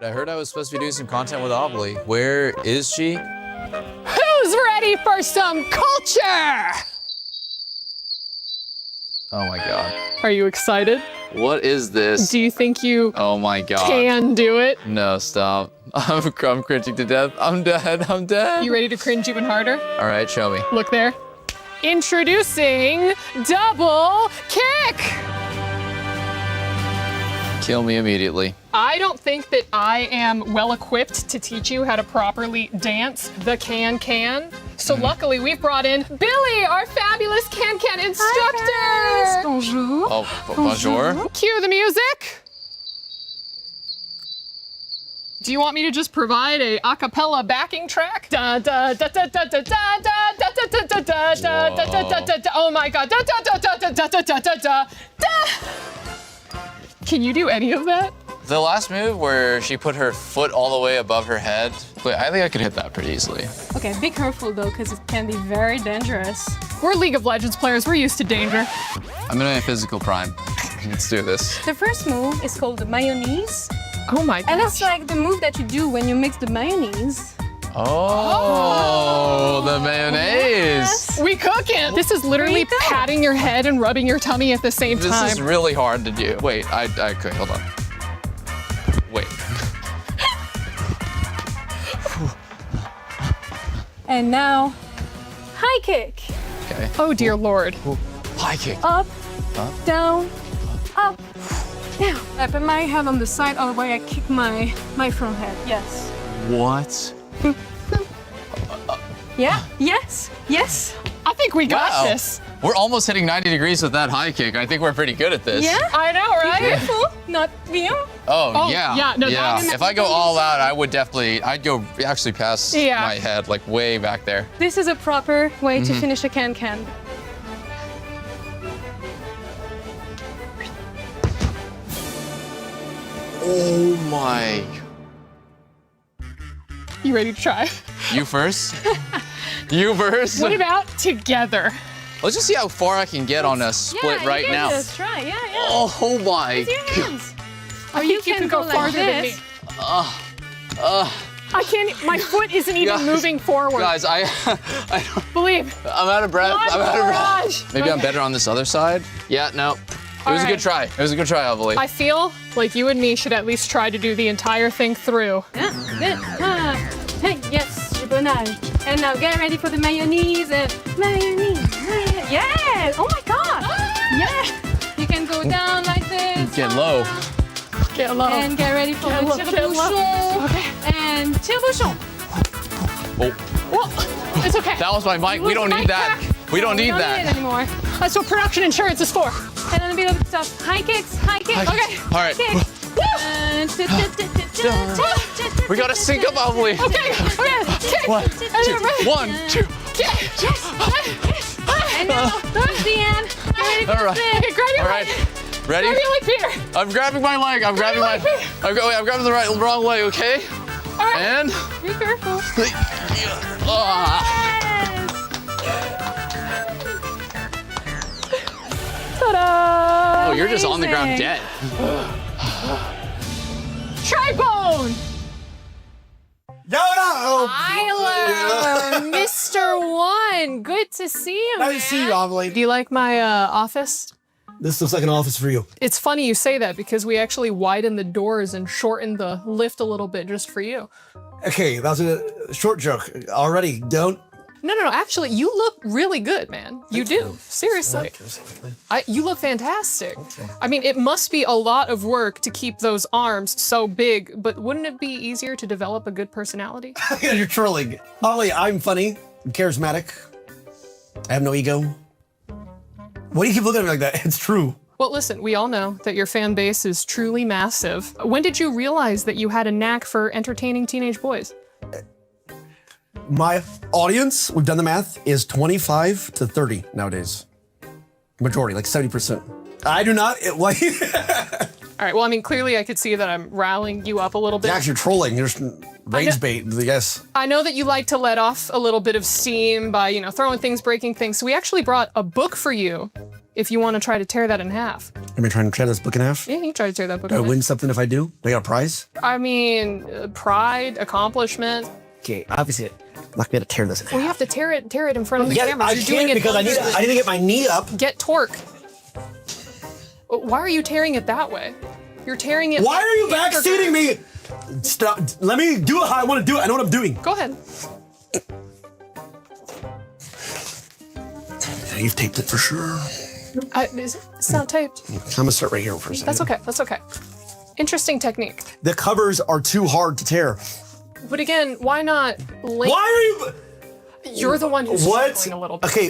I heard I was supposed to be doing some content with Obley. Where is she? Who's ready for some culture? Oh my god. Are you excited? What is this? Do you think you Oh my god. can do it? No, stop. I'm cringing to death. I'm dead. I'm dead. You ready to cringe even harder? All right, show me. Look there. Introducing double kick. Kill me immediately. I don't think that I am well equipped to teach you how to properly dance the can-can. So luckily we've brought in Billy, our fabulous can-can instructor. Bonjour. Oh, bonjour. Cue the music. Do you want me to just provide a cappella backing track? Da da da da da da da da da da da da da da da da da. Oh my god. Da da da da da da da da da da. Can you do any of that? The last move where she put her foot all the way above her head, I think I could hit that pretty easily. Okay, be careful though, because it can be very dangerous. We're League of Legends players. We're used to danger. I'm in a physical prime. Let's do this. The first move is called the mayonnaise. Oh my god. And it's like the move that you do when you mix the mayonnaise. Oh, the mayonnaise. Yes. We cooking. This is literally There you go. patting your head and rubbing your tummy at the same This time. is really hard to do. Wait, okay, hold on. Wait. And now, high kick. Okay. Oh dear lord. High kick. Up, down, up, down. I put my head on the side, all the way I kick my front head. Yes. What? Yeah, yes, yes. I think we got Wow. this. We're almost hitting 90 degrees with that high kick. I think we're pretty good at this. Yeah? I know, right? Careful, not you. Oh, yeah. yeah, no, that's- If I go all out, I'd go actually past Yeah. my head, like way back there. This is a proper way to finish a can-can. Oh my. You ready to try? You first? You first? What about together? Let's just see how far I can get on a split yeah, right you now. can just try, yeah. Oh my. Use your hands. I think you can go like farther than me. this. I can't, my foot isn't even Guys, moving forward. Guys, I'm Believe. out of breath. I'm out of breath. Barrage. Maybe I'm better on this other side. Yeah, no. It was a good try. It was a good try, I believe. I feel like you and me should at least try to do the entire thing through. Yeah, good. Hey, yes, super nice. And now get ready for the mayonnaise. Mayonnaise. Yes! Oh my God! Yeah! You can go down like this. Get low. Get low. And get ready for the tire-bouchon. Okay. And tire-bouchon. Oh, Well, it's okay. that was my mic. We don't need that. We don't need We don't need it that. anymore. That's what production insurance is for. And then a bit of stuff. High kicks. Okay. All right. We gotta sync up, I believe. Okay. One, two, 1, 2. And now, towards the end. Get ready for All right. the Okay, flip. grab your All right. leg. Ready? Grab your leg, Peter. I'm grabbing my leg. I'm grabbing my. I'm grabbing the wrong leg. Okay. All right. And. Be careful. Ah. Ta-da! Oh, you're just on the ground Amazing. dead. Tribone! Tyler, Mr. One, good to see you, Nice to see you, Amelie. Do you like my office? This looks like an office for you. It's funny you say that because we actually widened the doors and shortened the lift a little bit just for you. Okay, that was a short joke already. Don't. No, actually, you look really good, man. You do, seriously. You look fantastic. I mean, it must be a lot of work to keep those arms so big, but wouldn't it be easier to develop a good personality? You're trolling. Amelie, I'm funny, I'm charismatic. I have no ego. Why do you keep looking at me like that? It's true. Well, listen, we all know that your fan base is truly massive. When did you realize that you had a knack for entertaining teenage boys? My audience, we've done the math, is 25 to 30 nowadays. Majority, like 70%. I do not, like, All right, well, I mean, clearly I could see that I'm rallying you up a little bit. actually you're trolling. You're just rage bait, yes. I know that you like to let off a little bit of steam by, throwing things, breaking things. So we actually brought a book for you if you want to try to tear that in half. Am I trying to tear this book in half? Yeah, you can try to tear that book Do I in half. win something if I do? Do I got a prize? I mean, pride, accomplishment. Okay, obviously, I'm not gonna tear this in half. Well, you have to tear it in front of the Yeah, camera. I You're doing can't it because I need to get my knee up. Get torque. Why are you tearing it that way? You're tearing it. Why are you like the backseating me? Stop. Let me do it how I want to do it. I know what I'm doing. Go ahead. Yeah, you've taped it for sure. It's not taped. I'm gonna start right here for a second. That's okay. That's okay. Interesting technique. The covers are too hard to tear. But again, why not? Why are you? You're the one who's What? struggling a little bit. Okay,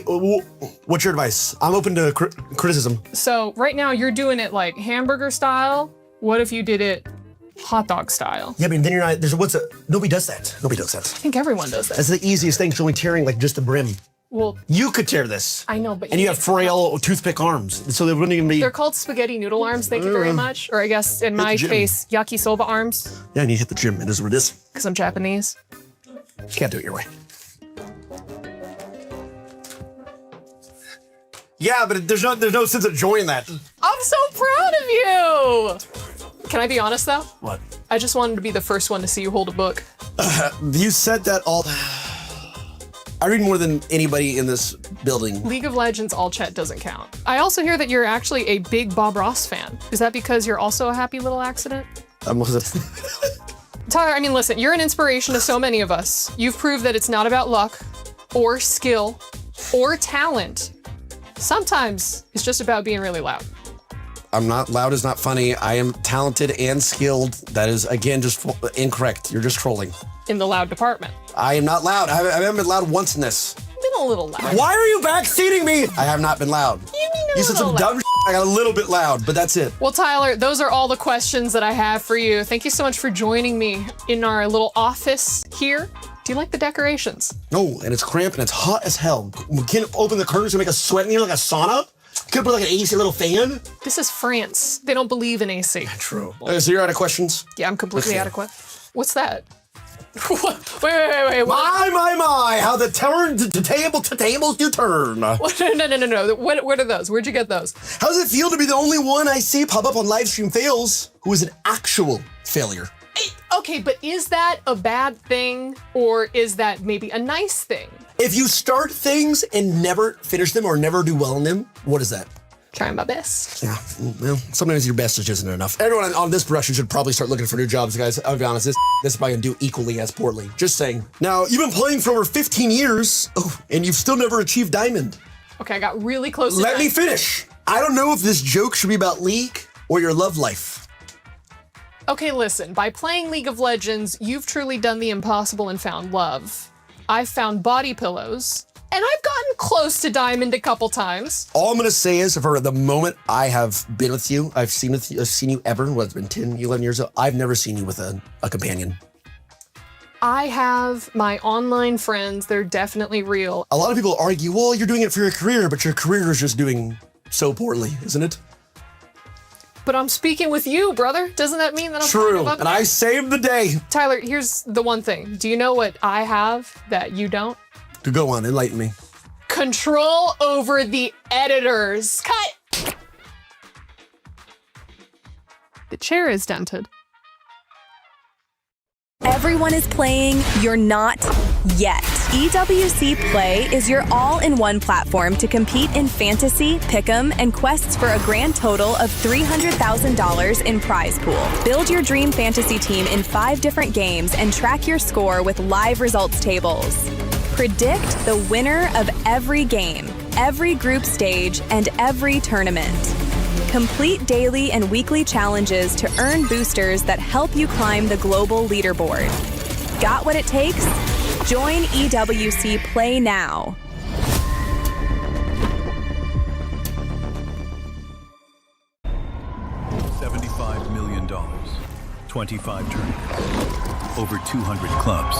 what's your advice? I'm open to criticism. So right now you're doing it like hamburger style. What if you did it hot dog style? Yeah, but then you're not. Nobody does that. Nobody does that. I think everyone does that. That's the easiest thing. It's only tearing like just the brim. Well, You could tear this. I know, but And you have frail toothpick arms, so they wouldn't even be. they're called spaghetti noodle arms. Thank you very much. Or I guess in my gym. case, yakisoba arms, Yeah, and you hit the gym. It is what it is. because I'm Japanese. You can't do it your way. Yeah, but there's no sense of joining that. I'm so proud of you. Can I be honest though? What? I just wanted to be the first one to see you hold a book. You said that all. I read more than anybody in this building. League of Legends all chat doesn't count. I also hear that you're actually a big Bob Ross fan. Is that because you're also a happy little accident? Tyler, I mean, listen, you're an inspiration to so many of us. You've proved that it's not about luck or skill or talent. Sometimes it's just about being really loud. I'm not loud is not funny. I am talented and skilled. That is, again, just incorrect. You're just trolling. In the loud department. I am not loud. I haven't been loud once in this. You've been a little loud. Why are you backseating me? I have not been loud. You said some dumb shit. I got a little bit loud, but that's it. Well, Tyler, those are all the questions that I have for you. Thank you so much for joining me in our little office here. Do you like the decorations? No, and it's cramped and it's hot as hell. We can't open the curtains to make us sweat in here like a sauna. Could put like an AC little fan. This is France. They don't believe in AC. True. So you're out of questions? Yeah, I'm completely Listen. adequate. What's that? wait. My, how the tables do turn. No. What are those? Where'd you get those? How does it feel to be the only one I see pop up on Livestream Fails who is an actual failure? Okay, but is that a bad thing or is that maybe a nice thing? If you start things and never finish them or never do well in them, what is that? Trying my best. Yeah, well, sometimes your best is just not enough. Everyone on this production should probably start looking for new jobs, guys. I'll be honest, this is probably gonna do equally as poorly. Just saying. Now, you've been playing for over 15 years, and you've still never achieved Diamond. Okay, I got really close to Let me Diamond. finish. I don't know if this joke should be about League or your love life. Okay, listen, by playing League of Legends, you've truly done the impossible and found love. I've found body pillows, and I've gotten close to Diamond a couple times. All I'm gonna say is, for the moment I have been with you, I've seen you ever, it's been 10, 11 years ago, I've never seen you with a companion. I have my online friends, they're definitely real. A lot of people argue, well, you're doing it for your career, but your career is just doing so poorly, isn't it? But I'm speaking with you, brother. Doesn't that mean that I'm True, kind of up and there? I saved the day. Tyler, here's the one thing. Do you know what I have that you don't? To go on, enlighten me. Control over the editors. Cut! The chair is dented. Everyone is playing, you're not yet. EWC Play is your all-in-one platform to compete in fantasy, pick'em, and quests for a grand total of $300,000 in prize pool. Build your dream fantasy team in 5 different games and track your score with live results tables. Predict the winner of every game, every group stage, and every tournament. Complete daily and weekly challenges to earn boosters that help you climb the global leaderboard. Got what it takes? Join EWC Play now. $75 million, 25 tournaments, over 200 clubs,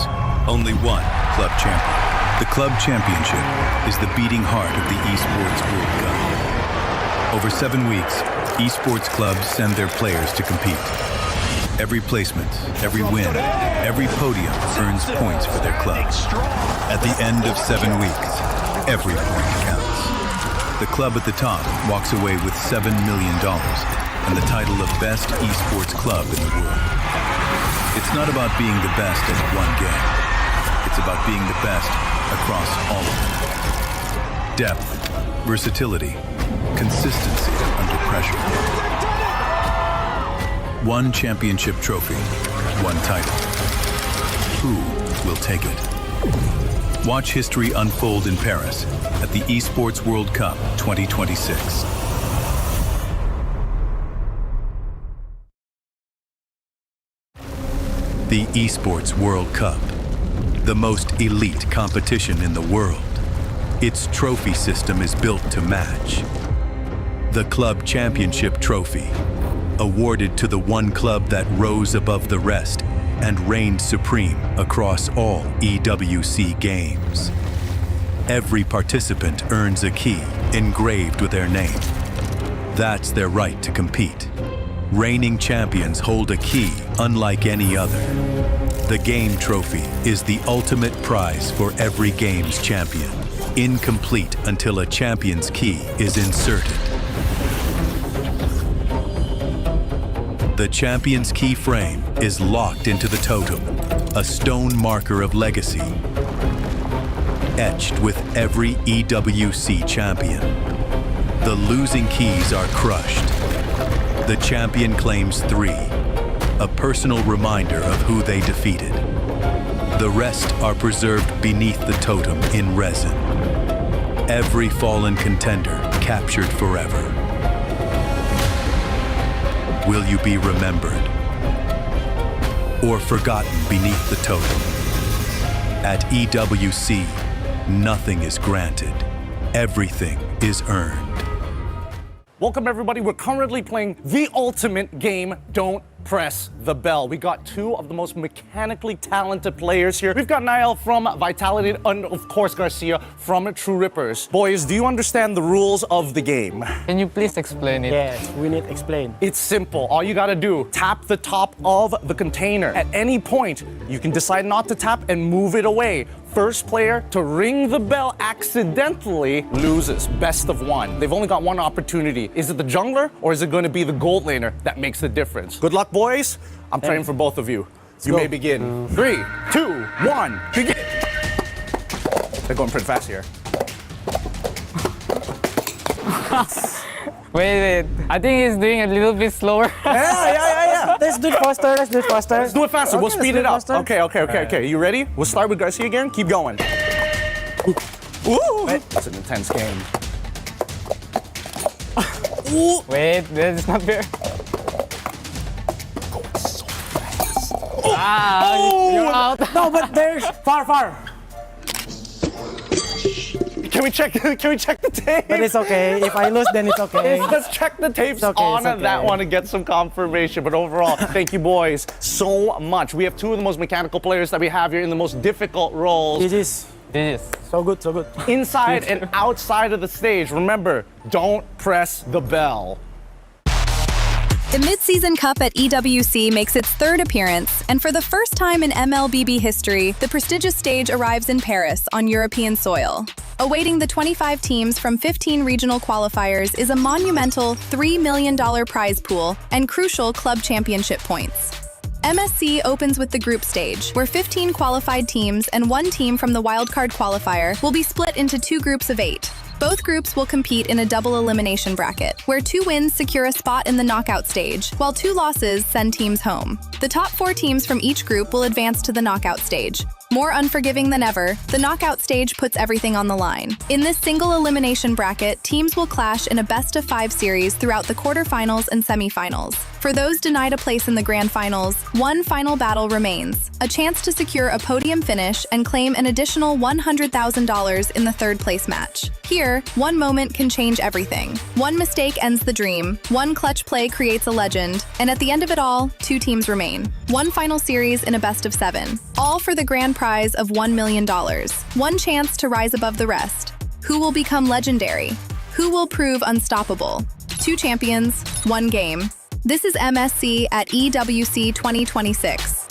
only one club champion. The club championship is the beating heart of the Esports World Cup. Over 7 weeks, esports clubs send their players to compete. Every placement, every win, every podium earns points for their club. At the end of 7 weeks, every point counts. The club at the top walks away with $7 million and the title of Best Esports Club in the world. It's not about being the best at one game. It's about being the best across all of them. Depth, versatility, consistency under pressure. One championship trophy, one title. Who will take it? Watch history unfold in Paris at the Esports World Cup 2026. The Esports World Cup, the most elite competition in the world. Its trophy system is built to match. The Club Championship Trophy, awarded to the one club that rose above the rest and reigned supreme across all EWC games. Every participant earns a key engraved with their name. That's their right to compete. Reigning champions hold a key unlike any other. The game trophy is the ultimate prize for every game's champion, incomplete until a champion's key is inserted. The champion's key frame is locked into the totem, a stone marker of legacy, etched with every EWC champion. The losing keys are crushed. The champion claims 3, a personal reminder of who they defeated. The rest are preserved beneath the totem in resin. Every fallen contender captured forever. Will you be remembered or forgotten beneath the totem? At EWC, nothing is granted. Everything is earned. Welcome everybody, we're currently playing the ultimate game, Don't Press the Bell. We got 2 of the most mechanically talented players here. We've got Niall from Vitality and of course Garcia from True Rippers. Boys, do you understand the rules of the game? Can you please explain it? Yes, we need explain. It's simple. All you gotta do, tap the top of the container. At any point, you can decide not to tap and move it away. First player to ring the bell accidentally loses. Best of 1. They've only got 1 opportunity. Is it the jungler or is it going to be the gold laner that makes the difference? Good luck, boys. I'm praying for both of you. You may begin. 3, 2, 1, begin. They're going pretty fast here. Wait. I think he's doing a little bit slower. Yeah. Let's do it faster. Let's do it faster. Let's do it faster. We'll Okay, speed let's it do up. faster. Okay. You ready? We'll start with Garcia again. Keep going. Ooh. It's an intense game. Wait, that's not fair. You're out. No, but there's far. Can we check the tape? But it's okay. If I lose, then it's okay. Let's check the tapes okay, on it's okay. that one and get some confirmation. But overall, thank you boys so much. We have two of the most mechanical players that we have here in the most difficult roles. It is so good. Inside and outside of the stage. Remember, don't press the bell. The Mid-Season Cup at EWC makes its third appearance, and for the first time in MLBB history, the prestigious stage arrives in Paris on European soil. Awaiting the 25 teams from 15 regional qualifiers is a monumental $3 million prize pool and crucial club championship points. MSC opens with the group stage, where 15 qualified teams and one team from the wildcard qualifier will be split into two groups of 8. Both groups will compete in a double elimination bracket, where 2 wins secure a spot in the knockout stage, while 2 losses send teams home. The top 4 teams from each group will advance to the knockout stage. More unforgiving than ever, the knockout stage puts everything on the line. In this single elimination bracket, teams will clash in a best-of-5 series throughout the quarterfinals and semifinals. For those denied a place in the grand finals, one final battle remains, a chance to secure a podium finish and claim an additional $100,000 in the third-place match. Here, one moment can change everything. One mistake ends the dream, one clutch play creates a legend, and at the end of it all, 2 teams remain. One final series in a best-of-7, all for the grand prize of $1 million. One chance to rise above the rest. Who will become legendary? Who will prove unstoppable? 2 champions, 1 game. This is MSC at EWC 2026.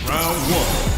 Round 1.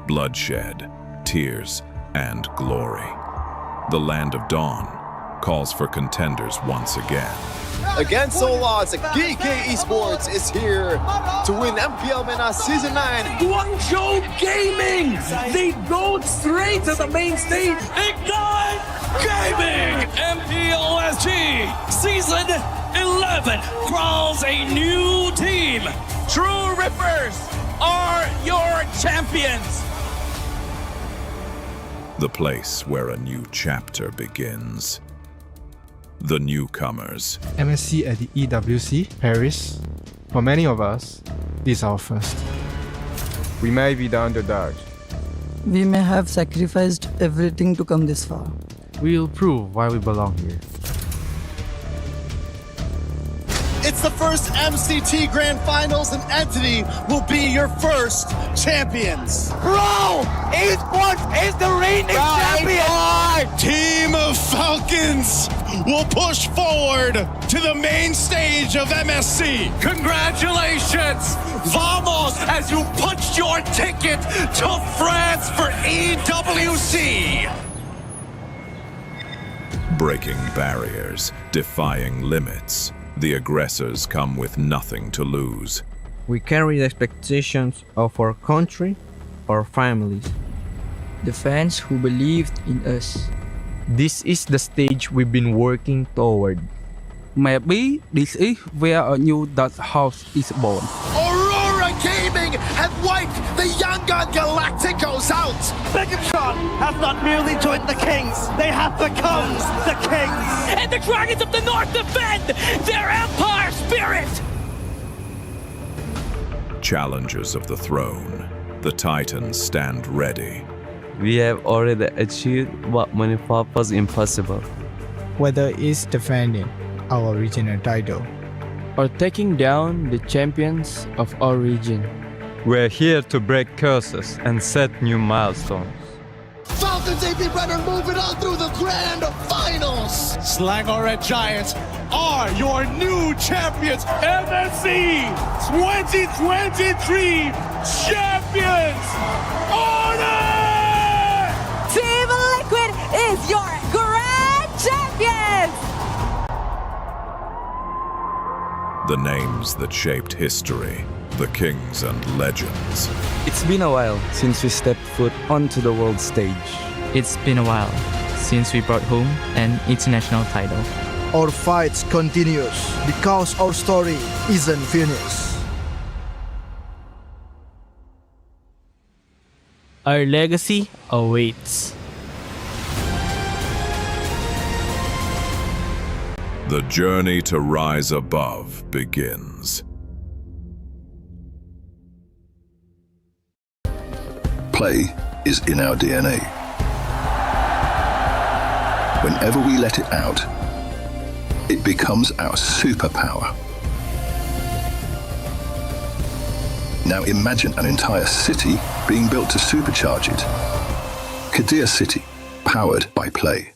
Bloodshed, tears, and glory. The Land of Dawn calls for contenders once again. Against all odds, GK Esports is here to win MPL MENA Season 9. Guangzhou Gaming! They go straight to the main stage. Ignite Gaming! MPLSG Season 11 crowns a new team. True Rippers are your champions. The place where a new chapter begins. The newcomers. MSC at the EWC, Paris. For many of us, this is our first. We may be the underdog. We may have sacrificed everything to come this far. We'll prove why we belong here. It's the first MCT Grand Finals, and Entity will be your first champions. Bro, Esports is the reigning champion. Team of Falcons will push forward to the main stage of MSC. Congratulations! Vamos, as you punched your ticket to France for EWC. Breaking barriers, defying limits. The aggressors come with nothing to lose. We carry the expectations of our country, our families. The fans who believed in us. This is the stage we've been working toward. Maybe this is where a new Dutch house is born. Aurora Gaming have wiped the Young Gun Galacticos out. Megatron Iran have not merely joined the kings, they have become the kings. And the Dragons of the North defend their empire spirit! Challengers of the throne, the Titans stand ready. We have already achieved what many thought was impossible. Whether it's defending our regional title or taking down the champions of our region. We're here to break curses and set new milestones. Falcons AP Runner moving on through the grand finals. Slangor Red Giants are your new champions. MSC 2023 champions. Honor! Team Liquid is your grand champions. The names that shaped history, the kings and legends. It's been a while since we stepped foot onto the world stage. It's been a while since we brought home an international title. Our fight continues because our story isn't finished. Our legacy awaits. The journey to rise above begins. Play is in our DNA. Whenever we let it out, it becomes our superpower. Now imagine an entire city being built to supercharge it. Kadir City, powered by Play.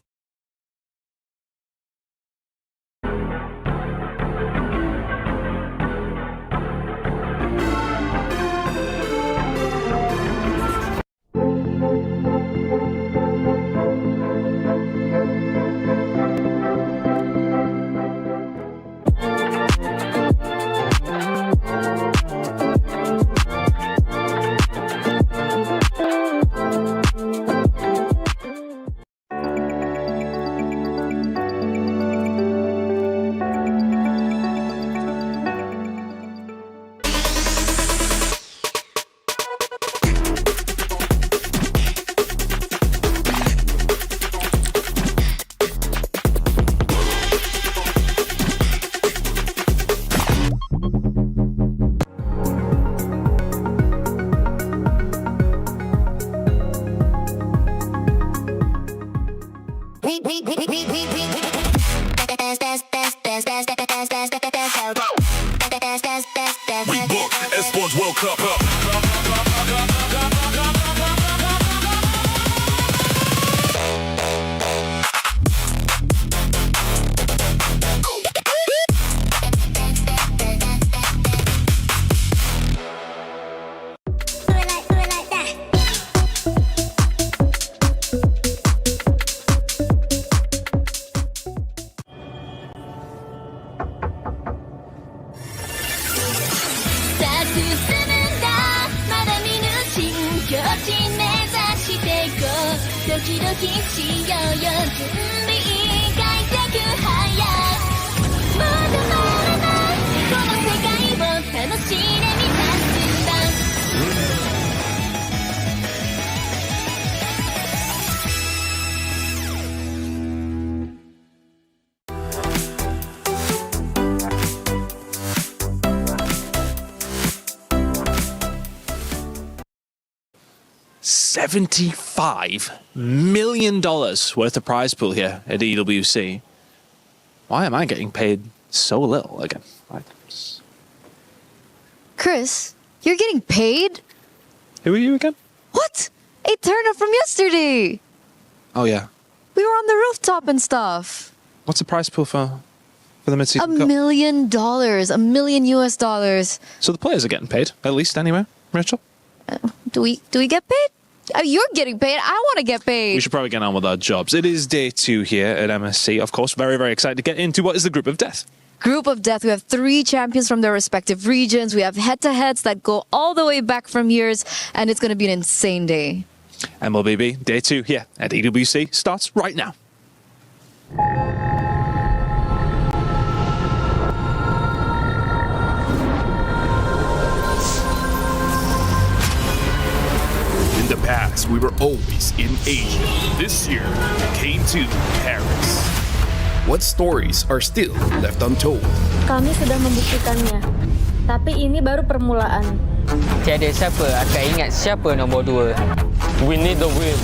$75 million worth of prize pool here at EWC. Why am I getting paid so little again? Chris, you're getting paid? Who are you again? What? A turn-up from yesterday. Oh, yeah. We were on the rooftop and stuff. What's the prize pool for the mid-season $1 cup? million. $1 million US dollars. So the players are getting paid, at least anyway, Rachel? Do we get paid? You're getting paid. I want to get paid. We should probably get on with our jobs. It is day 2 here at MSC. Of course, very, very excited to get into what is the Group of Death. Group of Death. We have 3 champions from their respective regions. We have head-to-heads that go all the way back from years, and it's going to be an insane day. MLBB, day 2 here at EWC starts right now. In the past, past, we were always in Asia. This year, we came to Paris. What stories are still left untold? Kami sudah membuktikannya, tapi ini baru permulaan. Tiada siapa akan ingat siapa nombor 2. We need the win.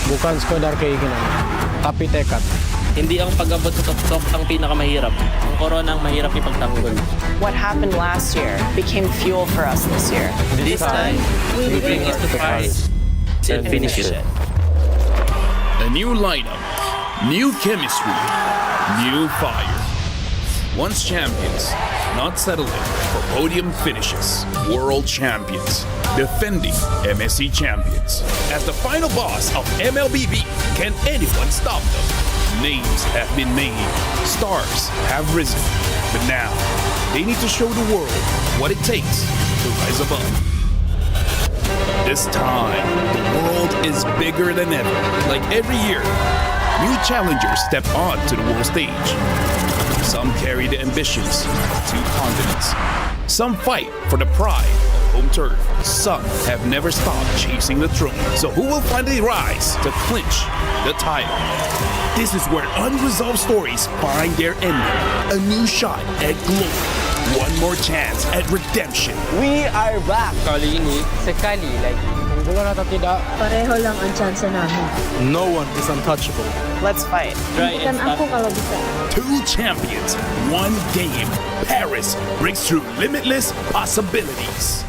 Bukan sekadar keinginan, tapi tekad. Hindi ang pag-abot sa tuktok ang pinakamahirap. Ang korona ang mahirap ipagtanggol. What happened last year became fuel for us this year. This time, we bring it to Paris and finish it. A new lineup, new chemistry, new fire. Once champions, not settling for podium finishes. World champions, defending MSC champions. As the final boss of MLBB, can anyone stop them? Names have been made, stars have risen, but now they need to show the world what it takes to rise above. This time, the world is bigger than ever. Like every year, new challengers step on to the world stage. Some carry the ambitions of 2 continents. Some fight for the pride of home turf. Some have never stopped chasing the throne. So who will finally rise to clinch the title? This is where unresolved stories find their ending. A new shot at glory. One more chance at redemption. We are back. Kali ini, sekali lagi. Bulan atau tidak, Pareho lang ang tsansa namin. No one is untouchable. Let's fight. Buktikan ako kalau bisa. 2 champions, 1 game. Paris breaks through limitless possibilities.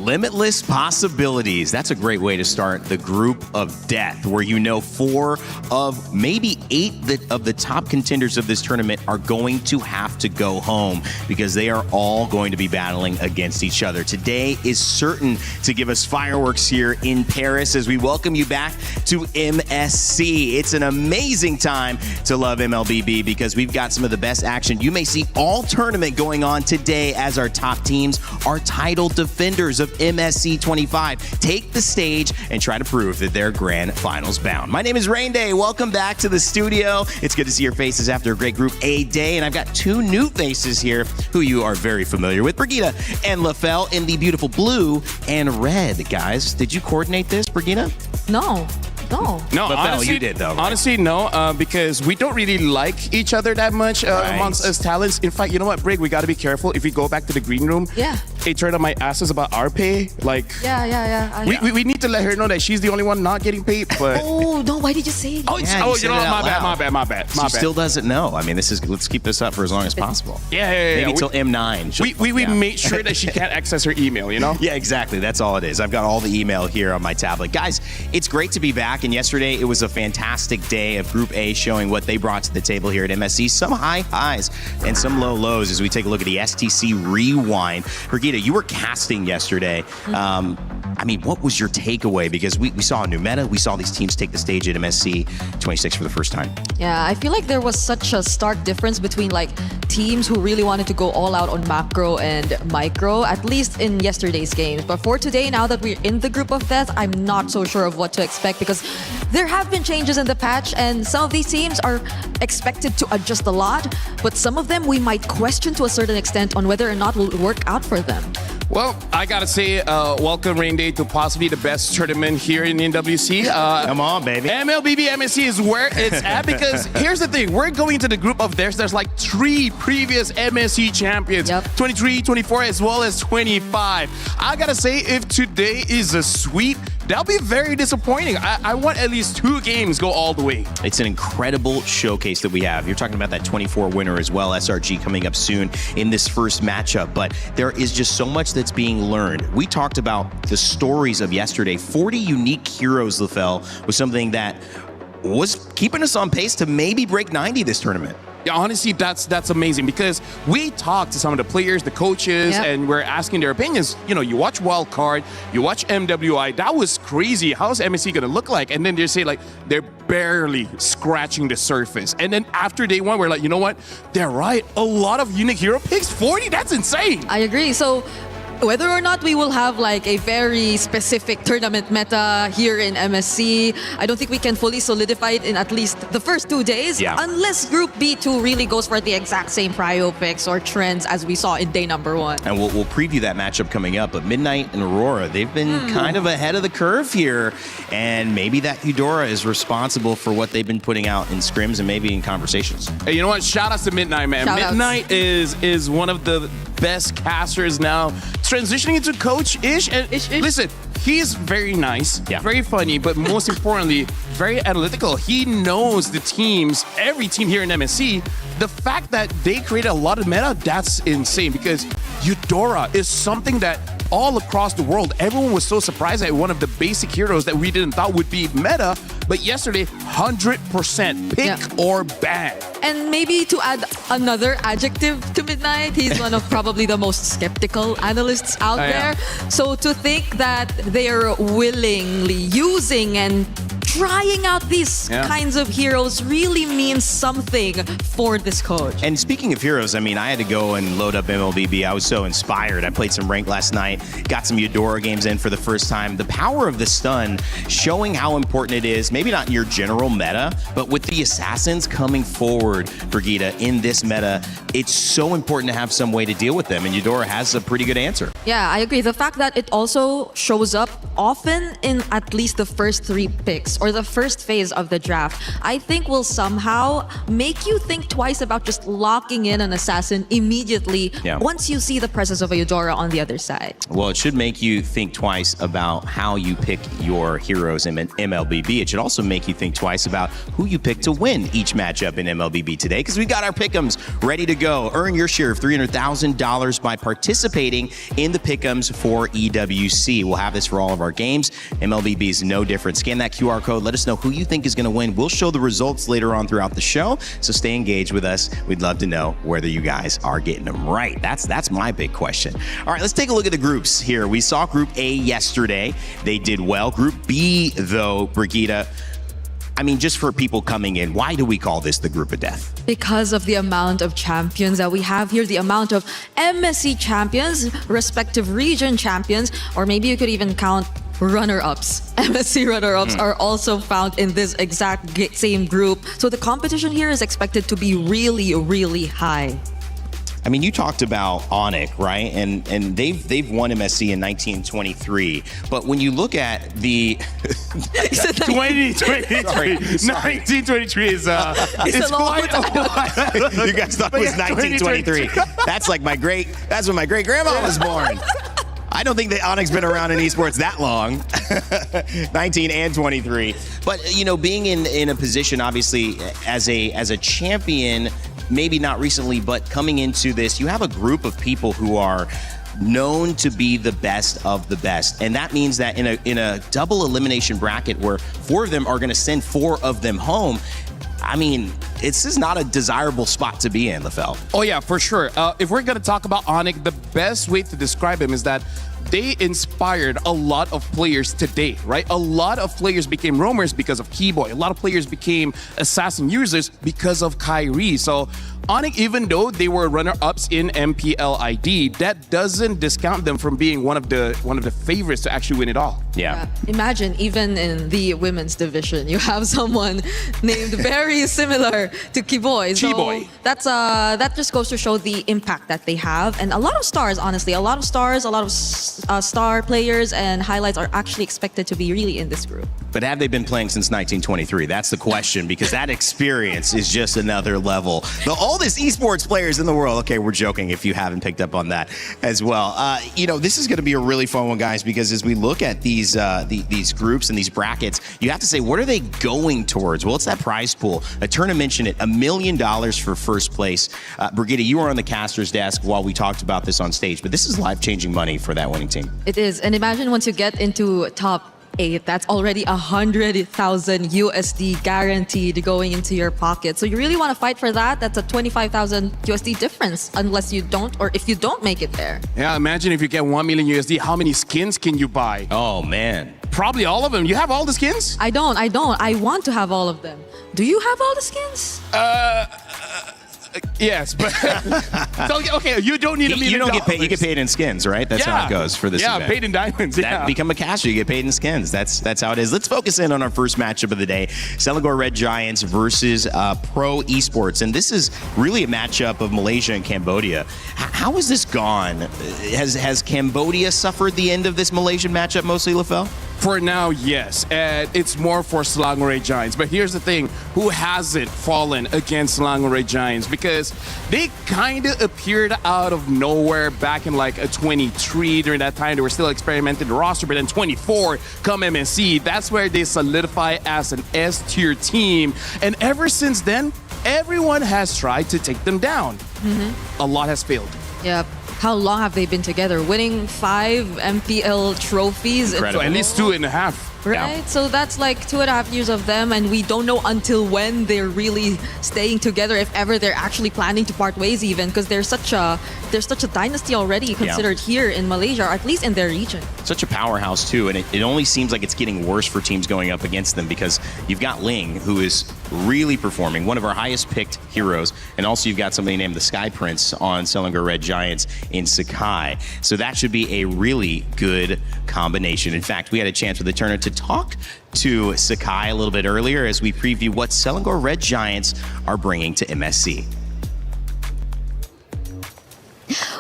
Limitless possibilities. That's a great way to start the group of death, where you know 4 of maybe 8 of the top contenders of this tournament are going to have to go home because they are all going to be battling against each other. Today is certain to give us fireworks here in Paris as we welcome you back to MSC. It's an amazing time to love MLBB because we've got some of the best action you may see all tournament going on today as our top teams are title defenders of MSC 25 take the stage and try to prove that they're grand finals bound. My name is Rain Day. Welcome back to the studio. It's good to see your faces after a great Group A day, and I've got 2 new faces here who you are very familiar with, Brigitte and Lafell in the beautiful blue and red. Guys, did you coordinate this, Brigitte? No. No, Lafell, honestly, you did though. Right? Honestly, no, because we don't really like each other that much amongst us talents. In fact, you know what, Brig, we got to be careful. If we go back to the green room, it turned out my ass is about our pay. Like, we need to let her know that she's the only one not getting paid. But Oh no! Why did you say it? you know what? My bad. She still doesn't know. I mean, let's keep this up for as long as possible. Maybe till M9. We made sure that she can't access her email, you know? Yeah, exactly. That's all it is. I've got all the email here on my tablet. Guys, it's great to be back. And yesterday, it was a fantastic day of Group A showing what they brought to the table here at MSC. Some high highs and some low lows as we take a look at the STC Rewind. Brigitte, you were casting yesterday. I mean, what was your takeaway? Because we saw a new meta. We saw these teams take the stage at MSC 26 for the first time. Yeah, I feel like there was such a stark difference between like teams who really wanted to go all out on macro and micro, at least in yesterday's games. But for today, now that we're in the group of death, I'm not so sure of what to expect because there have been changes in the patch and some of these teams are expected to adjust a lot, but some of them we might question to a certain extent on whether or not will work out for them. Well, I gotta say, welcome Rain Day to possibly the best tournament here in EWC. Come on, baby. MLBB MSC is where it's at because here's the thing. We're going to the group of theirs. There's like 3 previous MSC champions. 23, 24, as well as 25. I gotta say, if today is a sweep, that'll be very disappointing. I want at least 2 games go all the way. It's an incredible showcase that we have. You're talking about that 24 winner as well, SRG coming up soon in this first matchup, but there is just so much that's being learned. We talked about the stories of yesterday. 40 unique heroes, Lafell, was something that was keeping us on pace to maybe break 90 this tournament. Yeah, honestly, that's amazing because we talked to some of the players, the coaches, and we're asking their opinions. You know, you watch Wildcard, you watch MWI, that was crazy. How's MSC gonna look like? And then they say like they're barely scratching the surface. And then after day 1, we're like, you know what? They're right. A lot of unique hero picks, 40, that's insane. I agree. So Whether or not we will have like a very specific tournament meta here in MSC, I don't think we can fully solidify it in at least the first 2 days, unless Group B2 really goes for the exact same prio picks or trends as we saw in day number 1. And we'll preview that matchup coming up, but Midnight and Aurora, they've been kind of ahead of the curve here, and maybe that Eudora is responsible for what they've been putting out in scrims and maybe in conversations. Hey, you know what? Shout outs to Midnight, man. Midnight is one of the best casters now, transitioning into coach-ish. And listen, he's very nice, very funny, but most importantly, very analytical. He knows the teams, every team here in MSC. The fact that they created a lot of meta, that's insane, because Eudora is something that all across the world, everyone was so surprised at one of the basic heroes that we didn't thought would be meta, but yesterday, 100% pick or ban. And maybe to add another adjective to Midnight, he's one of probably the most skeptical analysts out there. So to think that they're willingly using and trying out these kinds of heroes really means something for this coach. And speaking of heroes, I mean, I had to go and load up MLBB. I was so inspired. I played some rank last night, got some Eudora games in for the first time. The power of the stun, showing how important it is, maybe not in your general meta, but with the assassins coming forward, Brigitte, in this meta, it's so important to have some way to deal with them, and Eudora has a pretty good answer. Yeah, I agree. The fact that it also shows up often in at least the first 3 picks or the first phase of the draft, I think will somehow make you think twice about just locking in an assassin immediately once you see the presence of a Eudora on the other side. Well, it should make you think twice about how you pick your heroes in MLBB. It should also make you think twice about who you pick to win each matchup in MLBB today, because we got our pick'ems ready to go. Earn your share of $300,000 by participating in the pick'ems for EWC. We'll have this for all of our games. MLBB is no different. Scan that QR code. Let us know who you think is going to win. We'll show the results later on throughout the show, so stay engaged with us. We'd love to know whether you guys are getting them right. That's my big question. All right, let's take a look at the groups here. We saw Group A yesterday. They did well. Group B, though, Brigitte, I mean, just for people coming in, why do we call this the Group of Death? Because of the amount of champions that we have here, the amount of MSC champions, respective region champions, or maybe you could even count runner-ups. MSC runner-ups are also found in this exact same group. So the competition here is expected to be really, really high. I mean, you talked about Onyx, right? And they've won MSC in 1923. But when you look at the 2023, 1923 is it's quite a while. You guys thought it was 1923. That's when my great grandma was born. I don't think that Onyx been around in esports that long, 19 and 23. But you know, being in a position, obviously, as a champion, maybe not recently, but coming into this, you have a group of people who are known to be the best of the best. And that means that in a double elimination bracket where 4 of them are going to send 4 of them home, I mean, this is not a desirable spot to be in, Lefel. Oh yeah, for sure. If we're going to talk about Onyx, the best way to describe him is that they inspired a lot of players today, right? A lot of players became roamers because of Keyboy. A lot of players became assassin users because of Kyrie. So Onyx, even though they were runner-ups in MPLID, that doesn't discount them from being one of the favorites to actually win it all. Yeah. Imagine even in the women's division, you have someone named very similar to Keyboy. So that just goes to show the impact that they have, and a lot of stars, honestly, a lot of star players and highlights are actually expected to be really in this group. But have they been playing since 1923? That's the question, because that experience is just another level. The oldest esports players in the world. Okay, we're joking if you haven't picked up on that as well. You know, this is going to be a really fun one, guys, because as we look at these groups and these brackets, you have to say, what are they going towards? Well, it's that prize pool. Turner mentioned it, $1 million for first place. Brigitte, you were on the caster's desk while we talked about this on stage, but this is life-changing money for that winning team. It is, and imagine once you get into top 8, that's already 100,000 USD guaranteed going into your pocket. So you really want to fight for that? That's a 25,000 USD difference, unless you don't, or if you don't make it there. Yeah, imagine if you get 1 million USD, how many skins can you buy? Oh man. Probably all of them. You have all the skins? I don't. I want to have all of them. Do you have all the skins? Yes, but so, okay, you don't need $1 million. You don't get paid. You get paid in skins, right? That's how it goes for this event. Yeah, paid in diamonds. Yeah, become a caster. You get paid in skins. That's how it is. Let's focus in on our first matchup of the day: Selangor Red Giants versus Pro Esports, and this is really a matchup of Malaysia and Cambodia. How has this gone? Has Cambodia suffered the end of this Malaysian matchup mostly, LaFell? For now, yes. And it's more for Selangor Red Giants. But here's the thing. Who hasn't fallen against Selangor Red Giants? Because they kind of appeared out of nowhere back in like a 23. During that time, they were still experimenting the roster. But then 24, come MSC, that's where they solidify as an S-tier team. And ever since then, everyone has tried to take them down. A lot has failed. Yep. How long have they been together? Winning 5 MPL trophies. So at least 2.5. Right? Yeah. So that's like 2.5 years of them, and we don't know until when they're really staying together, if ever they're actually planning to part ways even, because there's such a dynasty already considered here in Malaysia, or at least in their region. Such a powerhouse too, and it only seems like it's getting worse for teams going up against them, because you've got Ling, who is really performing, one of our highest picked heroes, and also you've got somebody named the Sky Prince on Selangor Red Giants in Sakai. So that should be a really good combination. In fact, we had a chance with the Turner to talk to Sakai a little bit earlier as we preview what Selangor Red Giants are bringing to MSC.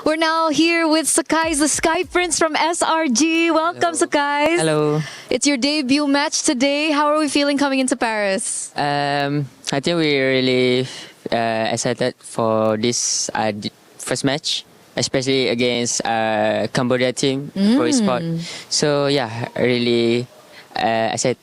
We're now here with Sakai, the Sky Prince from SRG. Welcome, Sakai. Hello. It's your debut match today. How are we feeling coming into Paris? I think we're really excited for this first match, especially against Cambodia team for esports. So yeah, really excited.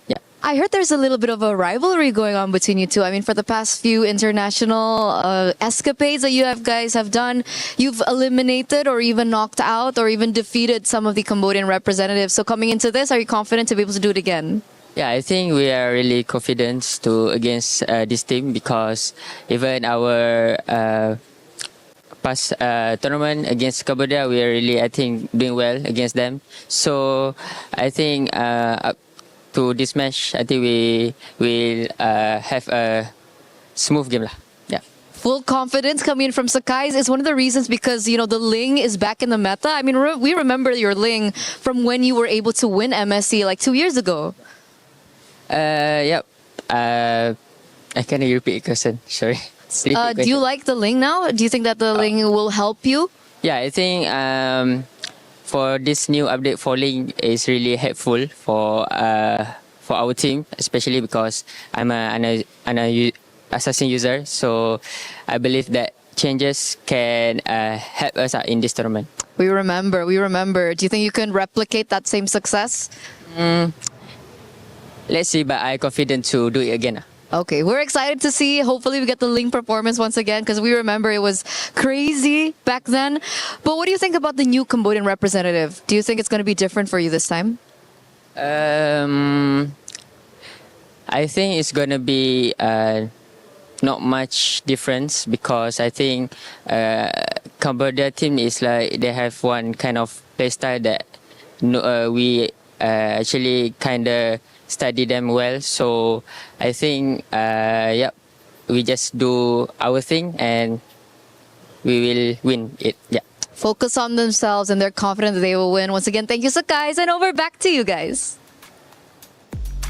Yeah. I heard there's a little bit of a rivalry going on between you two. I mean, for the past few international escapades that you guys have done, you've eliminated or even knocked out or even defeated some of the Cambodian representatives. So coming into this, are you confident to be able to do it again? Yeah, I think we are really confident against this team, because even our past tournament against Cambodia, we are really, I think, doing well against them. So I think to this match, I think we will have a smooth game. Yeah. Full confidence coming in from Sakai's is one of the reasons, because, you know, the Ling is back in the meta. I mean, we remember your Ling from when you were able to win MSC like 2 years ago. Yep. I can't repeat the question. Sorry. Do you like the Ling now? Do you think that the Ling will help you? Yeah, I think for this new update for Ling is really helpful for our team, especially because I'm an assassin user. So I believe that changes can help us out in this tournament. We remember. Do you think you can replicate that same success? Let's see, but I'm confident to do it again. Okay, we're excited to see. Hopefully we get the Ling performance once again, because we remember it was crazy back then. But what do you think about the new Cambodian representative? Do you think it's going to be different for you this time? I think it's going to be not much difference, because I think Cambodia team is like, they have one kind of playstyle that we actually kind of study them well. So I think we just do our thing and we will win it. Yeah. Focus on themselves, and they're confident that they will win. Once again, thank you, Sakai, and over back to you guys.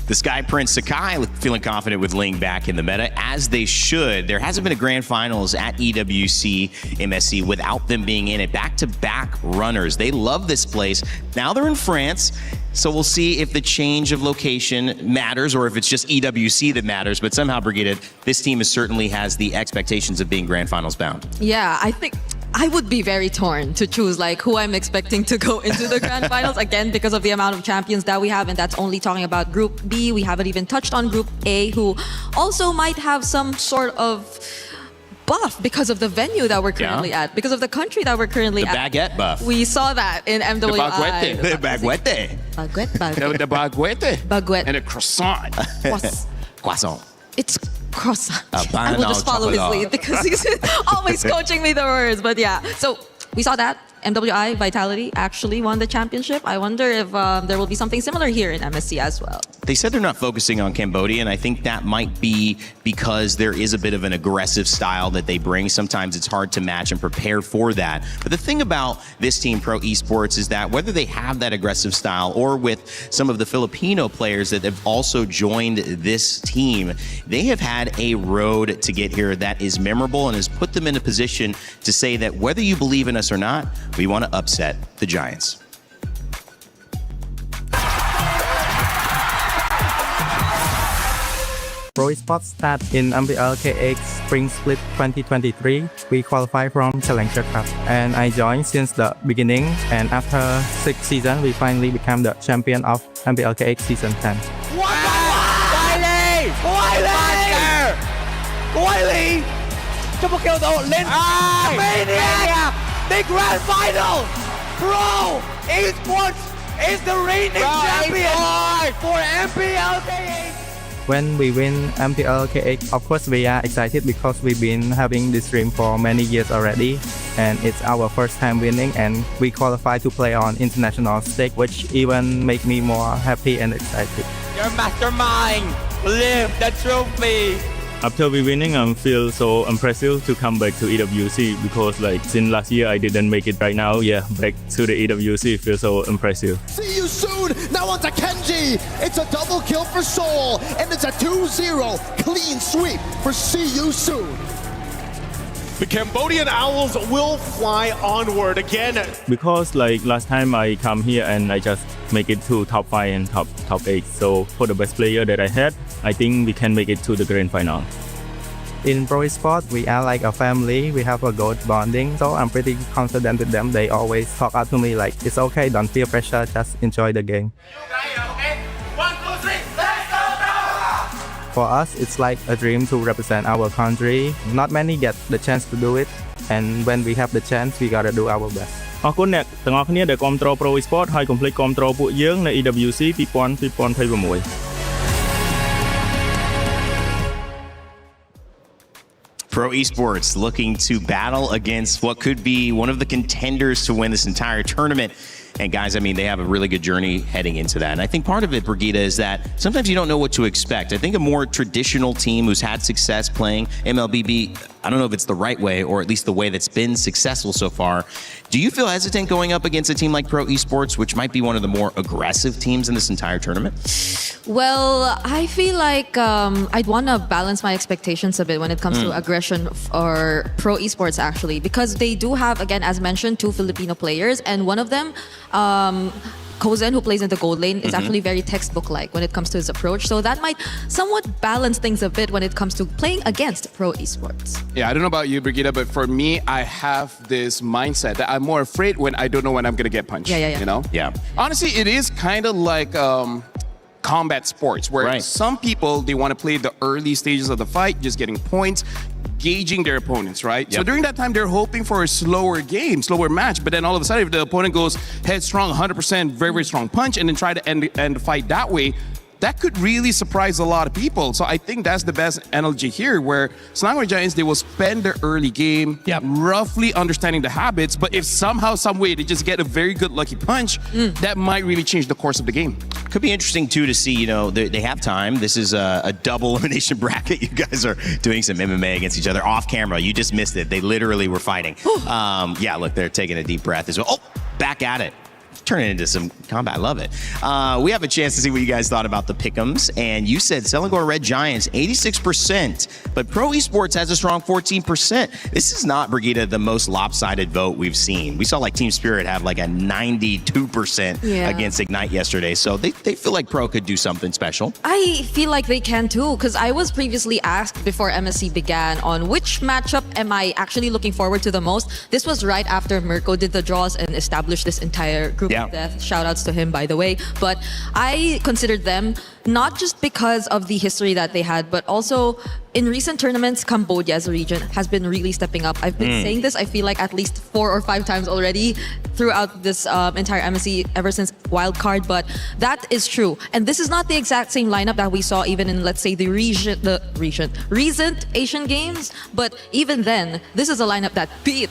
The Sky Prince Sakai feeling confident with Ling back in the meta, as they should. There hasn't been a grand finals at EWC MSC without them being in it. Back-to-back runners. They love this place. Now they're in France, so we'll see if the change of location matters or if it's just EWC that matters. But somehow, Brigitte, this team certainly has the expectations of being grand finals bound. Yeah, I think I would be very torn to choose like who I'm expecting to go into the grand finals, again because of the amount of champions that we have, and that's only talking about Group B. We haven't even touched on Group A, who also might have some sort of buff because of the venue that we're currently at, because of the country that we're currently at. The baguette buff. We saw that in MWI. The baguette. The baguette. Baguette. And a croissant. Croissant. It's croissant. I will just follow his lead because he's always coaching me the words. But yeah, so we saw that. MWI Vitality actually won the championship. I wonder if there will be something similar here in MSC as well. They said they're not focusing on Cambodia, and I think that might be because there is a bit of an aggressive style that they bring. Sometimes it's hard to match and prepare for that. But the thing about this team, Pro Esports, is that whether they have that aggressive style or with some of the Filipino players that have also joined this team, they have had a road to get here that is memorable and has put them in a position to say that whether you believe in us or not, we want to upset the Giants. Pro Esports started in MPL KX Spring Split 2023. We qualified from Challenger Cup, and I joined since the beginning. And after 6 seasons, we finally became the champion of MPL KX Season 10. Wiley! Trong một kiểu độ lên Maniac! The Grand Final! Pro Esports is the reigning champion for MPL KX! When we win MPL KX, of course we are excited because we've been having this dream for many years already, and it's our first time winning, and we qualify to play on international stage, which even make me more happy and excited. Your mastermind! Live the trophy! After we winning, I feel so impressive to come back to EWC because since last year I didn't make it. Right now, back to the EWC feels so impressive. See you soon! Now on to Kenji! It's a double kill for Seoul, and it's a 2-0 clean sweep for See You Soon. The Cambodian Owls will fly onward again. Because last time I come here and I just make it to top 5 and top 8. So for the best player that I had, I think we can make it to the grand final. In Pro Esports, we are like a family. We have a good bonding, so I'm pretty confident with them. They always talk out to me like, it's okay, don't feel pressure, just enjoy the game. For us, it's like a dream to represent our country. Not many get the chance to do it, and when we have the chance, we gotta do our best. អរគុណអ្នកទាំងអស់គ្នាដែលគាំទ្រ Pro Esports ហើយកុំភ្លេចគាំទ្រពួកយើងនៅ EWC 2026 Pro Esports looking to battle against what could be one of the contenders to win this entire tournament. And guys, I mean, they have a really good journey heading into that. And I think part of it, Brigitte, is that sometimes you don't know what to expect. I think a more traditional team who's had success playing MLBB, I don't know if it's the right way or at least the way that's been successful so far. Do you feel hesitant going up against a team like Pro Esports, which might be one of the more aggressive teams in this entire tournament? Well, I feel like I'd want to balance my expectations a bit when it comes to aggression or Pro Esports actually, because they do have, again, as mentioned, 2 Filipino players, and one of them, Kozen, who plays in the gold lane, is actually very textbook-like when it comes to his approach. So that might somewhat balance things a bit when it comes to playing against Pro Esports. Yeah, I don't know about you, Brigitte, but for me, I have this mindset that I'm more afraid when I don't know when I'm going to get punched. Yeah. You know? Yeah. Honestly, it is kind of like combat sports where some people, they want to play the early stages of the fight, just getting points, gauging their opponents, right? So during that time, they're hoping for a slower game, slower match. But then all of a sudden, if the opponent goes headstrong, 100%, very, very strong punch, and then try to end the fight that way, that could really surprise a lot of people. So I think that's the best analogy here, where Selangor Giants, they will spend their early game roughly understanding the habits, but if somehow, some way, they just get a very good lucky punch, that might really change the course of the game. Could be interesting too to see, they have time. This is a double elimination bracket. You guys are doing some MMA against each other off camera. You just missed it. They literally were fighting. Yeah, look, they're taking a deep breath as well. Oh, back at it. Turn it into some combat. I love it. We have a chance to see what you guys thought about the pick'ems, and you said Selangor Red Giants 86%, but Pro Esports has a strong 14%. This is not, Brigitte, the most lopsided vote we've seen. We saw Team Spirit have a 92% against Ignite yesterday, so they feel like Pro could do something special. I feel like they can too, because I was previously asked before MSC began on which matchup am I actually looking forward to the most. This was right after Mirko did the draws and established this entire group of death. Shout outs to him, by the way. But I considered them not just because of the history that they had, but also in recent tournaments, Cambodia as a region has been really stepping up. I've been saying this, I feel like at least 4 or 5 times already throughout this entire MSC ever since wildcard, but that is true. And this is not the exact same lineup that we saw even in, let's say, the recent Asian Games, but even then, this is a lineup that beat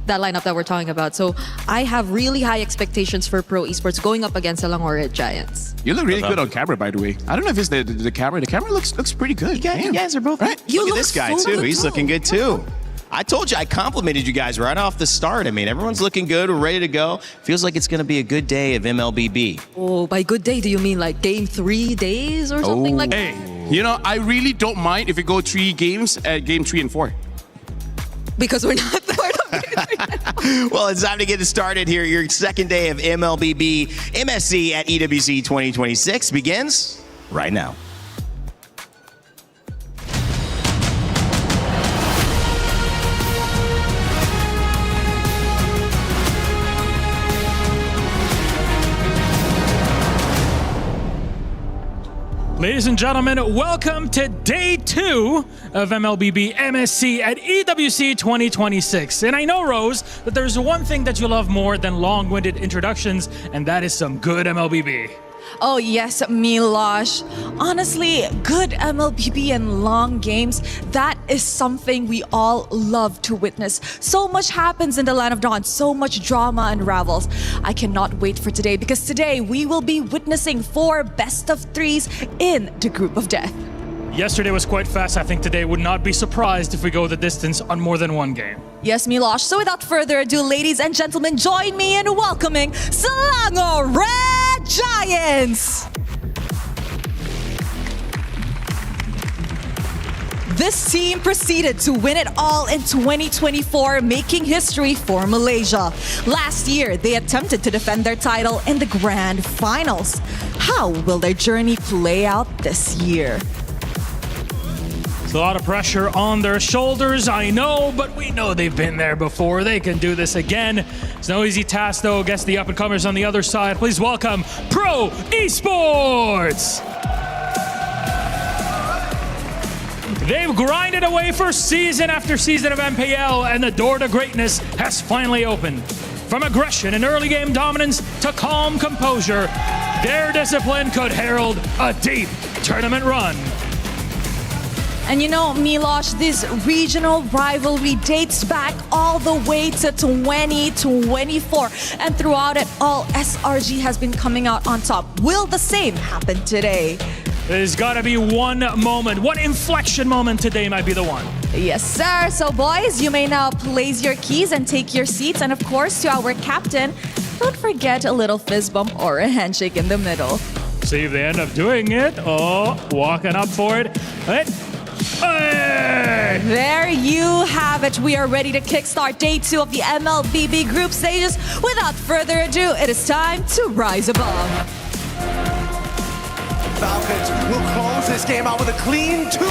that lineup that we're talking about. So I have really high expectations for Pro Esports going up against the Langore Giants. You look really good on camera, by the way. I don't know if it's the camera. The camera looks pretty good. You guys are both right. Look at this guy too. He's looking good too. I told you, I complimented you guys right off the start. I mean, everyone's looking good. We're ready to go. Feels like it's going to be a good day of MLBB. Oh, by good day, do you mean like game 3 days or something like that? Hey, you know, I really don't mind if we go 3 games at game 3 and 4. Because we're not Well, it's time to get it started here. Your second day of MLBB MSC at EWC 2026 begins right now. Ladies and gentlemen, welcome to day 2 of MLBB MSC at EWC 2026. And I know, Rose, that there's one thing that you love more than long-winded introductions, and that is some good MLBB. Oh yes, Milosh. Honestly, good MLBB and long games, that is something we all love to witness. So much happens in the Land of Dawn, so much drama unravels. I cannot wait for today because today we will be witnessing 4 best of 3s in the Group of Death. Yesterday was quite fast. I think today would not be surprised if we go the distance on more than one game. Yes, Milosh. So without further ado, ladies and gentlemen, join me in welcoming Selangor Giants! This team proceeded to win it all in 2024, making history for Malaysia. Last year, they attempted to defend their title in the Grand Finals. How will their journey play out this year? It's a lot of pressure on their shoulders, I know, but we know they've been there before. They can do this again. It's no easy task, though, against the up-and-comers on the other side. Please welcome Pro Esports! They've grinded away for season after season of MPL, and the door to greatness has finally opened. From aggression and early game dominance to calm composure, their discipline could herald a deep tournament run. And you know, Milosh, this regional rivalry dates back all the way to 2024. And throughout it all, SRG has been coming out on top. Will the same happen today? There's gotta be one moment, one inflection moment today might be the one. Yes, sir. So boys, you may now place your keys and take your seats. And of course, to our captain, don't forget a little fist bump or a handshake in the middle. See if they end up doing it. Oh, walking up for it. Hey! There you have it. We are ready to kickstart day 2 of the MLBB group stages. Without further ado, it is time to rise above. Falcons will close this game out with a clean 2-0.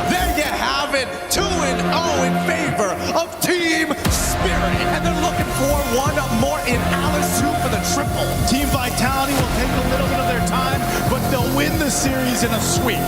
There you have it, 2-0 in favor of Team Spirit. And they're looking for one more in Alice 2 for the triple. Team Vitality will take a little bit of their time, but they'll win the series in a sweep.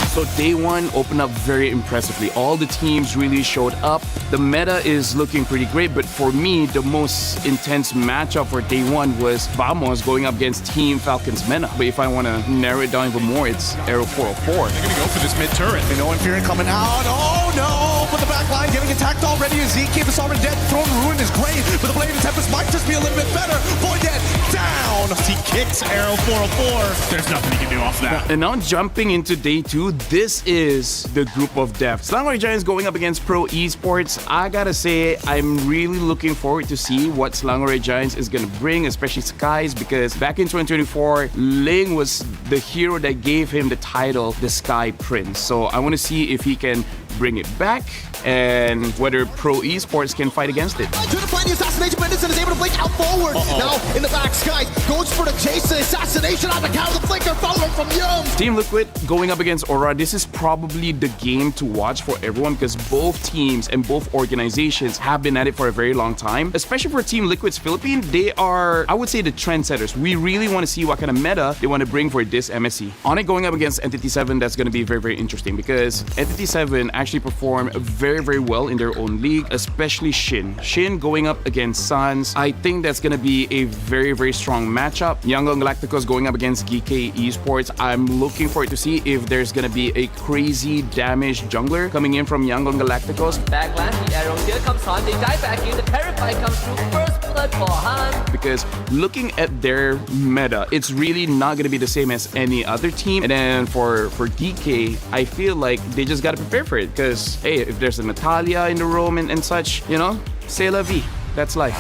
So day 1 opened up very impressively. All the teams really showed up. The meta is looking pretty great, but for me, the most intense matchup for day 1 was Vamos going up against Team Falcons Meta. But if I want to narrow it down even more, it's Aero 404. They're going to go for this mid-turret. They know Inferior coming out. Oh no! But the back line getting attacked already. Ezekiel is already dead. Throne Ruin is great, but the Blade of Tempest might just be a little bit better. Voided down. He kicks Aero 404. There's nothing he can do off that. And now jumping into day 2, this is the Group of Death. Selangor Giants going up against Pro Esports. I gotta say, I'm really looking forward to see what Selangor Giants is gonna bring, especially Skies, because back in 2024, Ling was the hero that gave him the title, the Sky Prince. So I want to see if he can bring it back and whether Pro Esports can fight against it. To the plan, the assassination, Mendelssohn is able to blink out forward. Now in the back, Skies goes for the chase, the assassination on the count of the flicker, following from Yum. Team Liquid going up against Aura. This is probably the game to watch for everyone because both teams and both organizations have been at it for a very long time. Especially for Team Liquid's Philippines, they are, I would say, the trendsetters. We really want to see what kind of meta they want to bring for this MSC. On it going up against Entity 7, that's going to be very, very interesting because Entity 7 actually actually perform very, very well in their own league, especially Shin. Shin going up against Suns. I think that's going to be a very, very strong matchup. Yangon Galacticos going up against GK Esports. I'm looking forward to see if there's going to be a crazy damage jungler coming in from Yangon Galacticos. Backland, the arrow here comes on, they dive back in, the Terrify comes through, first blood for Han. Because looking at their meta, it's really not going to be the same as any other team. And then for DK, I feel like they just got to prepare for it. Because, hey, if there's a Natalia in the room and such, you know, c'est la vie. That's life.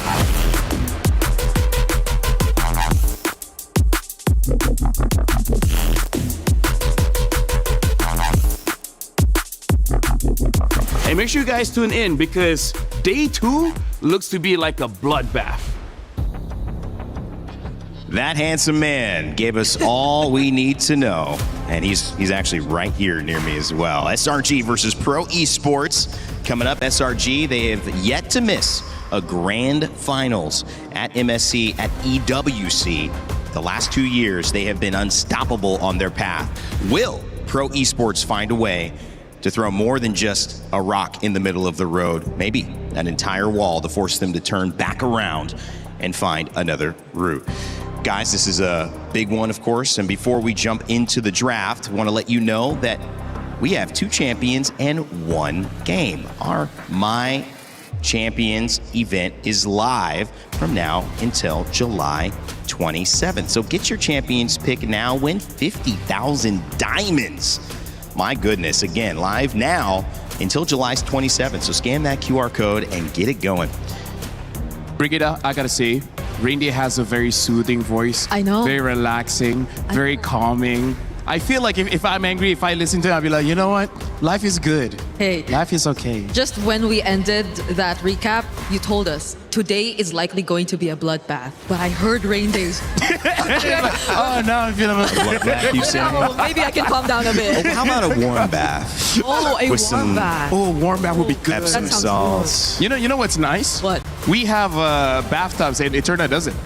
And make sure you guys tune in because day 2 looks to be like a bloodbath. That handsome man gave us all we need to know. And he's actually right here near me as well. SRG versus Pro Esports. Coming up, SRG, they have yet to miss a grand finals at MSC, at EWC. The last 2 years, they have been unstoppable on their path. Will Pro Esports find a way to throw more than just a rock in the middle of the road, maybe an entire wall to force them to turn back around and find another route? Guys, this is a big one, of course, and before we jump into the draft, I want to let you know that we have 2 champions and 1 game. Our My Champions event is live from now until July 27th. So get your champions pick now, win 50,000 diamonds. My goodness, again, live now until July 27th. So scan that QR code and get it going. Brigida, I gotta say, Reindeer has a very soothing voice. I know. Very relaxing, very calming. I feel like if I'm angry, if I listen to it, I'll be like, you know what? Life is good. Hey. Life is okay. Just when we ended that recap, you told us today is likely going to be a bloodbath. But I heard rain days. Oh, now I'm feeling a bloodbath, you say? Oh, maybe I can calm down a bit. How about a warm bath? Oh, a warm bath. Oh, warm bath would be good. Epsom salts. You know what's nice? What? We have bathtubs and Eterna doesn't.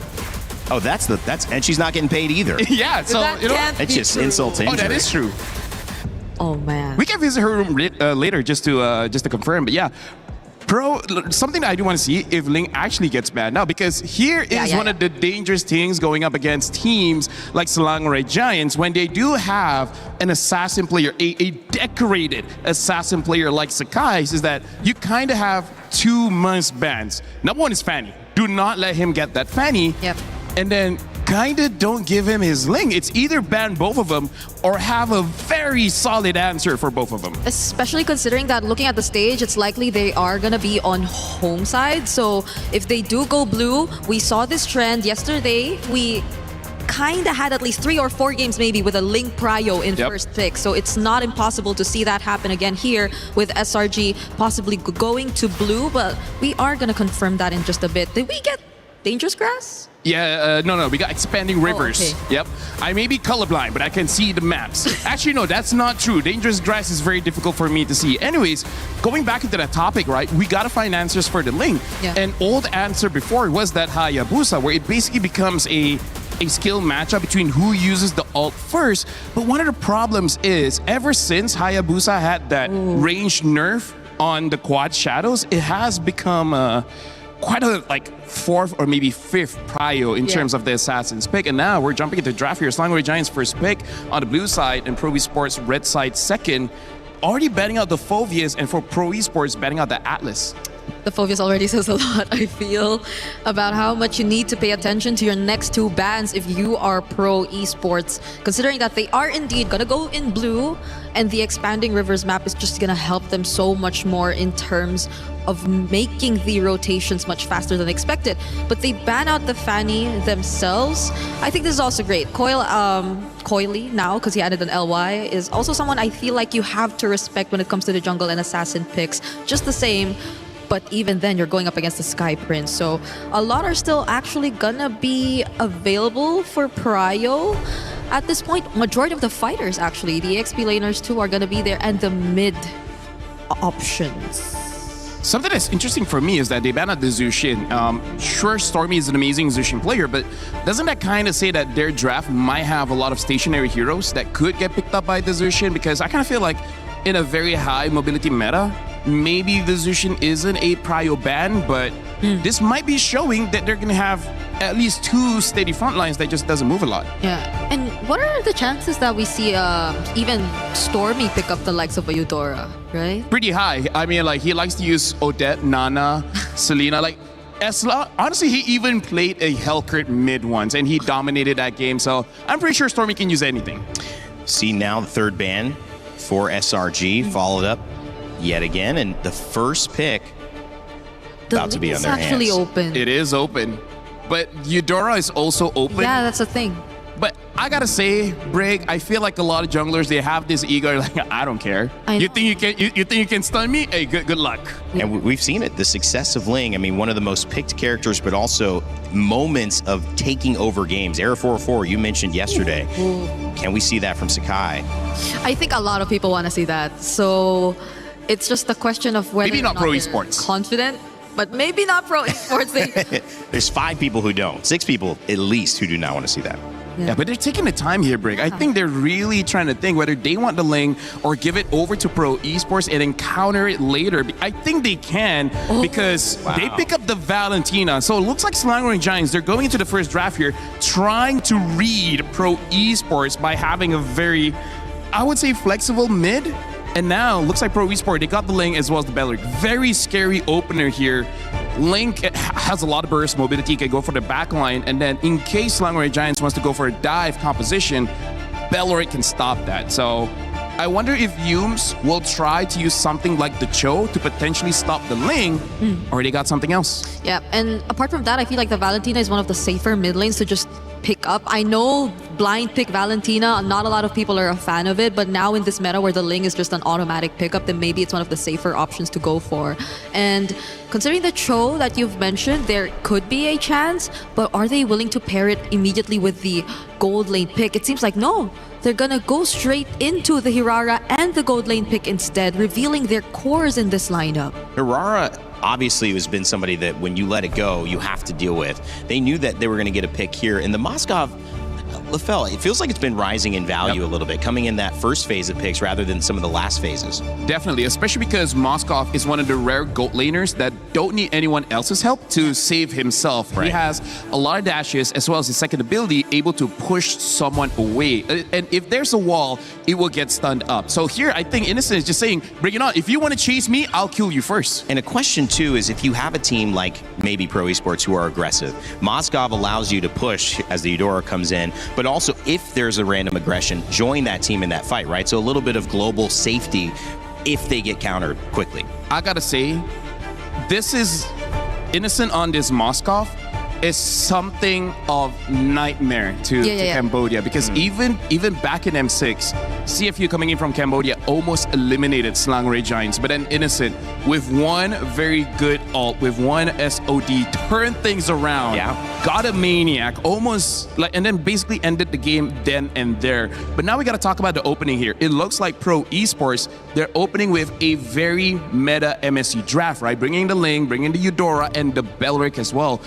Oh, that's and she's not getting paid either. Yeah, so that you know, can't it's be just true. insult to oh, injury. that is true. Oh man. We can visit her room later just to confirm. But yeah, something that I do want to see if Ling actually gets banned now, because here is one of the dangerous things going up against teams like Selangor Giants when they do have an assassin player, a decorated assassin player like Sakai, is that you kind of have 2 must bans. Number 1 is Fanny. Do not let him get that Fanny. Yep. And then kind of don't give him his Ling. It's either ban both of them or have a very solid answer for both of them. Especially considering that looking at the stage, it's likely they are going to be on home side. So if they do go blue, we saw this trend yesterday. We kind of had at least 3 or 4 games maybe with a Link Prio in first pick. So it's not impossible to see that happen again here with SRG possibly going to blue. But we are going to confirm that in just a bit. Did we get Dangerous Grass? Yeah, no, we got Expanding Rivers. Okay. Yep. I may be colorblind, but I can see the maps. Actually, no, that's not true. Dangerous Grass is very difficult for me to see. Anyways, going back into that topic, right, we got to find answers for the Link. Yeah. An old answer before was that Hayabusa, where it basically becomes a skill matchup between who uses the ult first. But one of the problems is, ever since Hayabusa had that range nerf on the quad shadows, it has become quite a 4th or maybe 5th prio in terms of the assassin's pick. And now we're jumping into draft here. Selangor Giants first pick on the blue side and Pro Esports red side second. Already betting out the Phovias, and for Pro Esports betting out the Atlas. The Phobias already says a lot, I feel, about how much you need to pay attention to your next 2 bans if you are Pro Esports, considering that they are indeed going to go in blue, and the Expanding Rivers map is just going to help them so much more in terms of making the rotations much faster than expected. But they ban out the Fanny themselves. I think this is also great. Coily now, because he added an LY, is also someone I feel like you have to respect when it comes to the jungle and assassin picks. Just the same. But even then, you're going up against the Sky Prince. So a lot are still actually gonna be available for Prio. At this point, majority of the fighters, actually, the XP laners too, are gonna be there, and the mid options. Something that's interesting for me is that they banned out the Zushin. Sure, Stormy is an amazing Zushin player, but doesn't that kind of say that their draft might have a lot of stationary heroes that could get picked up by the Zushin? Because I kind of feel like in a very high mobility meta, maybe the Zushin isn't a prio ban, but this might be showing that they're going to have at least 2 steady front lines that just doesn't move a lot. Yeah. And what are the chances that we see even Stormy pick up the likes of a Eudora, right? Pretty high. I mean, like, he likes to use Odette, Nana, Selena. Like, Esla, honestly, he even played a Hellcurt mid once, and he dominated that game. So I'm pretty sure Stormy can use anything. See now the third ban for SRG, followed up yet again, and the first pick about to be on their hands. It's actually open. It is open. But Eudora is also open. Yeah, that's the thing. But I gotta say, Brig, I feel like a lot of junglers, they have this ego, like, I don't care. You think you can stun me? Hey, good luck. And we've seen it, the success of Ling. I mean, one of the most picked characters, but also moments of taking over games. Era 4-4, you mentioned yesterday. Can we see that from Sakai? I think a lot of people want to see that. So it's just a question of whether maybe not pro esports. Confident, but maybe not pro esports. There's 5 people who don't. 6 people at least who do not want to see that. Yeah, but they're taking the time here, Brig. I think they're really trying to think whether they want the Ling or give it over to pro esports and encounter it later. I think they can because they pick up the Valentina. So it looks like Slangoring Giants, they're going into the first draft here trying to read pro esports by having a very, I would say, flexible mid. And now, looks like Pro Esport, they got the Ling as well as the Belleric. Very scary opener here. Link has a lot of burst mobility, can go for the back line, and then in case Slangoring Giants wants to go for a dive composition, Belleric can stop that. So I wonder if Yumes will try to use something like the Cho to potentially stop the Ling, or they got something else. Yeah, and apart from that, I feel like the Valentina is one of the safer mid lanes to just pick up. I know blind pick Valentina, not a lot of people are a fan of it, but now in this meta where the Ling is just an automatic pickup, then maybe it's one of the safer options to go for. And considering the Cho that you've mentioned, there could be a chance, but are they willing to pair it immediately with the gold lane pick? It seems like no. They're gonna go straight into the Hirara and the gold lane pick instead, revealing their cores in this lineup. Hirara obviously has been somebody that when you let it go, you have to deal with. They knew that they were going to get a pick here. And the Moskov, LaFell, it feels like it's been rising in value a little bit, coming in that first phase of picks rather than some of the last phases. Definitely, especially because Moskov is one of the rare gold laners that don't need anyone else's help to save himself. He has a lot of dashes as well as his second ability, able to push someone away. And if there's a wall, it will get stunned up. So here, I think Innocent is just saying, bring it on. If you want to chase me, I'll kill you first. And a question, too, is if you have a team like maybe Pro Esports who are aggressive, Moskov allows you to push as the Eudora comes in, but also if there's a random aggression, join that team in that fight, right? So a little bit of global safety if they get countered quickly. I gotta say, this is Innocent on this Moskov is something of nightmare to Cambodia because even back in M6, CFU coming in from Cambodia almost eliminated Slangoring Giants, but then Innocent with one very good ult, with one SOD, turned things around, got a Maniac, almost like, and then basically ended the game then and there. But now we gotta talk about the opening here. It looks like Pro Esports, they're opening with a very meta MSC draft, right? Bringing the Ling, bringing the Eudora, and the Belleric as well.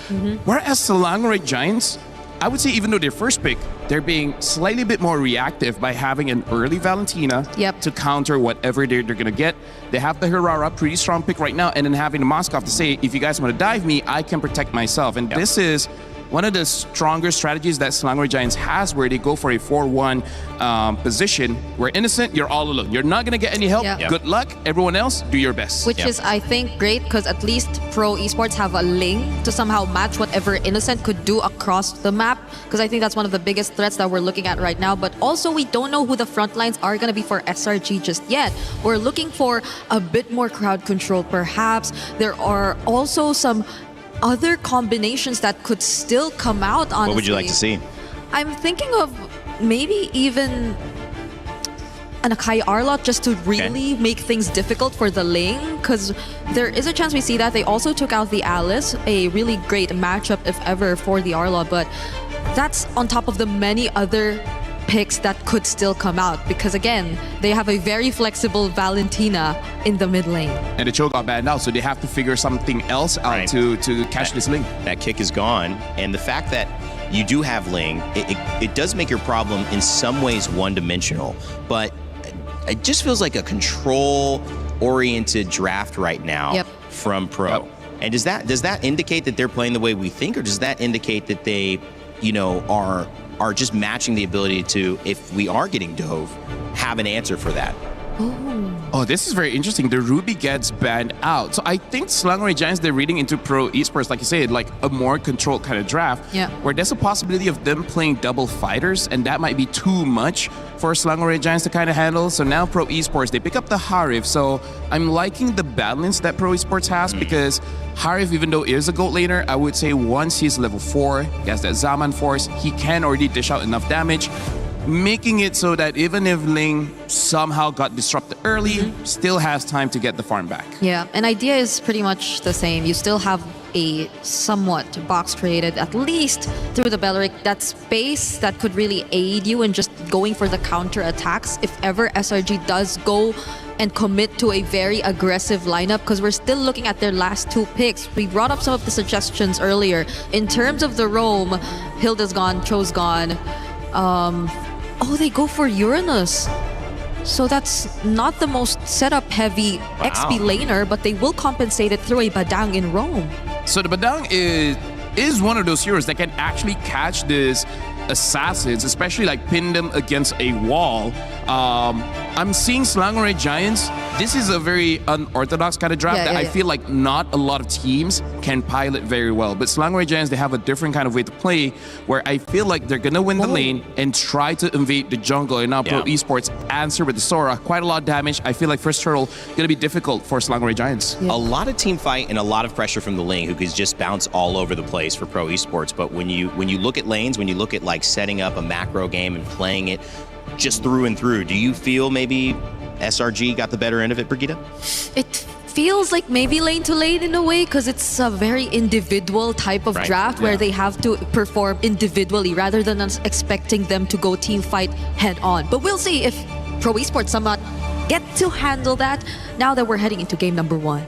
Whereas Slangoring Giants, I would say even though their first pick, they're being slightly bit more reactive by having an early Valentina to counter whatever they're going to get. They have the Hirara, pretty strong pick right now, and then having the Moskov to say, if you guys want to dive me, I can protect myself. And this is one of the stronger strategies that Slangoring Giants has, where they go for a 4-1 position, where Innocent, you're all alone. You're not going to get any help. Good luck. Everyone else, do your best. Which is, I think, great, because at least Pro Esports have a Ling to somehow match whatever Innocent could do across the map, because I think that's one of the biggest threats that we're looking at right now. But also, we don't know who the front lines are going to be for SRG just yet. We're looking for a bit more crowd control, perhaps. There are also some other combinations that could still come out, honestly. What would you like to see? I'm thinking of maybe even an Akai Arlot just to really make things difficult for the Ling, because there is a chance we see that. They also took out the Alice, a really great matchup if ever for the Arlot, but that's on top of the many other picks that could still come out, because again, they have a very flexible Valentina in the mid lane. And the Cho got banned out, so they have to figure something else out to catch this Ling. That kick is gone, and the fact that you do have Ling, it does make your problem in some ways one-dimensional, but it just feels like a control-oriented draft right now from Pro. And does that indicate that they're playing the way we think, or does that indicate that they, are just matching the ability to, if we are getting dove, have an answer for that? Oh, this is very interesting. The Ruby gets banned out. So I think Slangoray Giants, they're reading into Pro Esports, like you said, like a more controlled kind of draft. Yeah. Where there's a possibility of them playing double fighters, and that might be too much for Slangoray Giants to kind of handle. So now Pro Esports, they pick up the Harif. So I'm liking the balance that Pro Esports has because Harif, even though he is a GOAT laner, I would say once he's level 4, he has that Zaman Force, he can already dish out enough damage, making it so that even if Ling somehow got disrupted early, still has time to get the farm back. Yeah, and idea is pretty much the same. You still have a somewhat box created, at least through the Belleric, that space that could really aid you in just going for the counter attacks if ever SRG does go and commit to a very aggressive lineup, because we're still looking at their last 2 picks. We brought up some of the suggestions earlier. In terms of the roam, Hilda's gone, Cho's gone. Oh, they go for Uranus. So that's not the most setup-heavy XP laner, but they will compensate it through a Badang in roam. So the Badang is one of those heroes that can actually catch these assassins, especially like pin them against a wall. I'm seeing Slangoray Giants. This is a very unorthodox kind of draft that I feel like not a lot of teams can pilot very well. But Slangoray Giants, they have a different kind of way to play where I feel like they're going to win the lane and try to invade the jungle. And now Pro Esports answer with the Sora. Quite a lot of damage. I feel like first turtle going to be difficult for Slangoray Giants. A lot of team fight and a lot of pressure from the lane, who could just bounce all over the place for Pro Esports. But when you look at lanes, when you look at like setting up a macro game and playing it just through and through, do you feel maybe SRG got the better end of it, Brigitte? It feels like maybe lane to lane in a way, because it's a very individual type of draft where they have to perform individually rather than us expecting them to go team fight head on. But we'll see if Pro Esports somewhat get to handle that now that we're heading into game number 1.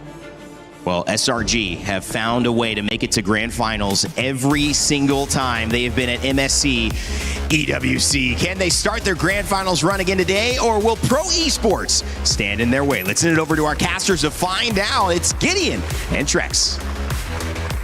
Well, SRG have found a way to make it to grand finals every single time they have been at MSC EWC. Can they start their grand finals run again today, or will Pro Esports stand in their way? Let's send it over to our casters to find out. It's Gideon and Trex.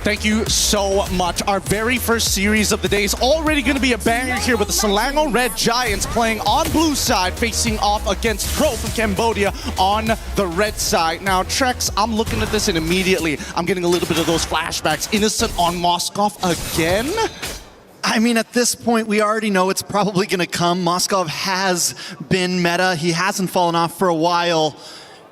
Thank you so much. Our very first series of the day is already going to be a banger here with the Slangoray Giants playing on blue side, facing off against Pro from Cambodia on the red side. Now, Trex, I'm looking at this and immediately I'm getting a little bit of those flashbacks. Innocent on Moskov again? I mean, at this point, we already know it's probably going to come. Moskov has been meta. He hasn't fallen off for a while.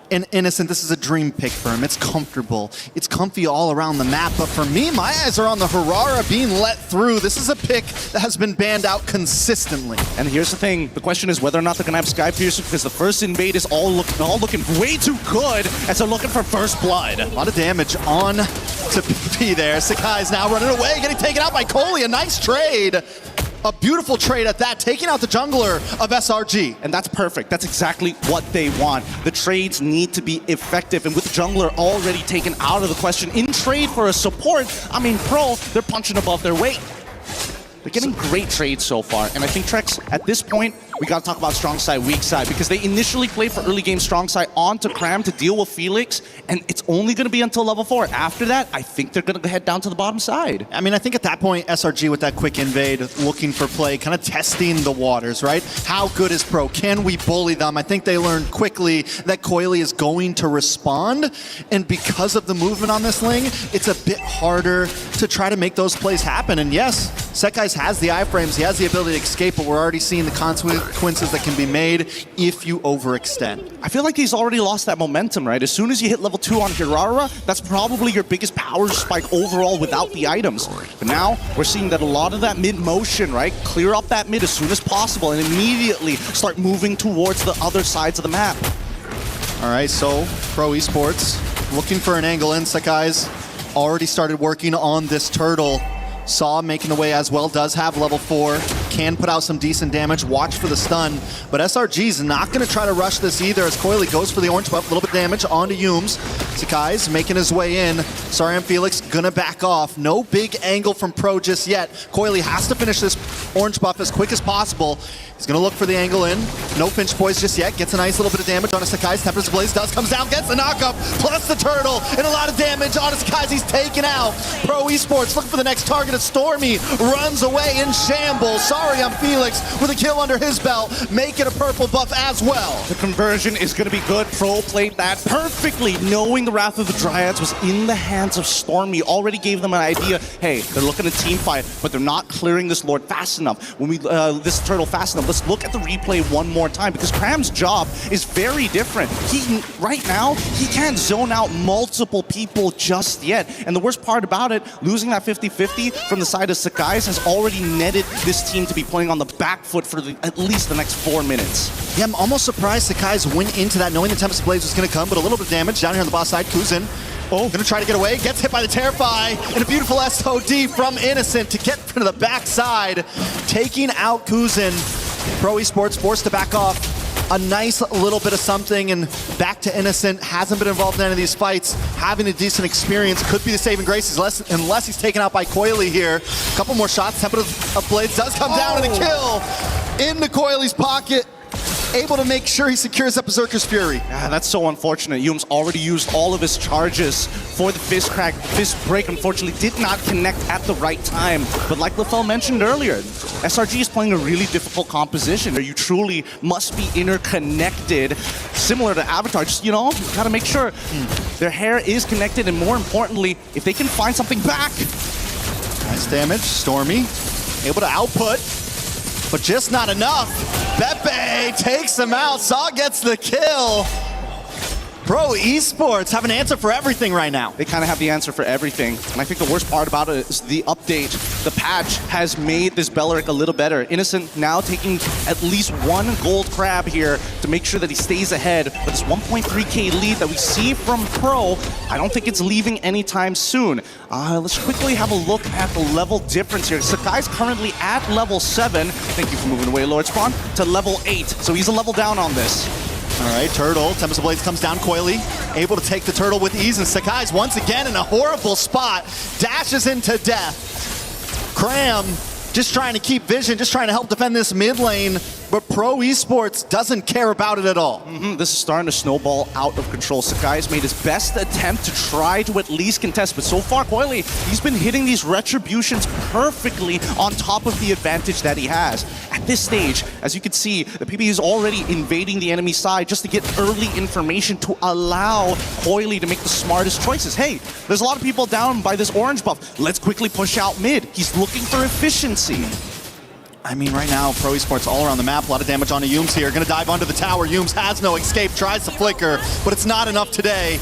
And Innocent, this is a dream pick for him. It's comfortable. It's comfy all around the map. But for me, my eyes are on the Harara being let through. This is a pick that has been banned out consistently. And here's the thing. The question is whether or not they're going to have Sky Piercer, because the first invade is all looking way too good as they're looking for first blood. A lot of damage on to PP there. Sakai's now running away, getting taken out by Kohli. A nice trade. A beautiful trade at that, taking out the jungler of SRG. And that's perfect. That's exactly what they want. The trades need to be effective. And with the jungler already taken out of the question, in trade for a support, I mean, Pro, they're punching above their weight. They're getting great trades so far. And I think, Trex, at this point, we got to talk about strong side, weak side, because they initially played for early game strong side onto Cram to deal with Felix, and it's only going to be until level 4. After that, I think they're going to head down to the bottom side. I mean, I think at that point, SRG with that quick invade, looking for play, kind of testing the waters, right? How good is Pro? Can we bully them? I think they learned quickly that Kohli is going to respond, and because of the movement on this Ling, it's a bit harder to try to make those plays happen. And yes, Sekai's has the iframes, he has the ability to escape, but we're already seeing the consequences that can be made if you overextend. I feel like he's already lost that momentum, right? As soon as you hit level 2 on Hirara, that's probably your biggest power spike overall without the items. But now, we're seeing that a lot of that mid-motion, right? Clear up that mid as soon as possible and immediately start moving towards the other sides of the map. All right, so Pro Esports looking for an angle in. Sekai's already started working on this turtle. Saw making the way as well, does have level 4, can put out some decent damage, watch for the stun, but SRG's not going to try to rush this either as Kohli goes for the orange buff, a little bit of damage onto Yumes. Sakai's making his way in, Sariam Felix gonna back off, no big angle from Pro just yet. Kohli has to finish this orange buff as quick as possible. He's going to look for the angle in. No Finch Boys just yet. Gets a nice little bit of damage on a Sakai's Tempest Blaze. Does comes down, gets the knockup, plus the turtle, and a lot of damage on Sakai's. He's taken out. Pro Esports looking for the next target. Stormy runs away in shambles. Sorry, I'm Felix with a kill under his belt. Make it a purple buff as well. The conversion is going to be good. Pro played that perfectly, knowing the Wrath of the Dryads was in the hands of Stormy. Already gave them an idea. Hey, they're looking to team fight, but they're not clearing this Lord fast enough. When we this turtle fast enough, let's look at the replay one more time, because Cram's job is very different. Right now, he can't zone out multiple people just yet. And the worst part about it, losing that 50-50 from the side of Sakai's has already netted this team to be playing on the back foot for at least the next 4 minutes. Yeah, I'm almost surprised Sakai's went into that knowing the Tempest Blaze was going to come, but a little bit of damage down here on the boss side. Kuzin gonna try to get away, gets hit by the Terrify, and a beautiful SOD from Innocent to get to the backside, taking out Kuzin. Pro Esports forced to back off. A nice little bit of something, and back to Innocent. Hasn't been involved in any of these fights. Having a decent experience could be the saving grace unless he's taken out by Coily here. A couple more shots. Tempest of Blades does come down, and a kill into Coily's pocket. Able to make sure he secures that Berserker's Fury. Yeah, that's so unfortunate. Yum's already used all of his charges for the fist crack. Fist break, unfortunately, did not connect at the right time. But like LaFell mentioned earlier, SRG is playing a really difficult composition where you truly must be interconnected, similar to Avatar. Just, you know, gotta make sure their hair is connected, and more importantly, if they can find something back. Nice damage. Stormy able to output, but just not enough. Pepe takes him out. Saw gets the kill. Pro Esports have an answer for everything right now. They kind of have the answer for everything. And I think the worst part about it is the update. The patch has made this Belleric a little better. Innocent now taking at least one gold crab here to make sure that he stays ahead. But this 1.3k lead that we see from Pro, I don't think it's leaving anytime soon. Let's quickly have a look at the level difference here. Sakai's currently at level 7. Thank you for moving away, Lord Spawn. To level 8. So he's a level down on this. All right, Turtle, Tempest of Blades comes down, Coily, able to take the Turtle with ease, and Sakai's once again in a horrible spot, dashes into death. Cram just trying to keep vision, just trying to help defend this mid lane, but Pro Esports doesn't care about it at all. This is starting to snowball out of control. Sakai's made his best attempt to try to at least contest, but so far, Coily, he's been hitting these retributions perfectly on top of the advantage that he has. At this stage, as you can see, the PP is already invading the enemy side just to get early information to allow Coily to make the smartest choices. Hey, there's a lot of people down by this orange buff. Let's quickly push out mid. He's looking for efficiency. I mean, right now, Pro Esports all around the map. A lot of damage onto Yums here. Gonna dive onto the tower. Yums has no escape, tries to flicker, but it's not enough today.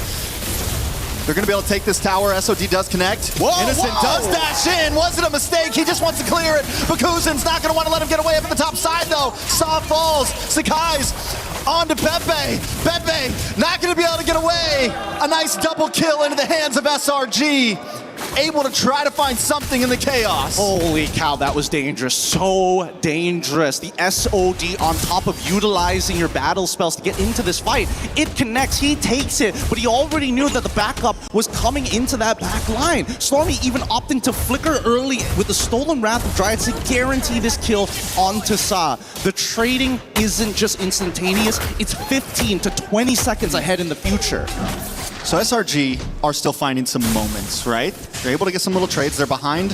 They're gonna be able to take this tower. SOD does connect. Innocent does dash in. Was it a mistake? He just wants to clear it. Bakuzin's not gonna want to let him get away up at the top side though. Saw falls. Sakai's onto Pepe. Pepe not gonna be able to get away. A nice double kill into the hands of SRG. Able to try to find something in the chaos. Holy cow, that was dangerous. So dangerous. The SOD on top of utilizing your battle spells to get into this fight. It connects, he takes it, but he already knew that the backup was coming into that back line. Stormy even opting to flicker early with the stolen Wrath of Dryads to guarantee this kill onto Sa. The trading isn't just instantaneous, it's 15 to 20 seconds ahead in the future. So SRG are still finding some moments, right? They're able to get some little trades. They're behind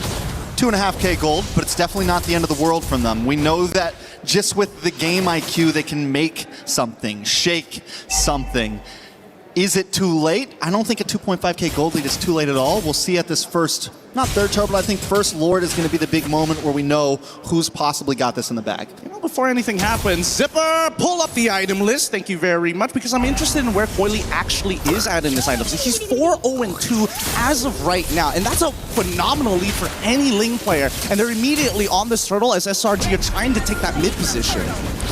2.5k gold, but it's definitely not the end of the world from them. We know that just with the game IQ, they can make something, shake something. Is it too late? I don't think a 2.5k gold lead is too late at all. We'll see at this first, not third turtle, but I think first Lord is going to be the big moment where we know who's possibly got this in the bag. You know, before anything happens, Zipper, pull up the item list. Thank you very much, because I'm interested in where Coily actually is at in this item list. He's 4-0-2 as of right now, and that's a phenomenal lead for any Ling player. And they're immediately on this turtle as SRG are trying to take that mid position.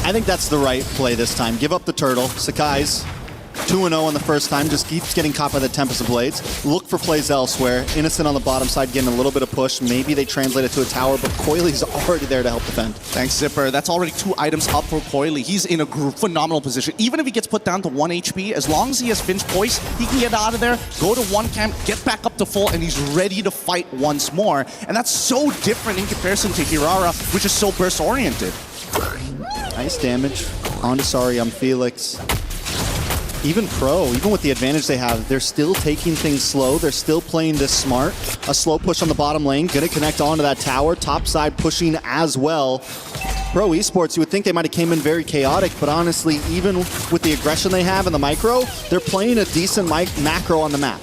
I think that's the right play this time. Give up the turtle. Sakai's 2-0 on the first time, just keeps getting caught by the Tempest of Blades. Look for plays elsewhere. Innocent on the bottom side getting a little bit of push. Maybe they translate it to a tower, but Coily's already there to help defend. Thanks, Zipper. That's already 2 items up for Coily. He's in a phenomenal position. Even if he gets put down to 1 HP, as long as he has Finch Poise, he can get out of there, go to 1 camp, get back up to full, and he's ready to fight once more. And that's so different in comparison to Hirara, which is so burst-oriented. Nice damage onto Sari Felix. Even Pro, even with the advantage they have, they're still taking things slow. They're still playing this smart. A slow push on the bottom lane, gonna connect onto that tower. Top side pushing as well. Pro Esports, you would think they might have came in very chaotic, but honestly, even with the aggression they have in the micro, they're playing a decent macro on the map.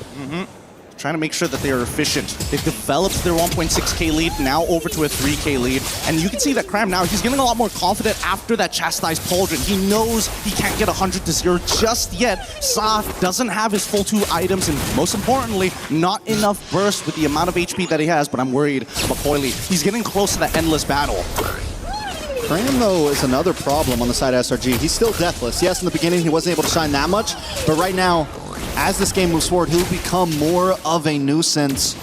Trying to make sure that they are efficient. They've developed their 1.6k lead, now over to a 3k lead. And you can see that Cram now, he's getting a lot more confident after that chastised Pauldron. He knows he can't get 100-0 just yet. Sa doesn't have his full 2 items, and most importantly, not enough burst with the amount of HP that he has, but I'm worried about Coily. He's getting close to that endless battle. Cram, though, is another problem on the side of SRG. He's still deathless. Yes, in the beginning, he wasn't able to shine that much, but right now, as this game moves forward, he'll become more of a nuisance.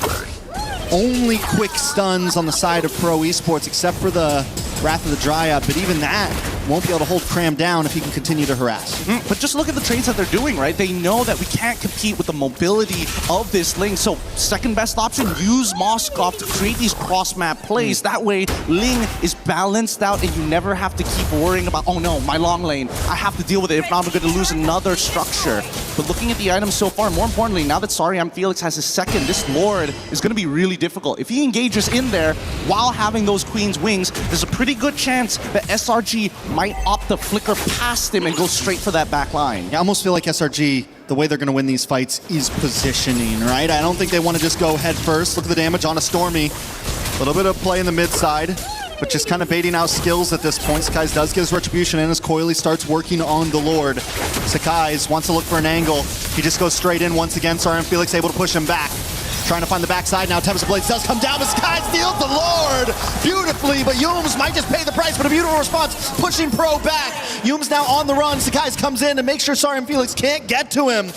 Only quick stuns on the side of Pro Esports, except for the Wrath of the Dryad, but even that won't be able to hold Cram down if he can continue to harass. But just look at the trades that they're doing, right? They know that we can't compete with the mobility of this Ling, so second best option, use Moskov to create these cross-map plays. That way, Ling is balanced out and you never have to keep worrying about, oh no, my long lane, I have to deal with it, if not I'm going to lose another structure. But looking at the items so far, more importantly, now that Sari Felix has his second, this Lord is going to be really difficult. If he engages in there while having those Queen's Wings, there's a pretty good chance that SRG might opt to flicker past him and go straight for that back line. I almost feel like SRG, the way they're going to win these fights is positioning, right? I don't think they want to just go head first. Look at the damage on a Stormy. A little bit of play in the mid side, but just kind of baiting out skills at this point. Sakai's does get his retribution in as Coily starts working on the Lord. Sakai's wants to look for an angle. He just goes straight in once again. Sari Felix able to push him back. Trying to find the backside now. Tempest of Blades does come down, but Sakai steals the Lord beautifully, but Yums might just pay the price, but a beautiful response, pushing Pro back. Yums now on the run. Sakai comes in to make sure Sari Felix can't get to him.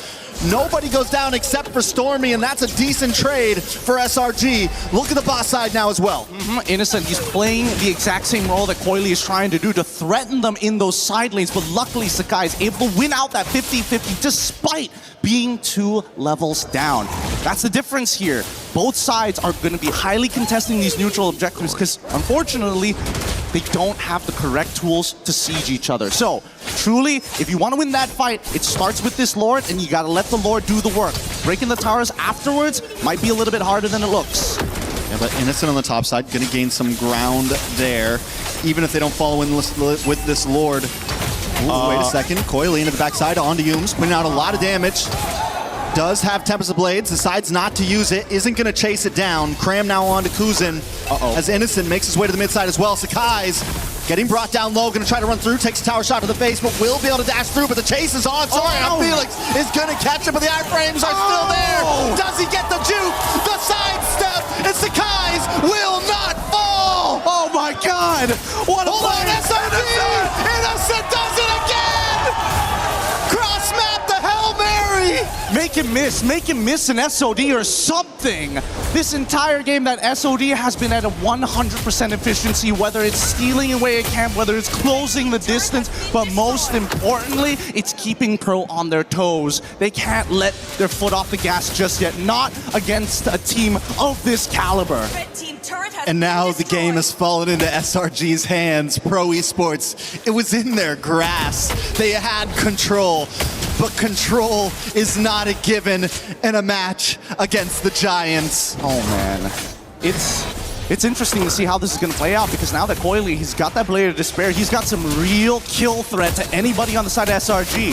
Nobody goes down except for Stormy, and that's a decent trade for SRG. Look at the boss side now as well. Innocent, he's playing the exact same role that Coily is trying to do to threaten them in those side lanes, but luckily Sakai is able to win out that 50-50 despite being 2 levels down. That's the difference here. Both sides are going to be highly contesting these neutral objectives because, unfortunately, they don't have the correct tools to siege each other. So, truly, if you want to win that fight, it starts with this Lord, and you got to let the Lord do the work. Breaking the towers afterwards might be a little bit harder than it looks. Yeah, but Innocent on the top side, going to gain some ground there, even if they don't follow in with this Lord. Ooh, wait a second. Coily into the backside onto Yums, putting out a lot of damage. Does have Tempest of Blades, decides not to use it, isn't going to chase it down. Cram now on to Kuzin as Innocent makes his way to the mid side as well. Sakai's getting brought down low, going to try to run through, takes a tower shot to the face, but will be able to dash through, but the chase is on. Sorry, Felix is going to catch him, but the iframes are still there. Does he get the juke? The sidestep, and Sakai's will not fall. Oh my God! What a Hold on, SRG! Innocent does it again! Cross map the Hail Mary! Make him miss an SOD or something. This entire game, that SOD has been at a 100% efficiency, whether it's stealing away a camp, whether it's closing the distance, but most importantly, it's keeping Pro on their toes. They can't let their foot off the gas just yet, not against a team of this caliber. And now the game has fallen into SRG's hands. Pro Esports, it was in their grasp. They had control, but control is not a given in a match against the Giants. Oh man, it's interesting to see how this is going to play out, because now that Coily, he's got that Blade of Despair, he's got some real kill threat to anybody on the side of SRG.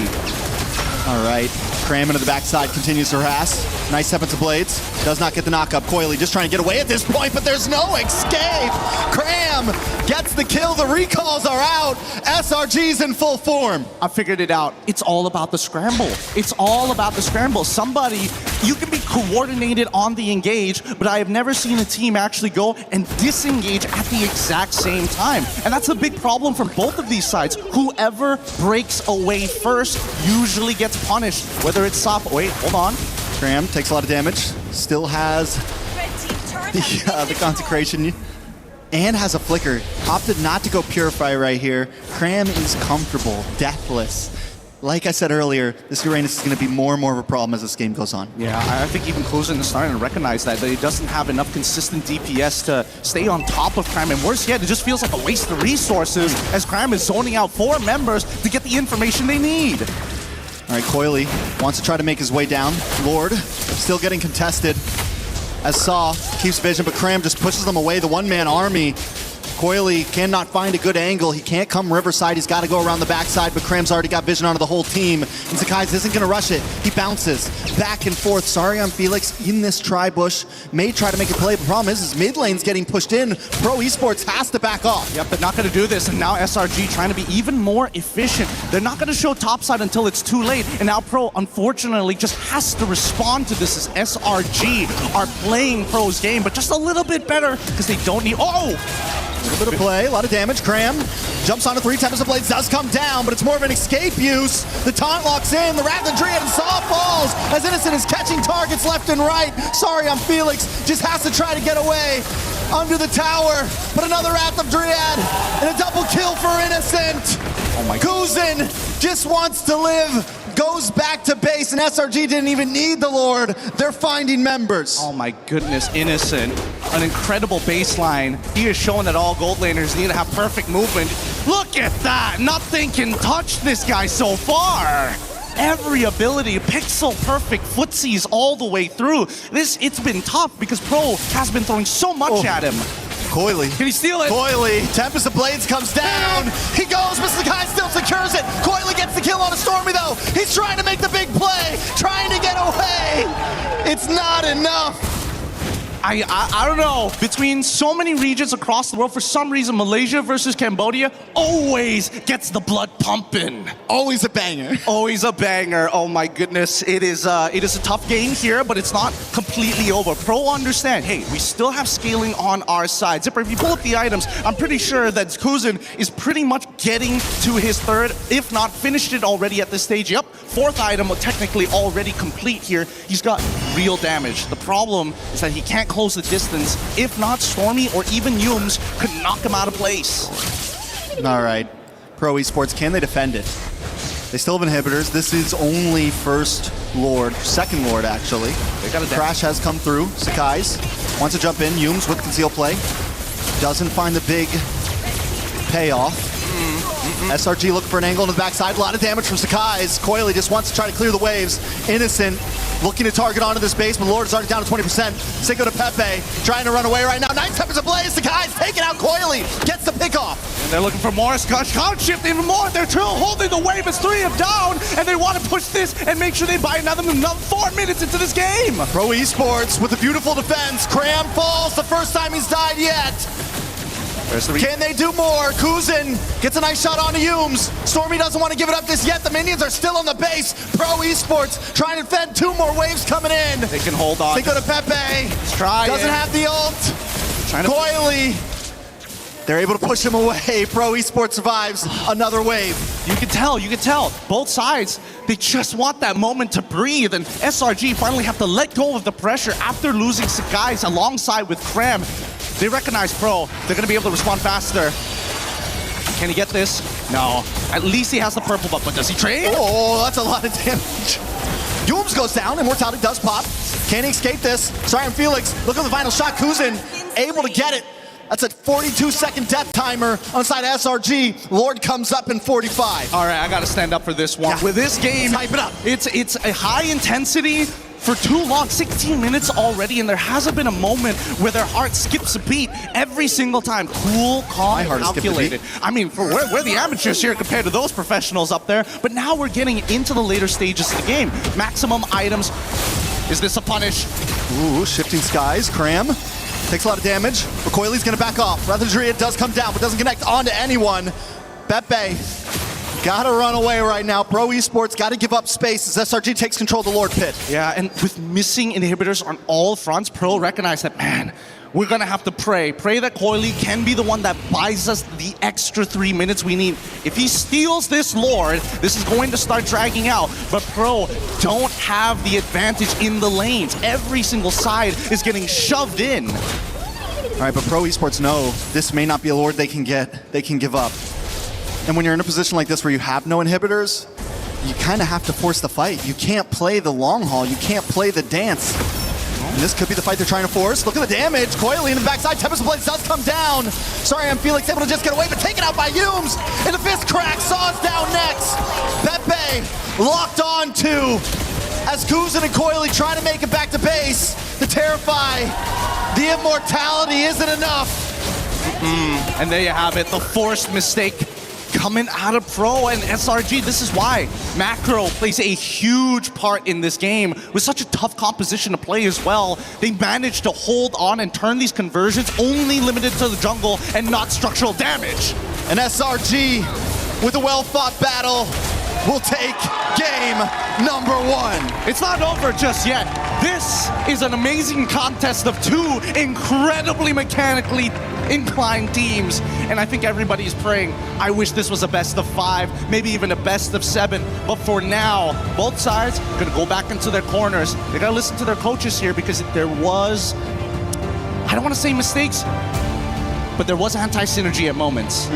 All right, Cram into the backside, continues to harass. Nice step into blades. Does not get the knockup. Coily just trying to get away at this point, but there's no escape. Cram gets the kill. The recalls are out. SRG's in full form. I figured it out. It's all about the scramble. It's all about the scramble. Somebody, you can be coordinated on the engage, but I have never seen a team actually go and disengage at the exact same time. And that's a big problem for both of these sides. Whoever breaks away first usually gets punished, whether it's soft. Wait, hold on. Cram takes a lot of damage. Still has the consecration and has a flicker. Opted not to go purify right here. Cram is comfortable, deathless. Like I said earlier, this Uranus is going to be more and more of a problem as this game goes on. Yeah, I think even Kuzen is starting to recognize that he doesn't have enough consistent DPS to stay on top of Cram. And worse yet, it just feels like a waste of resources as Cram is zoning out 4 members to get the information they need. All right, Coily wants to try to make his way down. Lord still getting contested as Saw keeps vision, but Cram just pushes them away. The one-man army. Coily cannot find a good angle. He can't come Riverside. He's got to go around the backside, but Cram's already got vision onto the whole team. And Sakai's isn't going to rush it. He bounces back and forth. Sorry on Felix in this tri-bush. May try to make a play, but the problem is mid lane's getting pushed in. Pro Esports has to back off. Yep, they're not going to do this, and now SRG trying to be even more efficient. They're not going to show topside until it's too late, and now Pro, unfortunately, just has to respond to this as SRG are playing Pro's game, but just a little bit better because they don't need... Oh! A little bit of play, a lot of damage. Cram jumps onto 3 Tempest of Blades, does come down, but it's more of an escape use. The taunt locks in, the Wrath of Dryad and Saw falls as Innocent is catching targets left and right. Sorry on Felix, just has to try to get away under the tower, but another Wrath of Dryad and a double kill for Innocent. Oh my Kuzen just wants to live, goes back to base, and SRG didn't even need the Lord. They're finding members. Oh my goodness, Innocent. An incredible baseline. He is showing that all gold laners need to have perfect movement. Look at that! Nothing can touch this guy so far. Every ability, pixel perfect footsies all the way through. It's been tough because Pro has been throwing so much at him. Coily. Can he steal it? Coily. Tempest of Blades comes down. He goes, but Sakai still secures it. Coily gets the kill on a Stormy, though. He's trying to make the big play, trying to get away. It's not enough. I don't know. Between so many regions across the world, for some reason, Malaysia versus Cambodia always gets the blood pumping. Always a banger. Always a banger. Oh my goodness. It is a tough game here, but it's not completely over. Pro understand, hey, we still have scaling on our side. Zipper, if you pull up the items, I'm pretty sure that Kuzen is pretty much getting to his 3rd, if not finished it already at this stage. Yep, 4th item technically already complete here. He's got real damage. The problem is that he can't close the distance. If not, Stormy or even Yums could knock him out of place. All right. Pro Esports, can they defend it? They still have inhibitors. This is only 1st Lord, 2nd Lord, actually. They got a Crash has come through. Sakai's wants to jump in. Yums with conceal play. Doesn't find the big payoff. SRG looking for an angle on the backside. A lot of damage from Sakai's. Coily just wants to try to clear the waves. Innocent looking to target onto this base, but Lord is already down to 20%. Sicko to Pepe, trying to run away right now. 9 seconds ablaze. Sakai's taking out Coily. Gets the pick off. And they're looking for more. Can't shift even more. They're still holding the wave. It's 3 of down, and they want to push this and make sure they buy another 4 minutes into this game. Pro Esports with a beautiful defense. Cram falls the first time he's died yet. Can they do more? Kuzen gets a nice shot onto Yums. Stormy doesn't want to give it up just yet. The minions are still on the base. Pro Esports trying to defend 2 more waves coming in. They can hold on. They go to Pepe. Try Doesn't have the ult. Coily. They're able to push him away. Pro Esports survives another wave. You can tell. Both sides, they just want that moment to breathe. And SRG finally have to let go of the pressure after losing Sakai's alongside with Cram. They recognize Pro. They're going to be able to respond faster. Can he get this? No. At least he has the purple buff, but does he trade? Oh, that's a lot of damage. Yums goes down. Immortality does pop. Can he escape this? Sorry, I'm Felix. Look at the final shot. Kuzen able to get it. That's a 42-second death timer on the side of SRG. Lord comes up in 45. All right, I got to stand up for this one. Yeah. With this game, hype it up. It's a high intensity, for too long, 16 minutes already, and there hasn't been a moment where their heart skips a beat every single time. Cool, calm, and calculated. I mean, we're the amateurs here compared to those professionals up there, but now we're getting into the later stages of the game. Maximum items. Is this a punish? Ooh, shifting skies. Cram takes a lot of damage. Recoily's gonna back off. Rather Druid does come down, but doesn't connect onto anyone. Pepe gotta run away right now. Pro Esports gotta give up space as SRG takes control of the Lord Pit. Yeah, and with missing inhibitors on all fronts, Pro recognize that, man, we're gonna have to pray that Coily can be the one that buys us the extra 3 minutes we need. If he steals this Lord, this is going to start dragging out. But Pro don't have the advantage in the lanes. Every single side is getting shoved in. All right, but Pro Esports know this may not be a Lord they can give up. And when you're in a position like this where you have no inhibitors, you kind of have to force the fight. You can't play the long haul. You can't play the dance. And this could be the fight they're trying to force. Look at the damage. Coily in the backside. Tempest Blades does come down. Sorry, I'm Felix able to just get away, but taken out by Humes. And the fist crack. Saw's down next. Pepe locked on to as Kuzin and Coily trying to make it back to base. The Terrify. The immortality isn't enough. And there you have it. The forced mistake coming out of Pro and SRG. This is why Macro plays a huge part in this game. With such a tough composition to play as well, they managed to hold on and turn these conversions only limited to the jungle and not structural damage. And SRG, with a well-fought battle, will take game number 1. It's not over just yet. This is an amazing contest of two incredibly mechanically inclined teams, and I think everybody's praying. I wish this was a best of 5, maybe even a best of 7, but for now, both sides are gonna go back into their corners. They gotta listen to their coaches here because there was, I don't wanna say mistakes, but there was anti-synergy at moments.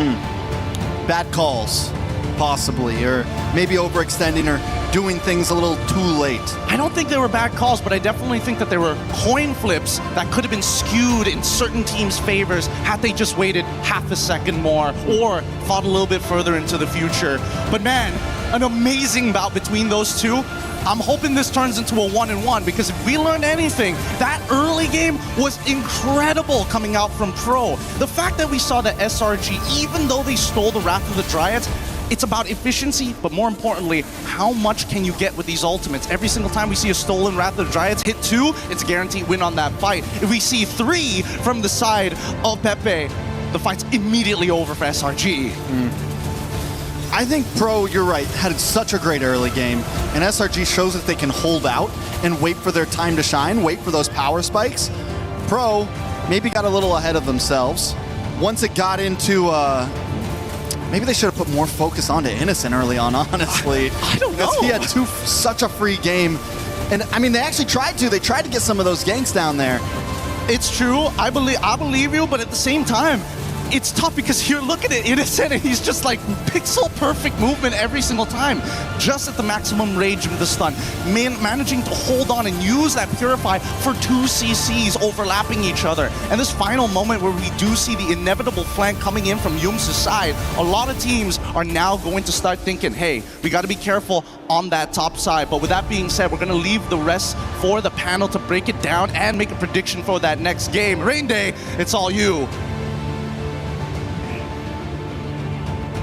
Bad calls, possibly, or maybe overextending or doing things a little too late. I don't think they were bad calls, but I definitely think that there were coin flips that could have been skewed in certain teams' favors had they just waited half a second more or fought a little bit further into the future. But man, an amazing bout between those two. I'm hoping this turns into a 1-1 because if we learned anything, that early game was incredible coming out from Pro. The fact that we saw that SRG, even though they stole the Wrath of the Dryads, it's about efficiency, but more importantly, how much can you get with these ultimates? Every single time we see a stolen Wrath of the Dryads hit 2, it's a guaranteed win on that fight. If we see 3 from the side of Pepe, the fight's immediately over for SRG. I think Pro, you're right, had such a great early game, and SRG shows that they can hold out and wait for their time to shine, wait for those power spikes. Pro maybe got a little ahead of themselves. Once it got into maybe they should have put more focus onto Innocent early on, honestly. I don't know. Because he had such a free game. And I mean, they actually tried to. They tried to get some of those ganks down there. It's true. I believe you, but at the same time, it's tough because you're looking at Innocent and he's just like pixel perfect movement every single time. Just at the maximum range of the stun. Managing to hold on and use that Purify for 2 CCs overlapping each other. And this final moment where we do see the inevitable flank coming in from Yums' side, a lot of teams are now going to start thinking, hey, we got to be careful on that top side. But with that being said, we're going to leave the rest for the panel to break it down and make a prediction for that next game. Rain Day, it's all you.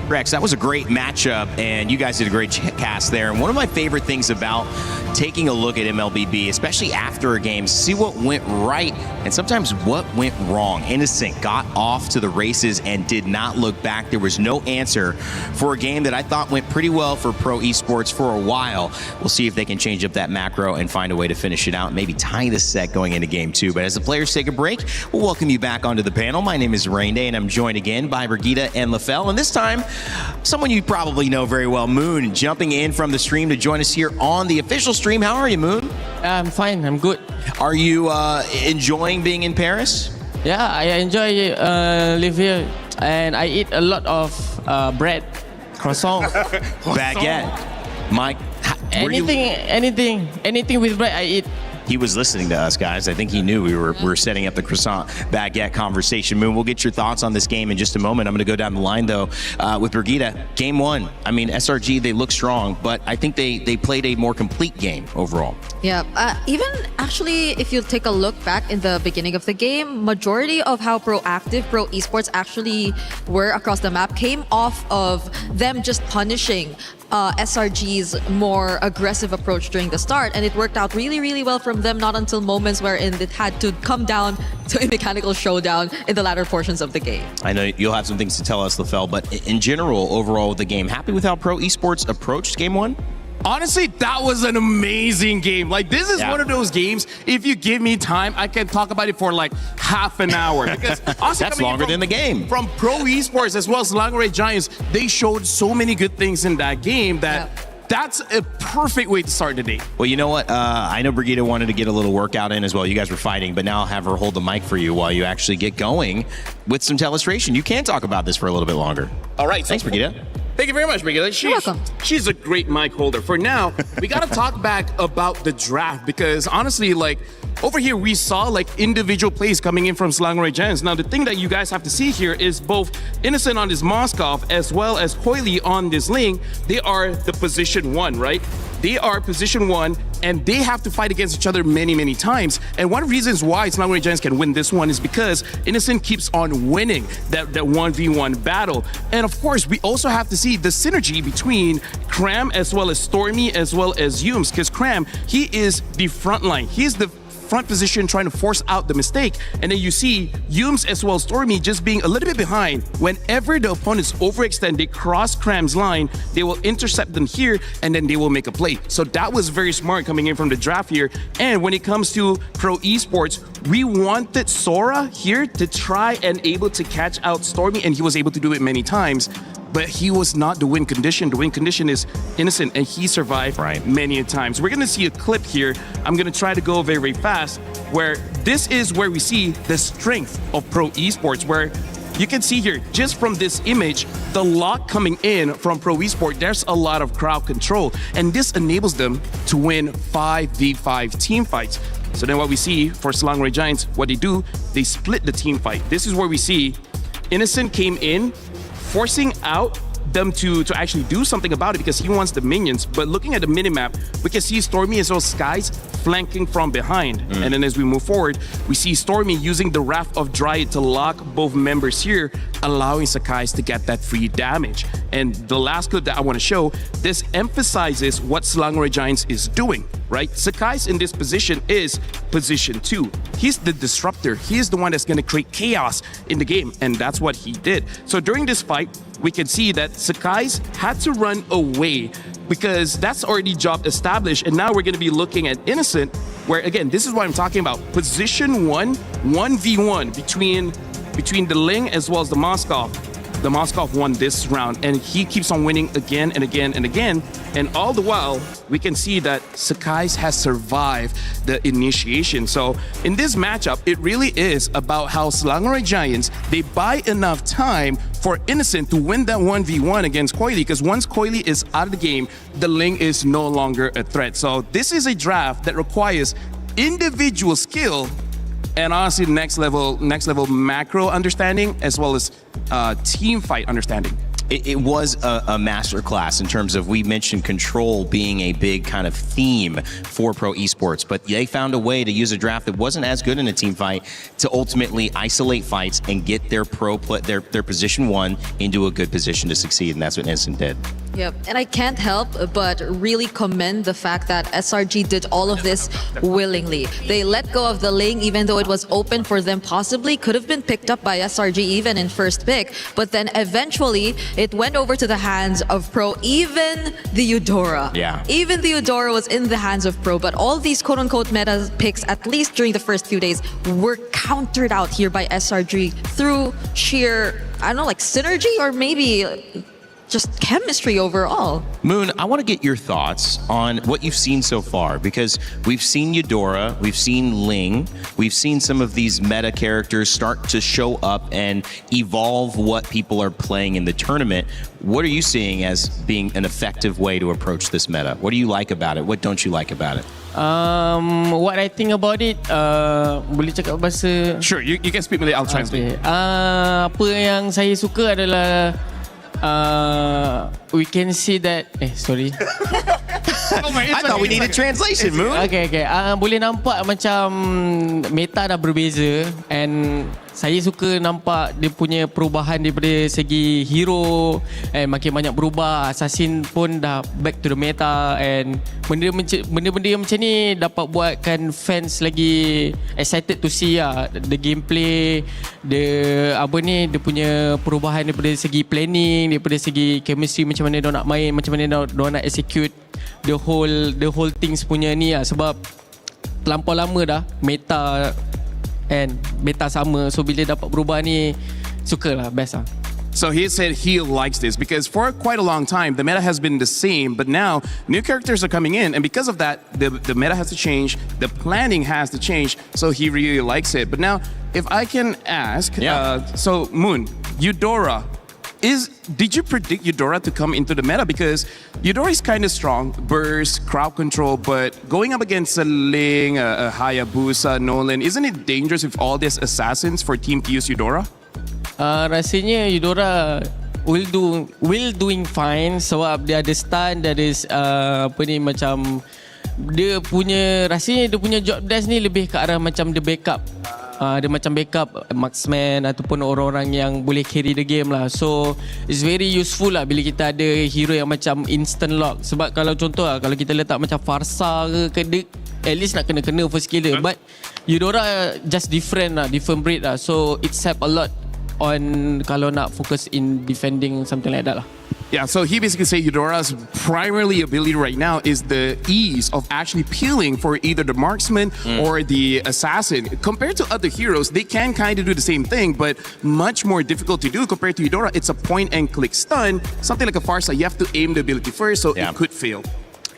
Rex, that was a great matchup, and you guys did a great cast there. And one of my favorite things about taking a look at MLBB, especially after a game, see what went right and sometimes what went wrong. Innocent got off to the races and did not look back. There was no answer for a game that I thought went pretty well for Pro Esports for a while. We'll see if they can change up that macro and find a way to finish it out, maybe tie the set going into game 2. But as the players take a break, we'll welcome you back onto the panel. My name is Rain Day, and I'm joined again by Brigitte and LaFell. And this time, someone you probably know very well, Moon, jumping in from the stream to join us here on the official stream. How are you, Moon? I'm fine. I'm good. Are you enjoying being in Paris? Yeah, I enjoy live here, and I eat a lot of bread, croissant, baguette. Mike, anything with bread I eat. he was listening to us, guys. I think he knew we were setting up the croissant baguette conversation. Moon, we'll get your thoughts on this game in just a moment. I'm going to go down the line, though, with Brigitte. Game one, I mean, SRG, they look strong, but I think they played a more complete game overall. Yeah, even actually, if you take a look back in the beginning of the game, majority of how proactive Pro Esports actually were across the map came off of them just punishing SRG's more aggressive approach during the start, and it worked out really, really well from them, not until moments wherein it had to come down to a mechanical showdown in the latter portions of the game. I know you'll have some things to tell us, LaFell, but in general, overall with the game, happy with how Pro Esports approached game one? Honestly, that was an amazing game. Like, this is one of those games, if you give me time, I can talk about it for like half an hour. Because that's longer than the game. From Pro Esports as well as Langray Giants, they showed so many good things in that game that that's a perfect way to start the day. Well, you know what? I know Brigitte wanted to get a little workout in as well. You guys were fighting, but now I'll have her hold the mic for you while you actually get going with some telestration. You can talk about this for a little bit longer. All right. Thanks, Brigitte. Thank you very much, Brigitte. You're welcome. She's a great mic holder. For now, we got to talk back about the draft because honestly, like, over here, we saw like individual plays coming in from Langray Giants. Now, the thing that you guys have to see here is both Innocent on this Moskov as well as Coily on this Ling. They are the position one, right? They are position one, and they have to fight against each other many, many times. And one of the reasons why Langray Giants can win this one is because Innocent keeps on winning that 1v1 battle. And of course, we also have to see the synergy between Cram as well as Stormy as well as Yums, because Cram, he is the front line. He's the front position trying to force out the mistake, and then you see Yums as well as Stormy just being a little bit behind. Whenever the opponents overextend, they cross Cram's line, they will intercept them here and then they will make a play. So that was very smart coming in from the draft here. And when it comes to Pro Esports, we wanted Sora here to try and able to catch out Stormy, and he was able to do it many times. But he was not the win condition. The win condition is Innocent, and he survived many times. We're going to see a clip here. I'm going to try to go very, very fast, where this is where we see the strength of Pro Esports, where you can see here, just from this image, the lock coming in from Pro Esports, there's a lot of crowd control, and this enables them to win 5v5 team fights. So then what we see for Langray Giants, what they do, they split the team fight. This is where we see Innocent came in, forcing out them to actually do something about it because he wants the minions. But looking at the minimap, we can see Stormy as well as Skies flanking from behind. And then as we move forward, we see Stormy using the Wrath of Dryad to lock both members here, allowing Sakai's to get that free damage. And the last clip that I want to show, this emphasizes what Langray Giants is doing, right? Sakai's in this position is position 2. He's the disruptor. He is the one that's going to create chaos in the game, and that's what he did. So during this fight, we can see that Sakai's had to run away because that's already job established, and now we're going to be looking at Innocent, where again, this is what I'm talking about. Position 1, 1v1 between the Ling as well as the Moskov. The Moskov won this round, and he keeps on winning again and again and again. And all the while, we can see that Sakai's has survived the initiation. So in this matchup, it really is about how Langray Giants, they buy enough time for Innocent to win that 1v1 against Coily, because once Coily is out of the game, the Ling is no longer a threat. So this is a draft that requires individual skill and honestly next level macro understanding as well as team fight understanding. It was a masterclass in terms of, we mentioned control being a big kind of theme for Pro Esports, but they found a way to use a draft that wasn't as good in a team fight to ultimately isolate fights and get their their position 1 into a good position to succeed, and that's what Innocent did. Yep, and I can't help but really commend the fact that SRG did all of this willingly. They let go of the Ling even though it was open for them, possibly could have been picked up by SRG even in first pick, but then eventually it went over to the hands of Pro, even the Eudora. Yeah. Even the Eudora was in the hands of Pro, but all these quote-unquote meta picks, at least during the first few days, were countered out here by SRG through sheer, I don't know, like synergy or maybe just chemistry overall. Moon, I want to get your thoughts on what you've seen so far, because we've seen Eudora, we've seen Ling, we've seen some of these meta characters start to show up and evolve what people are playing in the tournament. What are you seeing as being an effective way to approach this meta? What do you like about it? What don't you like about it? What I think about it, boleh cakap bahasa. Sure, you can speak Malay. I'll translate. Apa yang saya suka adalah we can see that. Sorry. I thought we needed translation, Moon. Okay. Boleh nampak macam meta dah berbeza, and saya suka nampak dia punya perubahan daripada segi hero, and makin banyak berubah. Assassin pun dah back to the meta, and benda-benda yang macam ni dapat buatkan fans lagi excited to see the gameplay, dia punya perubahan daripada segi planning, daripada segi chemistry, macam mana dia nak main, macam mana dia nak execute the whole things punya ni sebab terlampau lama dah meta sama, so bila dapat berubah ni sukalah, best lah. So he said he likes this because for quite a long time the meta has been the same, but now new characters are coming in, and because of that the meta has to change, the planning has to change, so he really likes it. But now if I can ask, so Moon, Eudora, did you predict Eudora to come into the meta? Because Eudora is kind of strong, burst, crowd control, but going up against a Ling, a Hayabusa, Nolan, isn't it dangerous with all these assassins for team to use Eudora? Rasanya Eudora will doing fine sebab dia ada stun, dia ada macam rasanya dia punya job desk ni lebih ke arah macam dia backup. Dia macam backup marksman ataupun orang-orang yang boleh carry the game lah. So it's very useful lah bila kita ada hero yang macam instant lock. Sebab kalau contoh kalau kita letak macam Farsa ke dia at least nak kena first killer. But Eudora just different breed lah. So it's help a lot on kalau nak focus in defending, something like that lah. Yeah, so he basically said Eudora's primarily ability right now is the ease of actually peeling for either the marksman or the assassin. Compared to other heroes, they can kind of do the same thing, but much more difficult to do compared to Eudora. It's a point and click stun. Something like a Farsa, you have to aim the ability first, so it could fail.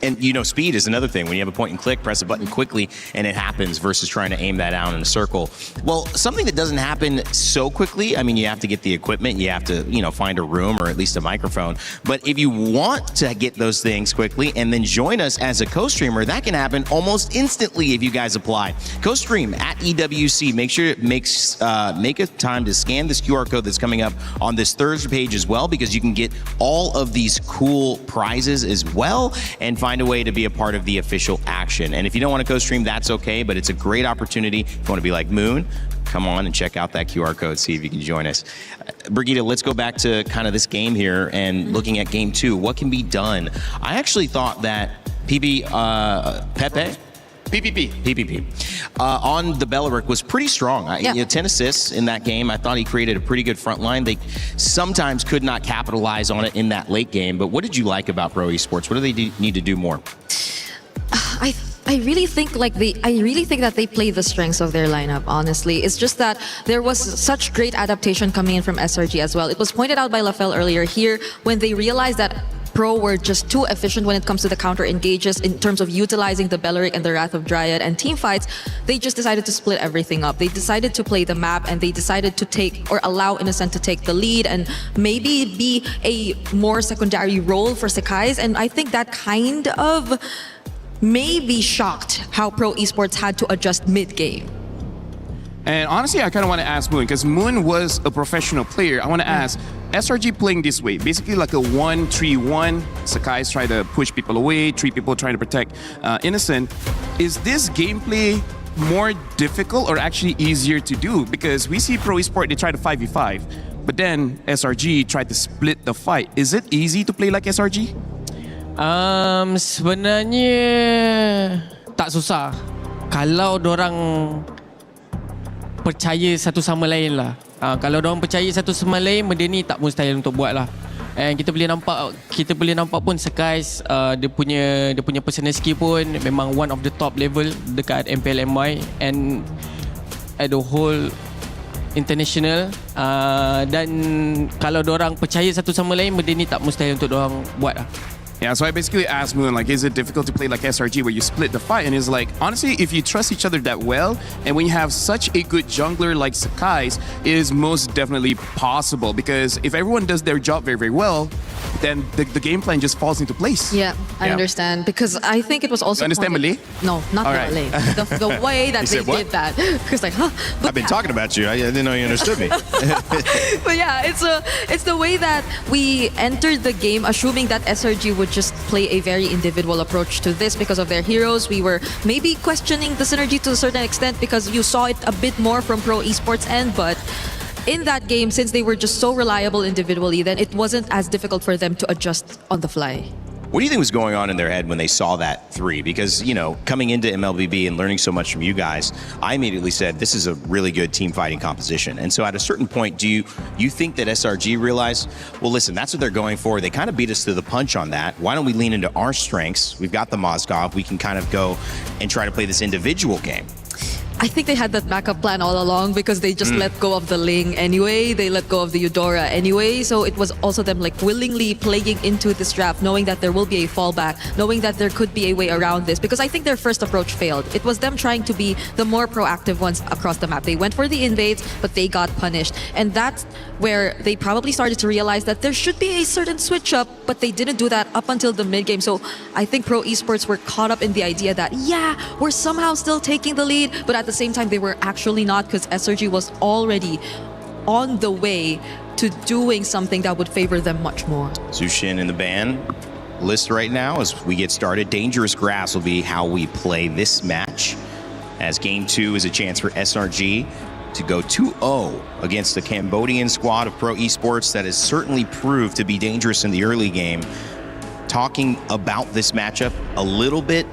And speed is another thing. When you have a point and click, press a button quickly and it happens versus trying to aim that out in a circle. Well, something that doesn't happen so quickly, I mean, you have to get the equipment, you have to, find a room or at least a microphone. But if you want to get those things quickly and then join us as a co-streamer, that can happen almost instantly if you guys apply. Co-stream at EWC. Make sure it make a time to scan this QR code that's coming up on this Thursday page as well, because you can get all of these cool prizes as well and find a way to be a part of the official action. And if you don't want to co-stream, that's okay, but it's a great opportunity. If you want to be like Moon, come on and check out that QR code, see if you can join us. Brigitte, let's go back to kind of this game here and looking at game 2. What can be done? I actually thought that PPP on the Belleric was pretty strong. 10 assists in that game. I thought he created a pretty good front line. They sometimes could not capitalize on it in that late game. But what did you like about Pro Esports? What do they need to do more? I really think that they play the strengths of their lineup, honestly. It's just that there was such great adaptation coming in from SRG as well. It was pointed out by Lafel earlier here when they realized that Pro were just too efficient when it comes to the counter engages in terms of utilizing the Belleric and the Wrath of Dryad and team fights. They just decided to split everything up. They decided to play the map, and they decided to take or allow Innocent to take the lead and maybe be a more secondary role for Sekai's. And I think that kind of maybe shocked how Pro Esports had to adjust mid-game. And honestly, I kind of want to ask Moon, because Moon was a professional player. I want to ask, SRG playing this way, basically like a 1-3-1, Sakai's trying to push people away, 3 people trying to protect Innocent. Is this gameplay more difficult or actually easier to do? Because we see Pro Esport, they try to 5v5, but then SRG tried to split the fight. Is it easy to play like SRG? Sebenarnya tak susah kalau dorang percaya satu sama lain lah. Kalau dorang percaya satu sama lain, benda ni tak mustahil untuk buat lah. And kita boleh nampak pun Sekai's dia punya personal skill pun memang one of the top level dekat MPL MY and at the whole international. Dan kalau dorang percaya satu sama lain, benda ni tak mustahil untuk dorang buat lah. Yeah, so I basically asked Moon, like, is it difficult to play like SRG where you split the fight? And he's like, honestly, if you trust each other that well, and when you have such a good jungler like Sakai's, it is most definitely possible. Because if everyone does their job very, very well, then the game plan just falls into place. Yeah, I understand. Because I think it was also... You understand Malay? No, not All the right. Malay. The way that You they said what? did that. Because like, huh? I've been talking about you. I didn't know you understood me. But yeah, it's the way that we entered the game assuming that SRG would just play a very individual approach to this because of their heroes. We were maybe questioning the synergy to a certain extent because you saw it a bit more from Pro Esports end, but in that game, since they were just so reliable individually, then it wasn't as difficult for them to adjust on the fly. What do you think was going on in their head when they saw that 3? Because, you know, coming into MLBB and learning so much from you guys, I immediately said, this is a really good team fighting composition. And so at a certain point, do you think that SRG realized, well, listen, that's what they're going for. They kind of beat us to the punch on that. Why don't we lean into our strengths? We've got the Mozgov. We can kind of go and try to play this individual game. I think they had that backup plan all along because they just let go of the Ling anyway. They let go of the Eudora anyway. So it was also them like willingly playing into this draft, knowing that there will be a fallback, knowing that there could be a way around this. Because I think their first approach failed. It was them trying to be the more proactive ones across the map. They went for the invades, but they got punished. And that's where they probably started to realize that there should be a certain switch up, but they didn't do that up until the mid game. So I think Pro Esports were caught up in the idea that, yeah, we're somehow still taking the lead, but at the same time, they were actually not because SRG was already on the way to doing something that would favor them much more. Zushin in the ban list right now as we get started. Dangerous Grass will be how we play this match, as Game 2 is a chance for SRG to go 2-0 against the Cambodian squad of Pro Esports that has certainly proved to be dangerous in the early game. Talking about this matchup a little bit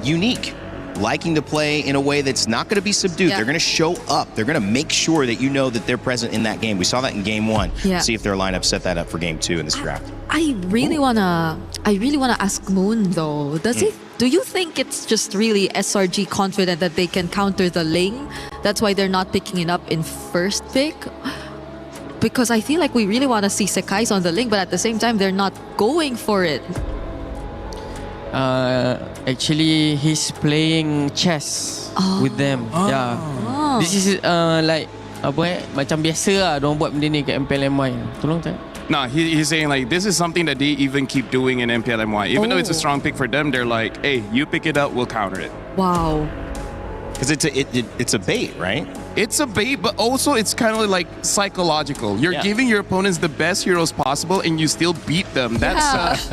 unique. Liking to play in a way that's not going to be subdued. Yeah. They're going to show up. They're going to make sure that you know that they're present in that game. We saw that in Game 1. Yeah. See if their lineup set that up for Game 2 in this draft. I really wanna ask Moon though. Do you think it's just really SRG confident that they can counter the Ling? That's why they're not picking it up in first pick? Because I feel like we really want to see Sakai's on the Ling, but at the same time they're not going for it. Actually, he's playing chess with them. Yeah. This is like macam biasa lah diorang buat benda ni kat MPLMY. Tolong tak? No, he's saying like this is something that they even keep doing in MPLMY. Even though it's a strong pick for them, they're like, hey, you pick it up, we'll counter it. Wow. Because it's a bait, right? It's a bait, but also it's kind of like psychological. You're giving your opponents the best heroes possible, and you still beat them. That's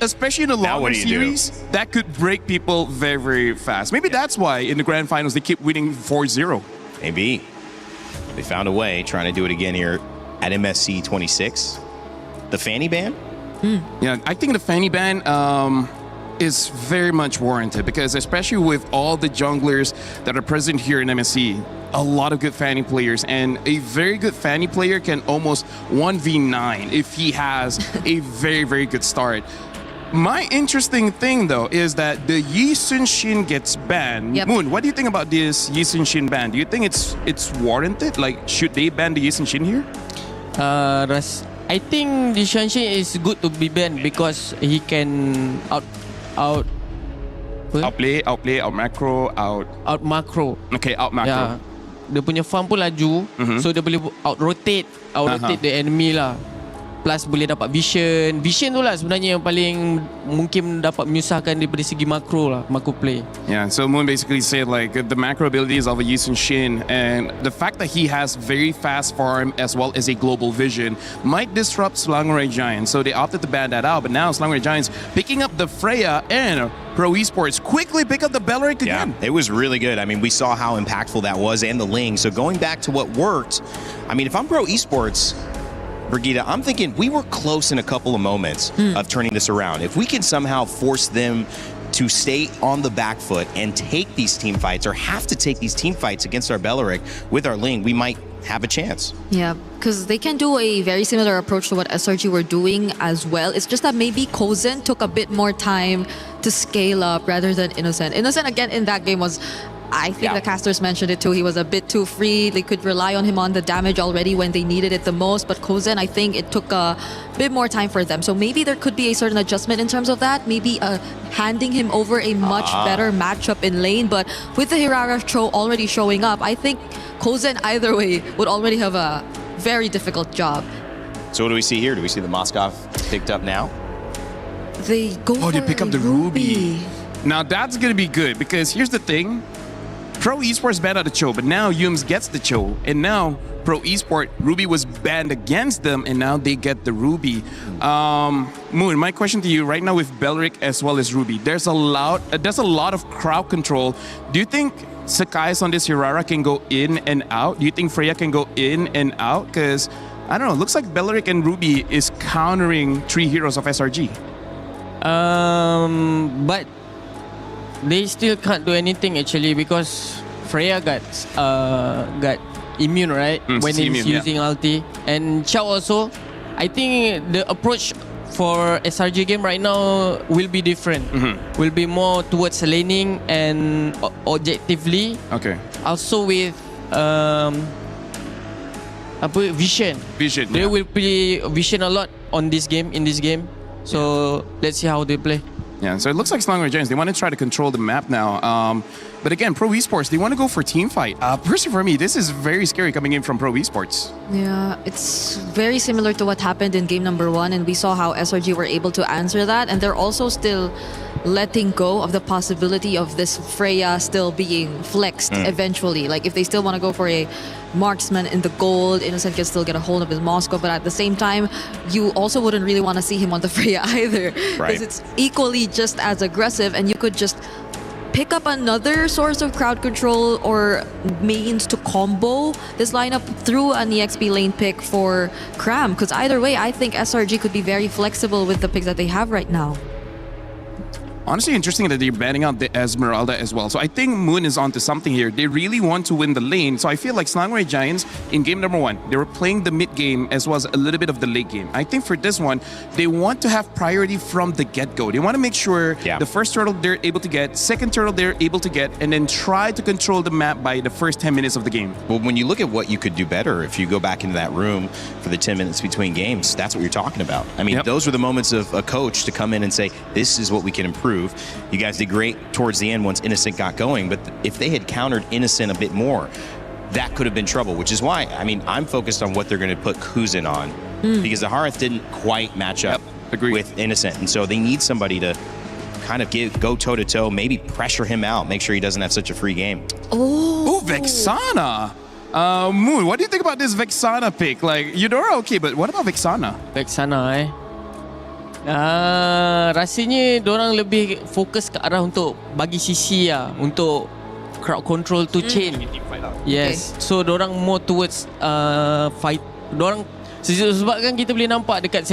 especially in a longer series, that could break people very, very fast. Maybe that's why in the grand finals they keep winning 4-0. Maybe they found a way, trying to do it again here at MSC 26. The Fanny ban? Yeah, I think the Fanny ban is very much warranted because especially with all the junglers that are present here in MSC, a lot of good Fanny players, and a very good Fanny player can almost 1v9 if he has a very, very good start. My interesting thing though is that the Yi Sun Shin gets banned. Moon, what do you think about this Yi Sun Shin ban? Do you think it's warranted? Like, should they ban the Yi Sun Shin here? I think the Shanshin is good to be banned because he can outplay, out macro. Okay, out macro. Yeah. Dia punya farm pun laju, so dia boleh out-rotate the enemy lah. Plus boleh dapat vision. Vision tu lah sebenarnya yang paling mungkin dapat menyusahkan daripada segi makro lah, macro play. Yeah, so Moon basically said like the macro abilities of a Yi Sun Shin and the fact that he has very fast farm as well as a global vision might disrupt Slangerai Giants. So they opted to ban that out, but now Slangerai Giants picking up the Freya and Pro Esports quickly pick up the Belleric again. Yeah, it was really good. I mean, we saw how impactful that was and the Ling. So going back to what worked, I mean, if I'm Pro Esports, Brigitte, I'm thinking we were close in a couple of moments of turning this around. If we can somehow force them to stay on the back foot and take these team fights or have to take these team fights against our Belleric with our Ling, we might have a chance. Yeah, because they can do a very similar approach to what SRG were doing as well. It's just that maybe Kozen took a bit more time to scale up rather than Innocent. Innocent, again, in that game was I think the casters mentioned it too. He was a bit too free. They could rely on him on the damage already when they needed it the most. But Kozen, I think it took a bit more time for them. So maybe there could be a certain adjustment in terms of that. Maybe handing him over a much better matchup in lane. But with the Hirara Cho already showing up, I think Kozen either way would already have a very difficult job. So what do we see here? Do we see the Moskov picked up now? They go for they pick up the Ruby. Now that's going to be good because here's the thing. Pro Esports banned out the Cho, but now Yums gets the Cho. And now Pro Esport, Ruby was banned against them, and now they get the Ruby. Moon, my question to you right now with Belric as well as Ruby, there's a lot of crowd control. Do you think Sakai's on this Hirara can go in and out? Do you think Freya can go in and out? Because, I don't know, it looks like Belric and Ruby is countering 3 heroes of SRG. But they still can't do anything actually because Freya got immune, right? When he's using ulti. And Chao also, I think the approach for SRG game right now will be different. Will be more towards laning and objectively. Okay. Also with vision. They will play vision a lot in this game. So let's see how they play. Yeah, so it looks like Slangway Giants, they want to try to control the map now. But again, Pro Esports, they want to go for team fight. Personally for me, this is very scary coming in from Pro Esports. Yeah, it's very similar to what happened in game number 1, and we saw how SRG were able to answer that, and they're also still letting go of the possibility of this Freya still being flexed eventually. Like if they still want to go for a marksman in the gold, Innocent can still get a hold of his Moscow, but at the same time, you also wouldn't really want to see him on the Freya either. Because it's equally just as aggressive, and you could just pick up another source of crowd control or means to combo this lineup through an EXP lane pick for Cram. Because either way, I think SRG could be very flexible with the picks that they have right now. Honestly, interesting that they're banning out the Esmeralda as well. So I think Moon is onto something here. They really want to win the lane. So I feel like Slangway Giants, in game number 1, they were playing the mid game as well as a little bit of the late game. I think for this one, they want to have priority from the get-go. They want to make sure the first turtle they're able to get, second turtle they're able to get, and then try to control the map by the first 10 minutes of the game. Well, when you look at what you could do better, if you go back into that room for the 10 minutes between games, that's what you're talking about. I mean, those were the moments of a coach to come in and say, this is what we can improve. You guys did great towards the end once Innocent got going, but if they had countered Innocent a bit more, that could have been trouble, which is why, I mean, I'm focused on what they're going to put Kuzin on, because the Harith didn't quite match up with Innocent, and so they need somebody to kind of go toe-to-toe, maybe pressure him out, make sure he doesn't have such a free game. Oh, Vexana! Moon, what do you think about this Vexana pick? Like, Eudora okay, but what about Vexana? Vexana rasanya diorang lebih fokus ke arah untuk bagi sisi untuk crowd control to chain. Yes. So diorang more towards fight. Diorang sebab kan kita boleh nampak dekat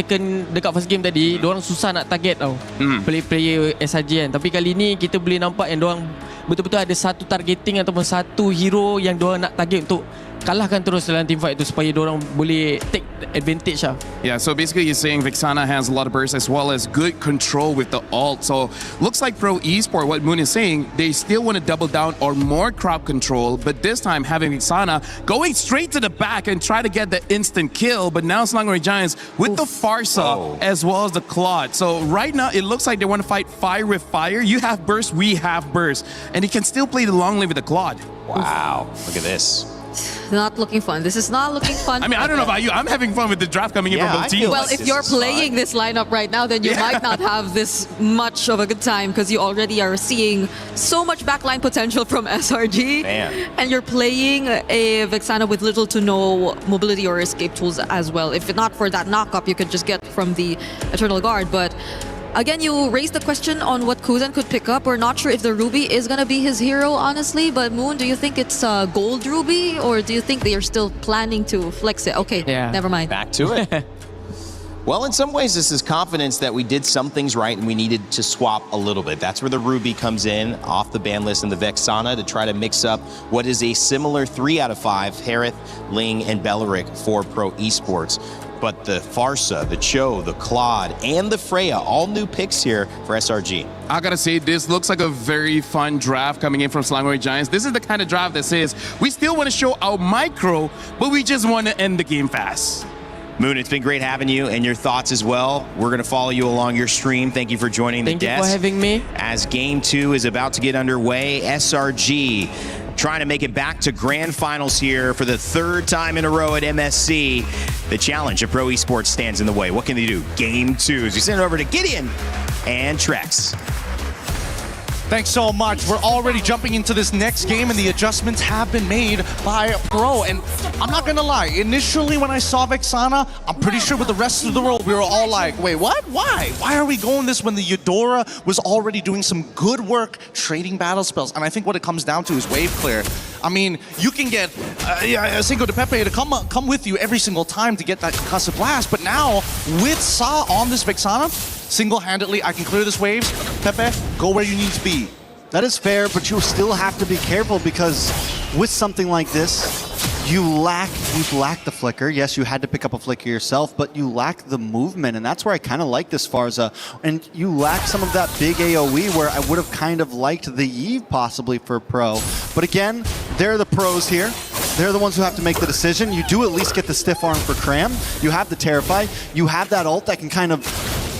first game tadi, diorang susah nak target tau. Player SRG kan. Tapi kali ni kita boleh nampak yang diorang betul-betul ada satu targeting ataupun satu hero yang diorang nak target untuk kalahkan terus dalam team fight tu supaya diorang boleh take advantage lah. Yeah, so basically you're saying Vexana has a lot of burst as well as good control with the ult. So looks like Pro Esport, what Moon is saying, they still want to double down on more crowd control, but this time having Vexana going straight to the back and try to get the instant kill, but now Slangway Giants with the Farsa as well as the Claude. So right now it looks like they want to fight fire with fire. You have burst, we have burst. And he can still play the long lane with the Claude. Wow, look at this. Not looking fun. This is not looking fun. I mean, I don't know about you. I'm having fun with the draft coming in from both teams. Well, if you're playing this lineup right now, then you might not have this much of a good time because you already are seeing so much backline potential from SRG. And you're playing a Vexana with little to no mobility or escape tools as well. If not for that knock-up you could just get from the Eternal Guard. But again, you raised the question on what Kuzan could pick up. We're not sure if the Ruby is going to be his hero, honestly. But Moon, do you think it's Gold Ruby? Or do you think they are still planning to flex it? Okay, never mind. Back to it. Well, in some ways, this is confidence that we did some things right and we needed to swap a little bit. That's where the Ruby comes in off the ban list and the Vexana to try to mix up what is a similar 3 out of 5 Harith, Ling, and Beleric for Pro Esports. but the Farsa, the Cho, the Claude, and the Freya, all new picks here for SRG. I gotta say, this looks like a very fun draft coming in from Slangoy Giants. This is the kind of draft that says, we still want to show our micro, but we just want to end the game fast. Moon, it's been great having you and your thoughts as well. We're going to follow you along your stream. Thank you for joining the desk. Thank you for having me. As Game 2 is about to get underway, SRG trying to make it back to grand finals here for the third time in a row at MSC. The challenge of Pro Esports stands in the way. What can they do? Game 2. As we send it over to Gideon and Trex. Thanks so much. We're already jumping into this next game, and the adjustments have been made by Pro. And I'm not gonna lie, initially when I saw Vexana, I'm pretty sure with the rest of the world, we were all like, wait, what? Why? Why are we going this when the Eudora was already doing some good work trading battle spells? And I think what it comes down to is wave clear. I mean, you can get Cinco de Pepe to come with you every single time to get that concussive blast, but now with Sa on this Vexana, single-handedly, I can clear this waves. Pepe, go where you need to be. That is fair, but you still have to be careful because with something like this, you lack the flicker. Yes, you had to pick up a flicker yourself, but you lack the movement, and that's where I kind of like this Farsa. And you lack some of that big AoE where I would have kind of liked the Eve possibly for Pro. But again, they're the pros here. They're the ones who have to make the decision. You do at least get the stiff arm for Cram. You have the Terrify. You have that ult that can kind of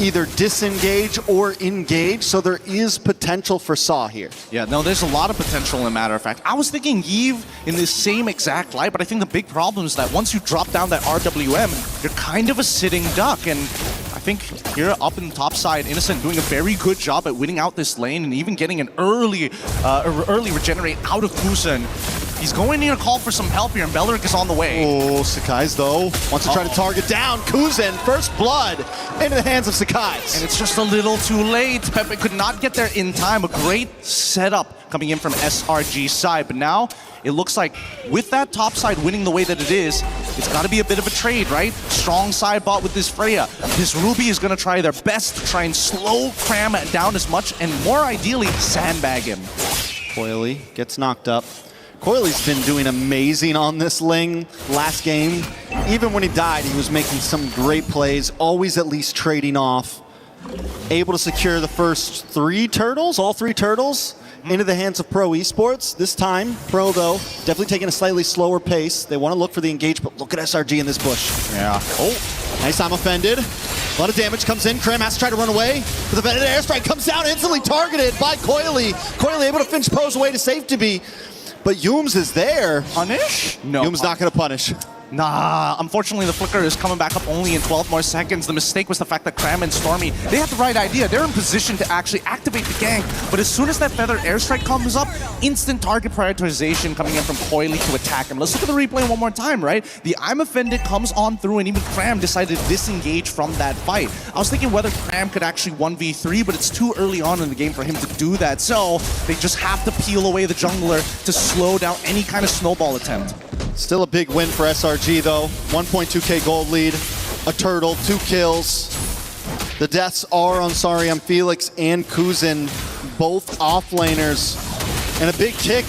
either disengage or engage, so there is potential for Saw here. Yeah, no, there's a lot of potential, in a matter of fact. I was thinking Eve in the same exact light, but I think the big problem is that once you drop down that RWM, you're kind of a sitting duck, and I think here up in the top side, Innocent doing a very good job at winning out this lane and even getting an early regenerate out of Kusen. He's going in to call for some help here, and Belleric is on the way. Oh, Sakai's though wants to try to target down Kuzen. First blood into the hands of Sakai's. And it's just a little too late. Pepe could not get there in time. A great setup coming in from SRG's side. But now it looks like with that top side winning the way that it is, it's got to be a bit of a trade, right? Strong side bot with this Freya. This Ruby is going to try their best to try and slow Cram down as much and more ideally sandbag him. Coily gets knocked up. Coily's been doing amazing on this Ling last game. Even when he died, he was making some great plays, always at least trading off. Able to secure the first all three turtles, into the hands of Pro Esports. This time, Pro, though, definitely taking a slightly slower pace. They want to look for the engage, but look at SRG in this bush. Yeah. Oh, nice, I'm offended. A lot of damage comes in. Cram has to try to run away. But the vended airstrike comes down, instantly targeted by Coily. Coily able to finish Pro's away to safety. But Yooms is there. Punish? No. Yooms not going to punish. Nah, unfortunately the flicker is coming back up only in 12 more seconds. The mistake was the fact that Cram and Stormy, they had the right idea. They're in position to actually activate the gank. But as soon as that feathered airstrike comes up, instant target prioritization coming in from Coily to attack him. Let's look at the replay one more time, right? The I'm Offended comes on through, and even Cram decided to disengage from that fight. I was thinking whether Cram could actually 1v3, but it's too early on in the game for him to do that. So they just have to peel away the jungler to slow down any kind of snowball attempt. Still a big win for SRG though. 1.2k gold lead, a turtle, 2 kills. The deaths are on Sariam Felix and Kuzen, both offlaners. And a big kick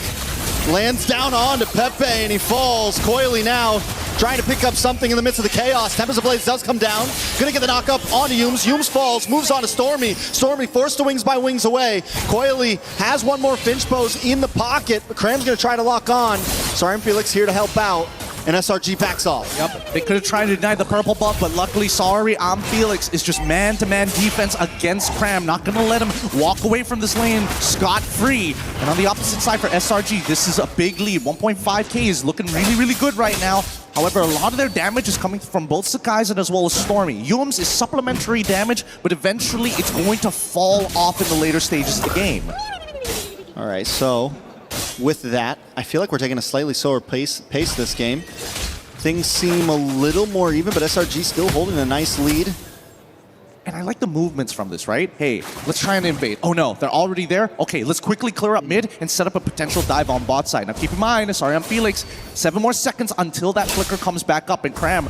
lands down onto Pepe and he falls. Coily now trying to pick up something in the midst of the chaos. Tempest of Blaze does come down. Gonna get the knock up onto Yooms. Yooms falls, moves on to Stormy. Stormy forced to wings by wings away. Coily has one more Finch pose in the pocket, but Cram's gonna try to lock on. Sariam Felix here to help out. And SRG backs off. Yep, they could have tried to deny the purple buff, but luckily Sariam Felix is just man-to-man defense against Cram. Not gonna let him walk away from this lane scot-free. And on the opposite side for SRG, this is a big lead. 1.5k is looking really, really good right now. However, a lot of their damage is coming from both Sakai's and as well as Stormy. Yooms is supplementary damage, but eventually it's going to fall off in the later stages of the game. All right, so with that, I feel like we're taking a slightly slower pace this game. Things seem a little more even, but SRG still holding a nice lead. And I like the movements from this, right? Hey, let's try and invade. Oh no, they're already there? Okay, let's quickly clear up mid and set up a potential dive on bot side. Now keep in mind, Sariam Felix, 7 more seconds until that flicker comes back up, and Cram,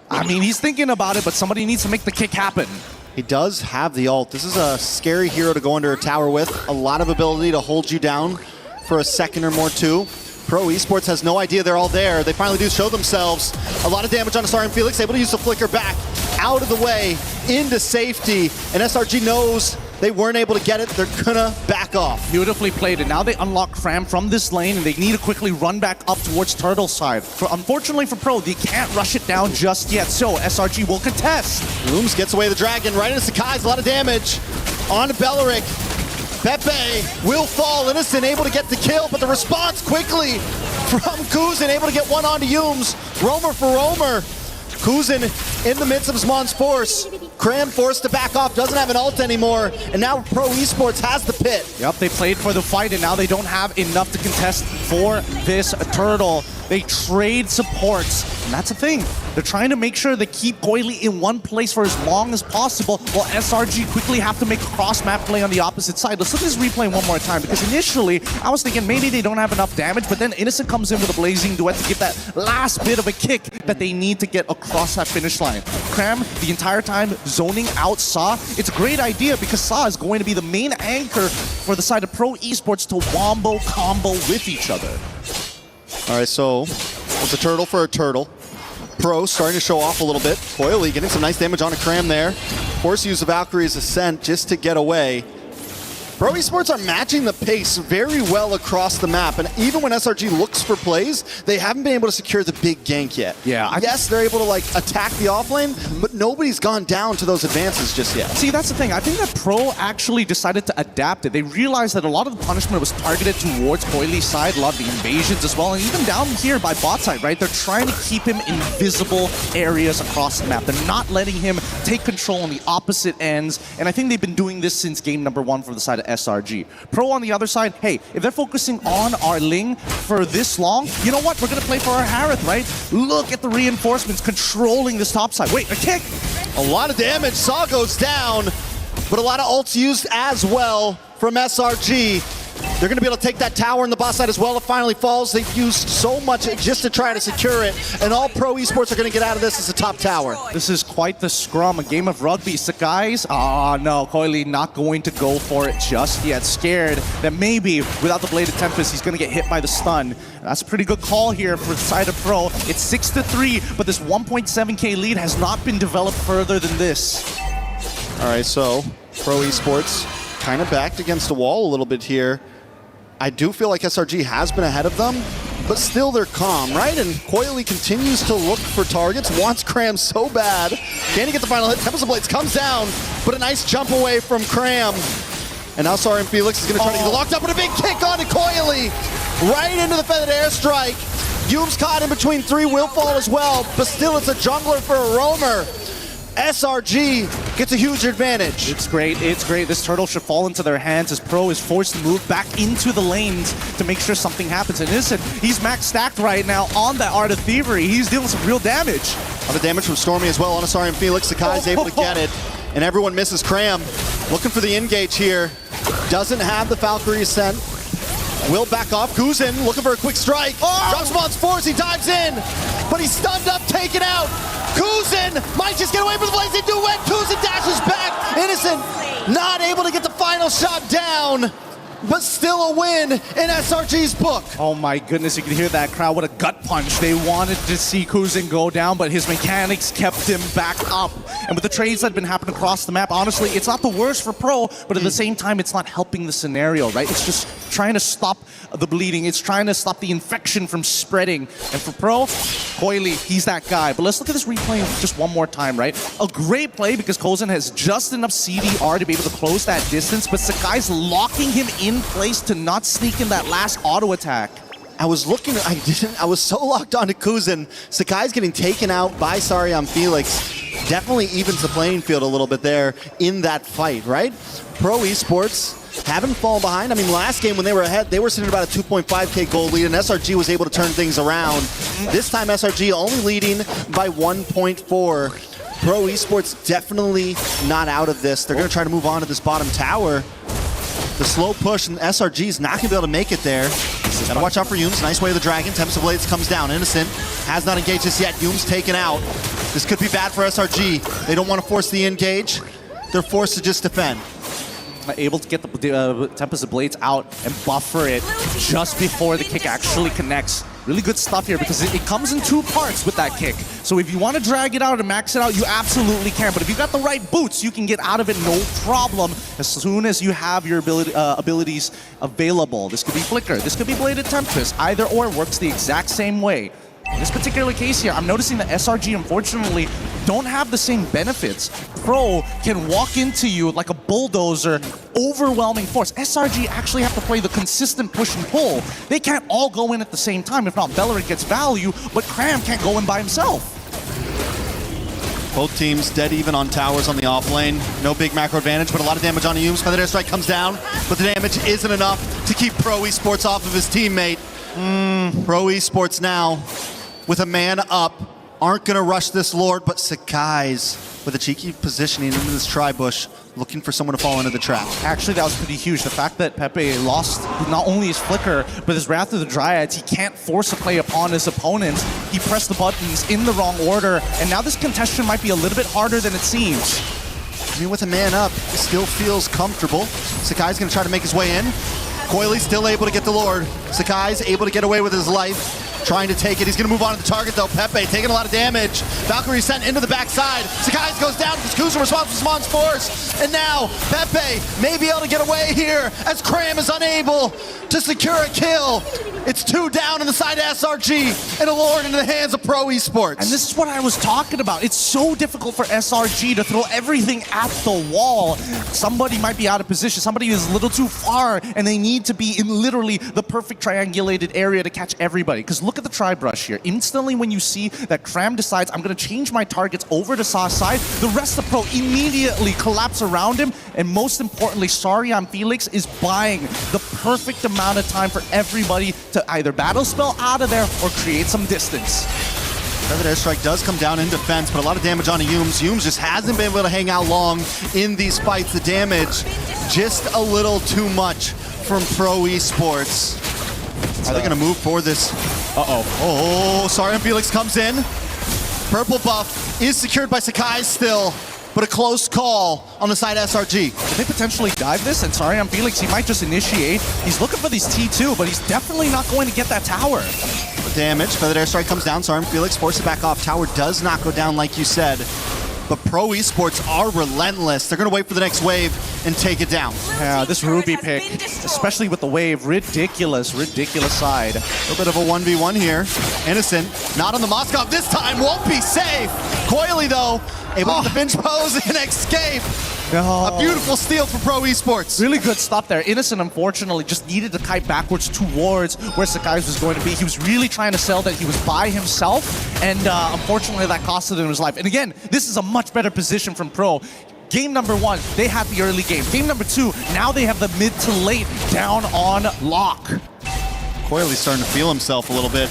I mean, he's thinking about it, but somebody needs to make the kick happen. He does have the ult. This is a scary hero to go under a tower with. A lot of ability to hold you down for a second or more too. Pro Esports has no idea they're all there. They finally do show themselves. A lot of damage on Asari and Felix, able to use the flicker back out of the way into safety. And SRG knows they weren't able to get it. They're gonna back off. Beautifully played, and now they unlock Cram from this lane, and they need to quickly run back up towards Turtle side. Unfortunately for Pro, they can't rush it down just yet, so SRG will contest. Looms gets away the dragon, right into Sakai's, a lot of damage. On to Beleric. Pepe will fall, Innocent able to get the kill, but the response quickly from Kuzin, able to get one onto Yumes. Roamer for Roamer. Kuzin in the midst of Zmon's force. Cram forced to back off, doesn't have an ult anymore, and now Pro Esports has the pit. Yep, they played for the fight, and now they don't have enough to contest for this Turtle. They trade supports, and that's the thing. They're trying to make sure they keep Coily in one place for as long as possible, while SRG quickly have to make a cross-map play on the opposite side. Let's look at this replay one more time, because initially, I was thinking maybe they don't have enough damage, but then Innocent comes in with a Blazing Duet to give that last bit of a kick that they need to get across that finish line. Cram, the entire time, zoning out Sa. It's a great idea, because Sa is going to be the main anchor for the side of Pro Esports to wombo combo with each other. All right, so it's a turtle for a turtle. Pro starting to show off a little bit. Coily getting some nice damage on a Cram there. Force use the Valkyrie's Ascent just to get away. Pro Esports are matching the pace very well across the map, and even when SRG looks for plays, they haven't been able to secure the big gank yet. Yeah, yes, they're able to like attack the offlane, but nobody's gone down to those advances just yet. See, that's the thing. I think that Pro actually decided to adapt it. They realized that a lot of the punishment was targeted towards Coily's side, a lot of the invasions as well, and even down here by bot side, right? They're trying to keep him in visible areas across the map. They're not letting him take control on the opposite ends, and I think they've been doing this since game number 1 for the side of SRG. Pro on the other side, hey, if they're focusing on our Ling for this long, you know what? We're going to play for our Harith, right? Look at the reinforcements controlling this top side. Wait, a kick! A lot of damage. Saw goes down, but a lot of ults used as well from SRG. They're going to be able to take that tower in the bot side as well. It finally falls. They've used so much just to try to secure it, and all Pro Esports are going to get out of this is a top tower. This is quite the scrum, a game of rugby. Sakai's, no, Coily not going to go for it just yet. Scared that maybe without the Bladed Tempest, he's going to get hit by the stun. That's a pretty good call here for the side of Pro. It's 6-3, but this 1.7k lead has not been developed further than this. All right, so Pro Esports kind of backed against a wall a little bit here. I do feel like SRG has been ahead of them, but still they're calm, right? And Coily continues to look for targets, wants Cram so bad. Can he get the final hit? Tempest of Blades comes down, but a nice jump away from Cram. And now Asari and Felix is going to try to get it locked up with a big kick onto Coily. Right into the feathered airstrike. Yume's caught in between 3, will fall as well, but still it's a jungler for a roamer. SRG gets a huge advantage. It's great, it's great. This turtle should fall into their hands as Pro is forced to move back into the lanes to make sure something happens. And Innocent, he's max stacked right now on that Art of Thievery. He's dealing some real damage. A lot of damage from Stormy as well on Asari and Felix. Sakai's able to get it, and everyone misses Cram. Looking for the engage here. Doesn't have the Valkyrie Ascent. Will back off. Kuzin looking for a quick strike. Drops Mon's force, he dives in, but he's stunned up, taken out. Kuzin might just get away from the Blazing Duet. Kuzin dashes back. Innocent not able to get the final shot down, but still a win in SRG's book. Oh my goodness, you can hear that crowd. What a gut punch. They wanted to see Kuzin go down, but his mechanics kept him back up. And with the trades that have been happening across the map, honestly, it's not the worst for Pro, but at the same time, it's not helping the scenario, right? It's just trying to stop the bleeding. It's trying to stop the infection from spreading. And for Pro, Coily, he's that guy. But let's look at this replay just one more time, right? A great play because Kuzin has just enough CDR to be able to close that distance, but Sakai's locking him in place to not sneak in that last auto attack. I was looking, I was so locked onto Kuzin. Sakai's getting taken out by Sariam Felix. Definitely evens the playing field a little bit there in that fight, right? Pro Esports haven't fallen behind. I mean, last game when they were ahead, they were sitting at about a 2.5k goal lead, and SRG was able to turn things around. This time, SRG only leading by 1.4. Pro Esports definitely not out of this. They're going to try to move on to this bottom tower. The slow push, and SRG's not going to be able to make it there. Gotta watch out for Yumes. Nice way of the dragon. Tempest of Blades comes down. Innocent has not engaged this yet. Yumes taken out. This could be bad for SRG. They don't want to force the engage. They're forced to just defend. able to get the Tempest of Blades out and buffer it just before the kick actually connects. Really good stuff here because it comes in two parts with that kick. So if you want to drag it out and max it out, you absolutely can. But if you got the right boots, you can get out of it no problem as soon as you have your abilities available. This could be Flicker, this could be Bladed Tempest. Either or works the exact same way. In this particular case here, I'm noticing that SRG, unfortunately, don't have the same benefits. Pro can walk into you like a bulldozer, overwhelming force. SRG actually have to play the consistent push and pull. They can't all go in at the same time. If not, Bellerin gets value, but Cram can't go in by himself. Both teams dead even on towers on the off lane. No big macro advantage, but a lot of damage on Ayum's. Feathered Airstrike comes down, but the damage isn't enough to keep Pro Esports off of his teammate. Pro Esports now, with a man up, aren't going to rush this Lord, but Sakai's with a cheeky positioning into this tri-bush, looking for someone to fall into the trap. Actually, that was pretty huge. The fact that Pepe lost not only his Flicker, but his Wrath of the Dryads, he can't force a play upon his opponents. He pressed the buttons in the wrong order, and now this contestation might be a little bit harder than it seems. I mean, with a man up, it still feels comfortable. Sakai's going to try to make his way in. Coily's still able to get the Lord. Sakai's able to get away with his life. Trying to take it. He's going to move on to the target, though. Pepe taking a lot of damage. Valkyrie sent into the backside. Sakai's goes down because Kuza responds force. And now Pepe may be able to get away here as Cram is unable to secure a kill. It's 2 down on the side of SRG and a Lord into the hands of Pro Esports. And this is what I was talking about. It's so difficult for SRG to throw everything at the wall. Somebody might be out of position. Somebody is a little too far, and they need to be in literally the perfect triangulated area to catch everybody. Because look at the tri-brush here. Instantly when you see that Cram decides, I'm going to change my targets over to Saw's side, the rest of Pro immediately collapse around him. And most importantly, Sorry I'm Felix is buying the perfect amount of time for everybody to either battle spell out of there or create some distance. Feathered Airstrike does come down in defense, but a lot of damage on Ayum's. Ayum's just hasn't been able to hang out long in these fights. The damage just a little too much from Pro Esports. Are they going to move for this? Oh, Sorry I'm Felix comes in. Purple buff is secured by Sakai still, but a close call on the side of SRG. If they potentially dive this, and Sorry I'm Felix, he might just initiate. He's looking for these T2, but he's definitely not going to get that tower. Damage. Feathered Airstrike comes down. Sorry I'm Felix forces it back off. Tower does not go down like you said. But Pro Esports are relentless. They're going to wait for the next wave and take it down. Yeah, this Ruby pick, especially with the wave, ridiculous side. A little bit of a 1v1 here. Innocent, not on the Moskov this time, won't be safe. Coily, though, able to pinch pose and escape. A beautiful steal for Pro Esports. Really good stuff there. Innocent, unfortunately, just needed to kite backwards towards where Sakai's was going to be. He was really trying to sell that he was by himself, and unfortunately that costed him his life. And again, this is a much better position from Pro. Game number 1, they had the early game. Game number 2, now they have the mid to late down on lock. Coily's starting to feel himself a little bit.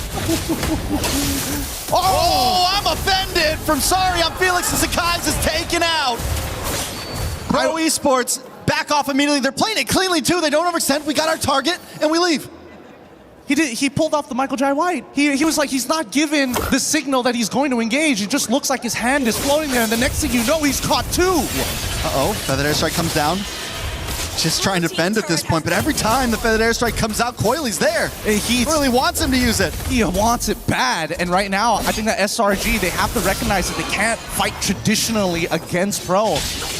Oh, I'm offended from Sorry I'm Felix, and Sakai's is taken out. Pro Esports back off immediately. They're playing it cleanly too. They don't overextend. We got our target and we leave. He pulled off the Michael Jai White. He was like, he's not given the signal that he's going to engage. It just looks like his hand is floating there, and the next thing you know, he's caught 2. Feathered Airstrike comes down. Just trying to bend at this point, but every time the Feathered Airstrike comes out, Coily's there. He really wants him to use it. He wants it bad, and right now, I think that SRG, they have to recognize that they can't fight traditionally against Pro.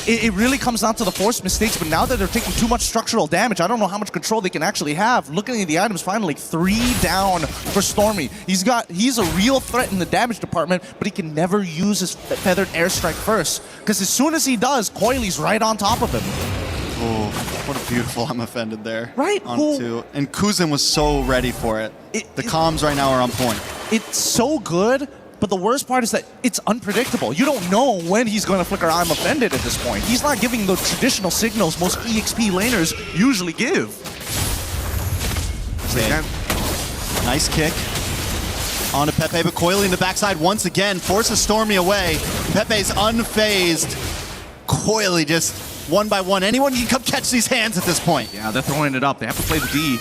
It really comes down to the forced mistakes, but now that they're taking too much structural damage, I don't know how much control they can actually have. Looking at the items, finally, 3 down for Stormy. He's a real threat in the damage department, but he can never use his Feathered Airstrike first, because as soon as he does, Coily's right on top of him. Oh, what a beautiful I'm offended there. Right? And Kuzin was so ready for it. The comms right now are on point. It's so good, but the worst part is that it's unpredictable. You don't know when he's going to flicker I'm offended at this point. He's not giving the traditional signals most EXP laners usually give. Okay. Nice kick. Onto Pepe, but Coily in the backside once again forces Stormy away. Pepe's unfazed. Coily just one by one. Anyone can come catch these hands at this point. Yeah, they're throwing it up. They have to play the D.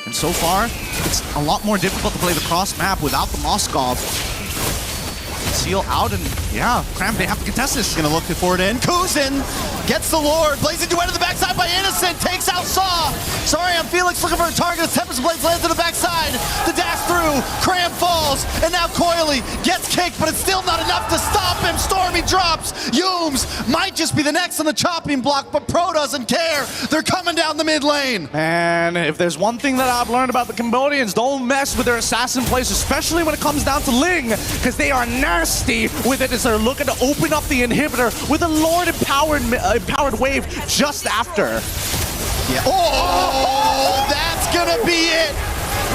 And so far, it's a lot more difficult to play the cross map without the Moskov. Seal out and, yeah, Cram, they have to contest this. Gonna look for it in. Kuzin Gets the Lord. Blazing duet to the backside by Innocent. Takes out Saw. Sorry, I'm Felix looking for a target. As Tempest Blades lands to the backside. The dash through. Cram falls. And now Coily gets kicked, but it's still not enough to stop him. Stormy drops. Yooms might just be the next on the chopping block, but Pro doesn't care. They're coming down the mid lane. And if there's one thing that I've learned about the Cambodians, don't mess with their assassin plays, especially when it comes down to Ling, because they are nasty with it as they're looking to open up the inhibitor with a Lord empowered wave just after. Yeah. Oh, that's gonna be it.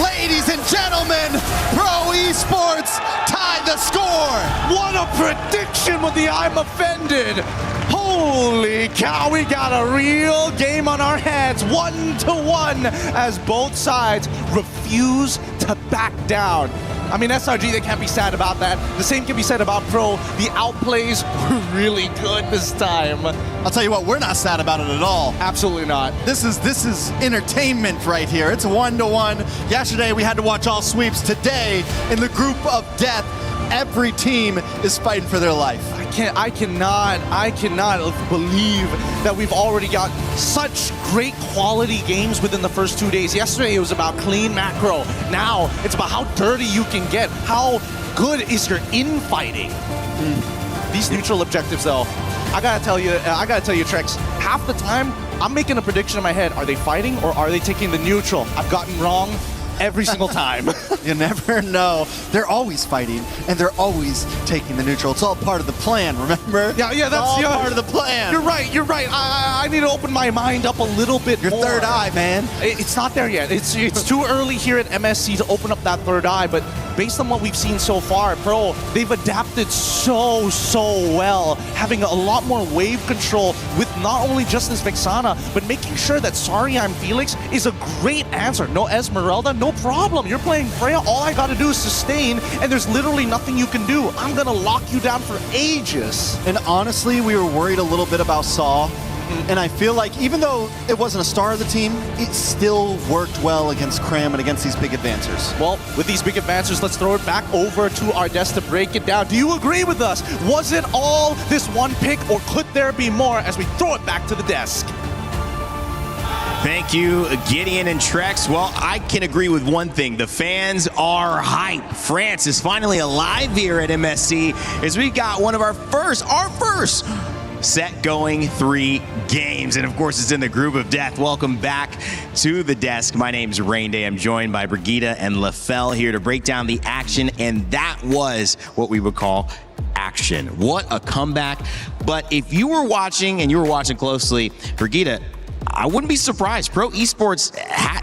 Ladies and gentlemen, Pro Esports tied the score. What a prediction with the I'm offended. Holy cow, we got a real game on our hands, 1-1, as both sides refuse to back down. I mean, SRG, they can't be sad about that. The same can be said about Pro. The outplays were really good this time. I'll tell you what, we're not sad about it at all. Absolutely not. This is entertainment right here. It's a 1-1. Yesterday, we had to watch all sweeps. Today, in the group of death, every team is fighting for their life. I cannot believe that we've already got such great quality games within the first 2 days. Yesterday it was about clean macro. Now it's about how dirty you can get. How good is your infighting? These neutral objectives though, I gotta tell you, Trex, half the time I'm making a prediction in my head. Are they fighting or are they taking the neutral? I've gotten wrong every single time. You never know. They're always fighting, and they're always taking the neutral. It's all part of the plan, remember? Yeah, that's all part of the plan. You're right. I need to open my mind up a little bit more. Your third eye, man. It's not there yet. It's too early here at MSC to open up that third eye, but based on what we've seen so far, Pro, they've adapted so well, having a lot more wave control with not only just this Vexana, but making sure that Sorry I'm Felix is a great answer. No Esmeralda, no problem. You're playing Freya, all I gotta do is sustain, and there's literally nothing you can do. I'm gonna lock you down for ages. And honestly, we were worried a little bit about Saw. And I feel like even though it wasn't a star of the team, it still worked well against Cram and against these big advancers. Well, with these big advancers, let's throw it back over to our desk to break it down. Do you agree with us? Was it all this one pick, or could there be more as we throw it back to the desk? Thank you, Gideon and Trex. Well, I can agree with one thing. The fans are hype. France is finally alive here at MSC as we got one of our first set going 3 games. And of course, it's in the group of death. Welcome back to the desk. My name's Rain Day. I'm joined by Brigitte and LaFell here to break down the action. And that was what we would call action. What a comeback. But if you were watching, and you were watching closely, Brigitte, I wouldn't be surprised. Pro Esports,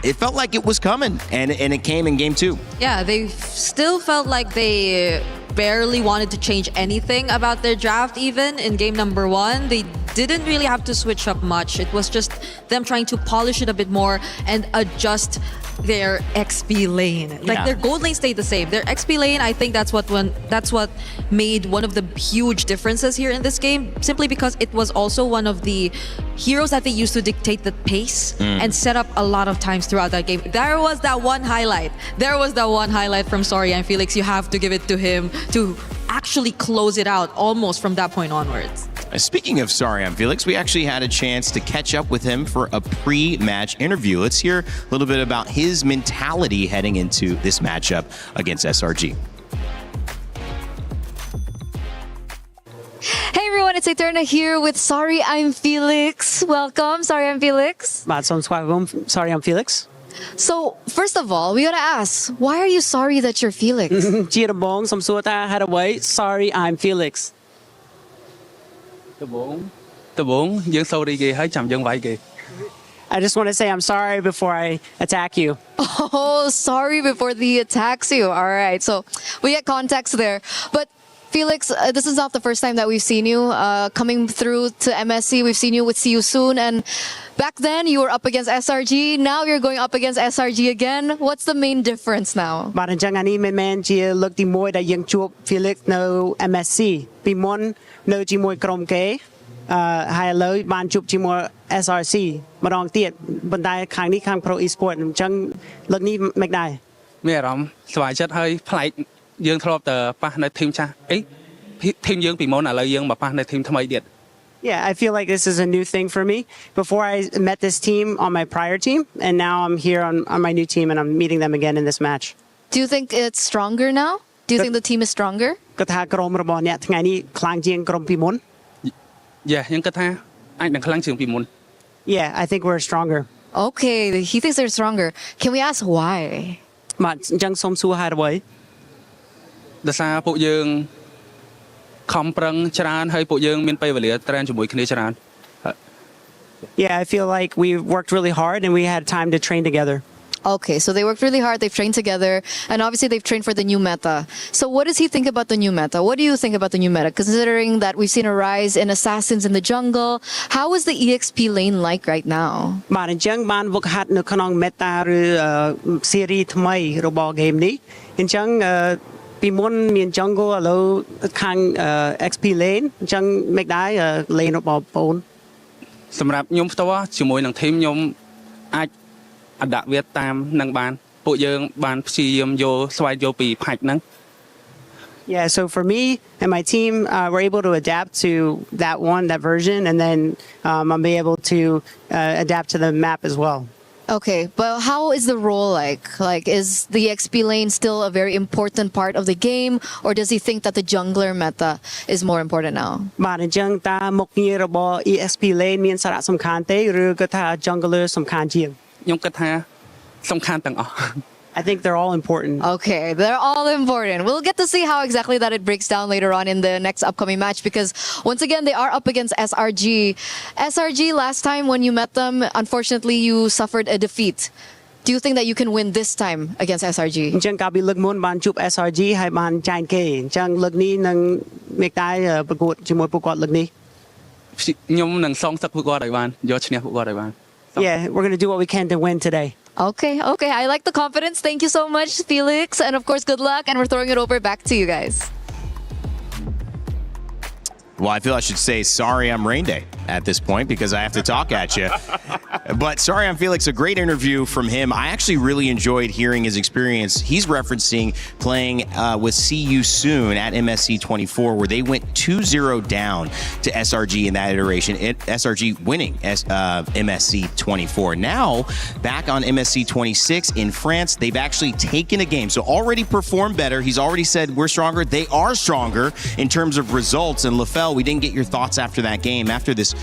it felt like it was coming, and it came in game 2. Yeah, they still felt like they barely wanted to change anything about their draft even in game number 1. They didn't really have to switch up much. It was just them trying to polish it a bit more and adjust their XP lane. Like their gold lane stayed the same. Their XP lane, I think that's what made one of the huge differences here in this game, simply because it was also one of the heroes that they used to dictate the pace and set up a lot of times throughout that game. There was that one highlight. From Sorry I'm Felix. You have to give it to him to actually close it out almost from that point onwards. Speaking of Sorry I'm Felix, we actually had a chance to catch up with him for a pre-match interview. Let's hear a little bit about his mentality heading into this matchup against SRG. Hey everyone, it's Eterna here with Sorry I'm Felix. Welcome, Sorry I'm Felix. Sorry I'm Felix. So, first of all, we gotta ask, why are you sorry that you're Felix? Sorry I'm Felix. I just want to say I'm sorry before I attack you. Oh, sorry before he attacks you. All right, so we get context there. But Felix, this is not the first time that we've seen you coming through to MSC. We've seen you with See You Soon, and back then you were up against SRG. Now you're going up against SRG again. What's the main difference now? Felix no MSC ពីមុននៅជាមួយក្រុមគេហើយឥឡូវបានជួបជាមួយ SRC ម្ដងទៀតប៉ុន្តែខាងនេះខាង Pro Esports អញ្ចឹងលើកនេះមិនដែរមានអារម្មណ៍ស្វាយចិត្តហើយផ្លែកយើងធ្លាប់តែប៉ះនៅធីមចាស់អីធីមយើងពីមុនឥឡូវយើងមកប៉ះនៅធីមថ្មីទៀត Yeah, I feel like this is a new thing for me. Before I met this team on my prior team, and now I'm here on my new team, and I'm meeting them again in this match. Do you think it's stronger now? Do you think the team is stronger? គាត់ថាក្រុមរបស់អ្នកថ្ងៃនេះខ្លាំងជាងក្រុមពីមុន Yeah ខ្ញុំគិតថាអាចនឹងខ្លាំងជាងពីមុន Yeah, I think we're stronger. Okay, he thinks they're stronger. Can we ask why? បាទអញ្ចឹងសូមសួរហេតុអ្វី ដោយសារពួកយើងខំប្រឹងច្រើនហើយពួកយើងមានពេលវេលា train ជាមួយគ្នាច្រើន Yeah, I feel like we worked really hard and we had time to train together. Okay, so they worked really hard, they've trained together, and obviously they've trained for the new meta. So what does he think about the new meta? What do you think about the new meta? Considering that we've seen a rise in assassins in the jungle, how is the EXP lane like right now? បាទអញ្ចឹងបានវឹកហាត់នៅក្នុង meta ឬ series ថ្មីរបស់ game នេះអញ្ចឹងពីមុនមាន jungle ឥឡូវខាង XP lane អញ្ចឹងមិនដែរ lane របស់បងប្អូន សម្រាប់ខ្ញុំផ្ទាល់ជាមួយនឹង team ខ្ញុំអាចអដាក់វាតាមនឹងបានពួកយើងបានព្យាយាមយកស្វែងយល់ពីផាច់ហ្នឹង Yeah, so for me and my team, we're able to adapt to that version, and then I'll be able to adapt to the map as well. Okay, but how is the role like? Like, is the XP lane still a very important part of the game, or does he think that the jungler meta is more important now? បាទអញ្ចឹងតើមុខងាររបស់ EXP lane មានសារៈសំខាន់ទេឬក៏ថា jungler សំខាន់ជាង ខ្ញុំគិតថាសំខាន់ទាំងអស់ I think they're all important. Okay, they're all important. We'll get to see how exactly that it breaks down later on in the next upcoming match, because once again, they are up against SRG. SRG, last time when you met them, unfortunately, you suffered a defeat. Do you think that you can win this time against SRG? អញ្ចឹងកាលពីលើកមុនបានជួប SRG ហើយបានចាញ់គេអញ្ចឹងលើកនេះនឹងមេតាយប្រកួតជាមួយពួកគាត់លើកនេះ ខ្ញុំនឹងសងសឹកពួកគាត់ឲ្យបានយកឈ្នះពួកគាត់ឲ្យបាន Yeah, we're going to do what we can to win today. Okay, I like the confidence. Thank you so much, Felix. And of course, good luck. And we're throwing it over back to you guys. Well, I feel I should say sorry I'm Rain Day at this point because I have to talk at you. But sorry I'm Felix, a great interview from him. I actually really enjoyed hearing his experience. He's referencing playing with See You Soon at MSC 24, where they went 2-0 down to SRG in that iteration. SRG winning MSC 24. Now, back on MSC 26 in France, they've actually taken a game. So already performed better. He's already said we're stronger. They are stronger in terms of results. And LaFell, we didn't get your thoughts after that game. After this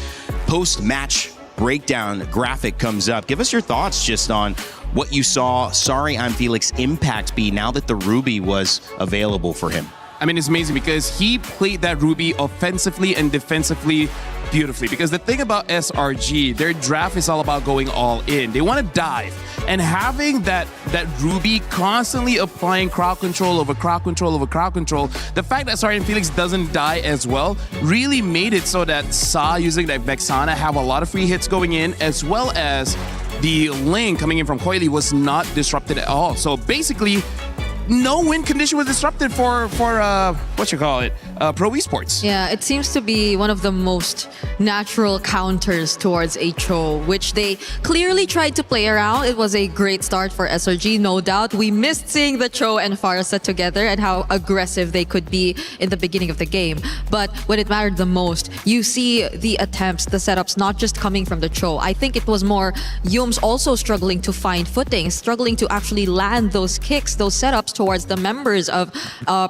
post-match breakdown graphic comes up, give us your thoughts just on what you saw Sorry I'm Felix impact be now that the Ruby was available for him. I mean, it's amazing because he played that Ruby offensively and defensively beautifully. Because the thing about SRG, their draft is all about going all in. They want to dive. And having that Ruby constantly applying crowd control over crowd control over crowd control, the fact that Sorry and Felix doesn't die as well really made it so that Sa using that Vexana have a lot of free hits going in, as well as the lane coming in from Coily was not disrupted at all. So basically, no win condition was disrupted for Pro Esports. Yeah, it seems to be one of the most natural counters towards a Cho, which they clearly tried to play around. It was a great start for SRG, no doubt. We missed seeing the Cho and Farsa together and how aggressive they could be in the beginning of the game. But when it mattered the most, you see the attempts, the setups, not just coming from the Cho. I think it was more Yums also struggling to find footing, struggling to actually land those kicks, those setups towards the members of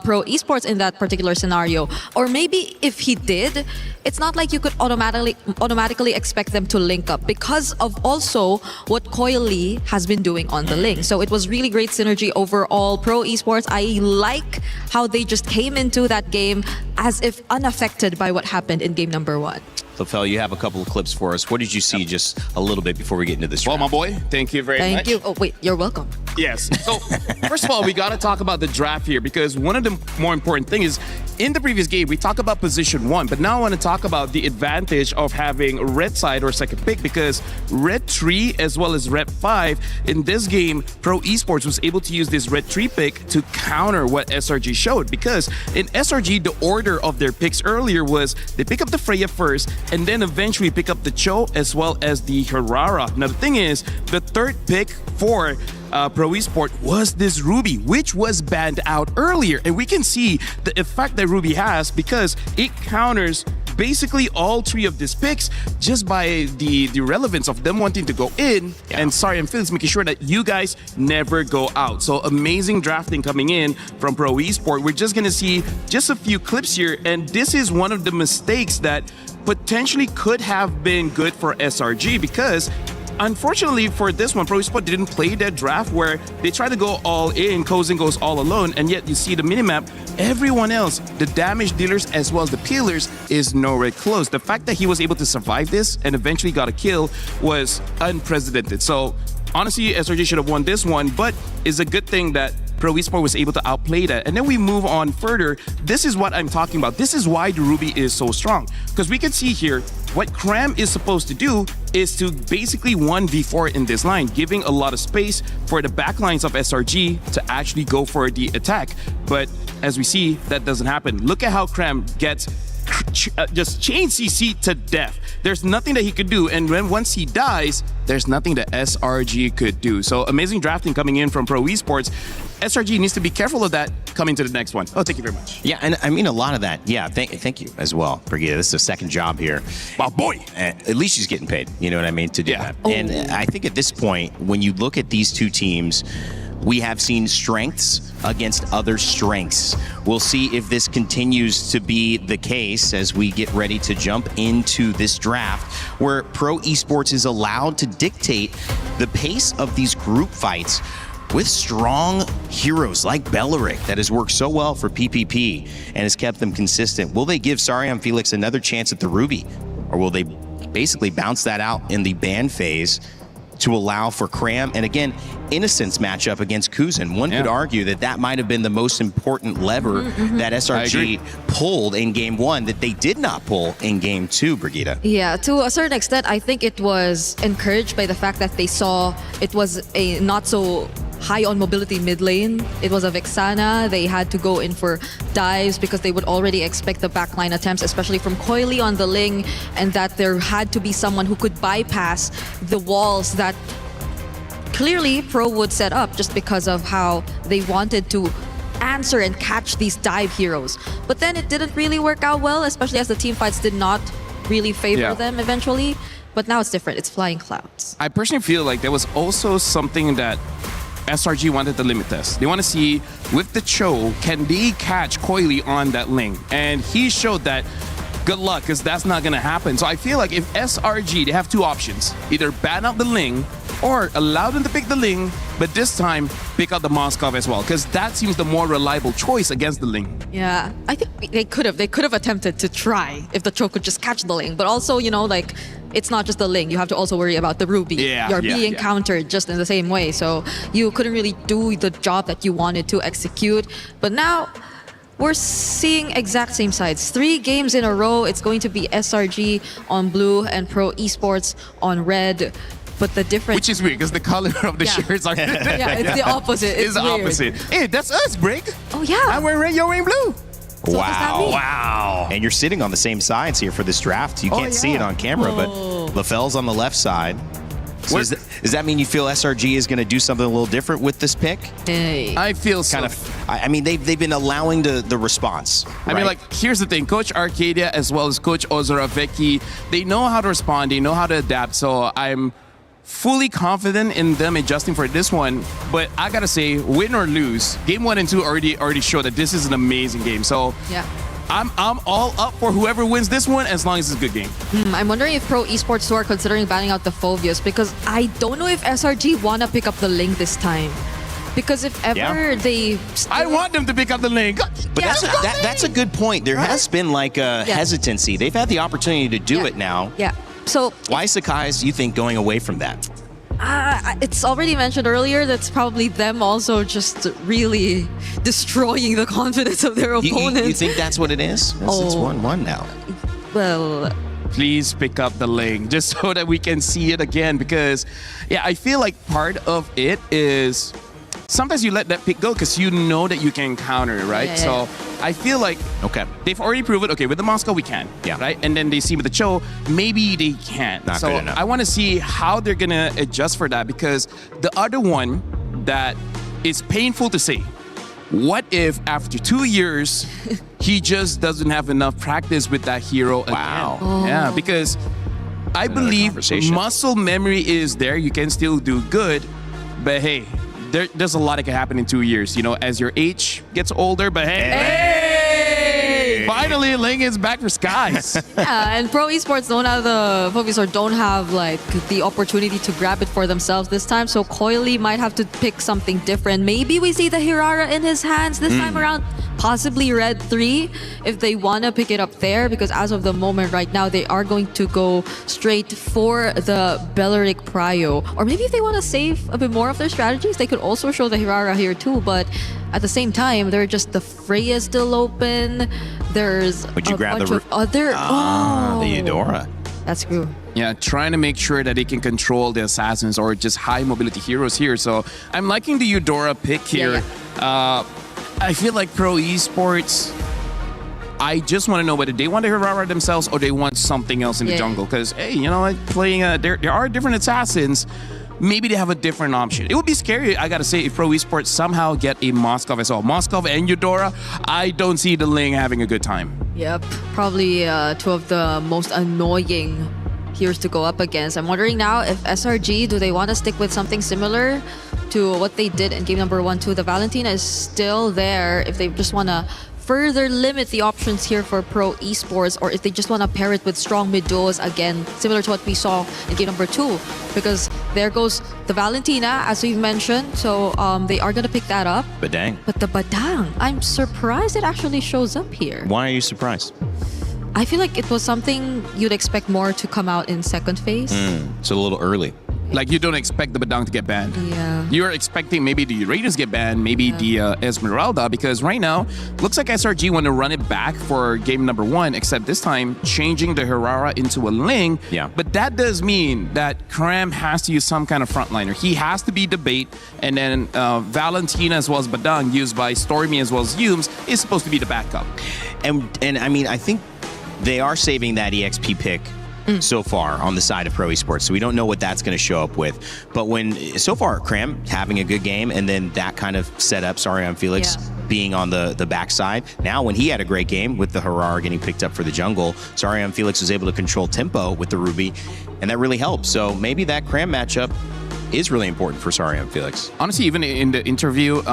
Pro Esports in that particular scenario. Or maybe if he did, it's not like you could automatically expect them to link up because of also what Coily has been doing on the link. So it was really great synergy overall. Pro Esports, I like how they just came into that game as if unaffected by what happened in game number 1. LaFell, you have a couple of clips for us. What did you see just a little bit before we get into this round? Well, my boy, thank you very much. Thank you. Oh, wait, you're welcome. Yes. So, first of all, we got to talk about the draft here because one of the more important things is in the previous game, we talked about position 1, but now I want to talk about the advantage of having red side or second pick because red 3 as well as red 5 in this game, Pro Esports was able to use this red 3 pick to counter what SRG showed because in SRG, the order of their picks earlier was they pick up the Freya first and then eventually pick up the Cho as well as the Herrera. Now, the thing is, the third pick for Pro Esport was this Ruby, which was banned out earlier. And we can see the effect that Ruby has because it counters basically all three of these picks just by the relevance of them wanting to go in. And sorry, and Felix making sure that you guys never go out. So amazing drafting coming in from Pro Esport. We're just going to see just a few clips here. And this is one of the mistakes that potentially could have been good for SRG because unfortunately for this one, Pro Esport didn't play that draft where they try to go all in, Kozin goes all alone, and yet you see the minimap, everyone else, the damage dealers as well as the peelers, is nowhere close. The fact that he was able to survive this and eventually got a kill was unprecedented. So honestly, SRG should have won this one, but it's a good thing that Pro Esport was able to outplay that. And then we move on further. This is what I'm talking about. This is why the Ruby is so strong. Because we can see here, what Cram is supposed to do is to basically 1v4 in this line, giving a lot of space for the backlines of SRG to actually go for the attack. But as we see, that doesn't happen. Look at how Cram gets just chain CC to death. There's nothing that he could do, and when once he dies, there's nothing that SRG could do. So amazing drafting coming in from Pro Esports. SRG needs to be careful of that coming to the next one. Oh, thank you very much. Yeah, and I mean a lot of that. Yeah, thank you as well, Brigida. This is a second job here. Oh boy. At least she's getting paid. You know what I mean, to do that. And I think at this point, when you look at these two teams, we have seen strengths against other strengths. We'll see if this continues to be the case as we get ready to jump into this draft where Pro Esports is allowed to dictate the pace of these group fights with strong heroes like Belleric that has worked so well for PPP and has kept them consistent. Will they give Sariam Felix another chance at the Ruby, or will they basically bounce that out in the ban phase to allow for Cram and again Innocence matchup against Kuzin? One could argue that that might have been the most important lever that SRG pulled in game one that they did not pull in game two, Brigida. Yeah, to a certain extent, I think it was encouraged by the fact that they saw it was a not so high on mobility mid lane. It was a Vexana. They had to go in for dives because they would already expect the backline attempts, especially from Coily on the Ling, and that there had to be someone who could bypass the walls that clearly Pro would set up just because of how they wanted to answer and catch these dive heroes. But then it didn't really work out well, especially as the team fights did not really favor them eventually. But now it's different. It's flying clouds. I personally feel like there was also something that SRG wanted to limit this. They want to see with the Cho, can they catch Coily on that Ling? And he showed that good luck, because that's not going to happen. So I feel like if SRG, they have two options. Either ban out the Ling or allow them to pick the Ling, but this time pick out the Moskov as well, because that seems the more reliable choice against the Ling. Yeah, I think they could have attempted to try if the Cho could just catch the Ling, but also, you know, like, it's not just the Ling. You have to also worry about the Ruby. You're being countered just in the same way, so you couldn't really do the job that you wanted to execute. But now we're seeing exact same sides. 3 games in a row. It's going to be SRG on blue and Pro Esports on red. But the difference, which is weird because the color of the shirts are it's the opposite. It's the weird. opposite. Hey, that's us, Brig. Oh yeah. I'm wearing red, you're wearing blue. So Wow. And you're sitting on the same sides here for this draft. You can't see it on camera, but LaFell's on the left side. So does that mean you feel SRG is going to do something a little different with this pick? Hey. I feel I mean, they've been allowing the response. I mean, like, here's the thing. Coach Arcadia as well as Coach Ozoravecki, they know how to respond. They know how to adapt. So I'm fully confident in them adjusting for this one. But I got to say, win or lose, game 1 and 2 already show that this is an amazing game. So yeah. I'm all up for whoever wins this one as long as it's a good game. I'm wondering if Pro Esports 2 are considering banning out the Phobias, because I don't know if SRG want to pick up the Ling this time. Because if ever they... I want them to pick up the Ling. But that's a good point. There has been like a hesitancy. They've had the opportunity to do it now. Yeah. So why Sakai's, you think, going away from that? It's already mentioned earlier, that's probably them also just really destroying the confidence of their opponents. You think that's what it is? It's 1-1 now. Well, please pick up the Ling just so that we can see it again, because I feel like part of it is sometimes you let that pick go because you know that you can counter, right? So I feel like they've already proven, with the Moscow we can, right? And then they see with the Cho, maybe they can't. Not good enough. I want to see how they're gonna adjust for that, because the other one that is painful to say What if after 2 years, he just doesn't have enough practice with that hero again? Wow. Yeah, because I believe muscle memory is there. You can still do good, but hey, there's a lot that can happen in 2 years. You know, as your age gets older, but hey. Finally, Ling is back for Skies. Yeah, and pro esports don't have the focus or don't have like the opportunity to grab it for themselves this time. So Coily might have to pick something different. Maybe we see the Hirara in his hands this time around. Possibly Red 3 if they want to pick it up there, because as of the moment right now, they are going to go straight for the Belleric Prio. Or maybe if they want to save a bit more of their strategies, they could also show the Hirara here too. But at the same time, they're just the Freya still open. There's Would you a grab bunch the of other... the Eudora. That's true. Yeah, trying to make sure that they can control the assassins or just high mobility heroes here. So I'm liking the Eudora pick here. I feel like pro esports, I just want to know whether they want to Hirara themselves or they want something else in the jungle. Because, hey, you know, like playing, there are different assassins. Maybe they have a different option. It would be scary, I gotta say, if pro esports somehow get a Moskov as well. Moskov and Eudora, I don't see the Ling having a good time. Yep, probably two of the most annoying heroes to go up against. I'm wondering now if SRG, do they want to stick with something similar to what they did in game number 1-2? The Valentina is still there if they just want to further limit the options here for pro esports, or if they just want to pair it with strong mid duos again, similar to what we saw in game number 2. Because there goes the Valentina, as we've mentioned, so they are going to pick that up. Badang. But the Badang, I'm surprised it actually shows up here. Why are you surprised? I feel like it was something you'd expect more to come out in second phase. It's a little early. Like, you don't expect the Badang to get banned. Yeah. You're expecting maybe the Uranus get banned, maybe the Esmeralda, because right now, looks like SRG want to run it back for game number 1, except this time, changing the Hirara into a Ling. Yeah. But that does mean that Cram has to use some kind of frontliner. He has to be the bait, and then Valentina as well as Badang, used by Stormy as well as Yumes, is supposed to be the backup. And I mean, I think they are saving that EXP pick so far on the side of pro esports, so we don't know what that's going to show up with. But so far, Cram having a good game, and then that kind of set up Sarion Felix being on the backside. Now, when he had a great game with the Harar getting picked up for the jungle, Sarion Felix was able to control tempo with the Ruby, and that really helped. So maybe that Cram matchup is really important for Sarion Felix. Honestly, even in the interview,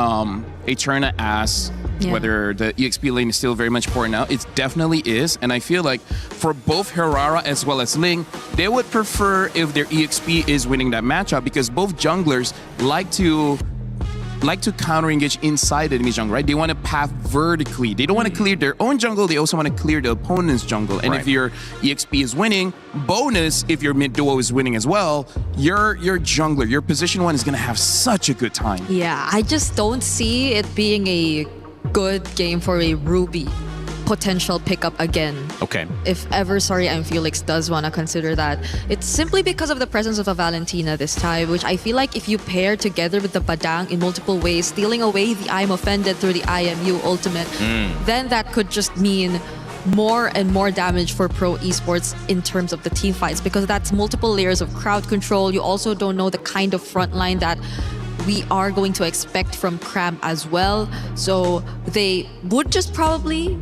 Eterna asked whether the EXP lane is still very much important now. It definitely is, and I feel like for both Hirara as well as Ling, they would prefer if their EXP is winning that matchup, because both junglers like to counter-engage inside the enemy jungle, right? They want to path vertically. They don't want to clear their own jungle. They also want to clear the opponent's jungle. And if your EXP is winning, bonus, if your mid duo is winning as well, your jungler, your position 1 is going to have such a good time. Yeah, I just don't see it being a good game for a Ruby potential pickup again. Okay. If ever Sarion Felix does want to consider that. It's simply because of the presence of a Valentina this time, which I feel like if you pair together with the Badang in multiple ways, stealing away the I'm offended through the IMU ultimate, then that could just mean more and more damage for pro esports in terms of the team fights, because that's multiple layers of crowd control. You also don't know the kind of frontline that we are going to expect from Cram as well. So they would just probably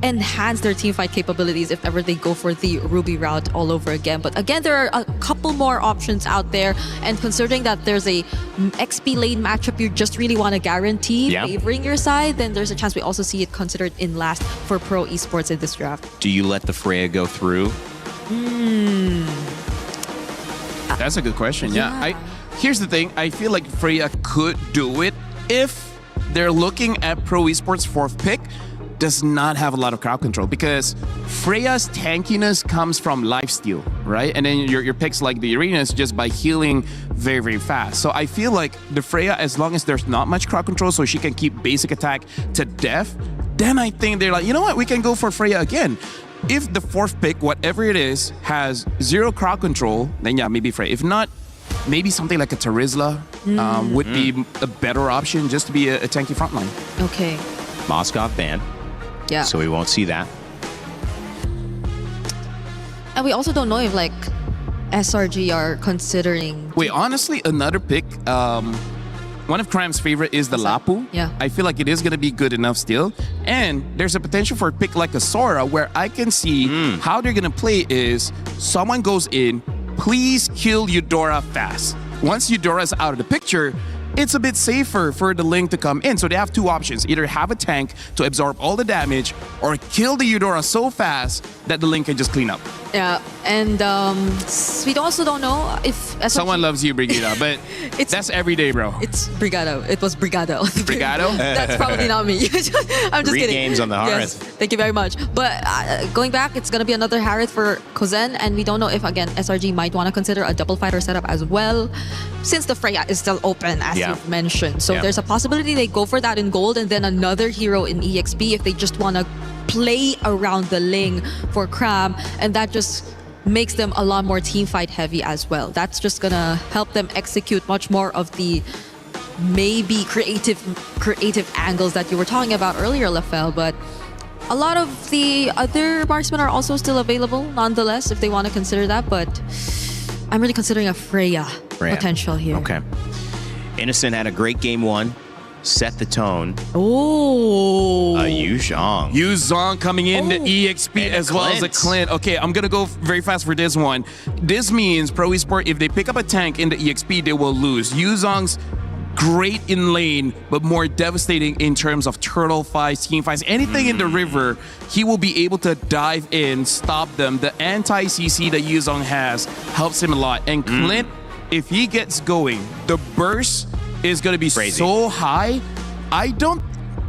enhance their teamfight capabilities if ever they go for the Ruby route all over again. But again, there are a couple more options out there, and considering that there's a XP lane matchup you just really want to guarantee favoring your side, then there's a chance we also see it considered in last for pro esports in this draft. Do you let the Freya go through? That's a good question. Here's the thing. I feel like Freya could do it if they're looking at pro esports 4th pick does not have a lot of crowd control, because Freya's tankiness comes from lifesteal, right? And then your picks like the Arenas just by healing very, very fast. So I feel like the Freya, as long as there's not much crowd control, so she can keep basic attack to death, then I think they're like, you know what, we can go for Freya again. If the 4th pick, whatever it is, has 0 crowd control, then yeah, maybe Freya. If not, maybe something like a Terizla would be a better option, just to be a tanky frontline. Okay. Moskov banned. Yeah. So we won't see that. And we also don't know if SRG are considering... Wait, honestly, another pick one of Cram's favorite is the Lapu. Yeah. I feel like it is going to be good enough still. And there's a potential for a pick like a Sora where I can see how they're going to play is someone goes in, please kill Eudora fast. Once Eudora is out of the picture, it's a bit safer for the Link to come in. So they have two options. Either have a tank to absorb all the damage or kill the Eudora so fast that the Link can just clean up. Yeah, and we also don't know if SRG... Someone loves you, Brigida, but that's every day, bro. It's Brigado. It was Brigado. Brigado? That's probably not me. I'm just 3 kidding. games on the Harith. Yes, thank you very much. But going back, it's going to be another Harith for Kozen, and we don't know if, again, SRG might want to consider a double fighter setup as well, since the Freya is still open, as you've mentioned. So there's a possibility they go for that in gold, and then another hero in EXP if they just want to play around the Ling for Cram, and that just makes them a lot more team fight heavy as well. That's just gonna help them execute much more of the maybe creative angles that you were talking about earlier, Lafel. But a lot of the other marksmen are also still available nonetheless if they want to consider that. But I'm really considering a Freya potential here. Okay. Innocent had a great game 1. Set the tone. Oh. Yu Zhang. Yu Zhang coming in the EXP And as well as a Clint. Okay, I'm gonna go very fast for this one. This means Pro Esport, if they pick up a tank in the EXP, they will lose. Yu Zhang's great in lane, but more devastating in terms of turtle fights, team fights, anything in the river, he will be able to dive in, stop them. The anti-CC that Yu Zhang has helps him a lot. And Clint, if he gets going, the burst is going to be so high.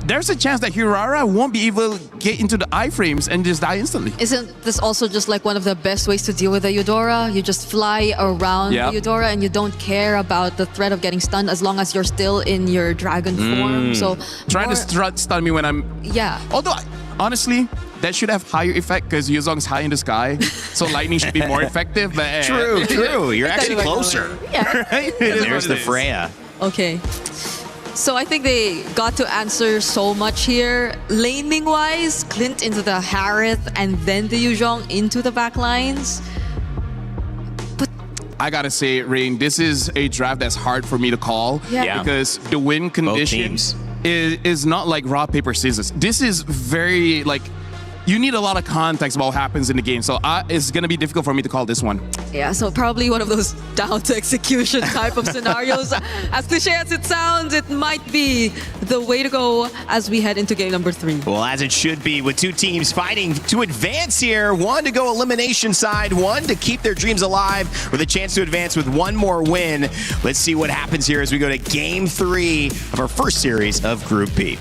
There's a chance that Hirara won't be able to get into the iframes and just die instantly. Isn't this also just like one of the best ways to deal with a Eudora? You just fly around the Eudora and you don't care about the threat of getting stunned as long as you're still in your dragon form. So try to stun me when I'm... Yeah. Although, honestly, that should have higher effect because Yu Zhang's high in the sky. So lightning should be more effective. But True. You're actually closer. Yeah. Right? There's the Freya. Okay. So I think they got to answer so much here. Laning wise, Clint into the Harith and then the Yu Zhang into the back lines. I gotta say, Rain, this is a draft that's hard for me to call. Yeah. Because the win conditions is not like rock, paper, scissors. This is very like, you need a lot of context about what happens in the game. So it's gonna be difficult for me to call this one. Yeah, so probably one of those down to execution type of scenarios. As cliche as it sounds, it might be the way to go as we head into game number 3. Well, as it should be, with 2 teams fighting to advance here. One to go elimination side, one to keep their dreams alive with a chance to advance with one more win. Let's see what happens here as we go to game 3 of our first series of Group B.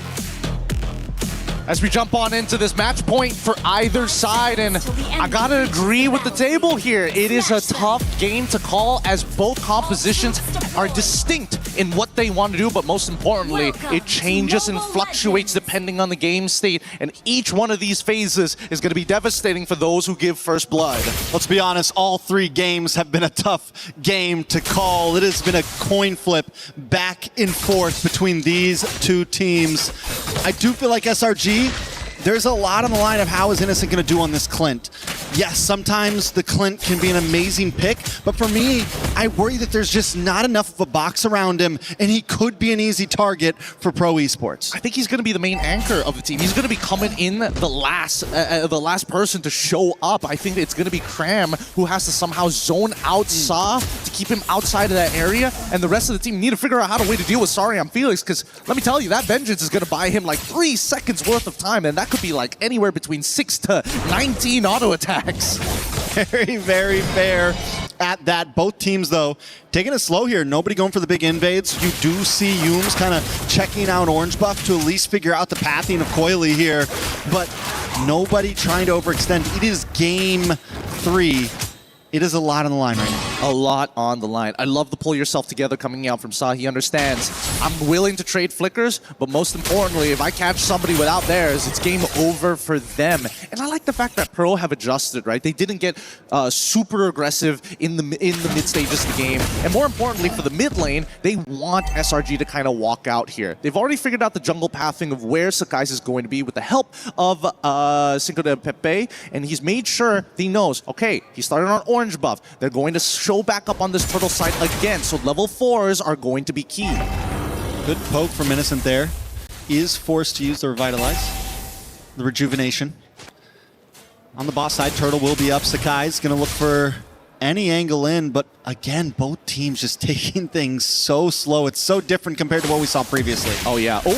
As we jump on into this match point for either side, and I gotta agree with the table here. It is a tough game to call as both compositions are distinct in what they want to do, but most importantly, it changes and fluctuates depending on the game state, and each one of these phases is gonna be devastating for those who give first blood. Let's be honest, all 3 games have been a tough game to call. It has been a coin flip back and forth between these 2 teams. I do feel like SRG, there's a lot on the line of how is Innocent going to do on this Clint. Yes, sometimes the Clint can be an amazing pick, but for me, I worry that there's just not enough of a box around him, and he could be an easy target for Pro Esports. I think he's going to be the main anchor of the team. He's going to be coming in the last person to show up. I think it's going to be Cram who has to somehow zone out Sa to keep him outside of that area, and the rest of the team need to figure out how to way to deal with Sariam Felix, because let me tell you, that Vengeance is going to buy him like 3 seconds worth of time, and that could be like anywhere between 6 to 19 auto attacks. Very, very fair at that. Both teams, though, taking it slow here. Nobody going for the big invades. You do see Yums kind of checking out Orange Buff to at least figure out the pathing of Coily here, but nobody trying to overextend. It is game 3. It is a lot on the line right now. A lot on the line. I love the pull yourself together coming out from Sa. He understands. I'm willing to trade flickers, but most importantly, if I catch somebody without theirs, it's game over for them. And I like the fact that Pro have adjusted, right? They didn't get super aggressive in the mid stages of the game. And more importantly, for the mid lane, they want SRG to kind of walk out here. They've already figured out the jungle pathing of where Sakai's is going to be with the help of Cinco de Pepe, and he's made sure he knows, okay, he started on Orange buff. They're going to show back up on this turtle side again, so level 4s are going to be key. Good poke from Innocent there. Is forced to use the Revitalize. The Rejuvenation. On the boss side, Turtle will be up. Sakai's going to look for any angle in, but again, both teams just taking things so slow. It's so different compared to what we saw previously. Oh, yeah. Oh.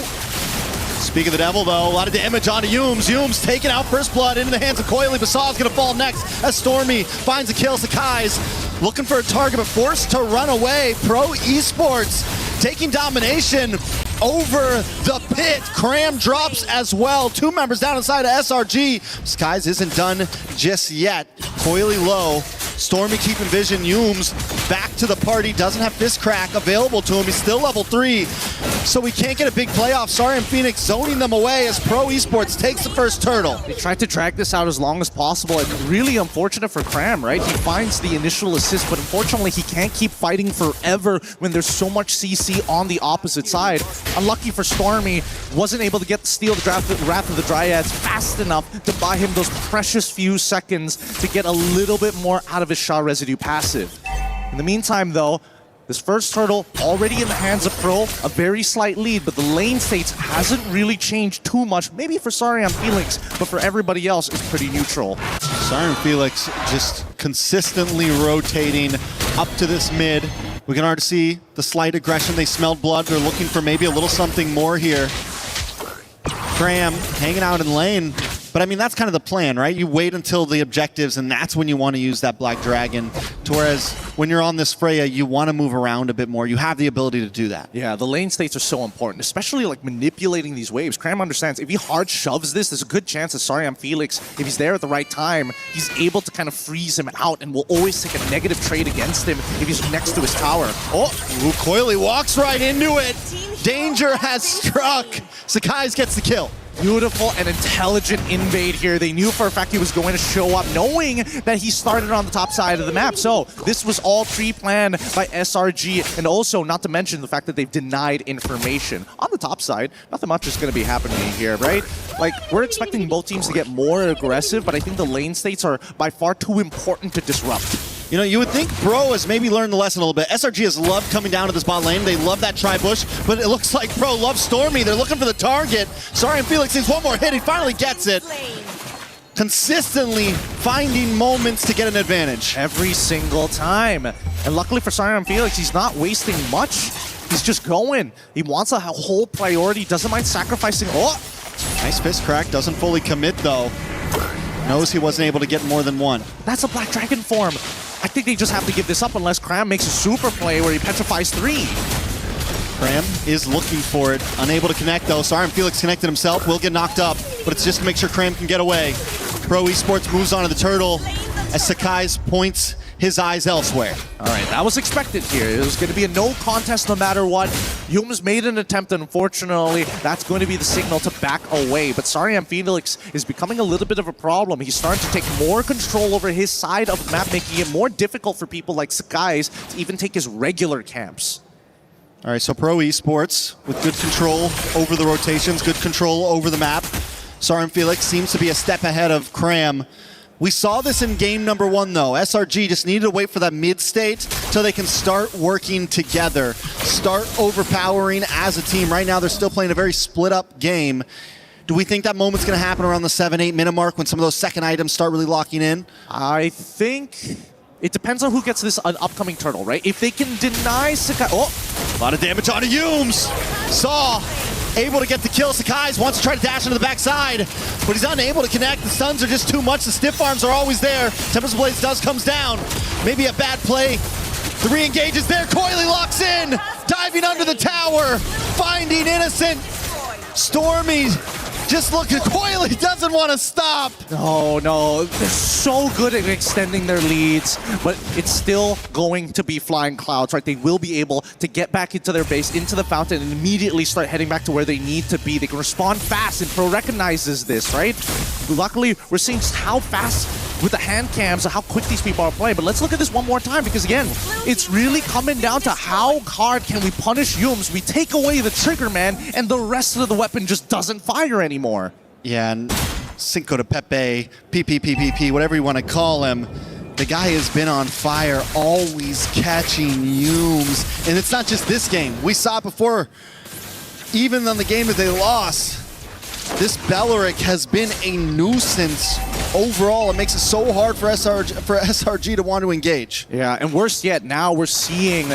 Speak of the devil, though, a lot of damage onto Yumes. Yumes taking out first blood into the hands of Coily. Basaw's going to fall next as Stormy finds a kill. Sakai's looking for a target, but forced to run away. Pro Esports taking domination over the pit. Cram drops as well. 2 members down inside of SRG. Skies isn't done just yet. Coily low. Stormy keeping vision. Yumes back to the party. Doesn't have Fist Crack available to him. He's still level 3. So we can't get a big playoff. Sorry, and Phoenix zoning them away as Pro Esports takes the first turtle. They tried to drag this out as long as possible, and really unfortunate for Cram, right? He finds the initial assist, but unfortunately he can't keep fighting forever when there's so much CC on the opposite side. Unlucky for Stormy, wasn't able to get the steal the Wrath of the Dryads fast enough to buy him those precious few seconds to get a little bit more out of his Shah Residue passive. In the meantime, though, this first turtle already in the hands of Pro, a very slight lead, but the lane states hasn't really changed too much. Maybe for Sari and Felix, but for everybody else, it's pretty neutral. Sari and Felix just consistently rotating up to this mid. We can already see the slight aggression. They smelled blood. They're looking for maybe a little something more here. Cram hanging out in lane. But I mean, that's kind of the plan, right? You wait until the objectives, and that's when you want to use that Black Dragon. Whereas when you're on this Freya, you want to move around a bit more. You have the ability to do that. Yeah, the lane states are so important, especially like manipulating these waves. Cram understands if he hard shoves this, there's a good chance that Sari and Felix, if he's there at the right time, he's able to kind of freeze him out and will always take a negative trade against him if he's next to his tower. Oh, Coily walks right into it. Danger has struck. Sakai's gets the kill. Beautiful and intelligent invade here. They knew for a fact he was going to show up, knowing that he started on the top side of the map. So this was all pre-planned by SRG, and also not to mention the fact that they've denied information. On the top side, nothing much is going to be happening here, right? Like, we're expecting both teams to get more aggressive, but I think the lane states are by far too important to disrupt. You know, you would think Pro has maybe learned the lesson a little bit. SRG has loved coming down to this bot lane. They love that tri-bush, but it looks like Pro loves Stormy. They're looking for the target. Sari and Felix needs one more hit. He finally gets it. Consistently finding moments to get an advantage. Every single time. And luckily for Sari and Felix, he's not wasting much. He's just going. He wants a whole priority, doesn't mind sacrificing. Oh! Nice Fist Crack, doesn't fully commit though. Knows he wasn't able to get more than one. That's a Black Dragon form. I think they just have to give this up unless Cram makes a super play where he petrifies 3. Cram is looking for it. Unable to connect though. Sari and Felix connected himself. Will get knocked up, but it's just to make sure Cram can get away. Pro Esports moves on to the turtle as Sakai's points his eyes elsewhere. All right, that was expected here. It was going to be a no contest no matter what. Yumes made an attempt, and unfortunately, that's going to be the signal to back away. But Sari and Felix is becoming a little bit of a problem. He's starting to take more control over his side of the map, making it more difficult for people like Sakai's to even take his regular camps. All right, so Pro Esports with good control over the rotations, good control over the map. Sari and Felix seems to be a step ahead of Cram. We saw this in game number 1, though. SRG just needed to wait for that mid state so they can start working together, start overpowering as a team. Right now, they're still playing a very split-up game. Do we think that moment's going to happen around the 7-8 minute mark when some of those second items start really locking in? I think it depends on who gets this upcoming turtle, right? If they can deny Sakai... Oh! A lot of damage onto Yumes. Saw able to get the kill. Sakai's wants to try to dash into the backside, but he's unable to connect. The stuns are just too much. The stiff arms are always there. Tempest Blaze comes down. Maybe a bad play. The re-engage is there. Coily locks in. Diving under the tower. Finding Innocent. Stormy just look at Coily. Doesn't want to stop. No. They're so good at extending their leads, but it's still going to be flying clouds, right? They will be able to get back into their base, into the fountain, and immediately start heading back to where they need to be. They can respond fast, and Pro recognizes this, right? Luckily, we're seeing just how fast with the hand cams and how quick these people are playing. But let's look at this one more time, because again, it's really coming down to how hard can we punish Yumes. We take away the trigger man, and the rest of the weapon just doesn't fire anymore. Yeah, and Cinco de Pepe, PPPPP, whatever you want to call him, the guy has been on fire, always catching Yumes. And it's not just this game. We saw it before even on the game that they lost, this Belleric has been a nuisance overall. It makes it so hard for SRG to want to engage. Yeah, and worse yet, now we're seeing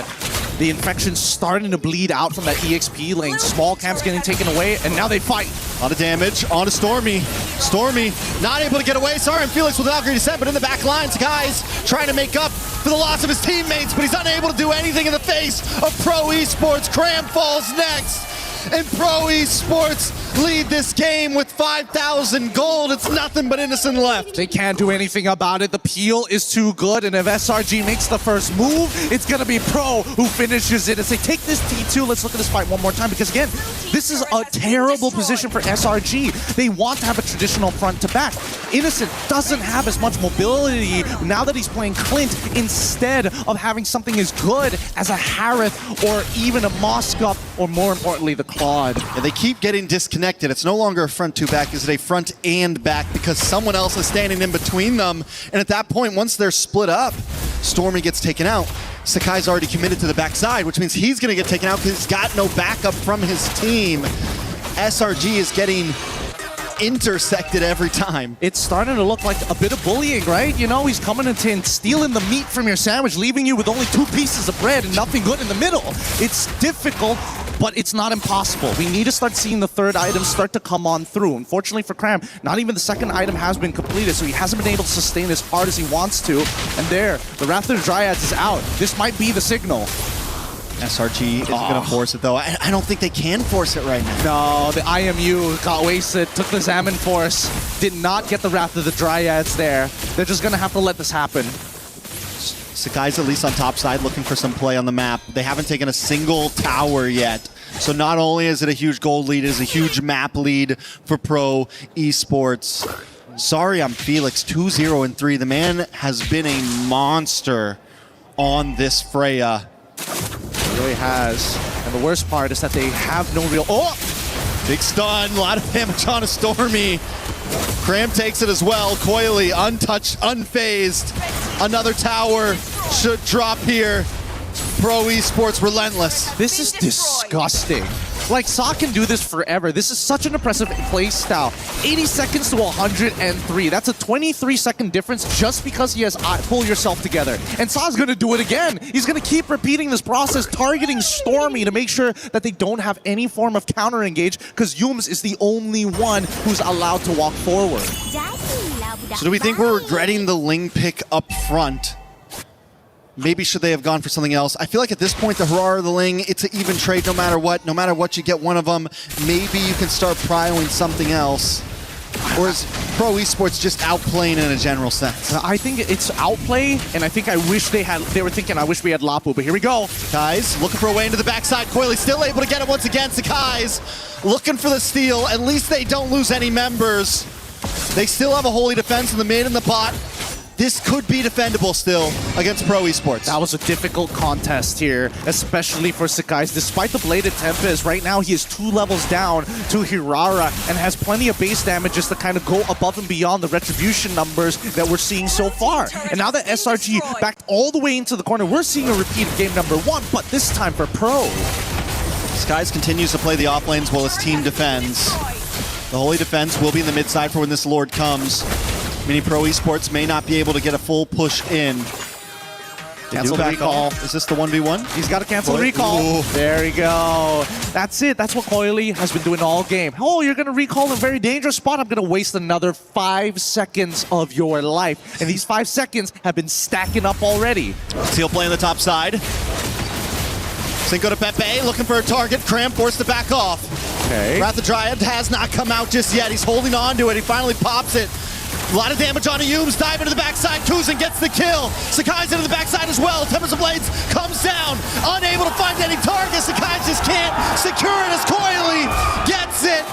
the infection starting to bleed out from that EXP lane. Small camp's getting taken away, and now they fight. A lot of damage onto Stormy. Stormy not able to get away. Sorry, and Felix with Valkyrie descent, but in the back line, Sakai's trying to make up for the loss of his teammates, but he's unable to do anything in the face of Pro Esports. Cram falls next, and Pro Esports lead this game with 5,000 gold. It's nothing but innocent left. They can't do anything about it. The peel is too good, and if SRG makes the first move, it's gonna be Pro who finishes it. As they take this T2, let's look at this fight one more time, because again, this is a terrible position for SRG. They want to have a traditional front to back. Innocent doesn't have as much mobility now that he's playing Clint, instead of having something as good as a Harith or even a Moskov, or more importantly, the Claude. And they keep getting disconnected. It's no longer a front to back, is it a front and back, because someone else is standing in between them. And at that point, once they're split up, Stormy gets taken out. Sakai's already committed to the backside, which means he's gonna get taken out because he's got no backup from his team. SRG is getting intersected every time. It's starting to look like a bit of bullying, right? You know, he's coming into and stealing the meat from your sandwich, leaving you with only 2 pieces of bread and nothing good in the middle. It's difficult, but it's not impossible. We need to start seeing the third item start to come on through. Unfortunately for Cram, not even the second item has been completed, so he hasn't been able to sustain as hard as he wants to. And there, the Wrath of the Dryads is out. This might be the signal. SRG is going to force it, though. I don't think they can force it right now. No, the IMU got wasted, took the Xammen Force, did not get the Wrath of the Dryads there. They're just going to have to let this happen. Sakai's at least on top side looking for some play on the map. They haven't taken a single tower yet. So not only is it a huge gold lead, it is a huge map lead for Pro Esports. Sorry, I'm Felix, 2-0-3. The man has been a monster on this Freya. It really has. And the worst part is that they have no real... Oh! Big stun, a lot of damage on a Stormy. Cram takes it as well. Coily untouched, unfazed. Another tower should drop here. Pro Esports relentless. This is disgusting. Like, Sa can do this forever. This is such an impressive play style. 80 seconds to 103. That's a 23-second difference just because he has pull yourself together. And Sa's gonna do it again. He's gonna keep repeating this process, targeting Stormy to make sure that they don't have any form of counter engage, because Yums is the only one who's allowed to walk forward. So do we think we're regretting the Ling pick up front? Maybe should they have gone for something else? I feel like at this point, the Harar or the Ling, it's an even trade no matter what. No matter what, you get one of them. Maybe you can start prioing something else. Or is Pro Esports just outplaying in a general sense? I think it's outplay, and I think I wish they were thinking, I wish we had Lapu, but here we go. Sakai's looking for a way into the backside. Coily still able to get it once again. Sakai's looking for the steal. At least they don't lose any members. They still have a holy defense in the mid and the bot. This could be defendable still against Pro Esports. That was a difficult contest here, especially for Sakai's. Despite the Bladed Tempest, right now he is 2 levels down to Hirara and has plenty of base damage just to kind of go above and beyond the retribution numbers that we're seeing so far. And now that SRG backed all the way into the corner, we're seeing a repeat of game number 1, but this time for Pro. Skies continues to play the off lanes while his team defends. The holy defense will be in the mid side for when this Lord comes. Meaning Pro Esports may not be able to get a full push in. Cancel the recall. Is this the 1v1? He's got to cancel the recall. Ooh. There we go. That's it. That's what Coily has been doing all game. Oh, you're going to recall a very dangerous spot. I'm going to waste another 5 seconds of your life. And these 5 seconds have been stacking up already. Seal play on the top side. Cinco to Pepe, looking for a target. Cram forced to back off. Okay. Wrath of Dryad has not come out just yet. He's holding on to it. He finally pops it. A lot of damage on Yums, dive into the backside. Kuzin gets the kill. Sakai's into the backside as well. Tempest of Blades comes down, unable to find any targets. Sakai just can't secure it as Coily gets it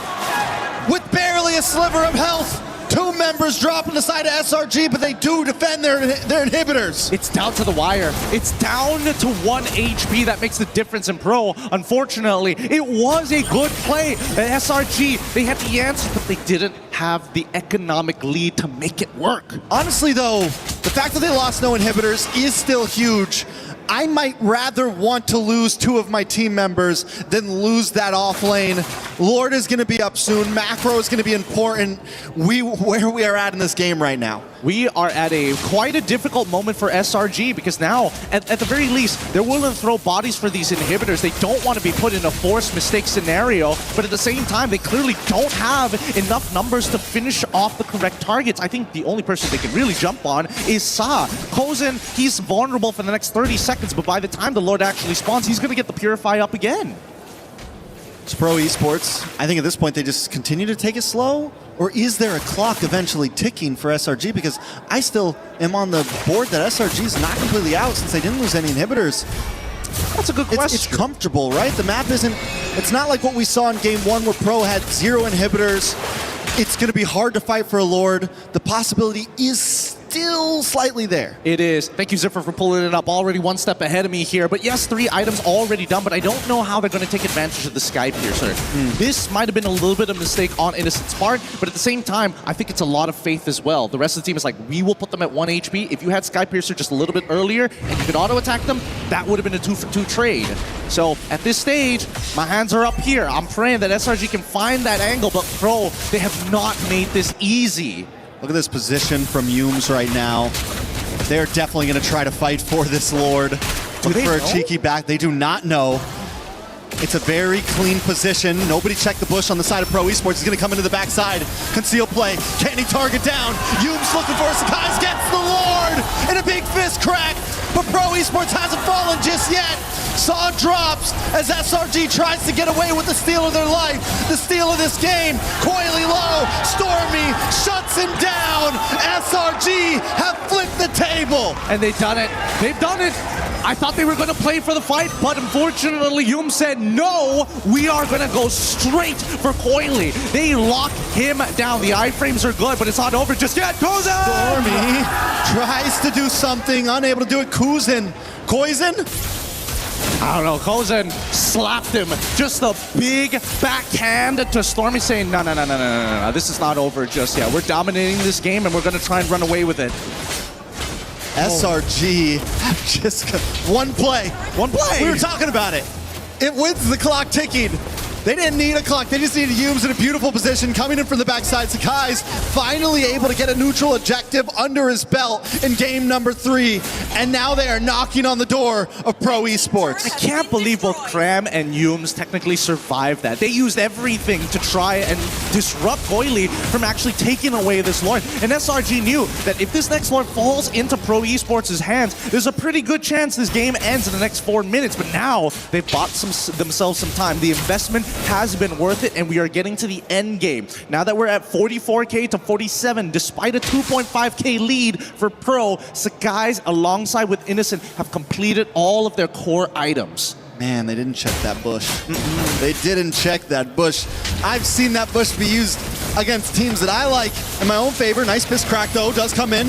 with barely a sliver of health. 2 members drop on the side of SRG, but they do defend their inhibitors. It's down to the wire. It's down to 1 HP. That makes the difference in Pro. Unfortunately, it was a good play. At SRG, they had the answer, but they didn't have the economic lead to make it work. Honestly, though, the fact that they lost no inhibitors is still huge. I might rather want to lose 2 of my team members than lose that off lane. Lord is going to be up soon. Macro is going to be important. Where we are at in this game right now. We are at quite a difficult moment for SRG because now, at the very least, they're willing to throw bodies for these inhibitors. They don't want to be put in a forced mistake scenario, but at the same time, they clearly don't have enough numbers to finish off the correct targets. I think the only person they can really jump on is Sa. Kozen, he's vulnerable for the next 30 seconds, but by the time the Lord actually spawns, he's going to get the Purify up again. It's Pro Esports. I think at this point they just continue to take it slow, or is there a clock eventually ticking for SRG? Because I still am on the board that SRG is not completely out since they didn't lose any inhibitors. That's a good question. It's comfortable, right? The map isn't, it's not like what we saw in game 1 where Pro had 0 inhibitors. It's going to be hard to fight for a Lord. The possibility is still slightly there. It is. Thank you, Ziffer, for pulling it up. Already one step ahead of me here. But yes, 3 items already done, but I don't know how they're going to take advantage of the Sky Piercer. This might have been a little bit of a mistake on Innocent's part, but at the same time, I think it's a lot of faith as well. The rest of the team is like, we will put them at 1 HP. If you had Sky Piercer just a little bit earlier and you could auto-attack them, that would have been a 2-for-2 trade. So at this stage, my hands are up here. I'm praying that SRG can find that angle, but Pro, they have not made this easy. Look at this position from Yumes right now. They're definitely going to try to fight for this Lord. Look for a cheeky back. They do not know. It's a very clean position. Nobody checked the bush on the side of Pro Esports. He's going to come into the backside. Conceal play. Can he target down? Yumes looking for Sakai's gets the Lord! And a big fist crack. But Pro Esports hasn't fallen just yet. Saw drops as SRG tries to get away with the steal of their life. The steal of this game. Coily low. Stormy shuts him down. SRG have flipped the table. And they've done it. They've done it. I thought they were going to play for the fight, but unfortunately, Yume said, no, we are going to go straight for Coily. They lock him down. The iframes are good, but it's not over just yet. Kozen! Stormy tries to do something, unable to do it. Kozen. I don't know, Kozen slapped him. Just a big backhand to Stormy saying, no, this is not over just yet. We're dominating this game and we're going to try and run away with it. SRG have just one play. We were talking about it. It wins the clock ticking. They didn't need a clock. They just needed Yumes in a beautiful position coming in from the backside. Sakai's finally able to get a neutral objective under his belt in game number 3. And now they are knocking on the door of Pro Esports. I can't believe both Cram and Yumes technically survived that. They used everything to try and disrupt Coily from actually taking away this Lord. And SRG knew that if this next Lord falls into Pro Esports' hands, there's a pretty good chance this game ends in the next 4 minutes. But now they've bought themselves some time. The investment has been worth it, and we are getting to the end game. Now that we're at 44k to 47, despite a 2.5k lead for Pro, Sakai's alongside with Innocent have completed all of their core items. Man, they didn't check that bush. They didn't check that bush. I've seen that bush be used against teams that I like in my own favor. Nice fist crack, though, does come in.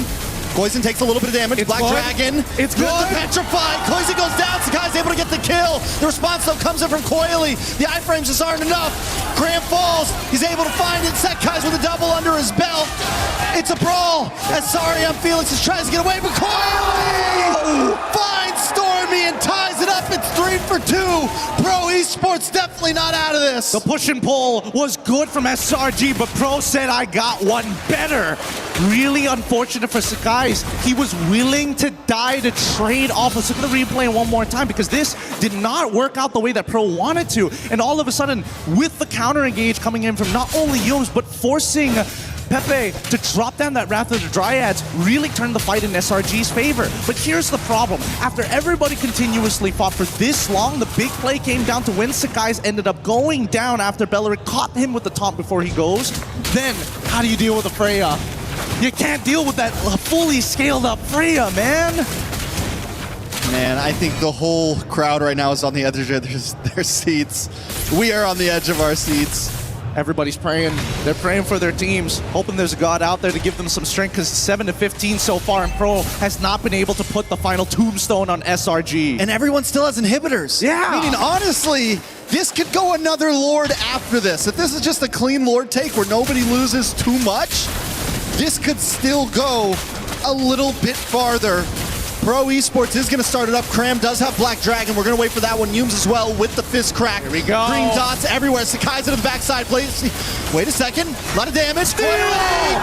Koizen takes a little bit of damage. Black Dragon. It's good. The Petrify. Koizen goes down. Sakai's able to get the kill. The response, though, comes in from Coily. The iframes just aren't enough. Cram falls. He's able to find it. Sakai's with a double under his belt. It's a brawl. As sorry, I'm Felix is trying to get away, but Coily finds Stormy and ties it up. It's 3 for 2. Pro Esports definitely not out of this. The push and pull was good from SRG, but Pro said, I got one better. Really unfortunate for Sakai. He was willing to die to trade off. Let's look at the replay one more time because this did not work out the way that Pro wanted to. And all of a sudden, with the counter engage coming in from not only Yumes, but forcing Pepe to drop down that Wrath of the Dryads really turned the fight in SRG's favor. But here's the problem. After everybody continuously fought for this long, the big play came down to when Sakai's ended up going down after Beleric caught him with the taunt before he goes. Then, how do you deal with a Freya? You can't deal with that fully scaled up Freya, man. Man, I think the whole crowd right now is on the edge of their seats. We are on the edge of our seats. Everybody's praying. They're praying for their teams, hoping there's a God out there to give them some strength because 7 to 15 so far, and Pro has not been able to put the final tombstone on SRG. And everyone still has inhibitors. Yeah. Meaning, honestly, this could go another Lord after this. If this is just a clean Lord take where nobody loses too much, this could still go a little bit farther. Pro Esports is going to start it up. Cram does have Black Dragon. We're going to wait for that one. Yumes as well with the fist crack. Here we go. Green dots everywhere. Sakai's to the backside. Plays. Wait a second. A lot of damage. He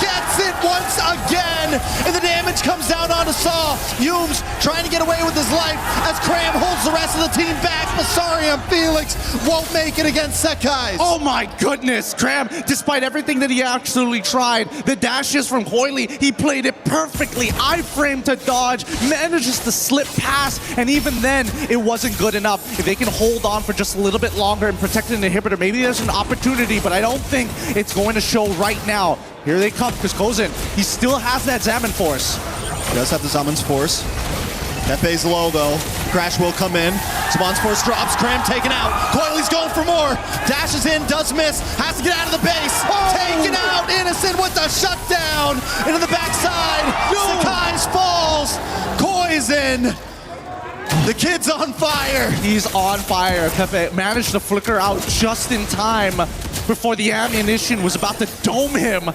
gets it once again. And the damage comes down onto Saw. Yumes trying to get away with his life as Cram holds the rest of the team back. Masarian Felix won't make it against Sakai. Oh my goodness, Cram, despite everything that he absolutely tried, the dashes from Coily, he played it perfectly. I-frame to dodge, manages to slip past, and even then, it wasn't good enough. If they can hold on for just a little bit longer and protect an inhibitor, maybe there's an opportunity, but I don't think it's going to show right now. Here they come, because Kozin, he still has that Zaman Force. He does have the Zaman's Force. Teppe's low though. Crash will come in. Zaman's Force drops. Cram taken out. Coily's going for more. Dashes in, does miss. Has to get out of the base. Taken out. Innocent with the shutdown. Into the backside. Sakai's falls. Poison. The kid's on fire. He's on fire. Pepe managed to flicker out just in time before the ammunition was about to dome him.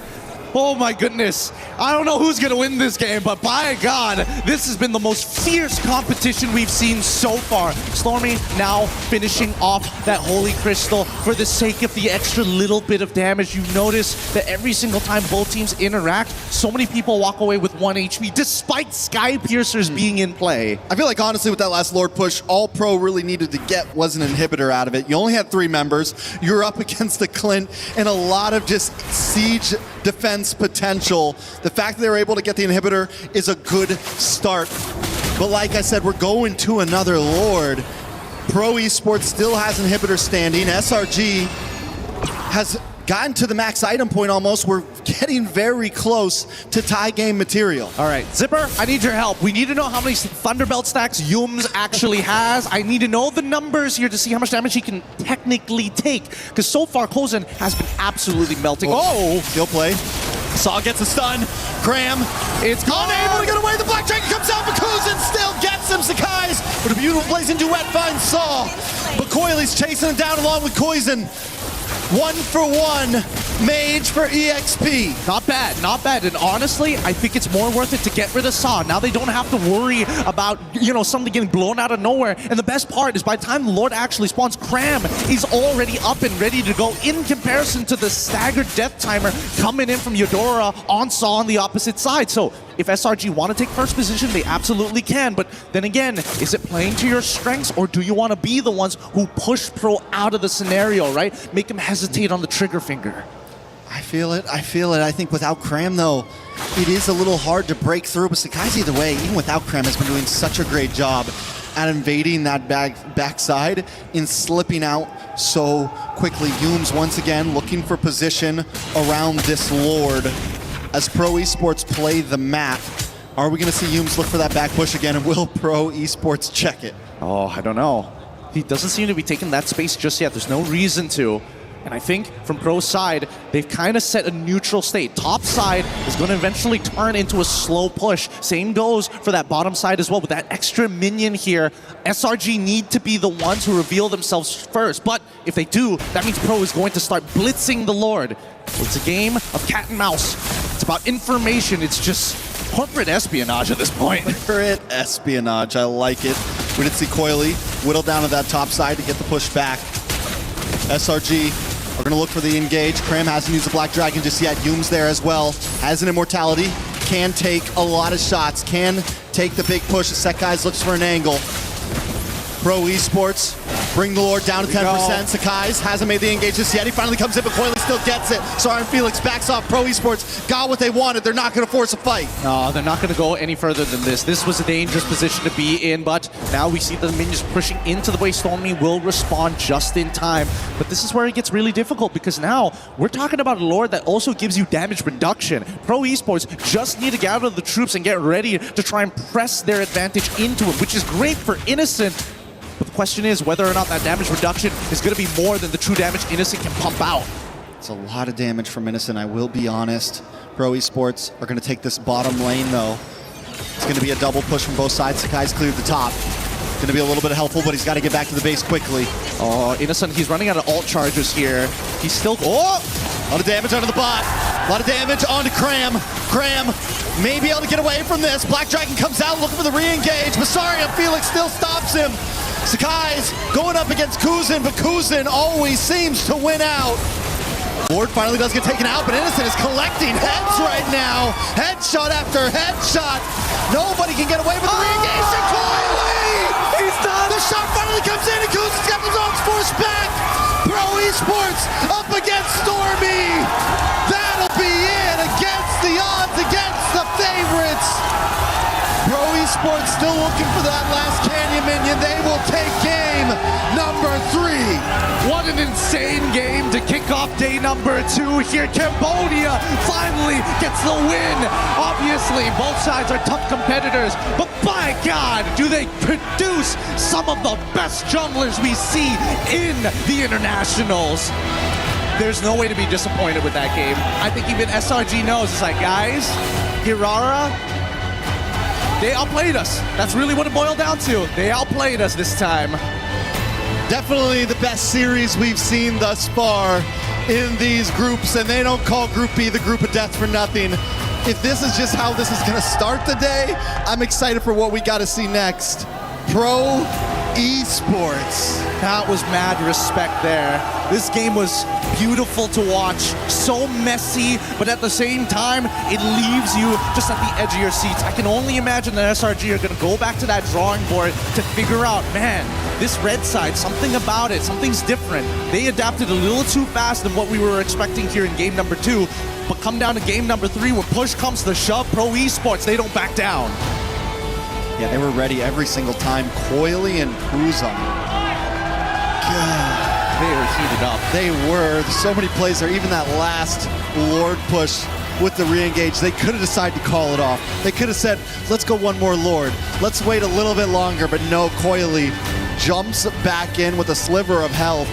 Oh my goodness. I don't know who's gonna win this game, but by God, this has been the most fierce competition we've seen so far. Stormy now finishing off that Holy Crystal for the sake of the extra little bit of damage. You notice that every single time both teams interact, so many people walk away with 1 HP despite Sky Piercers being in play. I feel like honestly with that last Lord push, all Pro really needed to get was an inhibitor out of it. You only had 3 members. You're up against the Clint and a lot of just siege defense potential. The fact that they were able to get the inhibitor is a good start. But like I said, we're going to another Lord. Pro Esports still has inhibitor standing. SRG has gotten to the max item point almost. We're getting very close to tie game material. All right, Zipper, I need your help. We need to know how many Thunderbelt stacks Yumes actually has. I need to know the numbers here to see how much damage he can technically take. Because so far, Kozin has been absolutely melting. Oh! Skill play. Saw gets a stun. Cram. It's gone. Unable to get away. The Black Dragon comes out, but Kozin still gets him. Sakai's with a beautiful blazing duet finds Saw. But Coily's chasing him down along with Kozin. 1 for 1 Mage for EXP. Not bad, not bad. And honestly, I think it's more worth it to get rid of Saw. Now they don't have to worry about, something getting blown out of nowhere. And the best part is by the time the Lord actually spawns, Cram is already up and ready to go in comparison to the staggered death timer coming in from Eudora on Saw on the opposite side. So if SRG want to take first position, they absolutely can. But then again, is it playing to your strengths or do you want to be the ones who push Pro out of the scenario, right? Make him hesitate on the trigger finger. I feel it. I think without Cram, though, it is a little hard to break through. But Sakai's either way, even without Cram, has been doing such a great job at invading that backside and slipping out so quickly. Yumes once again looking for position around this Lord. As Pro Esports play the map, are we going to see Yumes look for that back push again, and will Pro Esports check it? Oh, I don't know. He doesn't seem to be taking that space just yet. There's no reason to. And I think from Pro's side, they've kind of set a neutral state. Top side is going to eventually turn into a slow push. Same goes for that bottom side as well. With that extra minion here, SRG need to be the ones who reveal themselves first. But if they do, that means Pro is going to start blitzing the Lord. It's a game of cat and mouse. It's about information. It's just corporate espionage at this point. Corporate espionage. I like it. We did see Coily whittle down to that top side to get the push back. SRG are going to look for the engage. Cram hasn't used the Black Dragon just yet. Yumes there as well. Has an immortality. Can take a lot of shots. Can take the big push. The Sakai's looks for an angle. Pro Esports bring the Lord down to 10%. Sakai's hasn't made the engage just yet. He finally comes in, but Coily still gets it. Sorry, Felix backs off. Pro Esports got what they wanted. They're not going to force a fight. No, they're not going to go any further than this. This was a dangerous position to be in, but now we see the minions pushing into the way. Stormy will respond just in time. But this is where it gets really difficult, because now we're talking about a Lord that also gives you damage reduction. Pro Esports just need to gather the troops and get ready to try and press their advantage into it, which is great for Innocent. But the question is whether or not that damage reduction is going to be more than the true damage Innocent can pump out. It's a lot of damage from Innocent, I will be honest. Pro Esports are going to take this bottom lane, though. It's going to be a double push from both sides. Sakai's cleared the top. Going to be a little bit helpful, but he's got to get back to the base quickly. Oh, Innocent, he's running out of ult charges here. He's still... Oh! A lot of damage under the bot. A lot of damage onto Cram. Cram may be able to get away from this. Black Dragon comes out looking for the re-engage. Masari and Felix still stops him. Sakai's going up against Kuzin, but Kuzin always seems to win out. Lord finally does get taken out, but Innocent is collecting heads right now. Headshot after headshot. Nobody can get away with the re-engage. He's done. The shot finally comes in, and Kuzin's got the dogs forced back. Pro Esports up against Stormy. That'll be it against the odds, against the favorites. Pro Esports still looking for that last Canyon minion. They will take game number 3. What an insane game to kick off day number 2 here. Cambodia finally gets the win. Obviously, both sides are tough competitors, but by God, do they produce some of the best junglers we see in the internationals. There's no way to be disappointed with that game. I think even SRG knows. It's like, guys, Hirara, they outplayed us. That's really what it boiled down to. They outplayed us this time. Definitely the best series we've seen thus far in these groups, and they don't call Group B the group of death for nothing. If this is just how this is going to start the day, I'm excited for what we got to see next. Pro Esports. That was mad respect there. This game was beautiful to watch, so messy, but at the same time, it leaves you just at the edge of your seats. I can only imagine that SRG are going to go back to that drawing board to figure out, man, this red side, something about it, something's different. They adapted a little too fast than what we were expecting here in game number 2, but come down to game number 3, when push comes to shove, Pro Esports, they don't back down. Yeah, they were ready every single time. Coily and Puzon. God, they were heated up. They were. There's so many plays there. Even that last Lord push with the re-engage, they could have decided to call it off. They could have said, let's go one more Lord. Let's wait a little bit longer, but no, Coily jumps back in with a sliver of health.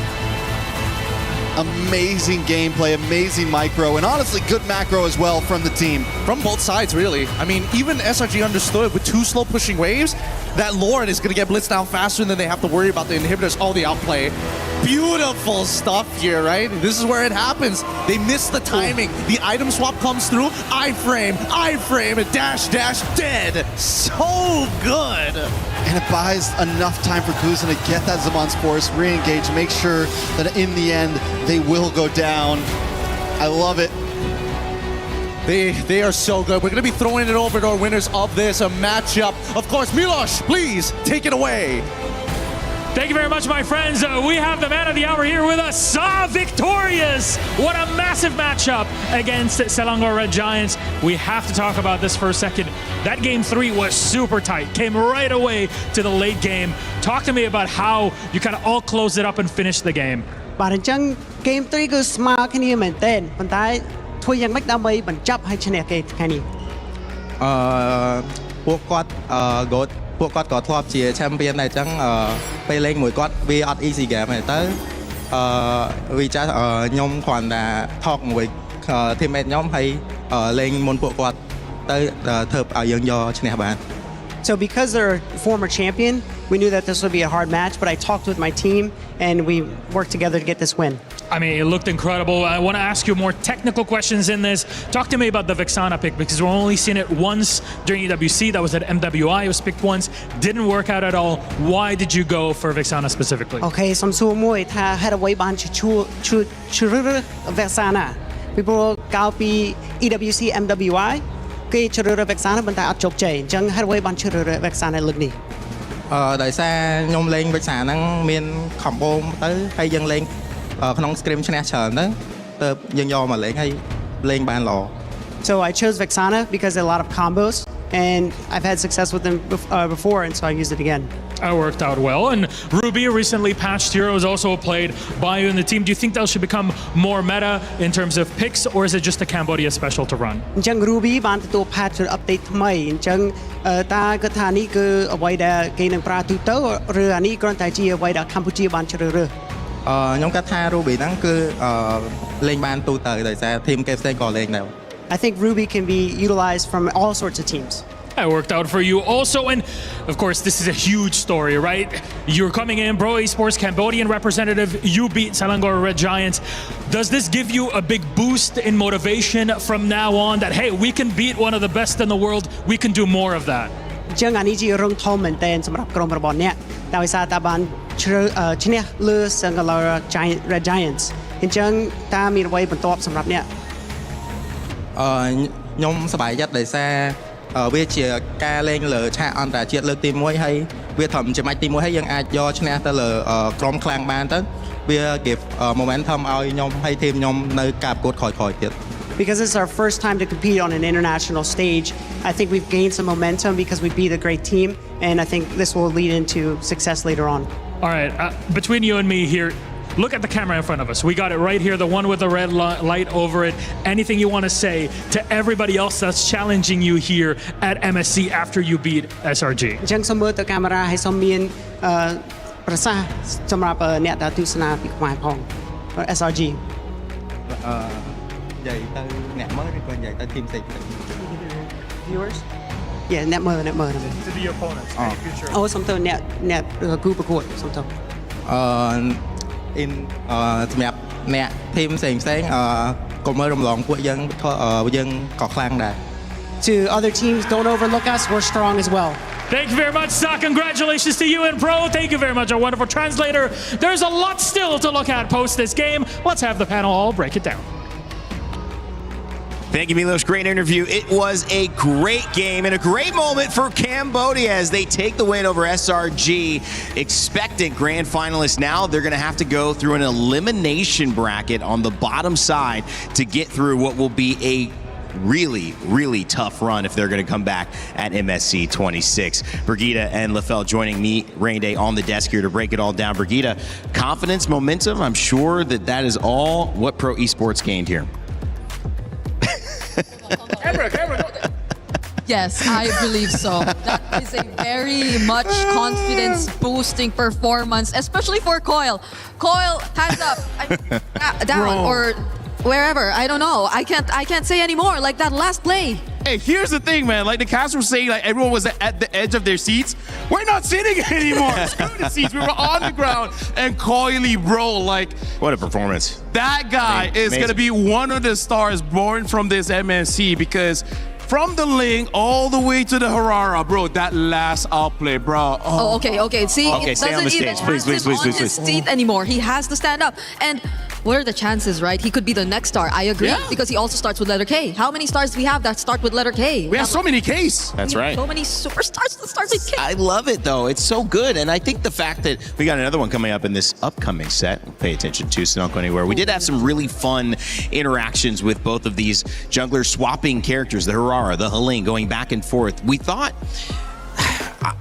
Amazing gameplay, amazing micro, and honestly good macro as well from the team. From both sides, really. I mean, even SRG understood with 2 slow pushing waves, that Lord is going to get blitzed down faster, and then they have to worry about the inhibitors. Oh, the outplay. Beautiful stuff here, right? This is where it happens. They miss the timing. The item swap comes through. iframe, and dash, dead. So good. And it buys enough time for Kuzin to get that Zamon's Force, re-engage, make sure that in the end, they will go down. I love it. They are so good. We're going to be throwing it over to our winners of this matchup. Of course, Milos, please take it away. Thank you very much, my friends. We have the man of the hour here with us, Sa victorious. What a massive matchup against Selangor Red Giants. We have to talk about this for a second. That game 3 was super tight. Came right away to the late game. Talk to me about how you kind of all closed it up and finished the game. បាទអញ្ចឹង game 3 គឺស្មើគ្នាមែនទែនប៉ុន្តែធ្វើយ៉ាងម៉េចដើម្បីបញ្ចប់ហើយឈ្នះគេថ្ងៃនេះ ពួកគាត់ GOAT ពួកគាត់ក៏ធ្លាប់ជា champion ដែរអញ្ចឹងពេលលេងមួយគាត់វាអត់ easy game ទេទៅវាចាស់ខ្ញុំគ្រាន់តែ talk មួយ teammate ខ្ញុំហើយលេងមុនពួកគាត់ទៅធ្វើឲ្យយើងយកឈ្នះបាន So because they're former champion, we knew that this would be a hard match, but I talked with my team and we worked together to get this win. I mean, it looked incredible. I want to ask you more technical questions in this. Talk to me about the Vexana pick, because we've only seen it once during EWC. That was at MWI. It was picked once. Didn't work out at all. Why did you go for Vexana specifically? Okay, សំសួរមួយថាហេតុអ្វីបានជ្រើសរើស Vexana ពីព្រោះកាលពី EWC MWI គេជ្រើសរើស Vexana ប៉ុន្តែអត់ជោគជ័យអញ្ចឹងហេតុអ្វីបានជ្រើសរើស Vexana លើកនេះ ដោយសារខ្ញុំលេង Vexana ហ្នឹងមាន combo ទៅហើយយើងលេងក្នុង scrim ឈ្នះច្រើនទៅទៅយើងយកមកលេងហើយលេងបានល្អ So I chose Vexana because there are a lot of combos and I've had success with them before, and so I used it again. It worked out well. And Ruby, recently patched heroes, also played by you in the team. Do you think that should become more meta in terms of picks, or is it just a Cambodia special to run? អញ្ចឹង Ruby បានទទួល patch update ថ្មីអញ្ចឹងតើគិតថានេះគឺអ្វីដែលគេនឹងប្រើទូទៅឬអានេះគ្រាន់តែជាអ្វីដែលកម្ពុជាបានជ្រើសរើស ខ្ញុំគិតថា Ruby ហ្នឹងគឺលេងបានទូទៅដោយសារ team គេផ្សេងក៏លេងដែរ I think Ruby can be utilized from all sorts of teams. That worked out for you also. And of course, this is a huge story, right? You're coming in, Pro Esports Cambodian representative. You beat Selangor Red Giants. Does this give you a big boost in motivation from now on that, hey, we can beat one of the best in the world. We can do more of that. អញ្ចឹងអានេះជារឿងធំមែនទែនសម្រាប់ក្រុមរបស់អ្នកដោយសារតែបានឈ្នះលើ Selangor Red Giants អញ្ចឹងតើមានអ្វីបន្ទាប់សម្រាប់អ្នកខ្ញុំសប្បាយចិត្តដោយសារវាជាការលេងលើឆាកអន្តរជាតិលើកទី1ហើយវាត្រឹមជាម៉ាច់ទី1ហើយយើងអាចយកឈ្នះទៅលើក្រុមខ្លាំងបានទៅវា give momentum ឲ្យខ្ញុំហើយทีมខ្ញុំនៅការប្រកួតក្រោយៗទៀត Because it's our first time to compete on an international stage, I think we've gained some momentum because we beat a great team, and I think this will lead into success later on. All right, between you and me here, look at the camera in front of us. We got it right here, the one with the red light over it. Anything you want to say to everybody else that's challenging you here at MSC after you beat SRG? អញ្ចឹងសូមមើលទៅកាមេរ៉ាហើយសូមមានប្រសាសន៍សម្រាប់អ្នកដែលទស្សនាពីខ្មែរផង SRG និយាយទៅអ្នកមើលឬក៏និយាយទៅធីមផ្សេង Viewers Yeah អ្នកមើល To the opponents in the future អូសុំទៅអ្នកគូប្រកួតសុំទៅសម្រាប់អ្នកធីមផ្សេងកុំមើលរំលងពួកយើងក៏ខ្លាំងដែរ To other teams, don't overlook us. We're strong as well. Thank you very much, Sa. Congratulations to you and Pro. Thank you very much, our wonderful translator. There's a lot still to look at post this game. Let's have the panel all break it down. Thank you, Milos. Great interview. It was a great game and a great moment for Cambodia as they take the win over SRG. Expectant grand finalists now. They're going to have to go through an elimination bracket on the bottom side to get through what will be a really tough run if they're going to come back at MSC 26. Brigitte and Lefel joining me, Rain Day, on the desk here to break it all down. Brigitte, confidence, momentum, I'm sure that is all what Pro Esports gained here. Camera. Yes, I believe so. That is a very much confidence-boosting performance, especially for Coil. Coil, hands up, down, or wherever. I don't know. I can't say anymore. Like that last play. Hey, here's the thing, man. Like the cast were saying, like everyone was at the edge of their seats. We're not sitting anymore. Screw the seats. We were on the ground. And Coily, bro, like what a performance. That guy is gonna be one of the stars born from this MSC because from the Ling all the way to the Harara, bro, that last outplay, bro. Oh, okay. See, okay, it stay on doesn't the even stage. Please. on his seat anymore. He has to stand up. And what are the chances, right? He could be the next star. I agree, because he also starts with letter K. How many stars do we have that start with letter K? We have so many Ks. That's right. So many superstars that start with K. I love it, though. It's so good. And I think the fact that we got another one coming up in this upcoming set, pay attention to, so don't go anywhere. We did have some really fun interactions with both of these junglers swapping characters, the Harara, the Haling, going back and forth. We thought...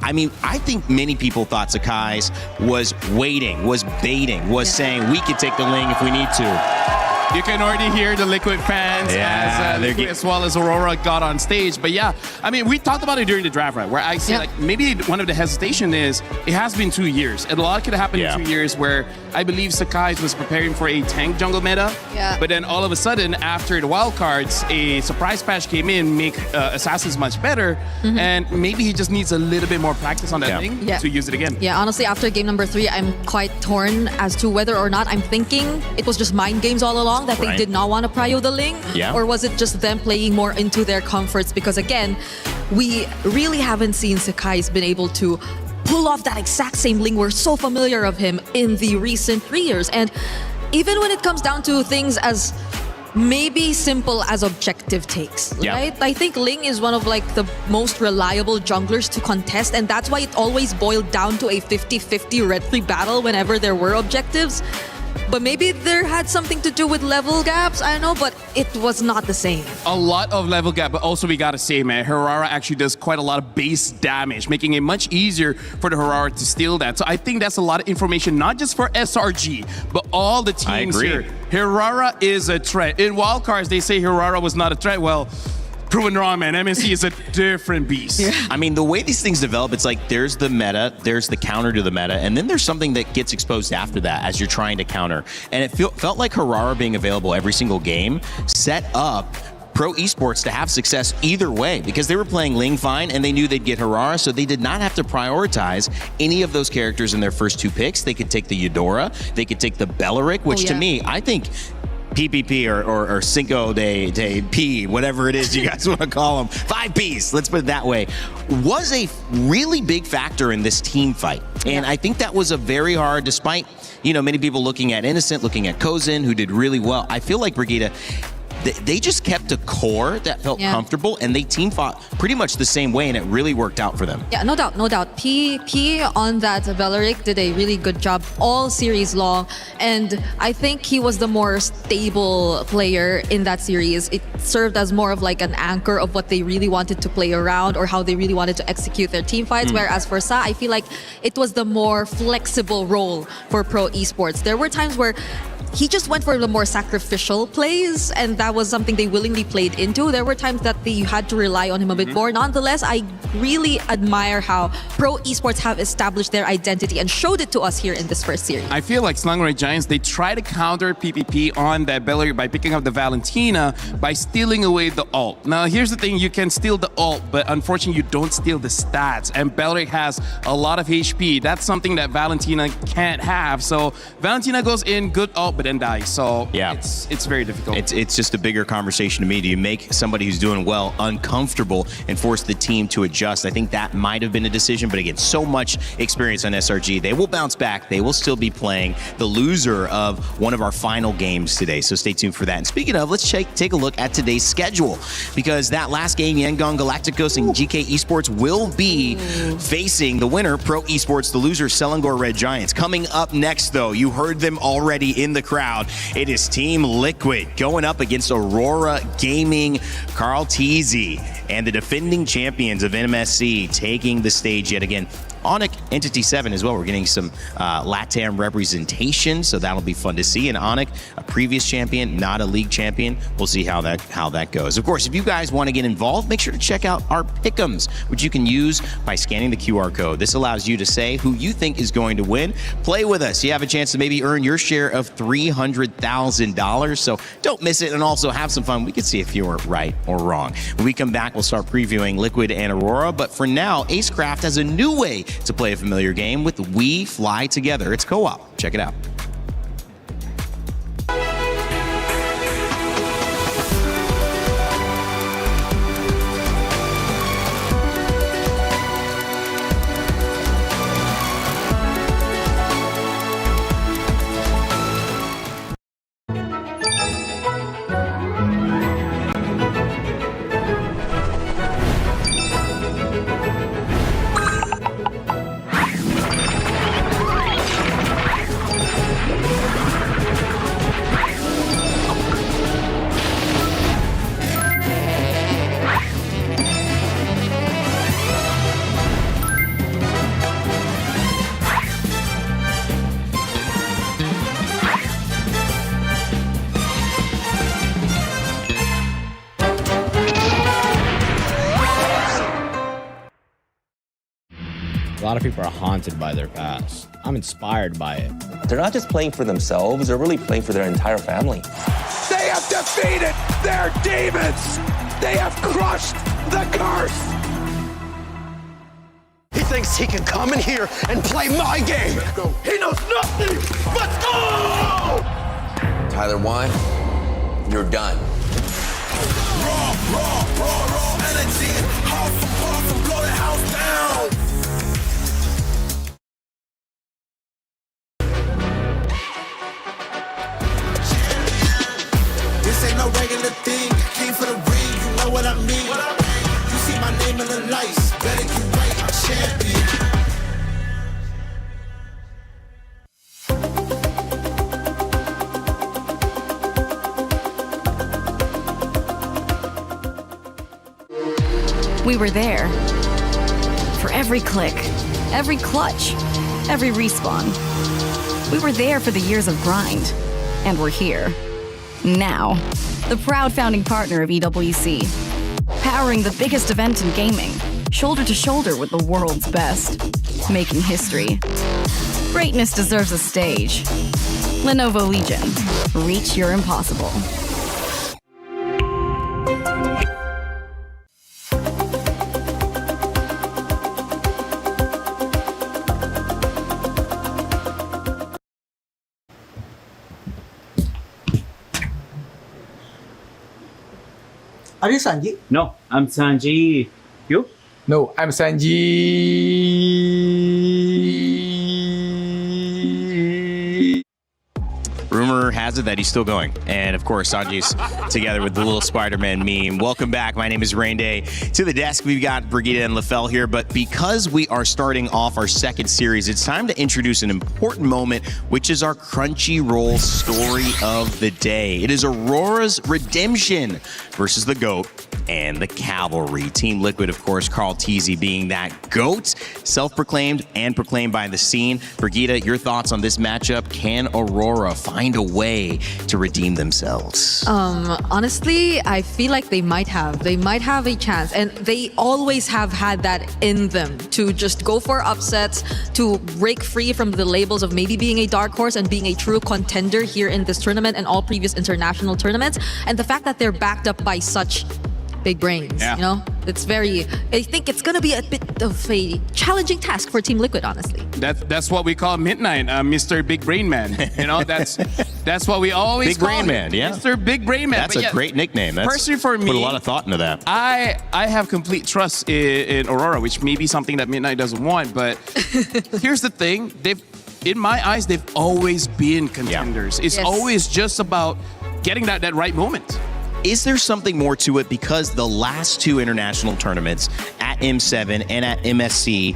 I think many people thought Sakai's was waiting, was baiting, was saying we could take the Ling if we need to. You can already hear the Liquid fans as well as Aurora got on stage. But yeah, I mean, we talked about it during the draft, right? Where I say like maybe one of the hesitation is it has been 2 years. And a lot could happen in 2 years where I believe Sakai's was preparing for a tank jungle meta. Yeah. But then all of a sudden, after the wild cards, a surprise patch came in, make assassins much better. And maybe he just needs a little bit more practice on that thing to use it again. Yeah, honestly, after game number 3, I'm quite torn as to whether or not I'm thinking it was just mind games all along, that they did not want to prio the Ling, or was it just them playing more into their comforts? Because again, we really haven't seen Sakai's been able to pull off that exact same Ling. We're so familiar of him in the recent 3 years. And even when it comes down to things as maybe simple as objective takes, right? I think Ling is one of like the most reliable junglers to contest, and that's why it always boiled down to a 50-50 red-3 battle whenever there were objectives. But maybe there had something to do with level gaps, I don't know, but it was not the same. A lot of level gap, but also we gotta say, man, Harara actually does quite a lot of base damage, making it much easier for the Harara to steal that. So I think that's a lot of information, not just for SRG, but all the teams here. Harara is a threat. In wildcards, they say Harara was not a threat. Well, proven wrong, man. MSC is a different beast. I mean, the way these things develop, it's like there's the meta, there's the counter to the meta, and then there's something that gets exposed after that as you're trying to counter. And it felt like Harara being available every single game set up Pro Esports to have success either way because they were playing Ling fine and they knew they'd get Harara, so they did not have to prioritize any of those characters in their first two picks. They could take the Eudora, they could take the Belleric, which to me, I think PPP or Cinco de P, whatever it is you guys want to call them, 5 Ps, let's put it that way, was a really big factor in this team fight. And I think that was a very hard, despite, many people looking at Innocent, looking at Kozin, who did really well. I feel like Brigitte, they just kept a core that felt comfortable, and they team fought pretty much the same way, and it really worked out for them. Yeah, no doubt. P on that Belleric did a really good job all series long, and I think he was the more stable player in that series. It served as more of like an anchor of what they really wanted to play around or how they really wanted to execute their team fights, whereas for Sa, I feel like it was the more flexible role for Pro Esports. There were times where he just went for the more sacrificial plays, and that was something they willingly played into. There were times that they had to rely on him a bit more. Nonetheless, I really admire how Pro Esports have established their identity and showed it to us here in this first series. I feel like Slangray Giants, they try to counter PPP on that Belleric by picking up the Valentina by stealing away the ult. Now, here's the thing, you can steal the ult, but unfortunately, you don't steal the stats. And Belleric has a lot of HP. That's something that Valentina can't have. So Valentina goes in, good ult, but then dies. So it's very difficult. It's just a bigger conversation to me. Do you make somebody who's doing well uncomfortable and force the team to adjust? I think that might have been a decision, but again, so much experience on SRG. They will bounce back. They will still be playing the loser of one of our final games today. So stay tuned for that. And speaking of, let's take a look at today's schedule, because that last game, Yangon Galacticos and GK Esports will be facing the winner, Pro Esports, the loser, Selangor Red Giants. Coming up next, though, you heard them already in the crowd. It is Team Liquid going up against Aurora Gaming, Carl Teasy, and the defending champions of MSC taking the stage yet again. Onyx Entity 7 as well. We're getting some LATAM representation, so that'll be fun to see. And Onyx, a previous champion, not a league champion. We'll see how that goes. Of course, if you guys want to get involved, make sure to check out our pick'ems, which you can use by scanning the QR code. This allows you to say who you think is going to win. Play with us. You have a chance to maybe earn your share of $300,000. So don't miss it, and also have some fun. We can see if you were right or wrong. When we come back, we'll start previewing Liquid and Aurora. But for now, Acecraft has a new way to play a familiar game with We Fly Together. It's co-op. Check it out. A lot of people are haunted by their past. I'm inspired by it. They're not just playing for themselves, they're really playing for their entire family. They have defeated their demons! They have crushed the curse! He thinks he can come in here and play my game! He knows nothing! Let's go! Tyler 1, you're done. Raw energy! Half from blow the house down! This ain't no regular thing. I came for the ring, you know what I mean. You see my name in the lights, better get right, I'm champion. We were there. For every click, every clutch, every respawn. We were there for the years of grind. And we're here. Now, the proud founding partner of EWC, powering the biggest event in gaming, shoulder to shoulder with the world's best, making history. Greatness deserves a stage. Lenovo Legion, reach your impossible. Are you Sanji? No, I'm Sanji. You? No, I'm Sanji. Rumor has it that he's still going. And of course, Sanji's together with the little Spider-Man meme. Welcome back. My name is Rain Day. To the desk, we've got Brigitte and Lefel here. But because we are starting off our second series, it's time to introduce an important moment, which is our Crunchyroll story of the day. It is Aurora's redemption versus the GOAT and the Cavalry. Team Liquid, of course, Carl Teasy being that GOAT, self-proclaimed and proclaimed by the scene. Brigitte, your thoughts on this matchup? Can Aurora find a way to redeem themselves? Honestly, I feel like they might have. They might have a chance. And they always have had that in them to just go for upsets, to break free from the labels of maybe being a dark horse and being a true contender here in this tournament and all previous international tournaments. And the fact that they're backed up by such big brains, you know? It's very, I think it's going to be a bit of a challenging task for Team Liquid, honestly. That's what we call Midnight, Mr. Big Brain Man. You know, that's what we always Big call Brain him. Man, yeah. Mr. Big Brain Man. That's But a great nickname. That's personally for me, put a lot of thought into that. I have complete trust in Aurora, which may be something that Midnight doesn't want. But here's the thing. In my eyes, they've always been contenders. It's always just about getting that right moment. Is there something more to it? Because the last two international tournaments at M7 and at MSC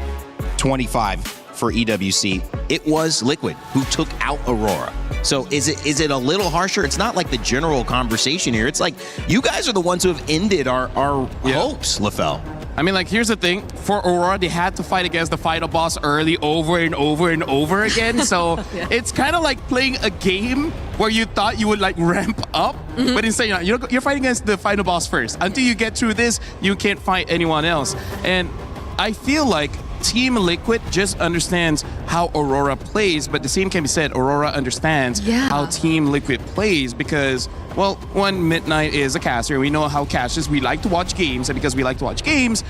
25 for EWC, it was Liquid who took out Aurora. So is it a little harsher? It's not like the general conversation here. It's like you guys are the ones who have ended our hopes, Lefel. I mean, like, here's the thing. For Aurora, they had to fight against the final boss early over and over and over again. So it's kind of like playing a game where you thought you would, like, ramp up. But instead, you're fighting against the final boss first. Until you get through this, you can't fight anyone else. And I feel like Team Liquid just understands how Aurora plays, but the same can be said, Aurora understands how Team Liquid plays because, well, one, Midnight is a caster. We know how casters, we like to watch games, and because we like to watch games,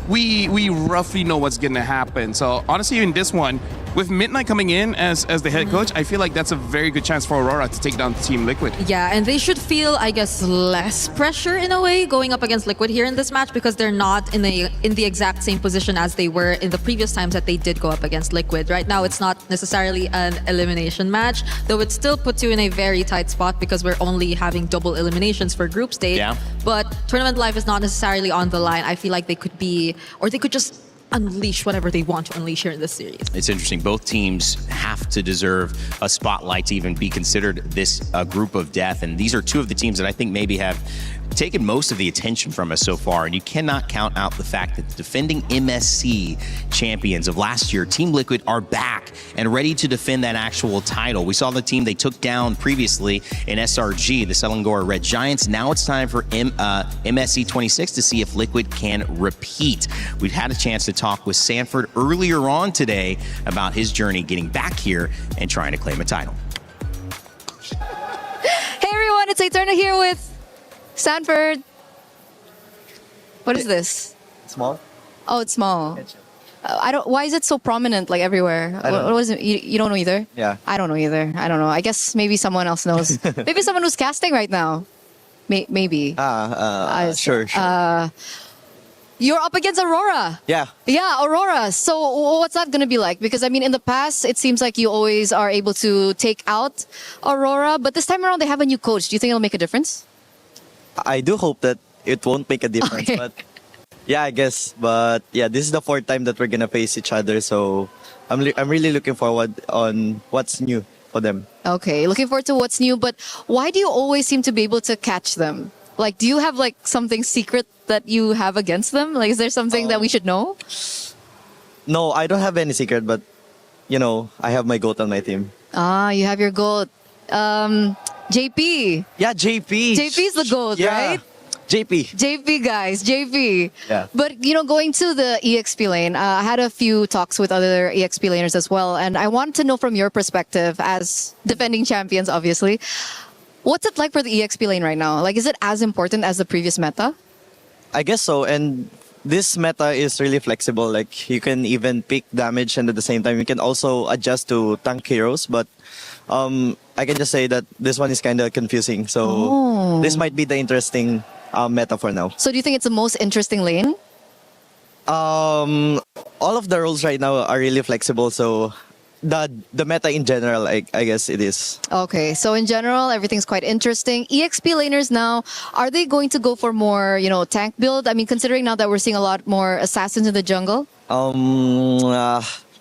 we roughly know what's going to happen. So honestly, in this one, with Midnight coming in as the head coach, I feel like that's a very good chance for Aurora to take down Team Liquid. Yeah, and they should feel, I guess, less pressure in a way going up against Liquid here in this match because they're not in the exact same position as they were in the previous times that they did go up against Liquid. Right now, it's not necessarily an elimination match, though it still puts you in a very tight spot because we're only having double eliminations for group stage. Yeah. But tournament life is not necessarily on the line. I feel like they could be, or they could just unleash whatever they want to unleash here in this series. It's interesting. Both teams have to deserve a spotlight to even be considered this group of death. And these are two of the teams that I think maybe have taken most of the attention from us so far. And you cannot count out the fact that the defending MSC champions of last year, Team Liquid, are back and ready to defend that actual title. We saw the team they took down previously in SRG, the Selangor Red Giants. Now it's time for MSC 26 to see if Liquid can repeat. We've had a chance to talk with Sanford earlier on today about his journey getting back here and trying to claim a title. Hey everyone, it's Eterna here with Sanford. What is this? Small? Oh, it's small. I don't. Why is it so prominent, like everywhere? What was it? You don't know either? Yeah. I don't know either. I don't know. I guess maybe someone else knows. Maybe someone who's casting right now. Maybe. Sure. You're up against Aurora. Yeah. Yeah, Aurora. So what's that gonna be like? Because I mean, in the past, it seems like you always are able to take out Aurora, but this time around they have a new coach. Do you think it'll make a difference? I do hope that it won't make a difference, but yeah, I guess. But yeah, this is the fourth time that we're gonna face each other, so I'm really looking forward on what's new for them. Okay, looking forward to what's new. But why do you always seem to be able to catch them? Like, do you have like something secret that you have against them? Like, is there something that we should know? No, I don't have any secret, but you know, I have my GOAT on my team. Ah, you have your GOAT. JP. Yeah, JP. JP's the GOAT, right? JP. JP, guys. JP. Yeah. But, you know, going to the EXP lane, I had a few talks with other EXP laners as well. And I want to know from your perspective as defending champions, obviously, what's it like for the EXP lane right now? Like, is it as important as the previous meta? I guess so. And this meta is really flexible. Like, you can even pick damage, and at the same time, you can also adjust to tank heroes. But I can just say that this one is kind of confusing. So this might be the interesting meta for now. So do you think it's the most interesting lane? All of the roles right now are really flexible, so the meta in general, I guess it is. Okay, so in general, everything's quite interesting. EXP laners now, are they going to go for more, tank build? I mean, considering now that we're seeing a lot more assassins in the jungle?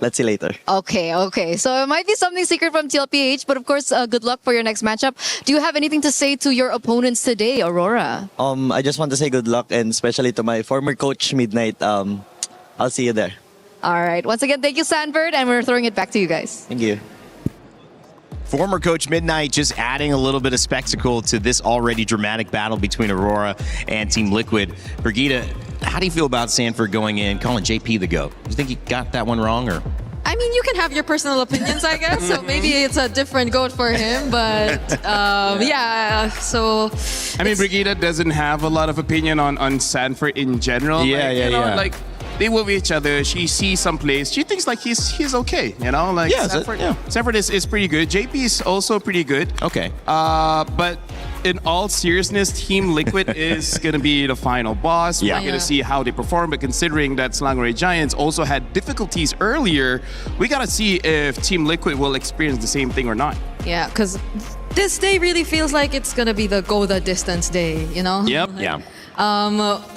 Let's see later. Okay. So it might be something secret from TLPH, but of course, good luck for your next matchup. Do you have anything to say to your opponents today, Aurora? I just want to say good luck, and especially to my former coach, Midnight. I'll see you there. All right. Once again, thank you, Sanford, and we're throwing it back to you guys. Thank you. Former coach Midnight just adding a little bit of spectacle to this already dramatic battle between Aurora and Team Liquid. Brigitte, how do you feel about Sanford going in, calling JP the GOAT? Do you think he got that one wrong, or? I mean, you can have your personal opinions, I guess. So maybe it's a different goat for him, but yeah. So I mean, Brigitte doesn't have a lot of opinion on Sanford in general. Yeah. Like they work with each other. She sees some plays. She thinks like he's okay. Like Sanford is pretty good. JP is also pretty good. Okay. But in all seriousness, Team Liquid is going to be the final boss. Yeah. We're going to see how they perform. But considering that Selangor Giants also had difficulties earlier, we got to see if Team Liquid will experience the same thing or not. yeah, because this day really feels like it's gonna be the go the distance day. Yep. Yeah.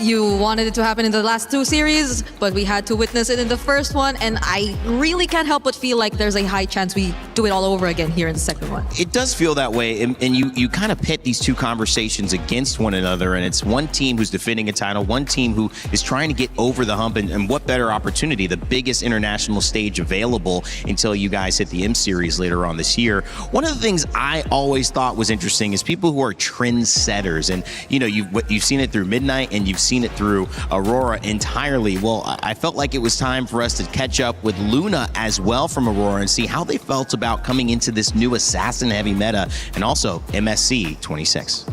You wanted it to happen in the last two series, but we had to witness it in the first one, and I really can't help but feel like there's a high chance we do it all over again here in the second one. It does feel that way, and you kind of pit these two conversations against one another, and it's one team who's defending a title, one team who is trying to get over the hump, and what better opportunity, the biggest international stage available until you guys hit the M Series later on this year. One of the things I always thought was interesting is people who are trendsetters, and you've seen it through Midnight, and you've seen it through Aurora entirely. Well, I felt like it was time for us to catch up with Luna as well from Aurora and see how they felt about coming into this new assassin-heavy meta, and also MSC 26.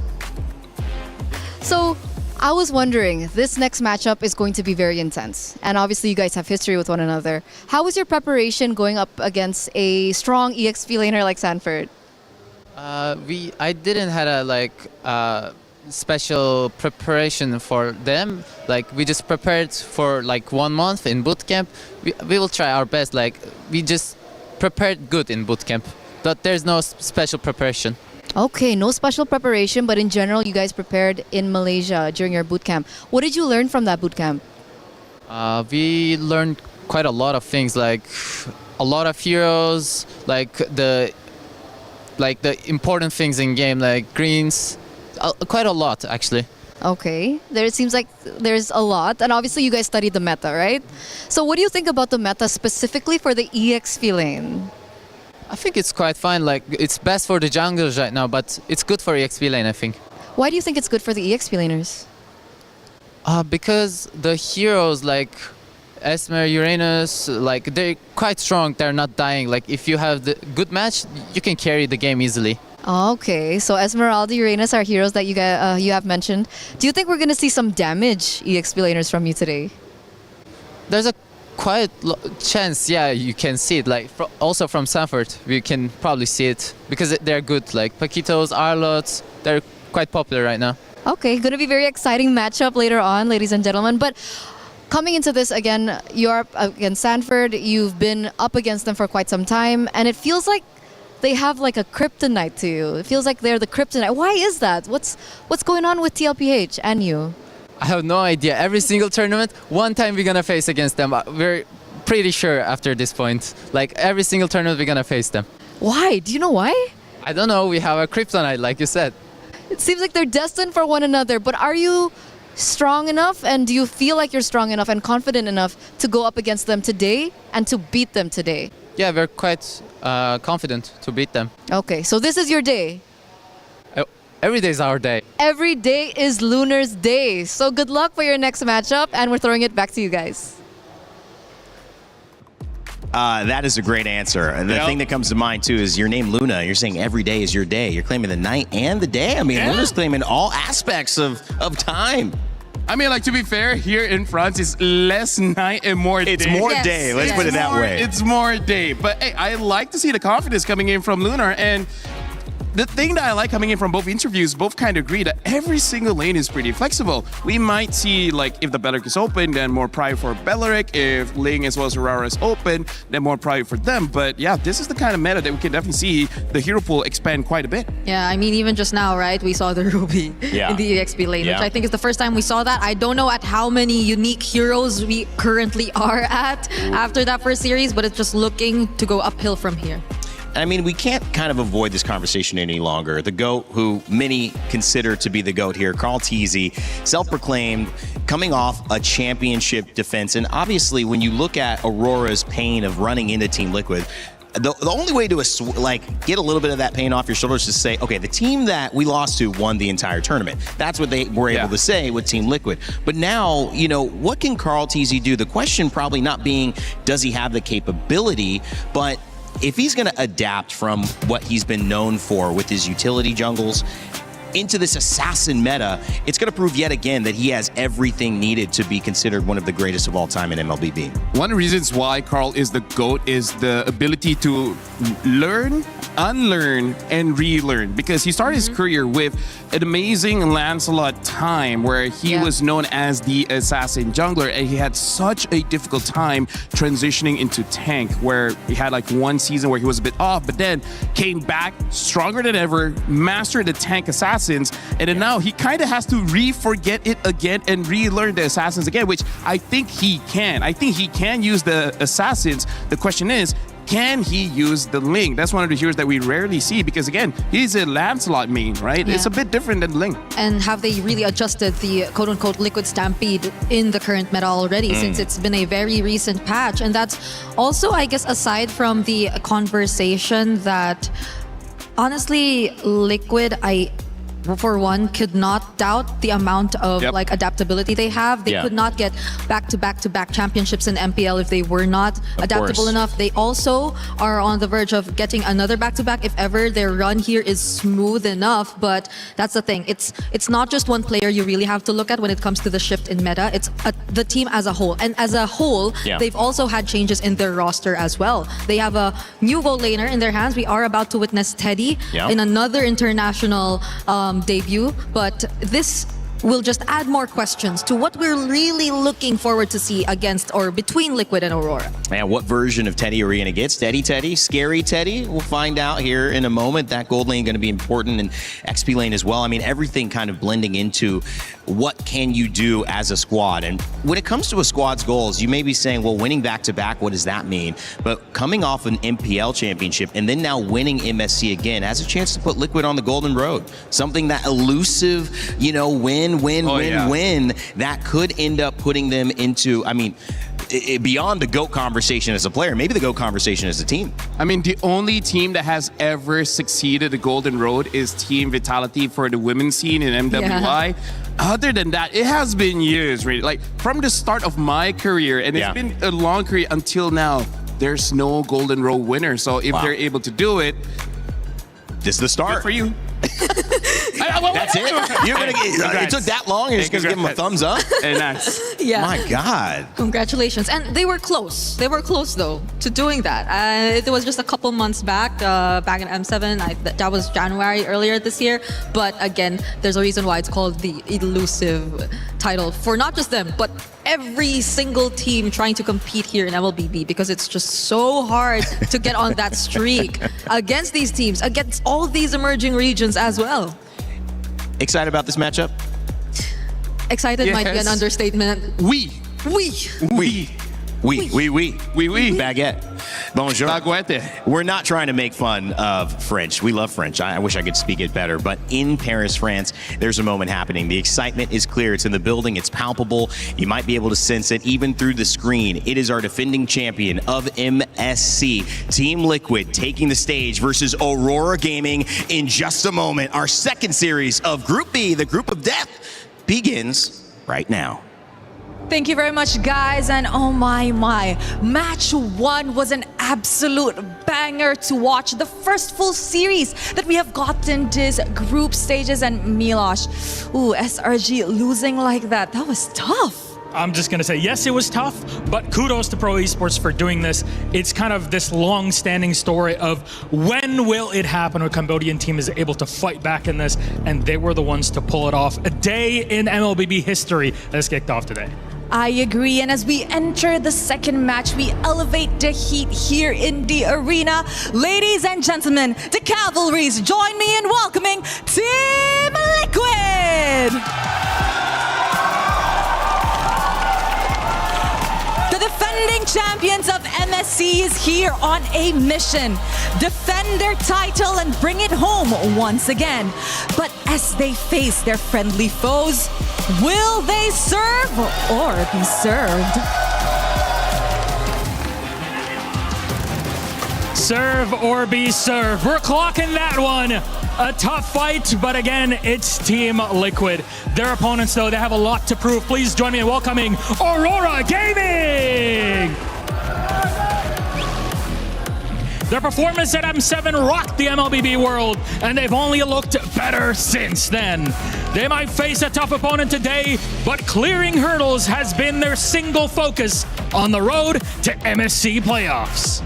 So I was wondering, this next matchup is going to be very intense. And obviously you guys have history with one another. How was your preparation going up against a strong EXP laner like Sanford? I didn't had a special preparation for them. Like, we just prepared for like 1 month in boot camp. We will try our best. Like, we just prepared good in boot camp, but there's no special preparation. Okay, no special preparation, but in general, you guys prepared in Malaysia during your boot camp. What did you learn from that boot camp? We learned quite a lot of things, like a lot of heroes, like the important things in game, like greens, quite a lot actually. Okay, it seems like there's a lot, and obviously you guys studied the meta, right? So what do you think about the meta specifically for the EXP lane? I think it's quite fine. Like, it's best for the junglers right now, but it's good for EXP lane, I think. Why do you think it's good for the EXP laners? Because the heroes like Esmer, Uranus, like, they're quite strong. They're not dying. Like, if you have the good match, you can carry the game easily. Okay, so Esmeralda, Uranus are heroes that you have mentioned. Do you think we're gonna see some damage EXP laners from you today? There's a quite chance, yeah, you can see it. Like, also from Sanford, we can probably see it because they're good. Like Paquitos, Arlots, they're quite popular right now. Okay, gonna be very exciting matchup later on, ladies and gentlemen. But coming into this again, you're up against Sanford. You've been up against them for quite some time, and it feels like they have like a kryptonite to you. It feels like they're the kryptonite. Why is that? What's going on with TLPH and you? I have no idea. Every single tournament, one time we're gonna face against them. We're pretty sure after this point. Like, every single tournament we're gonna face them. Why? Do you know why? I don't know. We have a kryptonite, like you said. It seems like they're destined for one another. But are you strong enough, and do you feel like you're strong enough and confident enough to go up against them today and to beat them today? Yeah, we're quite confident to beat them. Okay, so this is your day. Every day is our day. Every day is Lunar's day. So good luck for your next matchup, and we're throwing it back to you guys. That is a great answer. And the thing that comes to mind, too, is your name, Luna. You're saying every day is your day. You're claiming the night and the day. I mean, Luna's claiming all aspects of time. I mean, like, to be fair, here in France, it's less night and more day. It's more day. Let's put it that way. It's more day. But, hey, I like to see the confidence coming in from Lunar. And the thing that I like coming in from both interviews, both kind of agree that every single lane is pretty flexible. We might see, like, if the Belleric is open, then more prio for Belleric. If Ling as well as Aurora is open, then more prio for them. But yeah, this is the kind of meta that we can definitely see the hero pool expand quite a bit. Yeah, I mean, even just now, right, we saw the Ruby in the EXP lane, which I think is the first time we saw that. I don't know at how many unique heroes we currently are at after that first series, but it's just looking to go uphill from here. I mean, we can't kind of avoid this conversation any longer. The GOAT, who many consider to be the GOAT here, Carl Teasy, self-proclaimed, coming off a championship defense. And obviously, when you look at Aurora's pain of running into Team Liquid, the only way to get a little bit of that pain off your shoulders is to say, okay, the team that we lost to won the entire tournament. That's what they were able to say with Team Liquid. But now, you know, what can Carl Teasy do? The question probably not being, does he have the capability, but if he's going to adapt from what he's been known for with his utility jungles into this assassin meta, it's going to prove yet again that he has everything needed to be considered one of the greatest of all time in MLBB. One of the reasons why Carl is the GOAT is the ability to learn, unlearn, and relearn. Because he started his career with an amazing Lancelot time where he was known as the assassin jungler, and he had such a difficult time transitioning into tank, where he had like one season where he was a bit off, but then came back stronger than ever, mastered the tank assassins, and then now he kind of has to re-forget it again and relearn the assassins again, which I think he can. I think he can use the assassins. The question is, can he use the Ling? That's one of the heroes that we rarely see because, again, he's a Lancelot main, right? Yeah. It's a bit different than Ling. And have they really adjusted the quote-unquote Liquid Stampede in the current meta already, since it's been a very recent patch? And that's also, I guess, aside from the conversation that, honestly, Liquid, for one, could not doubt the amount of like adaptability they have. They could not get back-to-back championships in MPL if they were not adaptable enough. They also are on the verge of getting another back-to-back if ever their run here is smooth enough. But that's the thing. It's not just one player you really have to look at when it comes to the shift in meta. It's the team as a whole. And as a whole, they've also had changes in their roster as well. They have a new goal laner in their hands. We are about to witness Teddy in another international debut, but this will just add more questions to what we're really looking forward to see against or between Liquid and Aurora. Man, what version of Teddy are we going to get? Steady Teddy? Scary Teddy? We'll find out here in a moment. That gold lane going to be important, and XP lane as well. I mean, everything kind of blending into what can you do as a squad. And when it comes to a squad's goals, you may be saying, well, winning back-to-back, what does that mean? But coming off an MPL championship and then now winning MSC again has a chance to put Liquid on the golden road. Something that elusive, you know, win that could end up putting them into, I mean, beyond the GOAT conversation as a player, maybe the GOAT conversation as a team. I mean, the only team that has ever succeeded the golden road is Team Vitality for the women's scene in MWI. Other than that, it has been years, really. Like, from the start of my career, and it's been a long career until now, there's no golden road winner. So if they're able to do it, this is the start. Good for you. That's it? You're gonna get, it took that long? You're just going to give them a thumbs up? And that's... My God. Congratulations. And they were close. They were close, though, to doing that. It was just a couple months back in M7. That was January earlier this year. But again, there's a reason why it's called the elusive title for not just them, but every single team trying to compete here in MLBB, because it's just so hard to get on that streak against these teams, against all these emerging regions as well. Excited about this matchup? Excited might be an understatement. Baguette. Bonjour. Baguette. We're not trying to make fun of French. We love French. I wish I could speak it better. But in Paris, France, there's a moment happening. The excitement is clear. It's in the building. It's palpable. You might be able to sense it even through the screen. It is our defending champion of MSC, Team Liquid, taking the stage versus Aurora Gaming in just a moment. Our second series of Group B, the Group of Death, begins right now. Thank you very much, guys. And oh my, match one was an absolute banger to watch. The first full series that we have gotten this group stages, and Milosh, SRG losing like that was tough. I'm just going to say, yes, it was tough, but kudos to Pro Esports for doing this. It's kind of this long-standing story of when will it happen, a Cambodian team is able to fight back in this, and they were the ones to pull it off. A day in MLBB history that's kicked off today. I agree, and as we enter the second match, we elevate the heat here in the arena. Ladies and gentlemen, the Cavalries, join me in welcoming Team Liquid! The defending champions of MSC is here on a mission. Defend their title and bring it home once again. But as they face their friendly foes, will they serve or be served? Serve or be served. We're clocking that one. A tough fight, but again, it's Team Liquid. Their opponents, though, they have a lot to prove. Please join me in welcoming Aurora Gaming! Their performance at M7 rocked the MLBB world, and they've only looked better since then. They might face a tough opponent today, but clearing hurdles has been their single focus on the road to MSC playoffs.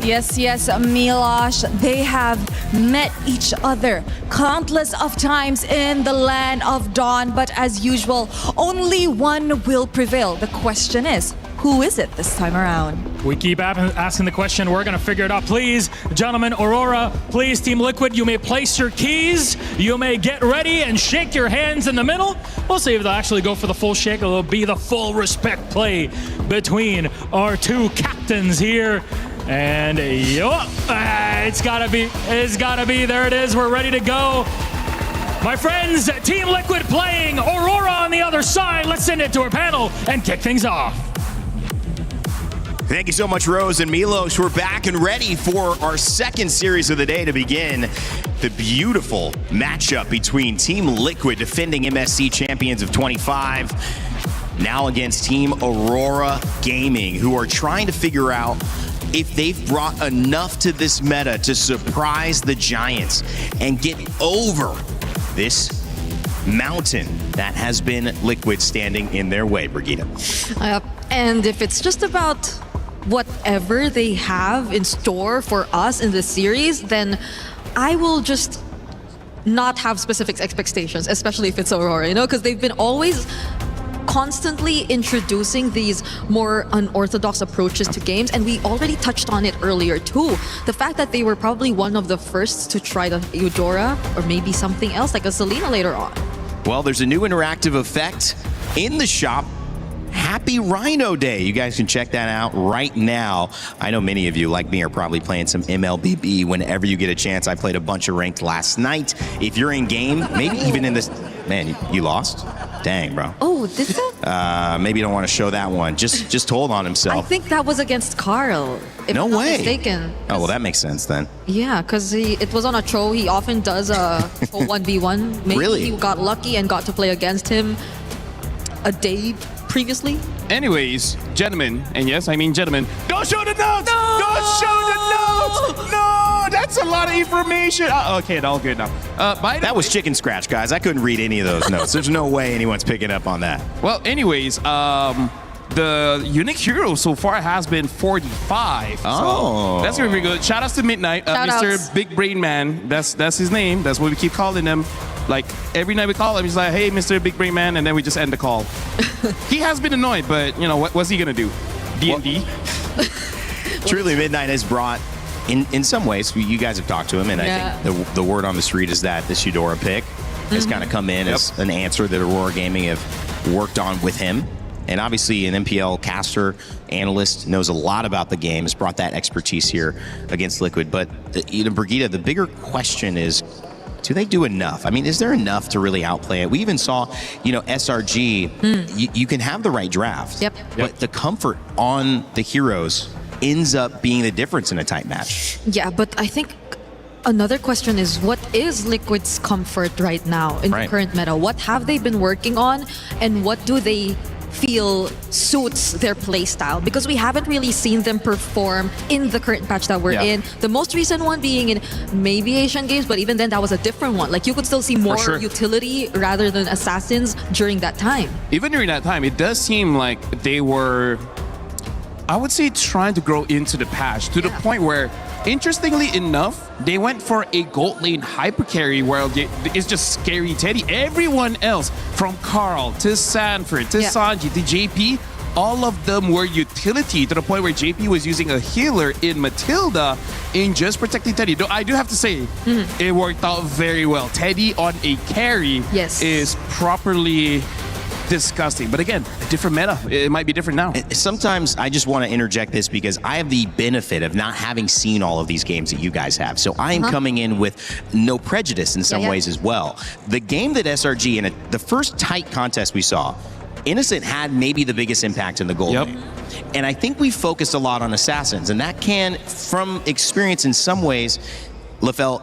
Yes, Milosh, they have met each other countless of times in the land of Dawn, but as usual, only one will prevail. The question is, who is it this time around? We keep asking the question. We're going to figure it out. Please, gentlemen, Aurora, please, Team Liquid, you may place your keys. You may get ready and shake your hands in the middle. We'll see if they'll actually go for the full shake. It'll be the full respect play between our two captains here. And it's gotta be. There it is. We're ready to go. My friends, Team Liquid playing, Aurora on the other side. Let's send it to our panel and kick things off. Thank you so much, Rose and Milos. We're back and ready for our second series of the day to begin. The beautiful matchup between Team Liquid, defending MSC champions of 25, now against Team Aurora Gaming, who are trying to figure out if they've brought enough to this meta to surprise the Giants and get over this mountain that has been Liquid standing in their way, Brigitte. And if it's just about whatever they have in store for us in this series, then I will just not have specific expectations, especially if it's Aurora, because they've been always constantly introducing these more unorthodox approaches to games, and we already touched on it earlier too. The fact that they were probably one of the first to try the Eudora or maybe something else like a Selena later on. Well, there's a new interactive effect in the shop. Happy Rhino Day. You guys can check that out right now. I know many of you, like me, are probably playing some MLBB whenever you get a chance. I played a bunch of ranked last night. If you're in game, maybe even in this... Man, you lost? Dang, bro. Oh, did that? Maybe you don't want to show that one. Just hold on himself. I think that was against Carl, if I'm not mistaken. Oh, well, that makes sense then. Yeah, because it was on a troll. He often does a 1v1. Maybe Really? he got lucky and got to play against him a day previously. Anyways, gentlemen, and yes, I mean gentlemen, don't show the notes! No! Don't show the notes! No! That's a lot of information. Okay, all good now. That was chicken scratch, guys. I couldn't read any of those notes. There's no way anyone's picking up on that. Well, anyways, the unique hero so far has been 45. Oh. So that's going to be good. Shout outs to Midnight, Mr. Big Brain Man. That's his name. That's what we keep calling him. Like, every night we call him, he's like, hey, Mr. Big Brain Man, and then we just end the call. He has been annoyed, but, what's he going to do? D&D? Truly, Midnight has brought, in some ways, you guys have talked to him, and I think the word on the street is that this Eudora pick has kind of come in as an answer that Aurora Gaming have worked on with him. And obviously, an MPL caster, analyst, knows a lot about the game, has brought that expertise here against Liquid. But, Brigitte, the bigger question is, do they do enough? I mean, is there enough to really outplay it? We even saw, SRG, you can have the right draft, but the comfort on the heroes ends up being the difference in a tight match. Yeah, but I think another question is, what is Liquid's comfort right now in the current meta? What have they been working on, and what do they feel suits their play style? Because we haven't really seen them perform in the current patch that we're in. The most recent one being in maybe Asian Games, but even then that was a different one. Like you could still see more utility rather than assassins during that time. Even during that time, it does seem like they were, I would say, trying to grow into the patch to the point where, interestingly enough, they went for a gold lane hyper carry where it's just scary Teddy. Everyone else, from Carl to Sanford to Sanji to JP, all of them were utility to the point where JP was using a healer in Matilda in just protecting Teddy. Though I do have to say, it worked out very well. Teddy on a carry is properly disgusting. But again, a different meta. It might be different now. Sometimes I just want to interject this because I have the benefit of not having seen all of these games that you guys have. So I am coming in with no prejudice in some ways as well. The game that SRG, in the first tight contest we saw, Innocent had maybe the biggest impact in the gold lane. And I think we focused a lot on assassins, and that can, from experience in some ways, LaFell,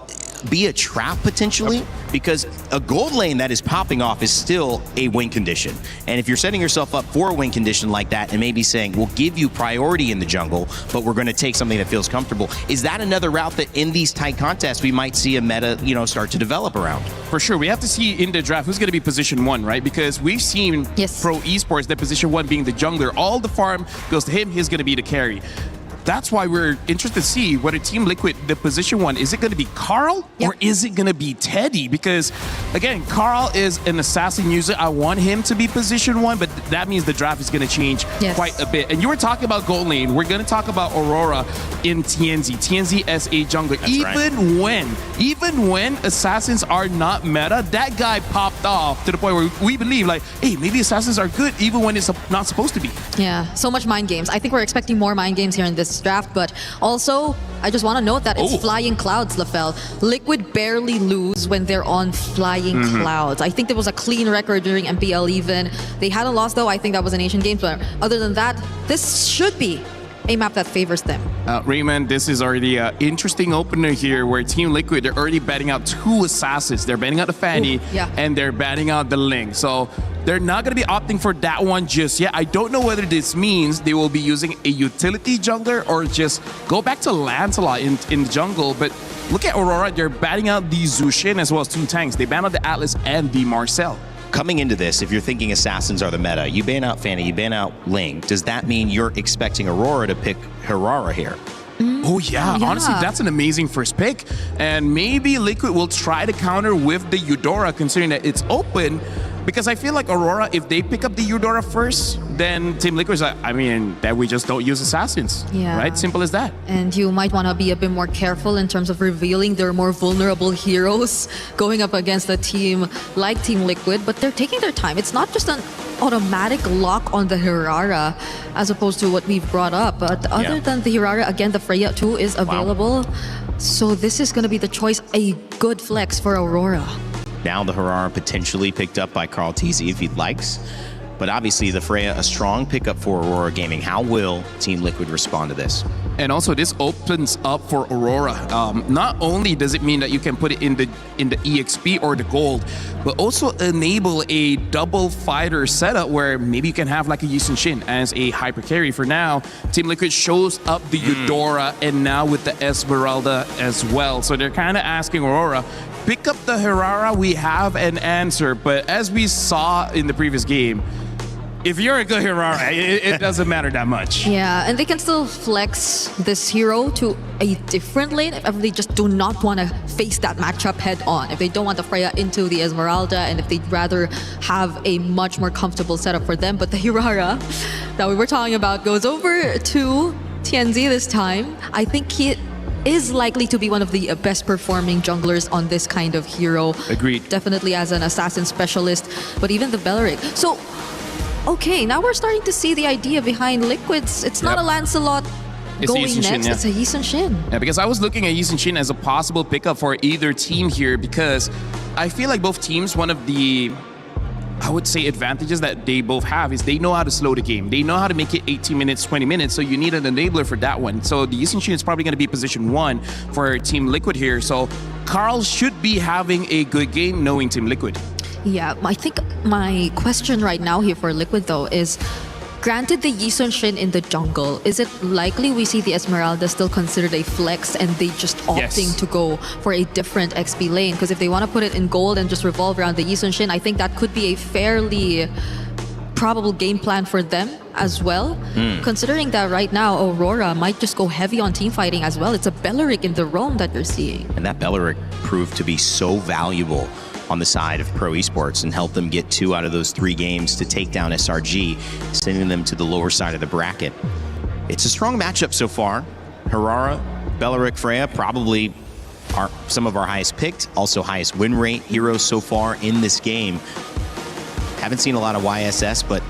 be a trap potentially, because a gold lane that is popping off is still a win condition. And if you're setting yourself up for a win condition like that and maybe saying, we'll give you priority in the jungle, but we're going to take something that feels comfortable, is that another route that in these tight contests we might see a meta, start to develop around? For sure. We have to see in the draft who's going to be position 1, right? Because we've seen pro esports that position 1 being the jungler. All the farm goes to him. He's going to be the carry. That's why we're interested to see whether Team Liquid, the position 1, is it going to be Carl or is it going to be Teddy? Because, again, Carl is an assassin user. I want him to be position 1, but that means the draft is going to change quite a bit. And you were talking about gold lane. We're going to talk about Aurora in TNZ. TNZ as a jungler. Even when assassins are not meta, that guy popped off to the point where we believe, like, hey, maybe assassins are good even when it's not supposed to be. Yeah, so much mind games. I think we're expecting more mind games here in this draft, but also I just want to note that it's flying clouds, LaFell. Liquid barely lose when they're on flying clouds. I think there was a clean record during MPL even. They had a loss though, I think that was an Asian Games, but other than that, this should be a map that favors them. Raymond, this is already an interesting opener here where Team Liquid, they're already batting out 2 assassins. They're batting out the Fanny and they're batting out the Ling. So they're not going to be opting for that one just yet. I don't know whether this means they will be using a utility jungler or just go back to Lancelot in the jungle. But look at Aurora. They're batting out the Zushin as well as 2 tanks. They ban out the Atlas and the Marcel. Coming into this, if you're thinking assassins are the meta, you ban out Fanny, you ban out Ling. Does that mean you're expecting Aurora to pick Hirara here? Oh yeah, honestly, that's an amazing first pick. And maybe Liquid will try to counter with the Eudora, considering that it's open. Because I feel like Aurora, if they pick up the Eudora first, then Team Liquid's like, I mean, that we just don't use assassins. Right? Simple as that. And you might want to be a bit more careful in terms of revealing their more vulnerable heroes going up against a team like Team Liquid, but they're taking their time. It's not just an automatic lock on the Hirara as opposed to what we've brought up. But other than the Hirara, again, the Freya too is available. So this is going to be the choice, a good flex for Aurora. Now the Hirara potentially picked up by Carl TZ if he likes. But obviously the Freya, a strong pickup for Aurora Gaming. How will Team Liquid respond to this? And also this opens up for Aurora. Not only does it mean that you can put it in the EXP or the gold, but also enable a double fighter setup where maybe you can have like a Yisun Shin as a hyper carry. For now, Team Liquid shows up the Eudora and now with the Esmeralda as well. So they're kind of asking Aurora, pick up the Hirara, we have an answer. But as we saw in the previous game, if you're a good Hirara, it doesn't matter that much. Yeah, and they can still flex this hero to a different lane if they just do not want to face that matchup head on. If they don't want the Freya into the Esmeralda, and if they'd rather have a much more comfortable setup for them. But the Hirara that we were talking about goes over to TNZ this time. I think he is likely to be one of the best performing junglers on this kind of hero. Agreed. Definitely as an assassin specialist, but even the Belleric. So, okay, now we're starting to see the idea behind Liquids. It's not a Lancelot going next, it's a Yisun Shin. Yeah, because I was looking at Yisun Shin as a possible pickup for either team here, because I feel like both teams, one of the, I would say, advantages that they both have is they know how to slow the game. They know how to make it 18 minutes, 20 minutes, so you need an enabler for that one. So the Yisun Shin is probably going to be position 1 for Team Liquid here. So Carl should be having a good game knowing Team Liquid. Yeah, I think my question right now here for Liquid though is, granted the Yi Sun Shin in the jungle, is it likely we see the Esmeralda still considered a flex and they just opting to go for a different XP lane? Because if they want to put it in gold and just revolve around the Yi Sun Shin, I think that could be a fairly probable game plan for them as well. Considering that right now Aurora might just go heavy on team fighting as well. It's a Belleric in the roam that you're seeing. And that Belleric proved to be so valuable on the side of Pro Esports and helped them get 2 out of those 3 games to take down SRG, sending them to the lower side of the bracket. It's a strong matchup so far. Harara, Belleric, Freya, probably some of our highest picked, also highest win rate heroes so far in this game. Haven't seen a lot of YSS, but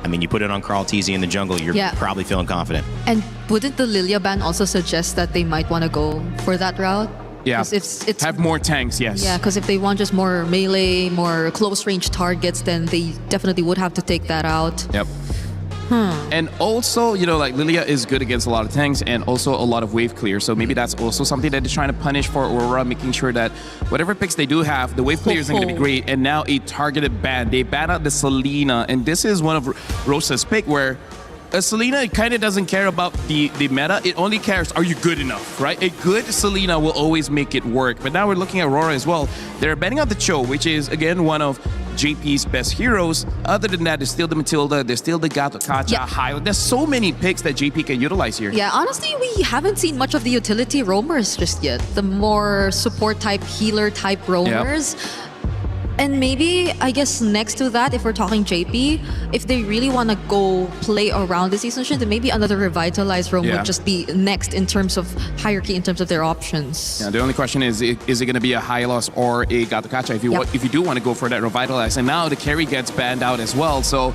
I mean, you put it on Carl Teasy in the jungle, you're probably feeling confident. And wouldn't the Lilia ban also suggest that they might want to go for that route? Yeah, it's have more tanks, yes. Yeah, because if they want just more melee, more close range targets, then they definitely would have to take that out. Yep. And also, you know, like Lilia is good against a lot of tanks and also a lot of wave clear. So maybe that's also something that they're trying to punish for Aurora, making sure that whatever picks they do have, the wave clear isn't going to be great. And now a targeted ban. They ban out the Selena. And this is one of Rosa's pick where Selena, it kind of doesn't care about the meta. It only cares, are you good enough, right? A good Selena will always make it work. But now we're looking at Aurora as well. They're banning out the Cho, which is, again, one of JP's best heroes. Other than that, there's still the Matilda, there's still the Gato Kacha, Hylo. There's so many picks that JP can utilize here. Yeah, honestly, we haven't seen much of the utility roamers just yet. The more support type, healer type roamers. And maybe, I guess, next to that, if we're talking JP, if they really want to go play around this season, then maybe another revitalized roam would just be next in terms of hierarchy, in terms of their options. Yeah, the only question is it going to be a Hylos or a Gato Kacha if you do want to go for that revitalize? And now the carry gets banned out as well. So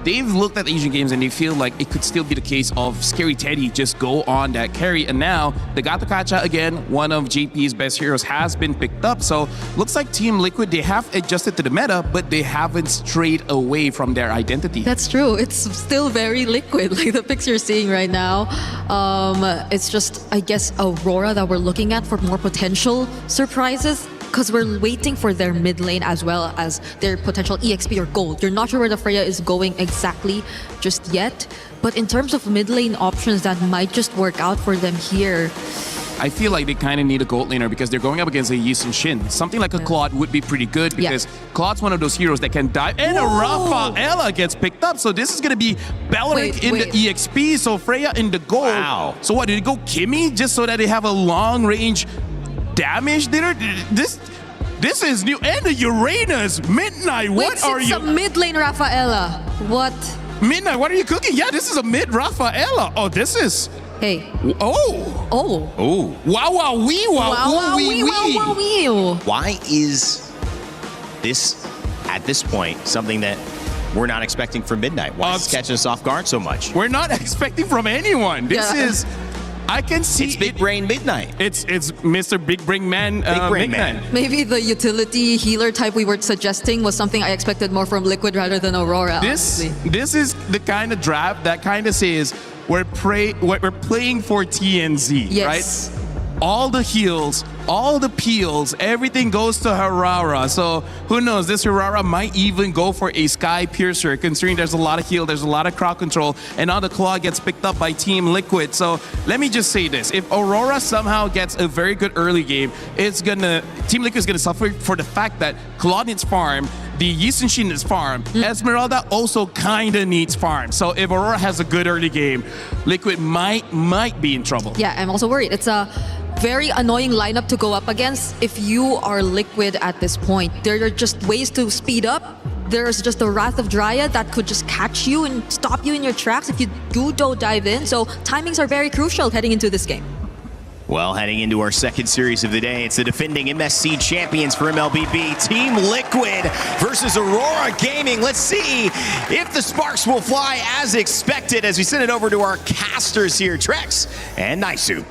they've looked at the Asian games and they feel like it could still be the case of Scary Teddy just go on that carry. And now the Gato Kacha, again, one of JP's best heroes, has been picked up. So looks like Team Liquid, they have adjusted to the meta, but they haven't strayed away from their identity. That's true. It's still very Liquid, like the picks you're seeing right now. It's just, I guess, Aurora that we're looking at for more potential surprises, because we're waiting for their mid lane as well as their potential EXP or gold. You're not sure where the Freya is going exactly just yet, but in terms of mid lane options that might just work out for them here, I feel like they kind of need a gold laner because they're going up against a Yi Sun Shin. Something like a Claude would be pretty good because Claude's one of those heroes that can dive. And a Rafaela gets picked up. So this is going to be Belleric in the EXP. So Freya in the gold. Wow. So what, did it go Kimmy just so that they have a long range damage dinner? This is new. And the Uranus. Midnight, what are you? It's a mid lane Rafaela. What? Midnight, what are you cooking? Yeah, this is a mid Rafaela. Oh, this is... Hey. Oh. Oh. Oh. Wow, wow, wee, wow, wow, wee, wow, wow, wee. Why is this, at this point, something that we're not expecting from Midnight? Why is it catching us off guard so much? We're not expecting from anyone. This is... I can see it's Big Brain Midnight. It's Mr. Big Brain Man. Big Brain Man. Maybe the utility healer type we were suggesting was something I expected more from Liquid rather than Aurora. This is the kind of draft that kind of says we're playing for TNZ, right? All the heals, all the peels, everything goes to Harara. So who knows, this Harara might even go for a Sky Piercer, considering there's a lot of heal, there's a lot of crowd control, and now the Claw gets picked up by Team Liquid. So let me just say this, if Aurora somehow gets a very good early game, Team Liquid is gonna suffer for the fact that Claw needs farm, the Yi Sun Shin is farm, Esmeralda also kinda needs farm. So if Aurora has a good early game, Liquid might be in trouble. Yeah, I'm also worried. It's a very annoying lineup to go up against if you are Liquid at this point. There are just ways to speed up. There's just the Wrath of Dryad that could just catch you and stop you in your tracks if you don't dive in. So timings are very crucial heading into this game. Well, heading into our second series of the day, it's the defending MSC champions for MLBB, Team Liquid versus Aurora Gaming. Let's see if the sparks will fly as expected as we send it over to our casters here, Trex and Naisu.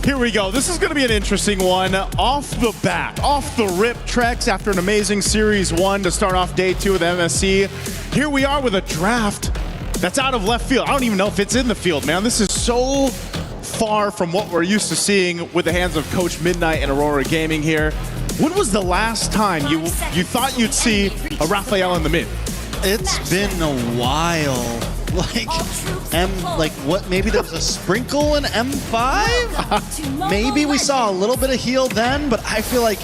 Here we go. This is going to be an interesting one. Off the bat, off the rip, Trex, after an amazing Series 1 to start off Day 2 with MSC. Here we are with a draft that's out of left field. I don't even know if it's in the field, man. This is so far from what we're used to seeing with the hands of Coach Midnight and Aurora Gaming here. When was the last time you thought you'd see a Raphael in the mid? It's been a while. Maybe there was a sprinkle in M5? Maybe we saw a little bit of heal then, but I feel like,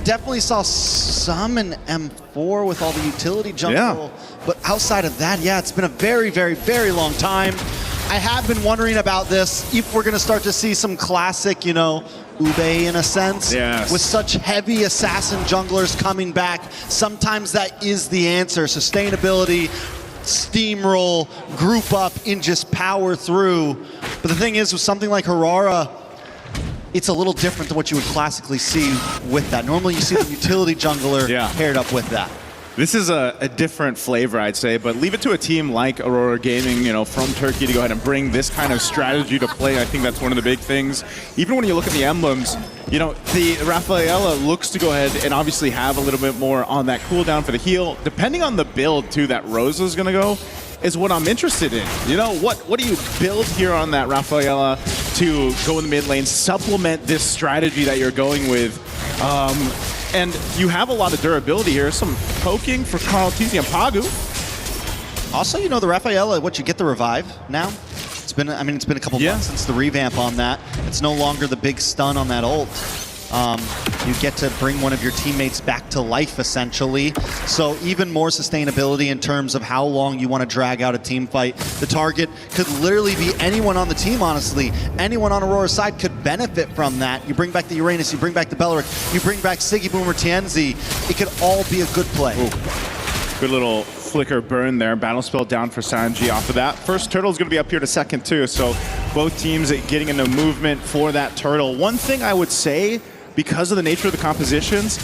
definitely saw some in M4 with all the utility jungle. But outside of that, it's been a very, very, very long time. I have been wondering about this, if we're going to start to see some classic, Ube in a sense. Yes. With such heavy assassin junglers coming back, sometimes that is the answer. Sustainability, steamroll, group up, and just power through. But the thing is, with something like Aurora, it's a little different than what you would classically see with that. Normally you see the utility jungler paired up with that. This is a different flavor, I'd say, but leave it to a team like Aurora Gaming, from Turkey to go ahead and bring this kind of strategy to play. I think that's one of the big things. Even when you look at the emblems, the Rafaela looks to go ahead and obviously have a little bit more on that cooldown for the heal. Depending on the build, too, that Rosa's going to go, is what I'm interested in. What do you build here on that Rafaela to go in the mid lane, supplement this strategy that you're going with? And you have a lot of durability here. Some poking for Carl TZ and Pagu. Also, the Rafaela, you get the revive now. It's been a couple months since the revamp on that. It's no longer the big stun on that ult. You get to bring one of your teammates back to life, essentially. So even more sustainability in terms of how long you want to drag out a team fight. The target could literally be anyone on the team, honestly. Anyone on Aurora's side could benefit from that. You bring back the Uranus, you bring back the Beleric, you bring back Siggy Boomer TNZ. It could all be a good play. Ooh. Good little flicker burn there. Battle spell down for Sanji off of that. First turtle's going to be up here to second, too. So both teams getting into movement for that turtle. One thing I would say, because of the nature of the compositions,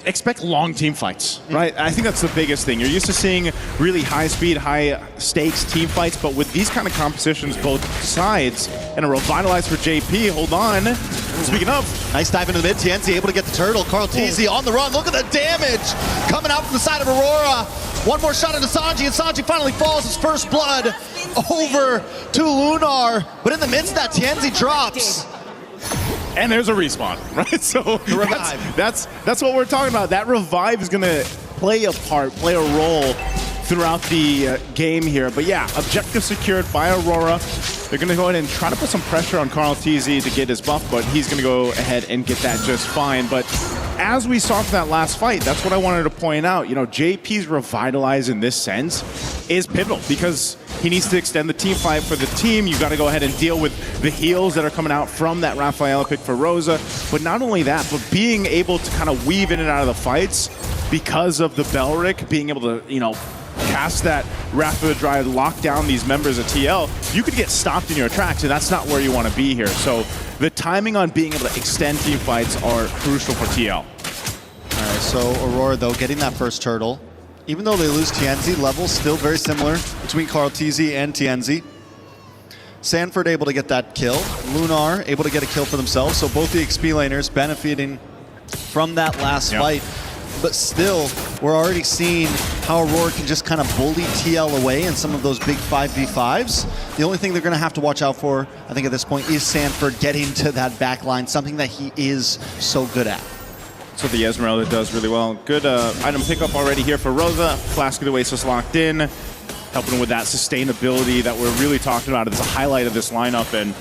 expect long team fights, right? I think that's the biggest thing. You're used to seeing really high speed, high stakes team fights, but with these kind of compositions, both sides, and a revitalize for JP, hold on. Speaking of. Nice dive into the mid, TNZ able to get the turtle. Carl TZ on the run, look at the damage coming out from the side of Aurora. One more shot into Sanji, and Sanji finally falls his first blood over to Lunar. But in the midst of that, TNZ drops. And there's a respawn, right? So that's what we're talking about. That revive is going to play a part, play a role throughout the game here. But yeah, objective secured by Aurora. They're going to go ahead and try to put some pressure on Carl TZ to get his buff, but he's going to go ahead and get that just fine. But as we saw from that last fight, that's what I wanted to point out. JP's revitalize in this sense is pivotal because he needs to extend the team fight for the team. You've got to go ahead and deal with the heals that are coming out from that Rafaela pick for Rosa. But not only that, but being able to kind of weave in and out of the fights because of the Beleric, being able to, cast that rapid drive, lock down these members of TL, you could get stopped in your tracks, and that's not where you want to be here. So the timing on being able to extend team fights are crucial for TL. All right, so Aurora, though, getting that first turtle. Even though they lose TNZ, levels still very similar between Carl TZ and TNZ. Sanford able to get that kill. Lunar able to get a kill for themselves. So both the XP laners benefiting from that last fight. But still, we're already seeing how Aurora can just kind of bully TL away in some of those big 5v5s. The only thing they're going to have to watch out for, I think at this point, is Sanford getting to that back line, something that he is so good at. That's what the Esmeralda does really well. Good item pickup already here for Rosa. Flask of the Oasis locked in, helping with that sustainability that we're really talking about. It's a highlight of this lineup, and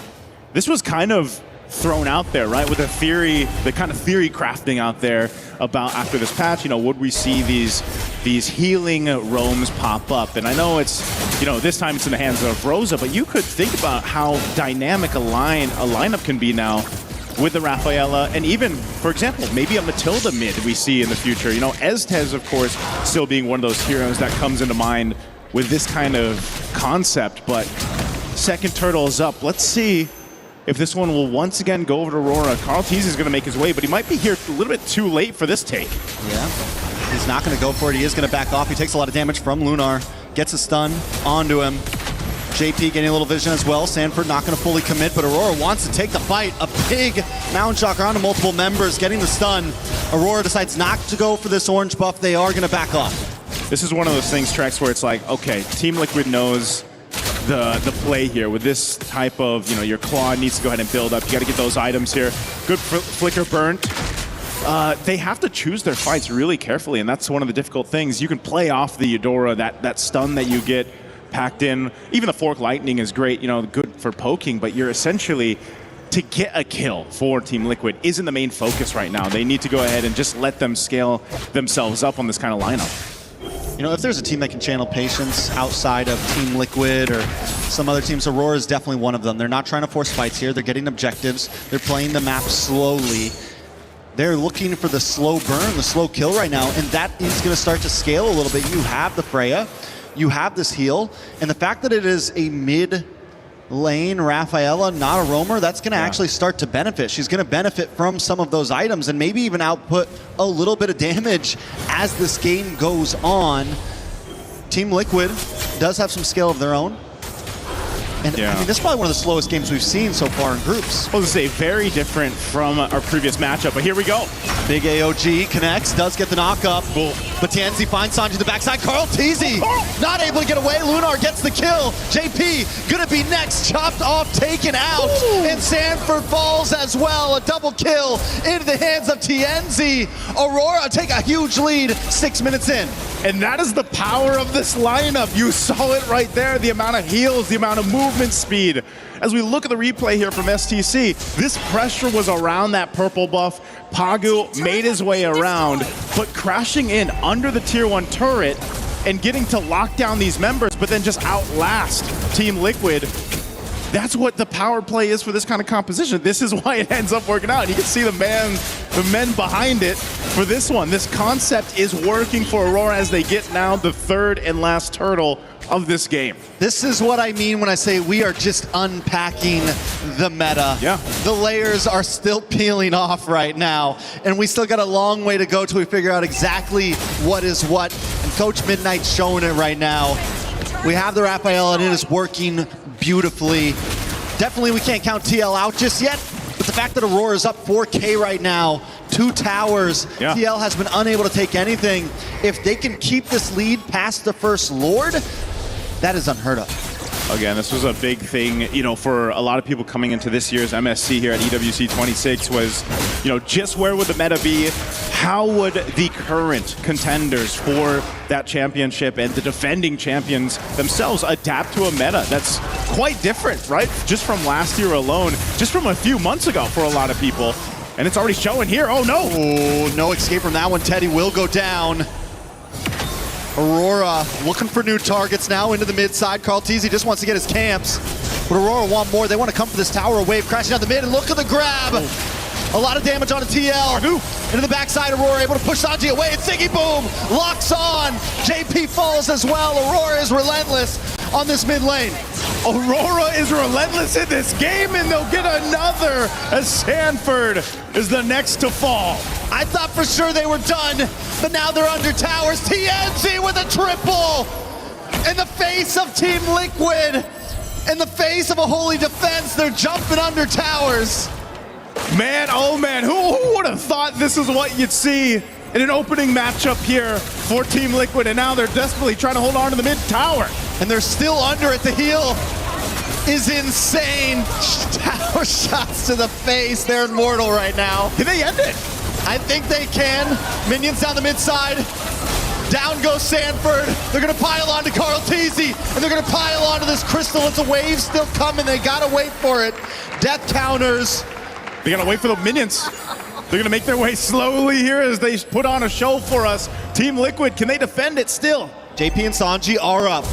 this was kind of thrown out there, right? With the theory, the kind of theory crafting out there about after this patch, would we see these healing roams pop up? And I know it's, this time it's in the hands of Rosa, but you could think about how dynamic a lineup can be now with the Rafaela, and even, for example, maybe a Matilda mid we see in the future. Estes, of course, still being one of those heroes that comes into mind with this kind of concept, but second turtle is up. Let's see if this one will once again go over to Aurora. Carl TZ is going to make his way, but he might be here a little bit too late for this take. Yeah, he's not going to go for it. He is going to back off. He takes a lot of damage from Lunar, gets a stun onto him. JP getting a little vision as well. Sanford not going to fully commit, but Aurora wants to take the fight. A big Mountain Shocker onto multiple members, getting the stun. Aurora decides not to go for this orange buff. They are going to back off. This is one of those things, Trex, where it's like, okay, Team Liquid knows the play here with this type of, your claw needs to go ahead and build up. You got to get those items here. Good flicker burnt. they have to choose their fights really carefully, and that's one of the difficult things. You can play off the Eudora, that stun that you get packed in. Even the Fork Lightning is great, you know, good for poking, but you're essentially, to get a kill for Team Liquid isn't the main focus right now. They need to go ahead and just let them scale themselves up on this kind of lineup. You know, if there's a team that can channel patience outside of Team Liquid or some other teams, Aurora is definitely one of them. They're not trying to force fights here. They're getting objectives. They're playing the map slowly. They're looking for the slow burn, the slow kill right now, and that is going to start to scale a little bit. You have the Freya, you have this heal, and the fact that it is a mid-lane Rafaela, not a roamer, that's going to actually start to benefit. She's going to benefit from some of those items and maybe even output a little bit of damage as this game goes on. Team Liquid does have some skill of their own. And I mean, this is probably one of the slowest games we've seen so far in groups. I was going to say, very different from our previous matchup, but here we go. Big AOG connects, does get the knock up. But Tianzi finds Sanji the backside. Carl Teasy not able to get away. Lunar gets the kill. JP gonna be next, chopped off, taken out. And Sanford falls as well. A double kill into the hands of Tianzi. Aurora take a huge lead 6 minutes in. And that is the power of this lineup. You saw it right there, the amount of heals, the amount of movement speed. As we look at the replay here from STC, this pressure was around that purple buff. Pagu made his way around, but crashing in under the tier 1 turret and getting to lock down these members, but then just outlast Team Liquid. That's what the power play is for this kind of composition. This is why it ends up working out. And you can see the men behind it for this one. This concept is working for Aurora as they get now the third and last turtle of this game. This is what I mean when I say we are just unpacking the meta. Yeah. The layers are still peeling off right now, and we still got a long way to go till we figure out exactly what is what. And Coach Midnight's showing it right now. We have the Raphael, and it is working beautifully. Definitely we can't count TL out just yet, but the fact that Aurora is up 4K right now, 2 towers, TL has been unable to take anything. If they can keep this lead past the first Lord, that is unheard of. Again, this was a big thing, you know, for a lot of people coming into this year's MSC here at EWC 26 was, you know, just where would the meta be? How would the current contenders for that championship and the defending champions themselves adapt to a meta that's quite different, right? Just from last year alone, just from a few months ago for a lot of people. And it's already showing here. Oh, no. Oh, no escape from that one. Teddy will go down. Aurora looking for new targets now into the mid side. Carl Teasy just wants to get his camps. But Aurora want more. They want to come for this tower wave, crashing down the mid, and look at the grab. A lot of damage onto TL. Into the backside, Aurora able to push Sanji away, and Siggy Boom locks on. JP falls as well. Aurora is relentless on this mid lane. Aurora is relentless in this game, and they'll get another as Sanford is the next to fall. I thought for sure they were done, but now they're under towers. TNG with a triple in the face of Team Liquid. In the face of a holy defense, they're jumping under towers. Man, oh man, who would have thought this is what you'd see in an opening matchup here for Team Liquid, and now they're desperately trying to hold on to the mid tower. And they're still under it. The heal is insane. Tower shots to the face. They're immortal right now. Can they end it? I think they can. Minions down the mid side. Down goes Sanford. They're gonna pile on to Carl Teasy, and they're gonna pile onto this crystal. It's a wave still coming. They gotta wait for it. Death counters. They gotta wait for the minions. They're gonna make their way slowly here as they put on a show for us. Team Liquid, can they defend it still? JP and Sanji are up.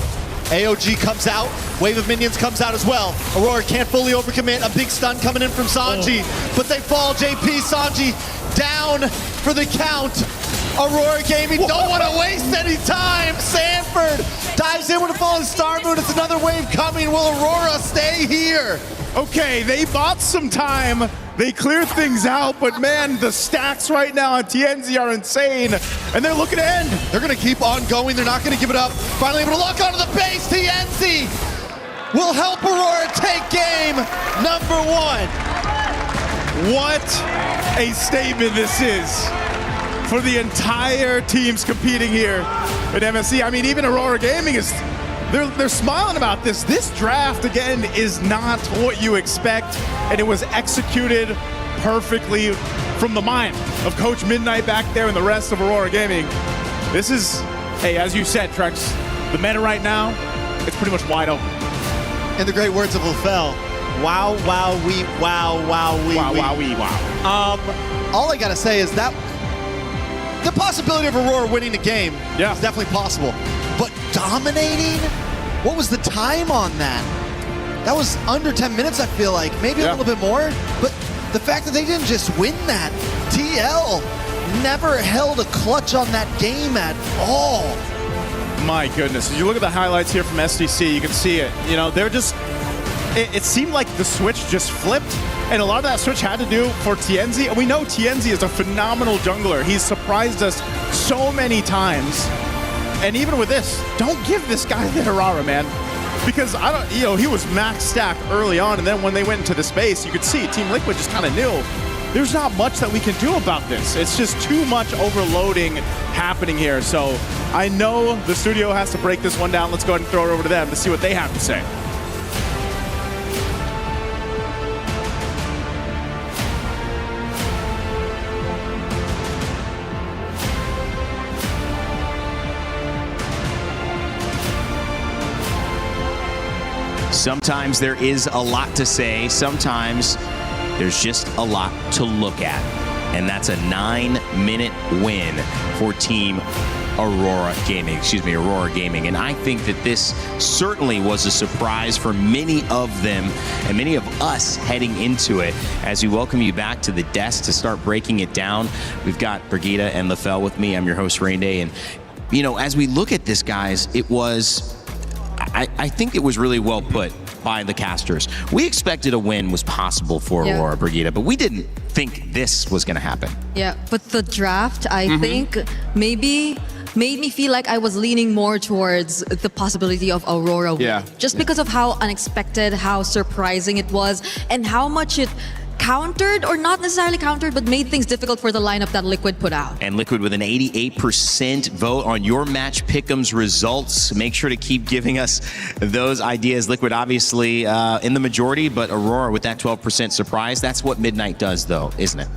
AOG comes out. Wave of minions comes out as well. Aurora can't fully overcommit. A big stun coming in from Sanji, but they fall. JP, Sanji down for the count. Aurora Gaming don't want to waste any time. Sanford dives in with a falling star moon. It's another wave coming. Will Aurora stay here? Okay, they bought some time. They cleared things out, but man, the stacks right now on TNZ are insane, and they're looking to end. They're going to keep on going. They're not going to give it up. Finally able to lock onto the base. TNZ will help Aurora take game number 1. What a statement this is for the entire teams competing here at MSC. I mean, even Aurora Gaming is, they're smiling about this. This draft, again, is not what you expect, and it was executed perfectly from the mind of Coach Midnight back there and the rest of Aurora Gaming. This is, hey, as you said, Trex, the meta right now, it's pretty much wide open. In the great words of LaFell, wow, wow, wee, wow, wow, wee, wow, wee. wow, wee, wow. All I gotta say is that the possibility of Aurora winning the game is definitely possible. But dominating? What was the time on that? That was under 10 minutes, I feel like. Maybe a little bit more. But the fact that they didn't just win that, TL never held a clutch on that game at all. My goodness. As you look at the highlights here from SDC, you can see it. You know, they're just, it seemed like the switch just flipped. And a lot of that switch had to do for TNZ. And we know TNZ is a phenomenal jungler. He's surprised us so many times. And even with this, don't give this guy the Herrera, man. Because I don't, you know, he was max stacked early on, and then when they went into the space, you could see Team Liquid just kind of knew there's not much that we can do about this. It's just too much overloading happening here. So I know the studio has to break this one down. Let's go ahead and throw it over to them to see what they have to say. Sometimes there is a lot to say. Sometimes there's just a lot to look at. And that's a 9-minute win for Team Aurora Gaming. And I think that this certainly was a surprise for many of them and many of us heading into it. As we welcome you back to the desk to start breaking it down, we've got Brigitte and LaFell with me. I'm your host, Rain Day. And, you know, as we look at this, guys, it was... I think it was really well put by the casters. We expected a win was possible for Aurora, Brigitte, but we didn't think this was going to happen. Yeah, but the draft, I think, maybe made me feel like I was leaning more towards the possibility of Aurora winning. Just because of how unexpected, how surprising it was, and how much it countered, or not necessarily countered, but made things difficult for the lineup that Liquid put out. And Liquid with an 88% vote on your match pick'ems results. Make sure to keep giving us those ideas. Liquid obviously in the majority, but Aurora with that 12% surprise. That's what Midnight does though, isn't it?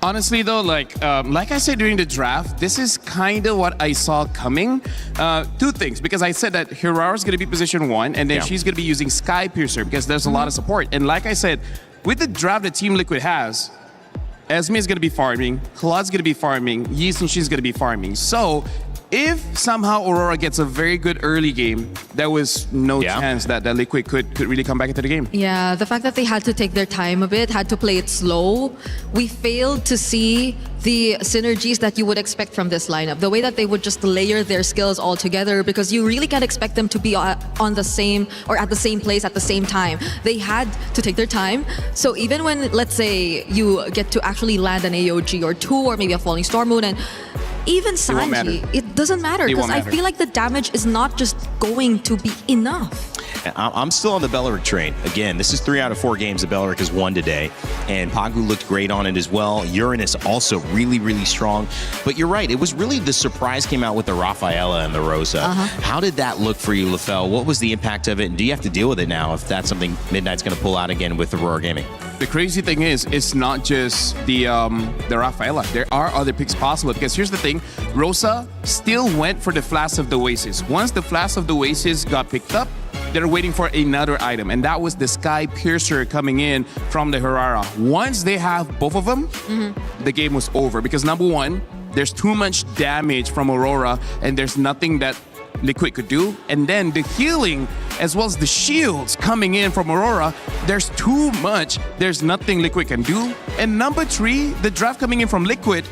Honestly though, like I said during the draft, this is kind of what I saw coming. Two things, because I said that Herrera's going to be position 1, and then she's going to be using Sky Piercer because there's a lot of support. And like I said, with the draft that Team Liquid has, Esme is going to be farming, Claude's going to be farming, Yeast and she's going to be farming. So if somehow Aurora gets a very good early game, there was no chance that Liquid could really come back into the game. Yeah, the fact that they had to take their time a bit, had to play it slow, we failed to see the synergies that you would expect from this lineup. The way that they would just layer their skills all together, because you really can't expect them to be on the same, or at the same place at the same time. They had to take their time. So even when, let's say, you get to actually land an AOG or 2, or maybe a Falling Storm Moon, and even Sanji, it doesn't matter, because I feel like the damage is not just going to be enough. I'm still on the Belleric train. Again, this is 3 out of 4 games that Belleric has won today, and Pagu looked great on it as well. Uranus also really, really strong. But you're right, it was really the surprise came out with the Rafaela and the Rosa. How did that look for you, LaFell? What was the impact of it, and do you have to deal with it now if that's something Midnight's going to pull out again with Aurora Gaming? The crazy thing is, it's not just the Rafaela. There are other picks possible, because here's the thing. Rosa still went for the Flask of the Oasis. Once the Flask of the Oasis got picked up, they're waiting for another item, and that was the Sky Piercer coming in from the Herrera. Once they have both of them, the game was over, because number one, there's too much damage from Aurora, and there's nothing that Liquid could do. And then the healing, as well as the shields coming in from Aurora, there's too much. There's nothing Liquid can do. And number 3, the draft coming in from Liquid,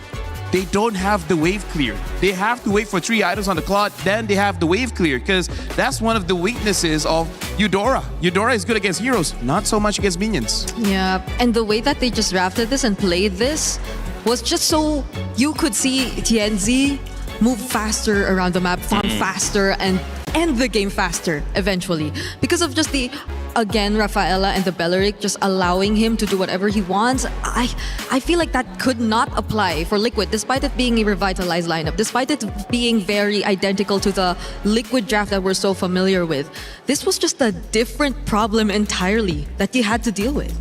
they don't have the wave clear. They have to wait for 3 items on the clock, then they have the wave clear, because that's one of the weaknesses of Eudora. Eudora is good against heroes, not so much against minions. Yeah, and the way that they just drafted this and played this was just so you could see TNZ move faster around the map, farm faster, and end the game faster eventually. Because of just the, again, Rafaela and the Belleric just allowing him to do whatever he wants. I feel like that could not apply for Liquid, despite it being a revitalized lineup, despite it being very identical to the Liquid draft that we're so familiar with. This was just a different problem entirely that you had to deal with.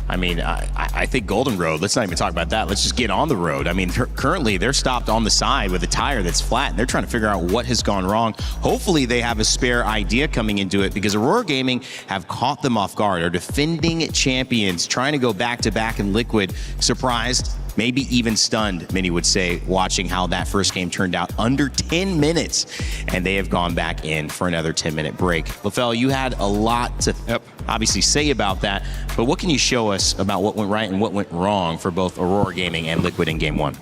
I mean, I think Golden Road, let's not even talk about that. Let's just get on the road. I mean, currently they're stopped on the side with a tire that's flat, and they're trying to figure out what has gone wrong. Hopefully they have a spare idea coming into it, because Aurora Gaming have caught them off guard, are defending champions, trying to go back-to-back in Liquid, surprised, maybe even stunned, many would say, watching how that first game turned out under 10 minutes. And they have gone back in for another 10-minute break. LaFell, you had a lot to obviously say about that, but what can you show us about what went right and what went wrong for both Aurora Gaming and Liquid in Game 1?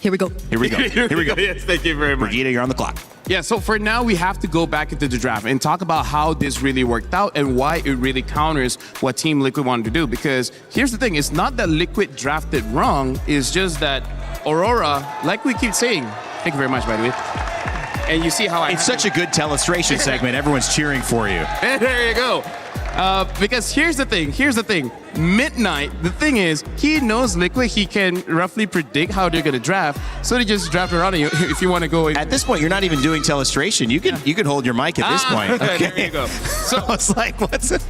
Here we go. Here we go. Here we go. Yes, thank you very much. Brigida, you're on the clock. Yeah, so for now, we have to go back into the draft and talk about how this really worked out and why it really counters what Team Liquid wanted to do. Because here's the thing, it's not that Liquid drafted wrong, it's just that Aurora, like we keep saying, thank you very much, by the way. And you see how it's such a good telestration segment. Everyone's cheering for you. There you go. Because here's the thing. Midnight, the thing is, he knows Liquid, he can roughly predict how they're going to draft, so they just draft around you if you want to go. At this point, you're not even doing telestration. You can hold your mic at this point. Okay. There you go. So I was like, what's it?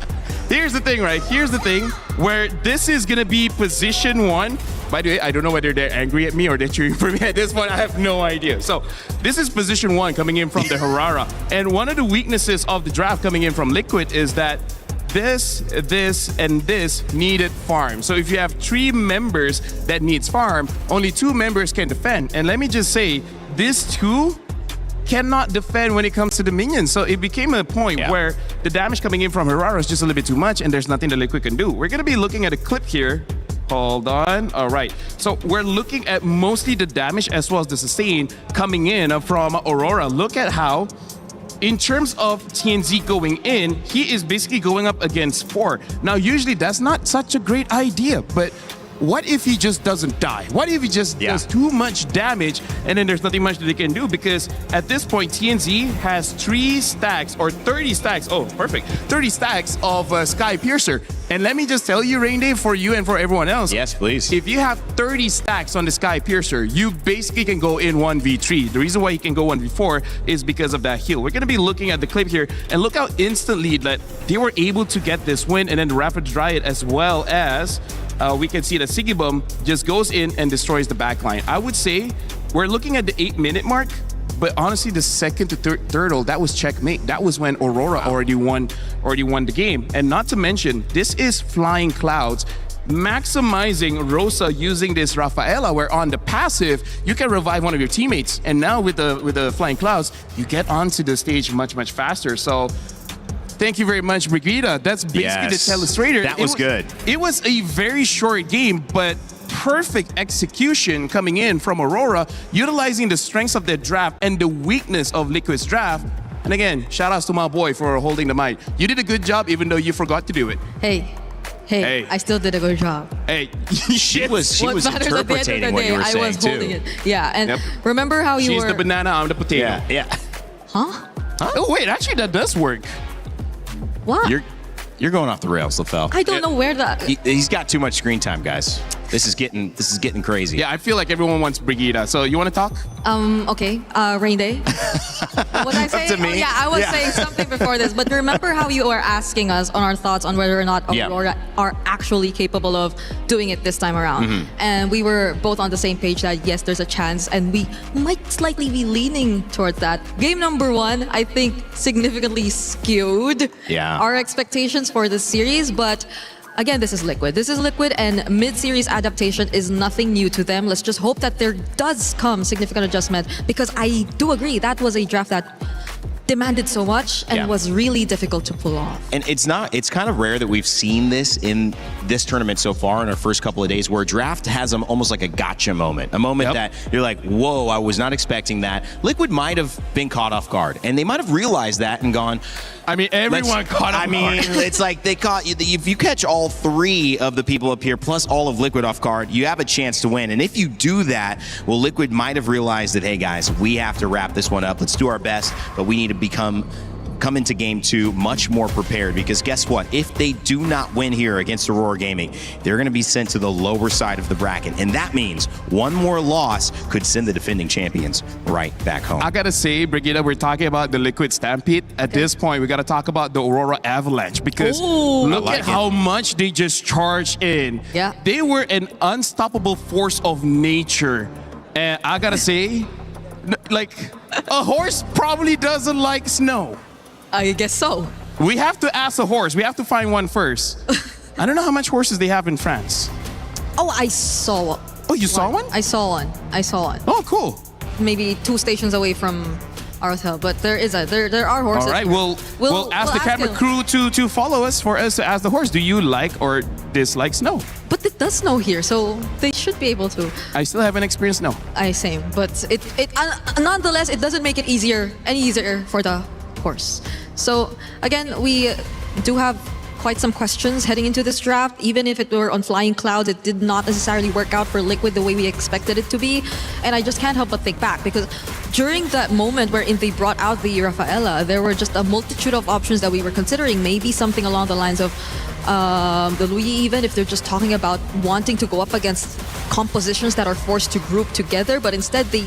Here's the thing, right? Here's the thing where this is going to be position 1. By the way, I don't know whether they're angry at me or they're cheering for me at this point. I have no idea. So this is position 1 coming in from the Harara. And one of the weaknesses of the draft coming in from Liquid is that this, and this needed farm. So if you have 3 members that needs farm, only 2 members can defend. And let me just say, these 2 cannot defend when it comes to the minions. So it became a point where the damage coming in from Harara is just a little bit too much, and there's nothing that Liquid can do. We're going to be looking at a clip here. Hold on. All right. So we're looking at mostly the damage as well as the sustain coming in from Aurora. Look at how, in terms of TNZ going in, he is basically going up against 4. Now, usually that's not such a great idea, but what if he just doesn't die? What if he just does too much damage and then there's nothing much that they can do? Because at this point, TNZ has 3 stacks or 30 stacks. Oh, perfect. 30 stacks of Sky Piercer. And let me just tell you, Rain Day, for you and for everyone else. Yes, please. If you have 30 stacks on the Sky Piercer, you basically can go in 1v3. The reason why you can go 1v4 is because of that heal. We're going to be looking at the clip here and look how instantly that they were able to get this win, and then the Rapid Riot, as well as we can see that Sigibum just goes in and destroys the backline. I would say we're looking at the 8-minute mark, but honestly, the second to third ult, that was checkmate. That was when Aurora already won the game. And not to mention, this is Flying Clouds maximizing Rosa using this Rafaela, where on the passive, you can revive one of your teammates. And now with the Flying Clouds, you get onto the stage much, much faster. So thank you very much, Brigida. That's basically the telestrator. That was good. It was a very short game, but perfect execution coming in from Aurora, utilizing the strengths of their draft and the weakness of Liquid's draft. And again, shout outs to my boy for holding the mic. You did a good job, even though you forgot to do it. Hey, I still did a good job. Hey, she was interpreting what you were saying, I was holding it. Yeah, and remember how you She's the banana, I'm the potato. Yeah. Huh? Oh, wait, actually, that does work. What? You're going off the rails, LaFell. I don't know where that. He's got too much screen time, guys. This is getting crazy. Yeah, I feel like everyone wants Brigida. So you want to talk? Okay. Rain Day. What was I saying? To me? Oh, yeah, I was saying something before this. But remember how you were asking us on our thoughts on whether or not Aurora are actually capable of doing it this time around. And we were both on the same page that yes, there's a chance, and we might slightly be leaning towards that. Game number 1, I think, significantly skewed our expectations for this series, but again, this is Liquid. This is Liquid, and mid-series adaptation is nothing new to them. Let's just hope that there does come significant adjustment, because I do agree that was a draft that demanded so much and was really difficult to pull off. And it's kind of rare that we've seen this in this tournament so far in our first couple of days, where draft has almost like a gotcha moment, a moment that you're like, whoa, I was not expecting that. Liquid might have been caught off guard, and they might have realized that and gone, I mean, everyone caught off guard. I mean, it's like they caught you. If you catch all 3 of the people up here, plus all of Liquid off guard, you have a chance to win. And if you do that, well, Liquid might have realized that, hey guys, we have to wrap this one up. Let's do our best, but we need to become come into game 2 much more prepared, because guess what? If they do not win here against Aurora Gaming, they're going to be sent to the lower side of the bracket. And that means one more loss could send the defending champions right back home. I gotta say, Brigitte, we're talking about the Liquid Stampede. At this point, we gotta talk about the Aurora Avalanche, because look at how much they just charged in. Yeah. They were an unstoppable force of nature. And I gotta say, like, a horse probably doesn't like snow. I guess so. We have to ask a horse. We have to find one first. I don't know how much horses they have in France. Oh, I saw one. Oh, you saw one? I saw one. Oh, cool. Maybe 2 stations away from our hotel, but there are horses. All right, we'll ask the camera crew to follow us for us to ask the horse. Do you like or dislike snow? But it does snow here, so they should be able to. I still haven't experienced snow. Same, but nonetheless, it doesn't make it any easier for the horse. So again, we do have quite some questions heading into this draft. Even if it were on flying clouds, it did not necessarily work out for Liquid the way we expected it to be. And I just can't help but think back, because during that moment wherein they brought out the Rafaela, there were just a multitude of options that we were considering. Maybe something along the lines of the Louis, even if they're just talking about wanting to go up against compositions that are forced to group together, but instead they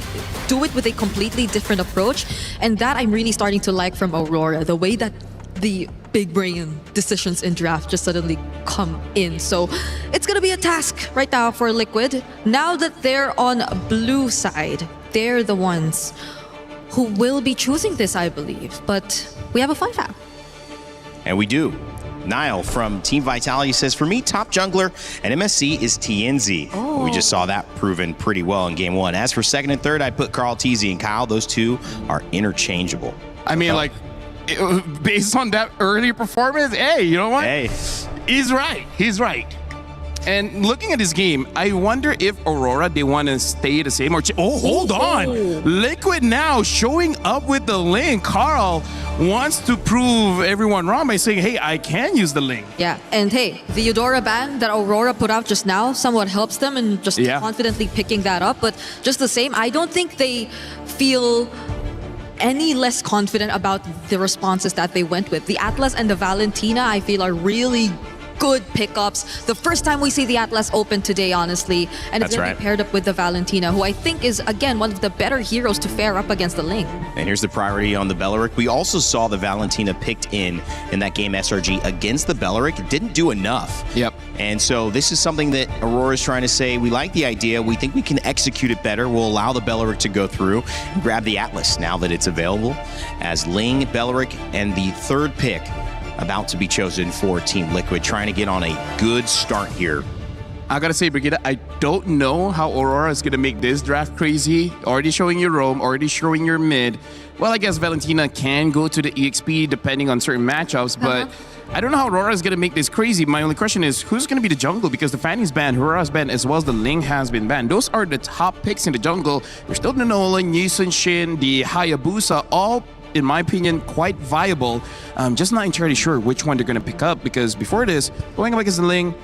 do it with a completely different approach. And that I'm really starting to like from Aurora, the way that the big brain decisions in draft just suddenly come in. So it's gonna be a task right now for Liquid. Now that they're on blue side, they're the ones who will be choosing this, I believe. But we have a fun fact. And we do. Niall from Team Vitality says, for me, top jungler at MSC is TNZ. Oh. We just saw that proven pretty well in game 1. As for second and third, I put Carl TZ and Kyle. Those two are interchangeable. I mean, like, based on that early performance, hey, you know what? Hey. He's right. And looking at this game, I wonder if Aurora, they want to stay the same or... hold on. Liquid now showing up with the Ling. Carl wants to prove everyone wrong by saying, hey, I can use the Ling. Yeah, and hey, the Eudora ban that Aurora put out just now somewhat helps them in just confidently picking that up. But just the same, I don't think they feel any less confident about the responses that they went with. The Atlas and the Valentina, I feel, are really good pickups. The first time we see the Atlas open today, honestly, and it's going to be paired up with the Valentina, who I think is, again, one of the better heroes to fare up against the Ling. And here's the priority on the Beleric. We also saw the Valentina picked in that game SRG against the Beleric. It didn't do enough. Yep. And so this is something that Aurora's trying to say, we like the idea, we think we can execute it better, we'll allow the Beleric to go through and grab the Atlas now that it's available, as Ling, Beleric, and the third pick about to be chosen for Team Liquid, trying to get on a good start here. I gotta say, Brigitte, I don't know how Aurora is gonna make this draft crazy. Already showing your roam, already showing your mid. Well, I guess Valentina can go to the EXP depending on certain matchups, but I don't know how Aurora is gonna make this crazy. My only question is, who's gonna be the jungle? Because the Fanny's banned, Aurora's banned, as well as the Ling has been banned. Those are the top picks in the jungle. There's still the Nolan, Yisun Shin, the Hayabusa, all, in my opinion, quite viable. I'm just not entirely sure which one they're going to pick up, because before this, going up against the Ling,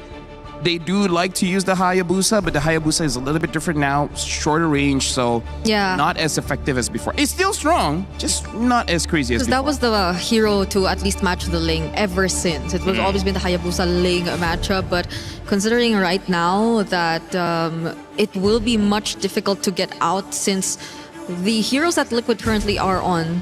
they do like to use the Hayabusa, but the Hayabusa is a little bit different now, shorter range, so not as effective as before. It's still strong, just not as crazy as before. Because that was the hero to at least match the Ling ever since. It was always been the Hayabusa Ling matchup, but considering right now that it will be much difficult to get out, since the heroes that Liquid currently are on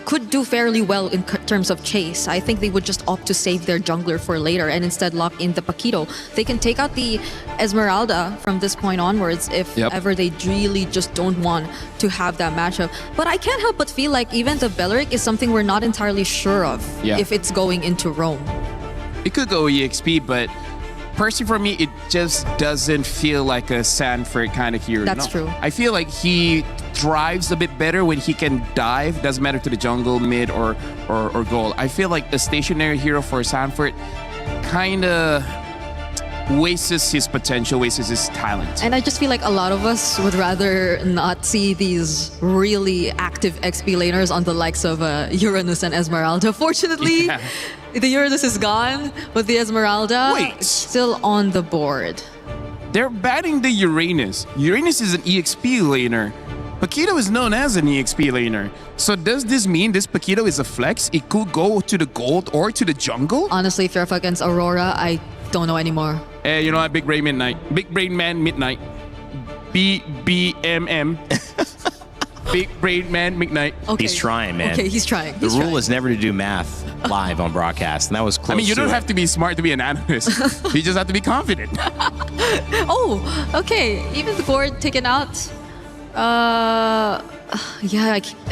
could do fairly well in terms of chase. I think they would just opt to save their jungler for later and instead lock in the Paquito. They can take out the Esmeralda from this point onwards if ever they really just don't want to have that matchup. But I can't help but feel like even the Beleric is something we're not entirely sure of if it's going into Rome. It could go EXP, but personally for me, it just doesn't feel like a Sanford kind of hero. That's true. I feel like he thrives a bit better when he can dive. Doesn't matter to the jungle, mid, or goal. I feel like a stationary hero for Sanford kind of wastes his potential, wastes his talent. And I just feel like a lot of us would rather not see these really active XP laners on the likes of Uranus and Esmeralda. Fortunately, the Uranus is gone, but the Esmeralda is still on the board. They're banning the Uranus. Uranus is an EXP laner, Paquito is known as an EXP laner. So does this mean this Paquito is a flex? It could go to the gold or to the jungle? Honestly, if you're up against Aurora, I don't know anymore. Hey, you know what? Big Brain Midnight. Big Brain Man Midnight. BBMM. Big Brain Man McKnight. Okay. He's trying, man. Okay, he's trying. The rule is never to do math live on broadcast, and that was close. I mean, you don't to have to be smart to be an analyst. You just have to be confident. Oh, okay. Even the board taken out. Yeah,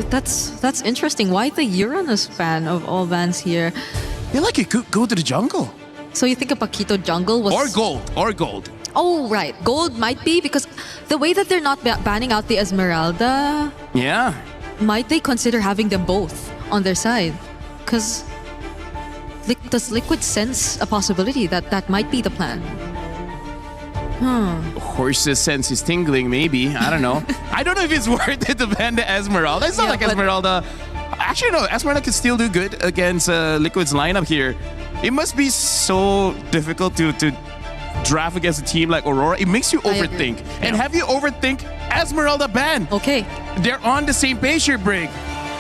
that's interesting. Why the Uranus fan of all bans here? I feel like it could go to the jungle. So you think a Paquito jungle was... Or gold. Oh, right. Gold might be because the way that they're not banning out the Esmeralda... Yeah. Might they consider having them both on their side? Because does Liquid sense a possibility that that might be the plan? Horse's sense is tingling, maybe. I don't know. I don't know if it's worth it to ban the Esmeralda. It's not like Esmeralda... Actually, no. Esmeralda could still do good against Liquid's lineup here. It must be so difficult to draft against a team like Aurora. It makes you overthink. And have you overthink Esmeralda ban? Okay. They're on the same page here, Brig.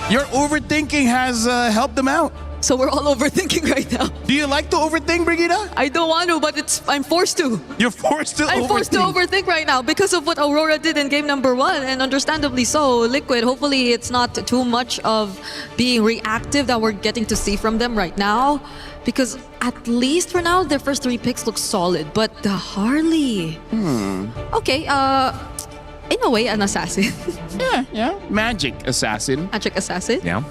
Your overthinking has helped them out. So we're all overthinking right now. Do you like to overthink, Brigida? I don't want to, but I'm forced to. You're forced to I'm forced to overthink right now because of what Aurora did in game number 1, and understandably so. Liquid, hopefully it's not too much of being reactive that we're getting to see from them right now. Because at least for now, their first 3 picks look solid. But the Harley... Okay, in a way, an assassin. Yeah. Magic assassin. Magic assassin? Yeah.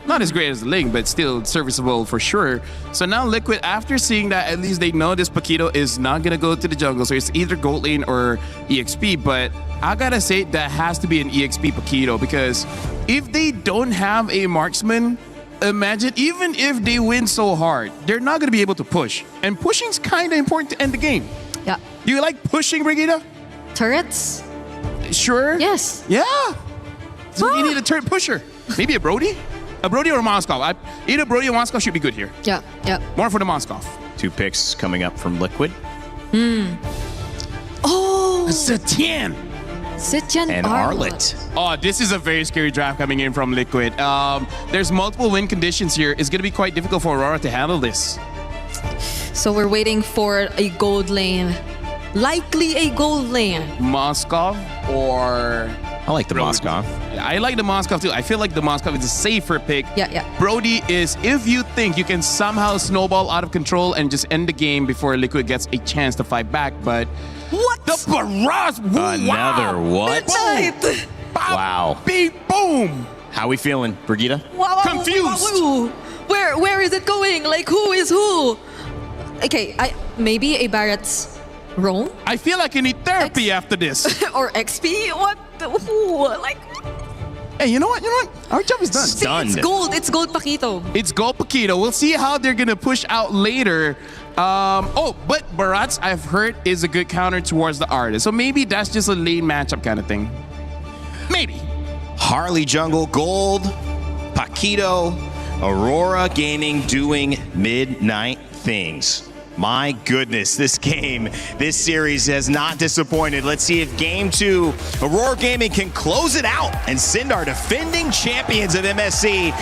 Not as great as the Ling, but still serviceable for sure. So now Liquid, after seeing that, at least they know this Paquito is not going to go to the jungle. So it's either gold lane or EXP. But I got to say that has to be an EXP Paquito, because if they don't have a marksman, imagine even if they win so hard, they're not going to be able to push. And pushing's kind of important to end the game. Yeah. Do you like pushing, Brigida? Turrets? Sure. Yes. Yeah. So you need a turret pusher. Maybe a Brody? A Brody or a Moskov? Either Brody or Moskov should be good here. Yeah. More for the Moskov. 2 picks coming up from Liquid. Oh! Zetian and Arlet. Oh, this is a very scary draft coming in from Liquid. There's multiple win conditions here. It's going to be quite difficult for Aurora to handle this. So we're waiting for a gold lane. Likely a gold lane. Moskov or... I like the Moskov. I like the Moskov too. I feel like the Moskov is a safer pick. Yeah. Brody is, if you think you can somehow snowball out of control and just end the game before Liquid gets a chance to fight back, but... What? The barrage! Another what? Midnight. Wow. Beep, boom! How we feeling, Brigida? Wow, confused. Where is it going? Like, who is who? Okay, maybe a Barrett's Roam? I feel like you need therapy after this. Or XP? What? Who? Like... Hey, you know what? Our job is done. Stunned. It's gold. It's gold Paquito. It's gold Paquito. We'll see how they're going to push out later. But Barats, I've heard, is a good counter towards the artist. So maybe that's just a lane matchup kind of thing. Maybe. Harley jungle, gold, Paquito, Aurora Gaming doing midnight things. My goodness, this series has not disappointed. Let's see if Game 2, Aurora Gaming can close it out and send our defending champions of MSC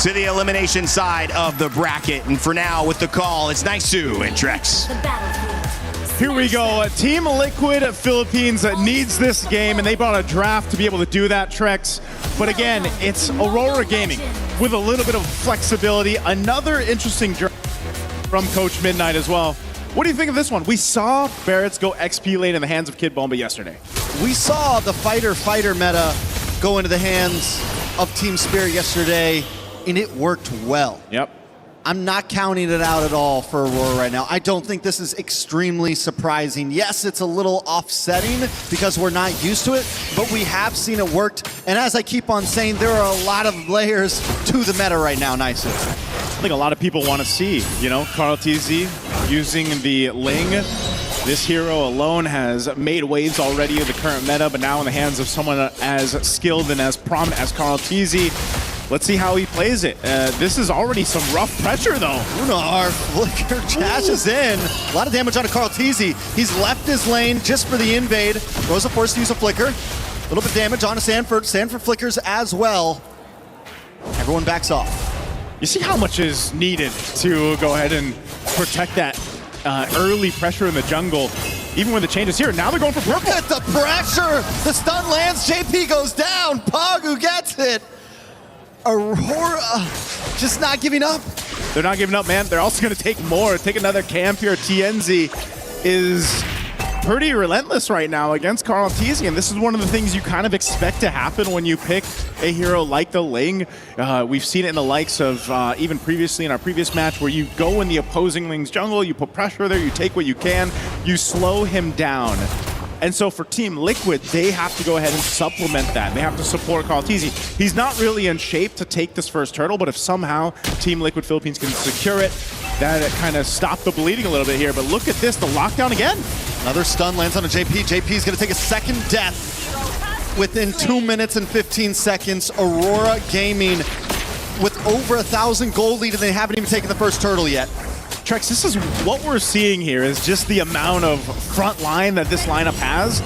to the elimination side of the bracket. And for now, with the call, it's Naisu and Trex. Here we go. Team Liquid Philippines needs this game, and they brought a draft to be able to do that, Trex. But again, it's Aurora Gaming with a little bit of flexibility. Another interesting draft from Coach Midnight as well. What do you think of this one? We saw Barrett's go XP lane in the hands of Kid Bomba yesterday. We saw the fighter meta go into the hands of Team Spirit yesterday, and it worked well. Yep. I'm not counting it out at all for Aurora right now. I don't think this is extremely surprising. Yes, it's a little offsetting because we're not used to it, but we have seen it worked. And as I keep on saying, there are a lot of layers to the meta right now, Nice. I think a lot of people want to see, Carl TZ using the Ling. This hero alone has made waves already in the current meta, but now in the hands of someone as skilled and as prominent as Carl TZ. Let's see how he plays it. This is already some rough pressure, though. Unar flicker dashes in. A lot of damage on Carl TZ. He's left his lane just for the invade. Rosa forced to use a flicker. A little bit of damage onto Sanford. Sanford flickers as well. Everyone backs off. You see how much is needed to go ahead and protect that early pressure in the jungle, even when the change is here. Now they're going for purple. Look at the pressure. The stun lands. JP goes down. Pagu gets it. Aurora just not giving up. They're not giving up, man. They're also going to take more. Take another camp here. TNZ is pretty relentless right now against KarlTzy, and this is one of the things you kind of expect to happen when you pick a hero like the Ling. We've seen it in the likes of even previously in our previous match where you go in the opposing Ling's jungle, you put pressure there, you take what you can, you slow him down. And so for Team Liquid, they have to go ahead and supplement that. They have to support KarlTzy. He's not really in shape to take this first turtle, but if somehow Team Liquid Philippines can secure it, that kind of stopped the bleeding a little bit here. But look at this, the lockdown again. Another stun lands on a JP. JP's going to take a second death within 2 minutes and 15 seconds. Aurora Gaming with over 1,000 gold lead, and they haven't even taken the first turtle yet. Trex, this is what we're seeing here is just the amount of front line that this lineup has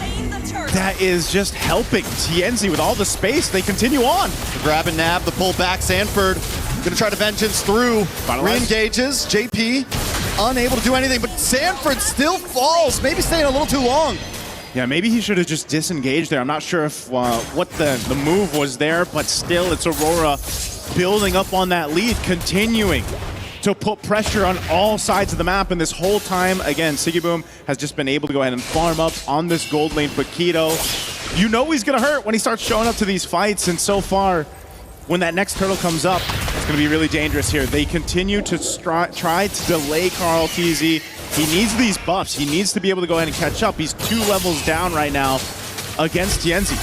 that is just helping TNZ with all the space. They continue on. The grab and nab, the pull back. Sanford going to try to vengeance through. Re-engages. JP unable to do anything, but Sanford still falls. Maybe staying a little too long. Yeah, maybe he should have just disengaged there. I'm not sure if what the move was there, but still it's Aurora building up on that lead, continuing to put pressure on all sides of the map. And this whole time, again, Sigiboom has just been able to go ahead and farm up on this gold lane. Paquito, you know he's going to hurt when he starts showing up to these fights. And so far, when that next turtle comes up, it's going to be really dangerous here. They continue to try to delay KarlTzy. He needs these buffs. He needs to be able to go ahead and catch up. He's 2 levels down right now against TNZ.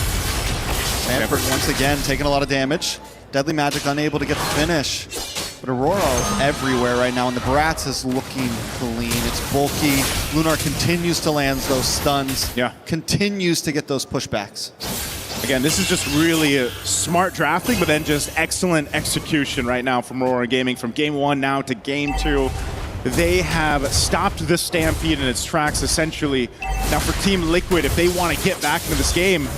Sanford once again taking a lot of damage. Deadly Magic unable to get the finish. But Aurora everywhere right now, and the Barats is looking clean. It's bulky. Lunar continues to land those stuns. Yeah. Continues to get those pushbacks. Again, this is just really a smart drafting, but then just excellent execution right now from Aurora Gaming. From game 1 now to game 2, they have stopped the Stampede in its tracks, essentially. Now for Team Liquid, if they want to get back into this game,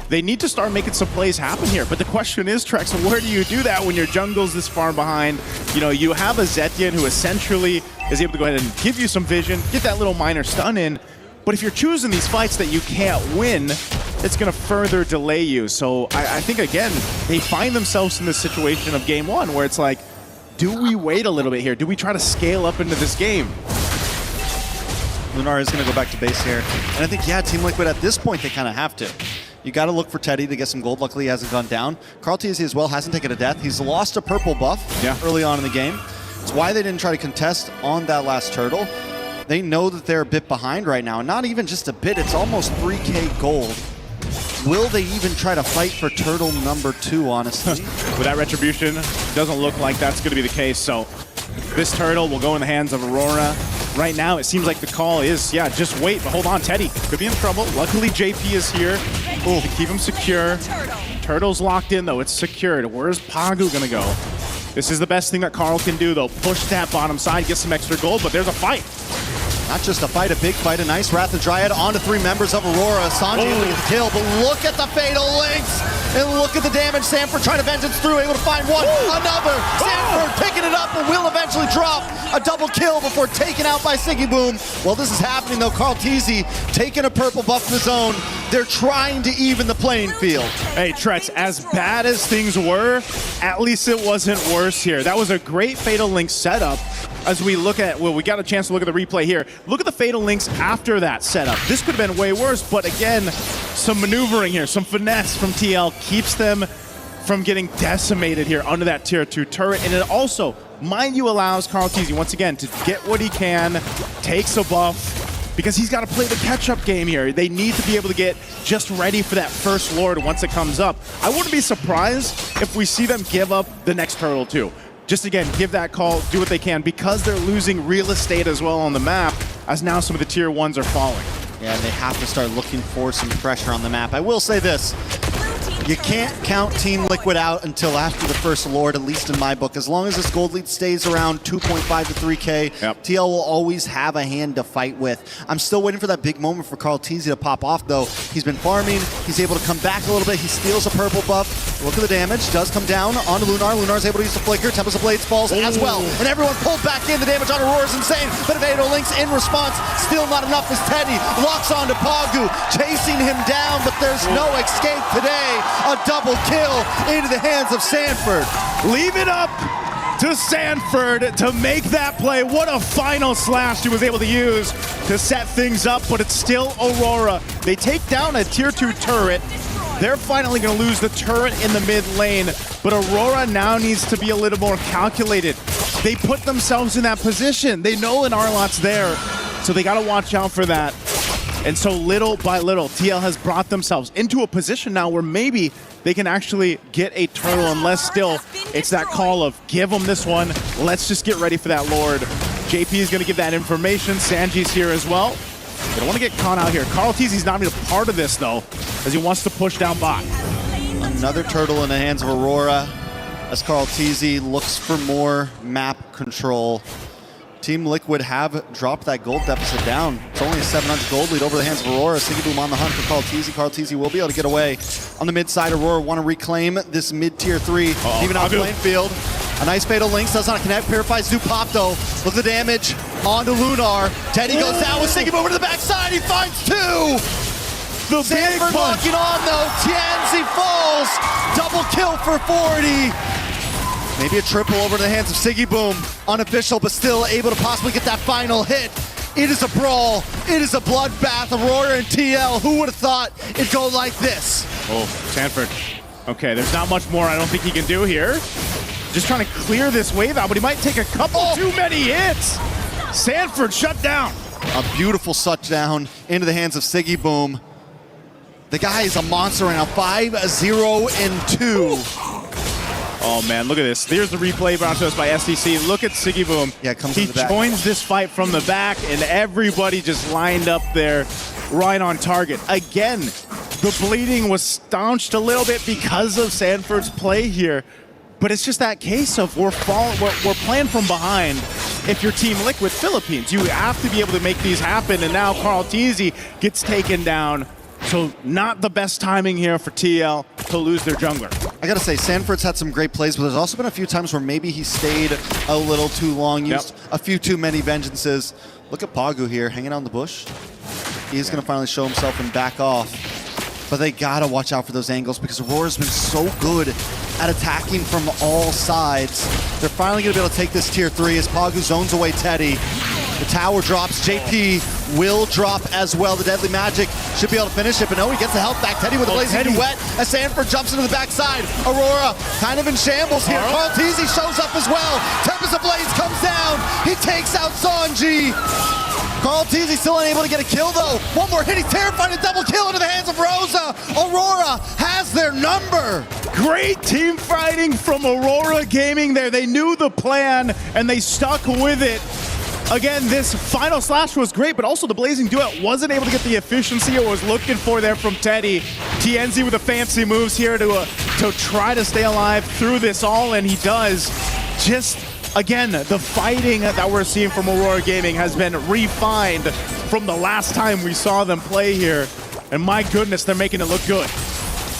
they need to start making some plays happen here. But the question is, Trex, where do you do that when your jungle's this far behind? You know, you have a Zetian who essentially is able to go ahead and give you some vision, get that little minor stun in. But if you're choosing these fights that you can't win, it's going to further delay you. So I think, again, they find themselves in this situation of game 1 where it's like, do we wait a little bit here? Do we try to scale up into this game? Lunar is going to go back to base here. And I think, yeah, Team Liquid at this point, they kind of have to. You got to look for Teddy to get some gold. Luckily, he hasn't gone down. KarlTzy as well hasn't taken a death. He's lost a purple buff early on in the game. It's why they didn't try to contest on that last turtle. They know that they're a bit behind right now. Not even just a bit, it's almost 3K gold. Will they even try to fight for turtle number 2, honestly? With that retribution, it doesn't look like that's going to be the case. So this turtle will go in the hands of Aurora. Right now, it seems like the call is, yeah, just wait. But hold on, Teddy could be in trouble. Luckily, JP is here to keep him secure. Turtle's locked in, though. It's secured. Where's Pagu going to go? This is the best thing that Karl can do, though. Push that bottom side, get some extra gold, but there's a fight. Not just a fight, a big fight. A nice Wrath of Dryad onto 3 members of Aurora. Sanji able to get the kill, but look at the Fatal Links. And look at the damage. Sanford trying to vengeance through, able to find one. Another. Sanford picking it up, but will eventually drop a double kill before taken out by Sigiboom. Well, this is happening, though. KarlTzy taking a purple buff of his own. They're trying to even the playing field. Hey, Trex, as bad as things were, at least it wasn't worse here. That was a great Fatal Link setup. As we look at, well, we got a chance to look at the replay here. Look at the Fatal Links after that setup. This could have been way worse, but again, some maneuvering here, some finesse from TL keeps them from getting decimated here under that tier 2 turret. And it also, mind you, allows KarlTzy once again to get what he can, takes a buff, because he's got to play the catch-up game here. They need to be able to get just ready for that first Lord once it comes up. I wouldn't be surprised if we see them give up the next turtle too. Just again, give that call, do what they can, because they're losing real estate as well on the map, as now some of the tier 1s are falling. Yeah, and they have to start looking for some pressure on the map. I will say this, You can't count Team Liquid out until after the first Lord, at least in my book. As long as this gold lead stays around 2.5 to 3K, TL will always have a hand to fight with. I'm still waiting for that big moment for Carlteasy to pop off, though. He's been farming. He's able to come back a little bit. He steals a purple buff. Look at the damage. Does come down onto Lunar. Lunar's able to use the flicker. Tempest of Blades falls as well. And everyone pulled back in. The damage on Aurora is insane. But Evado Links in response. Still not enough as Teddy locks onto Pagu, chasing him down, but there's no escape today. A double kill into the hands of Sanford. Leave it up to Sanford to make that play. What a final slash he was able to use to set things up, but it's still Aurora. They take down a tier 2 turret. They're finally going to lose the turret in the mid lane, but Aurora now needs to be a little more calculated. They put themselves in that position. They know an Arlot's there, so they got to watch out for that. And so little by little, TL has brought themselves into a position now where maybe they can actually get a turtle, unless still it's that call of give them this one. Let's just get ready for that Lord. JP is going to give that information. Sanji's here as well. They don't want to get caught out here. Carlteasy's not even a part of this, though, as he wants to push down bot. Another turtle in the hands of Aurora as Carlteasy looks for more map control. Team Liquid have dropped that gold deficit down. It's only a 700 gold lead over the hands of Aurora. Sigiboom on the hunt for Carlteasy. Carlteasy will be able to get away. On the mid side, Aurora want to reclaim this mid tier 3. Even out the lane field. A nice Fatal Links does not connect. Purifies Zupopto. Look at the damage onto Lunar. Teddy goes down with Sigiboom over to the backside. He finds 2. The Sanford locking on though. Tianzi falls. Double kill for 40. Maybe a triple over to the hands of Sigiboom. Unofficial, but still able to possibly get that final hit. It is a brawl. It is a bloodbath. Aurora and TL. Who would have thought it'd go like this? Oh, Sanford. Okay, there's not much more I don't think he can do here. Just trying to clear this wave out, but he might take a couple too many hits. Sanford shut down. A beautiful shutdown into the hands of Sigiboom. The guy is a monster right now. 5-0-2. Oh man, look at this. There's the replay brought to us by SDC. Look at Sigiboom. Yeah, comes he from the back. joins this fight from the back, and everybody just lined up there right on target. Again, the bleeding was staunched a little bit because of Sanford's play here. But it's just that case of we're playing from behind. If you're Team Liquid Philippines, you have to be able to make these happen. And now Carlteasy gets taken down. So not the best timing here for TL to lose their jungler. I gotta say, Sanford's had some great plays, but there's also been a few times where maybe he stayed a little too long, used a few too many vengeances. Look at Pagu here, hanging on the bush. He's gonna finally show himself and back off. But they gotta watch out for those angles because Aurora's been so good at attacking from all sides. They're finally gonna be able to take this tier 3 as Pagu zones away Teddy. The tower drops. JP will drop as well. The Deadly Magic should be able to finish it, but no, he gets the health back. Teddy with a blazing duet as Sanford jumps into the backside. Aurora kind of in shambles here. Carlteasy shows up as well. Tempest of Blaze comes down. He takes out Sanji. Carlteasy still unable to get a kill though. One more hit. He's terrified. A double kill into the hands of Rosa. Aurora has their number. Great team fighting from Aurora Gaming there. They knew the plan and they stuck with it. Again, this final slash was great, but also the Blazing Duet wasn't able to get the efficiency it was looking for there from Teddy. TNZ with the fancy moves here to try to stay alive through this all, and he does. Just, again, the fighting that we're seeing from Aurora Gaming has been refined from the last time we saw them play here. And my goodness, they're making it look good.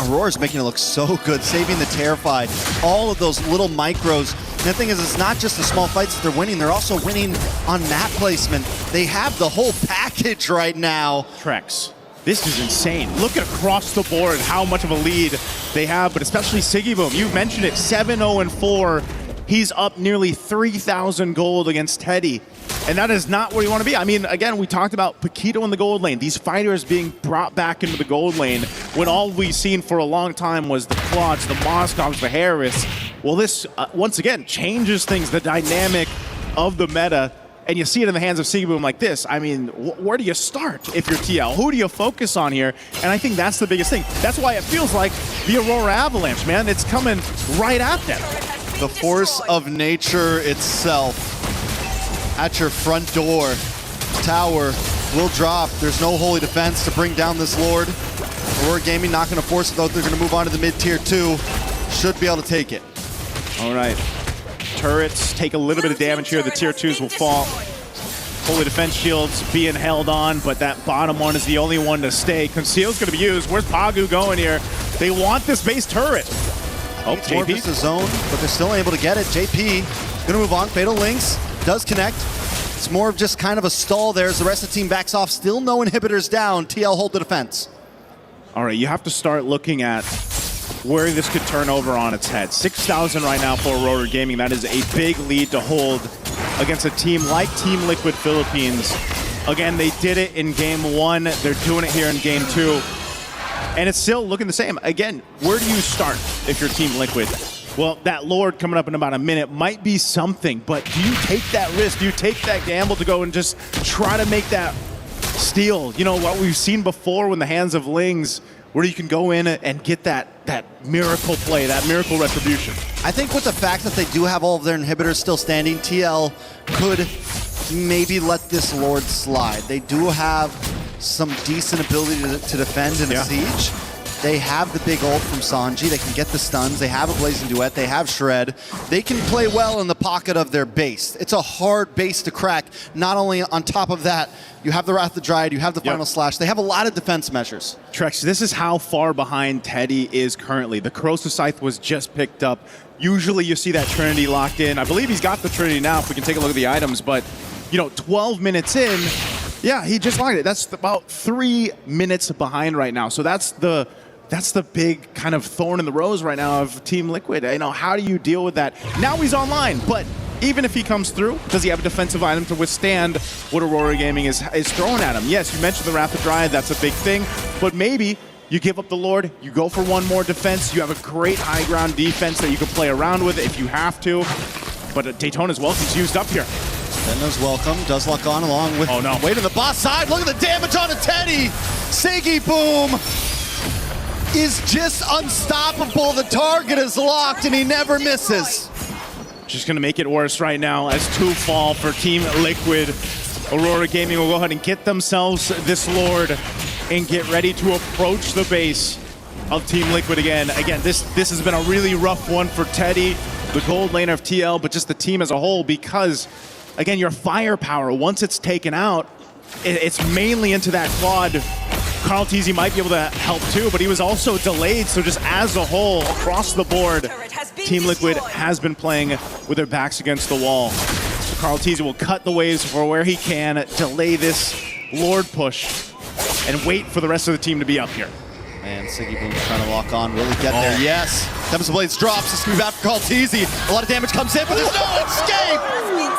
Aurora's making it look so good, saving the Terrified. All of those little micros. And the thing is, it's not just the small fights that they're winning, they're also winning on map placement. They have the whole package right now. Trex, this is insane. Look at across the board how much of a lead they have, but especially Sigiboom. You mentioned it, 7-0-4. He's up nearly 3,000 gold against Teddy. And that is not where you want to be. I mean, again, we talked about Paquito in the gold lane. These fighters being brought back into the gold lane when all we've seen for a long time was the Clutch, the Moscows, the Harris. Well, this, once again, changes things, the dynamic of the meta. And you see it in the hands of Sigiboom like this. I mean, where do you start if you're TL? Who do you focus on here? And I think that's the biggest thing. That's why it feels like the Aurora Avalanche, man. It's coming right at them. The force of nature itself. At your front door. Tower will drop. There's no holy defense to bring down this Lord. Aurora Gaming not going to force it, though. They're going to move on to the mid-tier 2. Should be able to take it. All right. Turrets take a little bit of damage here. The tier 2s will fall. Holy defense shields being held on, but that bottom one is the only one to stay. Conceal's going to be used. Where's Pagu going here? They want this base turret. Oh, It's more just a zone, but they're still able to get it. JP going to move on. Fatal Links does connect. It's more of just kind of a stall there as the rest of the team backs off. Still no inhibitors down. TL hold the defense. All right, you have to start looking at where this could turn over on its head. 6,000 right now for Aurora Gaming. That is a big lead to hold against a team like Team Liquid Philippines. Again, they did it in game 1. They're doing it here in game 2. And it's still looking the same. Again, where do you start if you're Team Liquid? Well, that Lord coming up in about a minute might be something, but do you take that risk? Do you take that gamble to go and just try to make that steal? You know, what we've seen before when the hands of Lings, where you can go in and get that miracle play, that miracle retribution. I think with the fact that they do have all of their inhibitors still standing, TL could maybe let this Lord slide. They do have some decent ability to defend in a siege. They have the big ult from Sanji. They can get the stuns. They have a Blazing Duet. They have Shred. They can play well in the pocket of their base. It's a hard base to crack. Not only on top of that, you have the Wrath of the Dryad, you have the Final Slash. They have a lot of defense measures. Trex, this is how far behind Teddy is currently. The Corrosive Scythe was just picked up. Usually you see that Trinity locked in. I believe he's got the Trinity now if we can take a look at the items, but you know, 12 minutes in, yeah, he just locked it. That's about 3 minutes behind right now. So that's the big kind of thorn in the rose right now of Team Liquid. You know, how do you deal with that? Now he's online, but even if he comes through, does he have a defensive item to withstand what Aurora Gaming is throwing at him? Yes, you mentioned the Wrath of Dryad, that's a big thing, but maybe you give up the Lord, you go for one more defense, you have a great high ground defense that you can play around with if you have to, but Daytona's welcome's used up here. Denno's welcome, does lock on along with way to the boss side. Look at the damage on a Teddy! Siggy Boom is just unstoppable. The target is locked and he never misses. Just gonna make it worse right now as 2 fall for Team Liquid. Aurora Gaming will go ahead and get themselves this Lord and get ready to approach the base of Team Liquid again. Again, this has been a really rough one for Teddy, the gold laner of TL, but just the team as a whole, because again, your firepower, once it's taken out, it's mainly into that quad. Carl Teasy might be able to help too, but he was also delayed, so just as a whole, across the board, Team Liquid has been playing with their backs against the wall. So Carl Teasy will cut the waves for where he can, delay this Lord push, and wait for the rest of the team to be up here. And Siggy Boom's trying to lock on. Will he get there? Yes. Tempest Blades drops. This move after Carl Teasy. A lot of damage comes in, but there's no escape.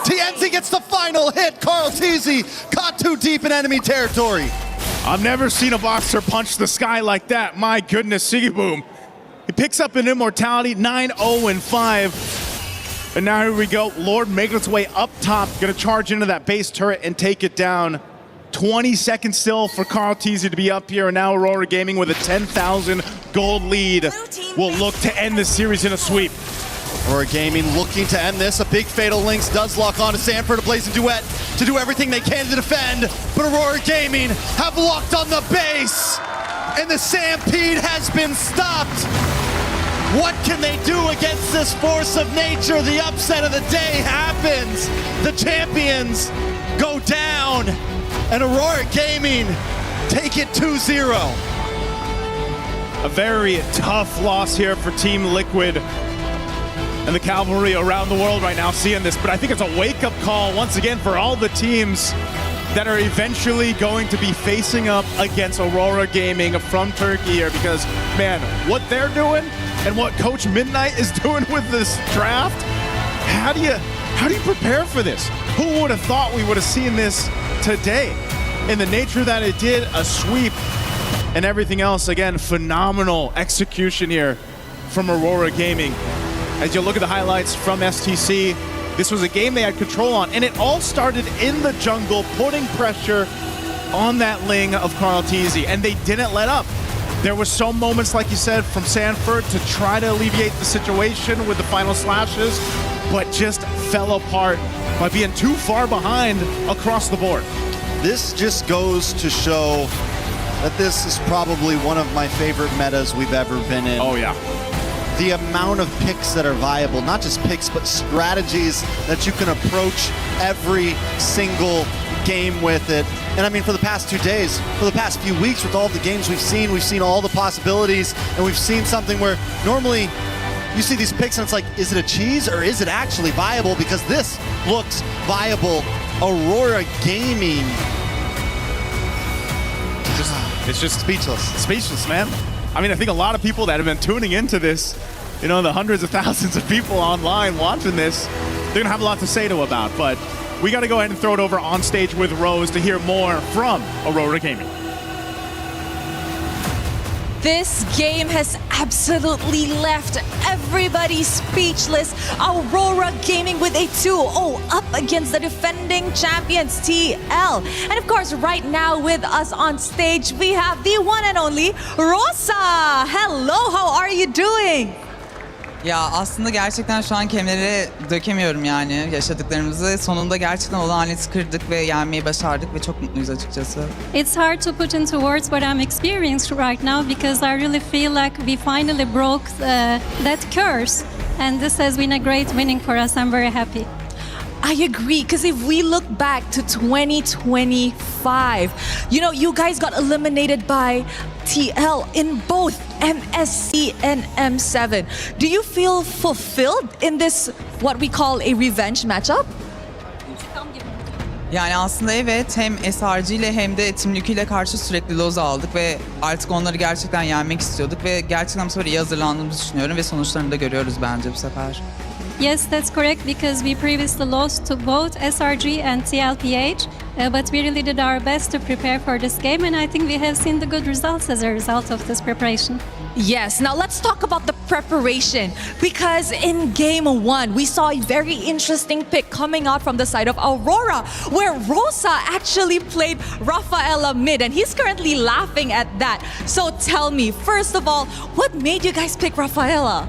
TNZ gets the final hit. Carl Teasy caught too deep in enemy territory. I've never seen a boxer punch the sky like that. My goodness, Siggy Boom. He picks up an immortality, 9-0-5. And now here we go. Lord making its way up top. Gonna charge into that base turret and take it down. 20 seconds still for Carl Teasy to be up here, and now Aurora Gaming with a 10,000 gold lead will look to end this series in a sweep. Aurora Gaming looking to end this. A big Fatal Links does lock on to Sanford, a Blazing Duet to do everything they can to defend, but Aurora Gaming have locked on the base, and the Stampede has been stopped. What can they do against this force of nature? The upset of the day happens. The champions go down, and Aurora Gaming take it 2-0. A very tough loss here for Team Liquid. And the Cavalry around the world right now seeing this, but I think it's a wake-up call once again for all the teams that are eventually going to be facing up against Aurora Gaming from Turkey here, because, man, what they're doing and what Coach Midnight is doing with this draft, how do you prepare for this? Who would have thought we would have seen this today? In the nature that it did, a sweep and everything else. Again, phenomenal execution here from Aurora Gaming. As you look at the highlights from STC, this was a game they had control on, and it all started in the jungle, putting pressure on that Ling of Carl Teasy, and they didn't let up. There were some moments, like you said, from Sanford to try to alleviate the situation with the final slashes, but just fell apart by being too far behind across the board. This just goes to show that this is probably one of my favorite metas we've ever been in. Oh, yeah. The amount of picks that are viable, not just picks, but strategies that you can approach every single game with it. And I mean, for the past 2 days, for the past few weeks, with all the games we've seen all the possibilities, and we've seen something where normally you see these picks and it's like, is it a cheese or is it actually viable? Because this looks viable. Aurora Gaming. It's just speechless. Speechless, man. I mean, I think a lot of people that have been tuning into this, you know, the hundreds of thousands of people online watching this, they're going to have a lot to say to about. But we got to go ahead and throw it over on stage with Rose to hear more from Aurora Gaming. This game has absolutely left everybody speechless. Aurora Gaming with a 2-0 up against the defending champions TL. And of course, right now with us on stage, we have the one and only Rosa. Hello, how are you doing? Ya aslında gerçekten şu an kelimelere dökemiyorum yani yaşadıklarımızı. Sonunda gerçekten olan aleti kırdık ve yenmeyi başardık ve çok mutluyuz açıkçası. It's hard to put into words what I'm experiencing right now because I really feel like we finally broke that curse. And this has been a great winning for us. I'm very happy. I agree, because if we look back to 2025, you know, you guys got eliminated by TL in both MSC and M7. Do you feel fulfilled in this, what we call a revenge matchup? Yani aslında evet, hem SRG ile hem de Team Liquid ile karşı sürekli loz aldık ve artık onları gerçekten yenmek istiyorduk ve gerçekten bu sefer iyi hazırlandığımızı düşünüyorum ve sonuçlarını da görüyoruz bence bu sefer. Yes, that's correct because we previously lost to both SRG and TLPH, but we really did our best to prepare for this game, and I think we have seen the good results as a result of this preparation. Yes, now let's talk about the preparation, because in game 1, we saw a very interesting pick coming out from the side of Aurora, where Rosa actually played Rafaela mid, and he's currently laughing at that. So tell me, first of all, what made you guys pick Rafaela?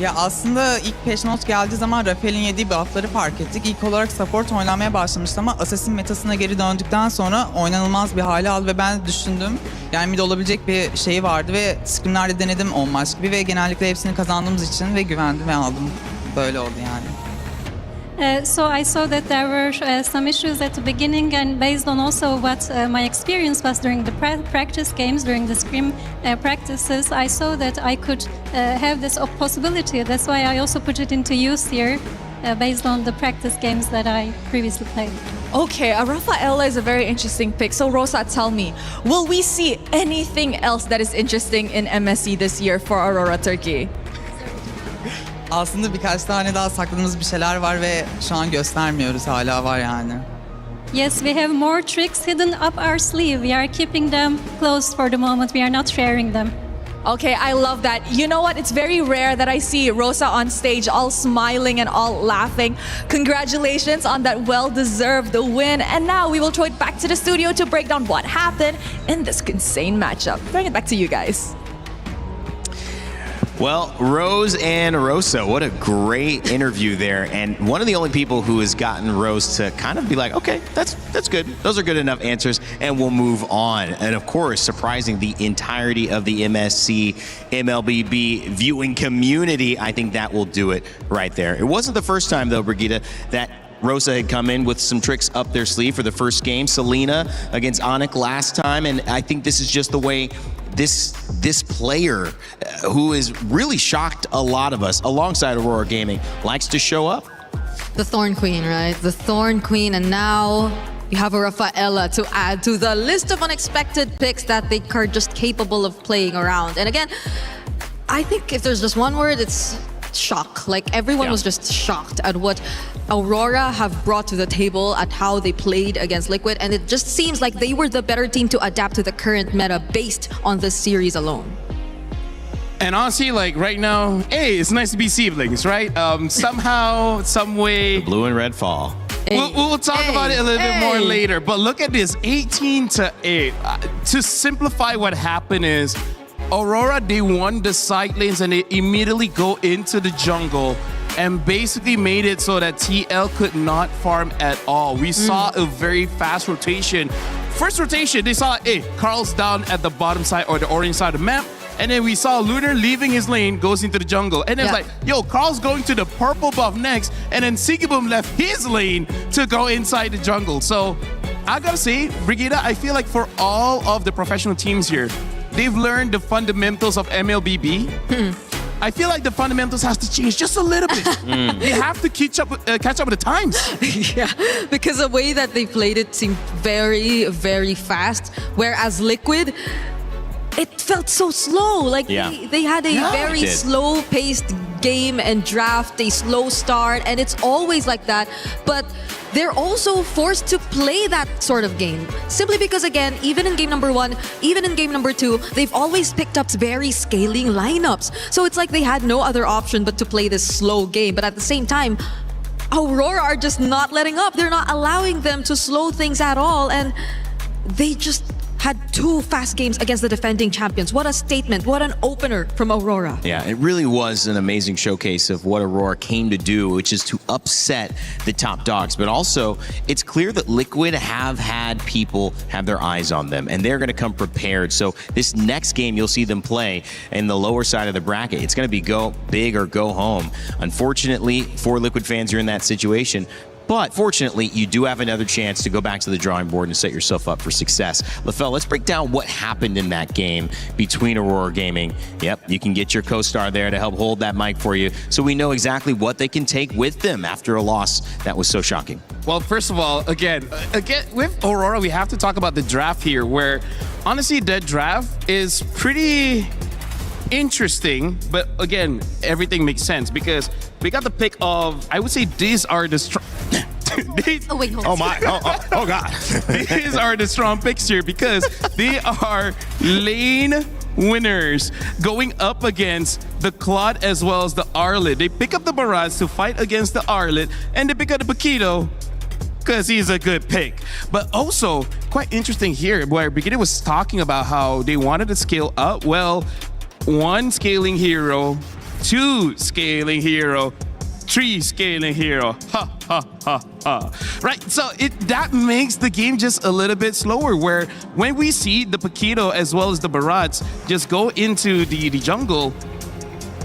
Ya aslında ilk patch note geldiği zaman Rafael'in yediği buff'ları fark ettik. İlk olarak support oynanmaya başlamıştı ama Assassin metasına geri döndükten sonra oynanılmaz bir hale aldı ve ben düşündüm. Yani mid olabilecek bir şey vardı ve scrimlerde denedim 10 maç gibi ve genellikle hepsini kazandığımız için ve güvendim ve aldım. Böyle oldu yani. So I saw that there were some issues at the beginning, and based on also what my experience was during the practice games, during the scrim practices, I saw that I could have this possibility. That's why I also put it into use here, based on the practice games that I previously played. Okay, Rafaela is a very interesting pick. So Rosa, tell me, will we see anything else that is interesting in MSC this year for Aurora Turkey? Aslında birkaç tane daha sakladığımız bir şeyler var ve şu an göstermiyoruz, hala var yani. Yes, we have more tricks hidden up our sleeve. We are keeping them closed for the moment. We are not sharing them. Okay, I love that. You know what? It's very rare that I see Rosa on stage all smiling and all laughing. Congratulations on that well-deserved win. And now we will throw it back to the studio to break down what happened in this insane matchup. Throwing it back to you guys. Well, Rose and Rosa, what a great interview there. And one of the only people who has gotten Rose to kind of be like, okay, that's good. Those are good enough answers, and we'll move on. And of course, surprising the entirety of the MSC MLBB viewing community, I think that will do it right there. It wasn't the first time, though, Brigitte, that Rosa had come in with some tricks up their sleeve for the first game. Selena against Onyx last time, and I think this is just the way this player who has really shocked a lot of us alongside Aurora Gaming likes to show up. The Thorn Queen, right? The Thorn Queen, and now you have a Rafaela to add to the list of unexpected picks that they are just capable of playing around. And again, I think if there's just one word, it's shock. Like everyone was just shocked at what Aurora have brought to the table, at how they played against Liquid, and it just seems like they were the better team to adapt to the current meta based on this series alone. And honestly, like right now, hey, it's nice to be siblings, right? Somehow, some way. The blue and red fall. We'll talk about it a little bit more later. But look at this, 18-8. To simplify what happened is, Aurora, they won the side lanes and they immediately go into the jungle and basically made it so that TL could not farm at all. We saw a very fast rotation first rotation, they saw, hey, Carl's down at the bottom side or the orange side of the map. And then we saw Lunar leaving his lane, goes into the jungle. And then it's like, yo, Carl's going to the purple buff next. And then Sigiboom left his lane to go inside the jungle. So I gotta say, Brigida, I feel like for all of the professional teams here, they've learned the fundamentals of MLBB. I feel like the fundamentals has to change just a little bit. They have to catch up with the times. Yeah, because the way that they played it seemed very, very fast. Whereas Liquid, it felt so slow. Like they had a very slow-paced game and draft, a slow start, and it's always like that. But they're also forced to play that sort of game. Simply because, again, even in game number 1, even in game number 2, they've always picked up very scaling lineups. So it's like they had no other option but to play this slow game. But at the same time, Aurora are just not letting up. They're not allowing them to slow things at all. And they just had 2 fast games against the defending champions. What a statement. What an opener from Aurora. Yeah, it really was an amazing showcase of what Aurora came to do, which is to upset the top dogs. But also, it's clear that Liquid have had people have their eyes on them, and they're going to come prepared. So this next game you'll see them play in the lower side of the bracket, it's going to be go big or go home. Unfortunately, for Liquid fans, you're in that situation. But fortunately, you do have another chance to go back to the drawing board and set yourself up for success. LaFell, let's break down what happened in that game between Aurora Gaming. Yep, you can get your co-star there to help hold that mic for you so we know exactly what they can take with them after a loss that was so shocking. Well, first of all, again, with Aurora, we have to talk about the draft here, where honestly, that draft is pretty interesting, but again, everything makes sense because we got the pick of, I would say these are the strong. Oh my! Oh God! These are the strong picks here because they are lane winners going up against the Claude as well as the Arlet. They pick up the Barrage to fight against the Arlet, and they pick up the Paquito because he's a good pick. But also, quite interesting here, where Brigida was talking about how they wanted to scale up. Well, 1 scaling hero, 2 scaling hero, 3 scaling hero. Ha, ha, ha, ha. Right, so that makes the game just a little bit slower, where when we see the Paquito as well as the Barats just go into the jungle,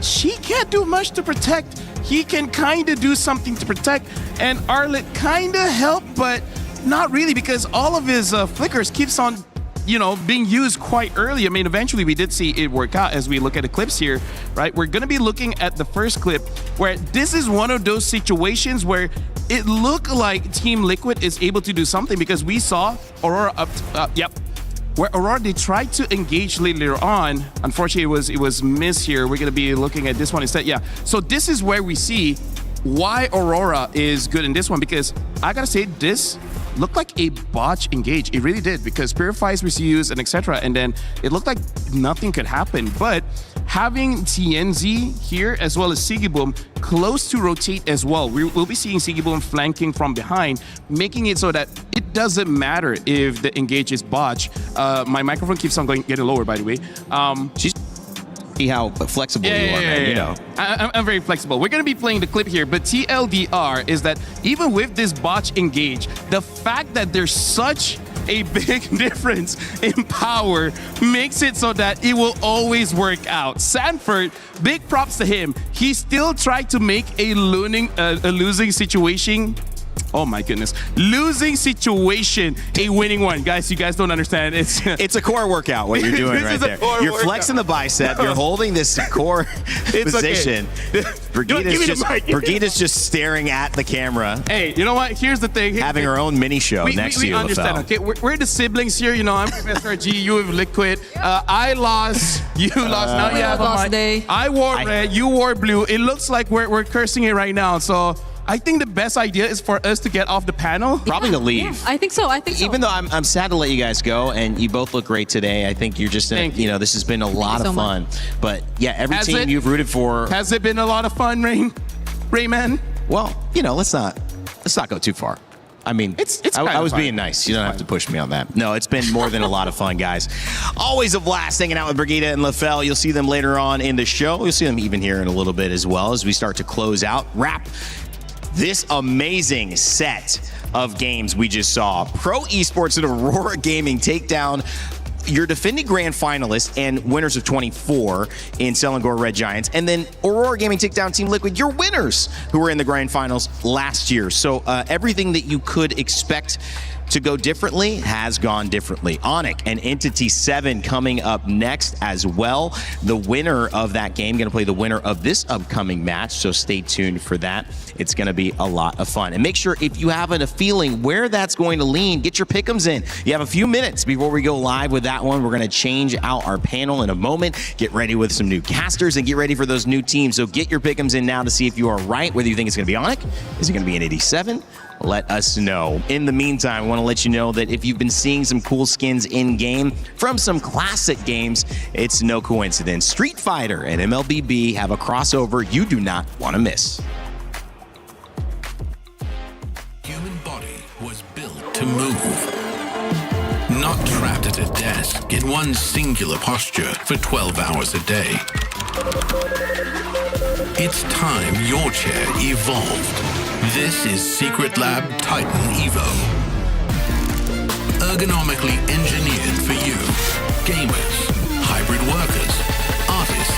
she can't do much to protect. He can kind of do something to protect, and Arlet kind of help, but not really, because all of his flickers keeps on being used quite early. I mean, eventually we did see it work out as we look at the clips here, right? We're going to be looking at the first clip where this is one of those situations where it looked like Team Liquid is able to do something, because we saw Aurora where Aurora, they tried to engage later on. Unfortunately, it was missed here. We're going to be looking at this one instead. Yeah, so this is where we see why Aurora is good in this one, because I got to say, this looked like a botch engage. It really did, because Purifies was used and etc. And then it looked like nothing could happen. But having TNZ here as well as Sigiboom close to rotate as well, we'll be seeing Sigiboom flanking from behind, making it so that it doesn't matter if the engage is botch. My microphone keeps on getting lower, by the way. See how flexible you are, man. You know. I'm very flexible. We're going to be playing the clip here, but TLDR is that even with this botch engage, the fact that there's such a big difference in power makes it so that it will always work out. Sanford, big props to him. He still tried to make a losing situation. Oh my goodness. Losing situation, a winning one. Guys, you guys don't understand. It's a core workout, what you're doing right there. You're flexing the bicep. You're holding this core position. Okay. Brigida's just staring at the camera. Hey, you know what? Here's the thing. Having her own mini show next to you. We understand. Okay, we're the siblings here. You know, I'm SRG, you have Liquid. I lost, you lost. Now you have a mic. Day. I wore red, you wore blue. It looks like we're cursing it right now. So I think the best idea is for us to get off the panel. Probably to leave. Yeah, I think so. Even though I'm sad to let you guys go, and you both look great today. I think you're just, this has been a lot of fun. But yeah, every team you've rooted for. Has it been a lot of fun, Rayman? Well, let's not go too far. I mean, I was being nice. You don't have to push me on that. No, it's been more than a lot of fun, guys. Always a blast hanging out with Brigida and LaFell. You'll see them later on in the show. You'll see them even here in a little bit as well as we start to close out, wrap this amazing set of games we just saw. Pro Esports and Aurora Gaming take down your defending grand finalists and winners of 24 in Selangor Red Giants, and then Aurora Gaming take down Team Liquid, your winners who were in the grand finals last year. So everything that you could expect to go differently has gone differently. Onyx and Entity 7 coming up next as well. The winner of that game going to play the winner of this upcoming match, so stay tuned for that. It's going to be a lot of fun. And make sure if you have a feeling where that's going to lean, get your pick'ems in. You have a few minutes before we go live with that one. We're going to change out our panel in a moment, get ready with some new casters, and get ready for those new teams. So get your pick'ems in now to see if you are right, whether you think it's going to be Onyx, is it going to be an 87? Let us know. In the meantime, I want to let you know that if you've been seeing some cool skins in-game from some classic games, it's no coincidence. Street Fighter and MLBB have a crossover you do not want to miss. Human body was built to move. Not trapped at a desk in one singular posture for 12 hours a day. It's time your chair evolved. This is Secret Lab Titan Evo. Ergonomically engineered for you, gamers, hybrid workers, artists,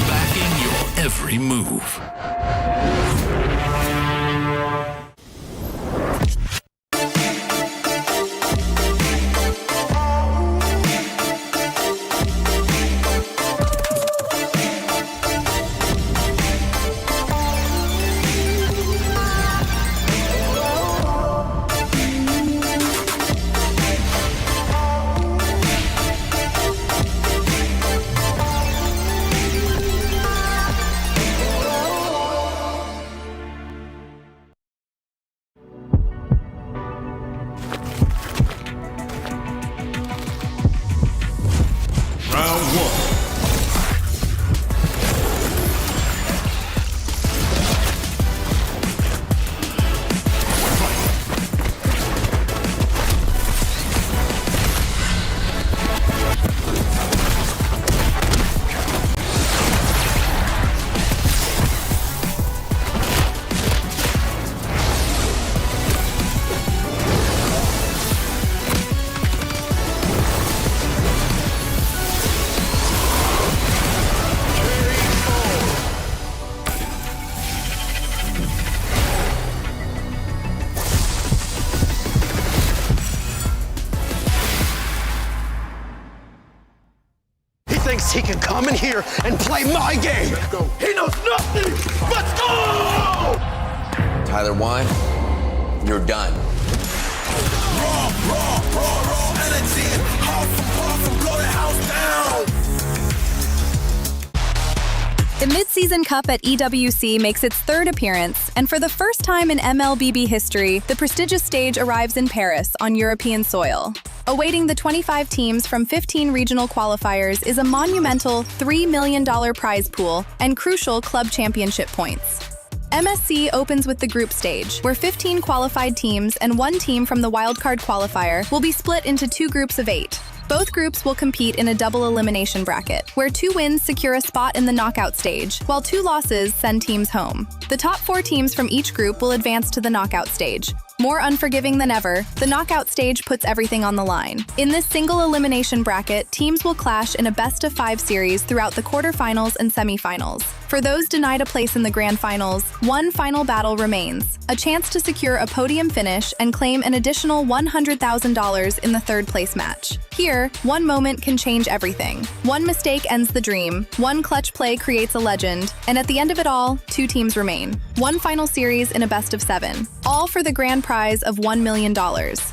backing your every move. He can come in here and play my game. Let's go. He knows nothing. Let's go! Tyler 1, you're done. Raw energy. Half blow the house down. The Mid-Season Cup at EWC makes its third appearance, and for the first time in MLBB history, the prestigious stage arrives in Paris on European soil. Awaiting the 25 teams from 15 regional qualifiers is a monumental $3 million prize pool and crucial club championship points. MSC opens with the group stage, where 15 qualified teams and one team from the wildcard qualifier will be split into 2 groups of 8. Both groups will compete in a double elimination bracket, where 2 wins secure a spot in the knockout stage, while 2 losses send teams home. The top 4 teams from each group will advance to the knockout stage. More unforgiving than ever, the knockout stage puts everything on the line. In this single elimination bracket, teams will clash in a best-of-5 series throughout the quarterfinals and semifinals. For those denied a place in the grand finals, one final battle remains, a chance to secure a podium finish and claim an additional $100,000 in the third-place match. Here, one moment can change everything. One mistake ends the dream, one clutch play creates a legend, and at the end of it all, 2 teams remain. One final series in a best-of-7, all for the grand prize of $1 million.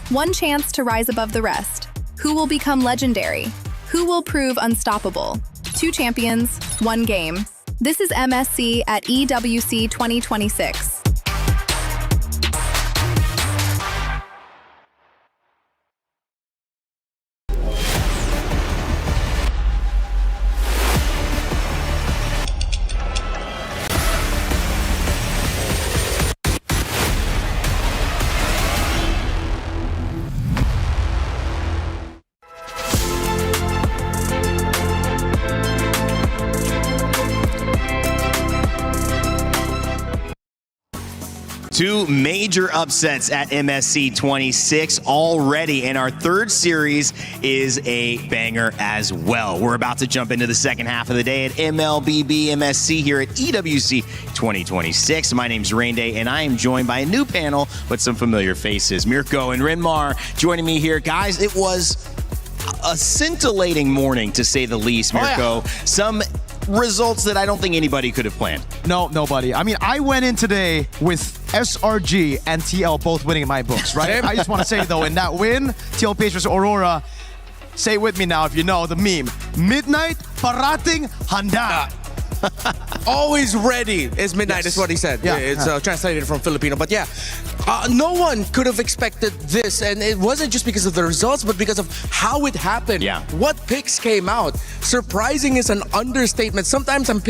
One chance to rise above the rest. Who will become legendary? Who will prove unstoppable? 2 champions, 1 game. This is MSC at EWC 2026. Two major upsets at MSC 26 already, and our third series is a banger as well. We're about to jump into the second half of the day at MLBB MSC here at EWC 2026. My name's Rain Day, and I am joined by a new panel with some familiar faces. Mirko and Rinmar joining me here. Guys, it was a scintillating morning, to say the least, Mirko. Some results that I don't think anybody could have planned. No, nobody. I mean, I went in today with SRG and TL both winning in my books, right? I just want to say, though, in that win, TL Page versus Aurora, say it with me now if you know the meme. Midnight, parating handa. Always ready is midnight, is what he said. Yeah. It's translated from Filipino. But yeah, no one could have expected this. And it wasn't just because of the results, but because of how it happened. Yeah. What picks came out. Surprising is an understatement. Sometimes I'm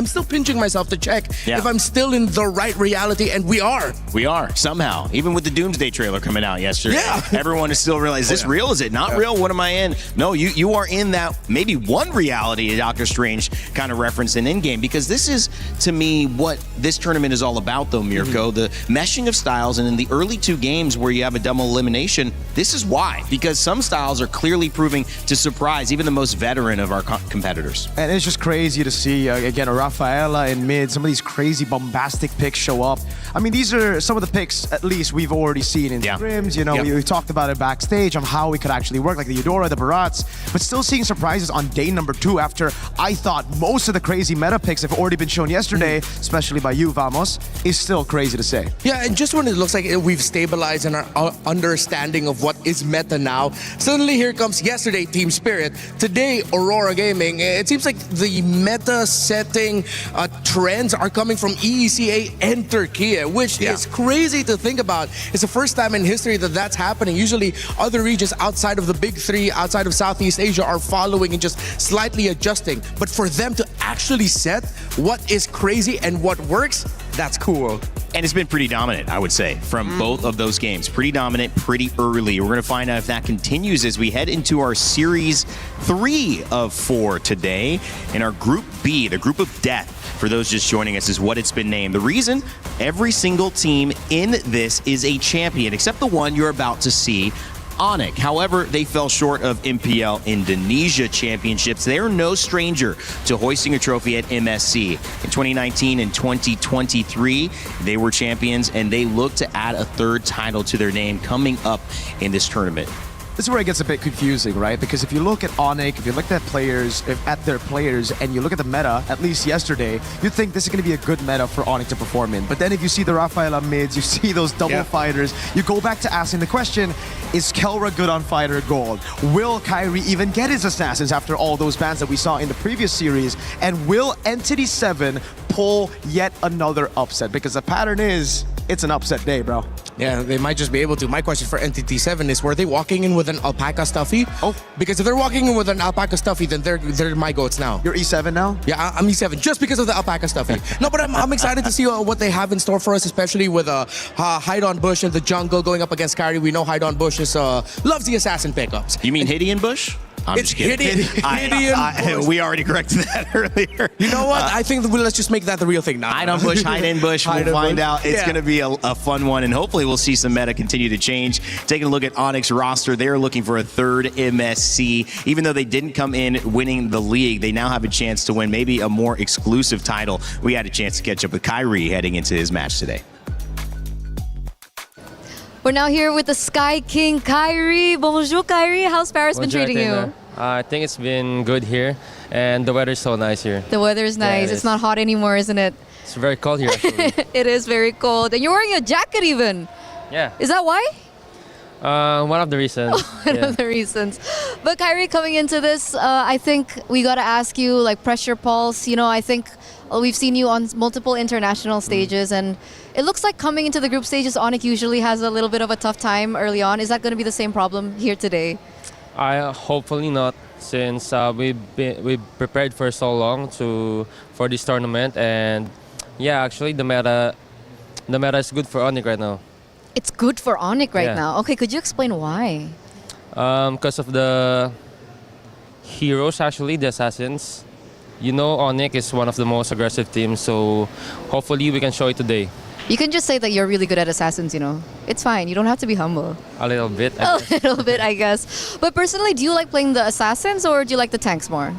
still pinching myself to check if I'm still in the right reality. And we are. We are, somehow. Even with the Doomsday trailer coming out yesterday. Yeah. Everyone is still realizing, is this real? Is it not real? What am I in? No, you are in that maybe one reality, Doctor Strange kind of reference in Endgame, because this is, to me, what this tournament is all about, though, Mirko. The meshing of styles, and in the early two games where you have a double elimination, this is why. Because some styles are clearly proving to surprise even the most veteran of our competitors. And it's just crazy to see, again, Rafaela in mid, some of these crazy bombastic picks show up. I mean, these are some of the picks, at least, we've already seen in scrims. You know, we talked about it backstage on how it could actually work, like the Eudora, the Barats, but still seeing surprises on day number 2 after I thought most of the crazy meta picks have already been shown yesterday, especially by you, Vamos, is still crazy to say. Yeah, and just when it looks like we've stabilized in our understanding of what is meta now, suddenly here comes yesterday Team Spirit, today Aurora Gaming. It seems like the meta setting trends are coming from EECA and Turkey, which is crazy to think about. It's the first time in history that that's happening. Usually other regions outside of the big three, outside of Southeast Asia, are following and just slightly adjusting. But for them to actually set what is crazy and what works, that's cool. And it's been pretty dominant, I would say, from both of those games. Pretty dominant, pretty early. We're going to find out if that continues as we head into our Series 3 of 4 today. In our Group B, the Group of Death, for those just joining us, is what it's been named. The reason, every single team in this is a champion, except the one you're about to see, Onyx. However, they fell short of MPL Indonesia Championships. They're no stranger to hoisting a trophy at MSC. In 2019 and 2023, they were champions, and they look to add a third title to their name coming up in this tournament. This is where it gets a bit confusing, right? Because if you look at Onyx, if you look at their players, and you look at the meta, at least yesterday, you'd think this is going to be a good meta for Onyx to perform in. But then if you see the Rafaela mids, you see those double fighters, you go back to asking the question, is Kelra good on fighter gold? Will Kyrie even get his assassins after all those bans that we saw in the previous series? And will Entity 7 pull yet another upset? Because the pattern is, it's an upset day, bro. Yeah, they might just be able to. My question for Entity 7 is, were they walking in with an alpaca stuffy? Oh. Because if they're walking in with an alpaca stuffy, then they're my goats now. You're E7 now? Yeah, I'm E7, just because of the alpaca stuffy. No, but I'm excited to see what they have in store for us, especially with Hydon Bush in the jungle going up against Kyrie. We know Hydon Bush loves the assassin pickups. You mean Hideon Bush? I'm it's just kidding. Hideon. We already corrected that earlier. You know what? I think let's just make that the real thing now. Hydon Bush, Hydon Bush. We'll find out. It's going to be a fun one, and hopefully we'll see some meta continue to change. Taking a look at Onyx roster, they're looking for a third MSC. Even though they didn't come in winning the league, they now have a chance to win maybe a more exclusive title. We had a chance to catch up with Kyrie heading into his match today. We're now here with the Sky King, Kyrie. Bonjour, Kyrie. How's Paris been treating you? I think it's been good here, and the weather's so nice here. The weather's nice. Yeah, it's not hot anymore, isn't it? It's very cold here, actually. It is very cold. And you're wearing a jacket even. Yeah. Is that why? One of the reasons. One of the reasons. But Kyrie, coming into this, I think we got to ask you, like, pressure pulse. You know, I think we've seen you on multiple international stages, and it looks like coming into the group stages, Onyx usually has a little bit of a tough time early on. Is that going to be the same problem here today? Hopefully not, since we prepared for so long for this tournament, and yeah, actually the meta is good for Onyx right now. It's good for Onyx right now. Okay, could you explain why? Because of the heroes, actually, the assassins. You know, Onyx is one of the most aggressive teams, so hopefully we can show it today. You can just say that you're really good at assassins, you know. It's fine. You don't have to be humble. A little bit. A little bit, I guess. But personally, do you like playing the assassins or do you like the tanks more?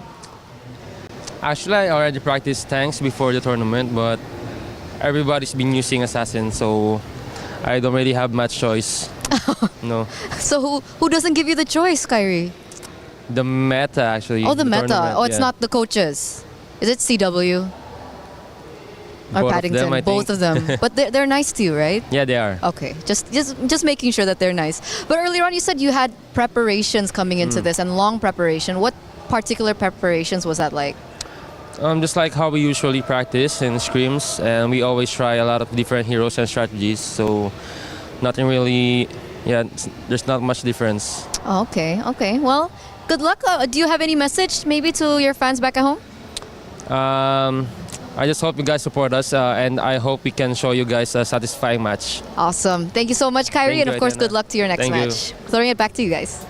Actually, I already practiced tanks before the tournament, but everybody's been using assassins, so I don't really have much choice. No. So who doesn't give you the choice, Kyrie? The meta, actually. Oh, the meta. tournament, Oh, it's yeah. not the coaches. Is it CW? Or Both of Paddington? them, I Both think. of them. But they're nice to you, right? Yeah, they are. Okay, just making sure that they're nice. But earlier on, you said you had preparations coming into this and long preparation. What particular preparations was that like? Just like how we usually practice in scrims, and we always try a lot of different heroes and strategies, so nothing really, there's not much difference. Oh, okay. Well, good luck. Do you have any message maybe to your fans back at home? I just hope you guys support us, and I hope we can show you guys a satisfying match. Awesome. Thank you so much, Kyrie, Thank and you, of course, Adriana. good luck to your next Thank you. match. Throwing it back to you guys.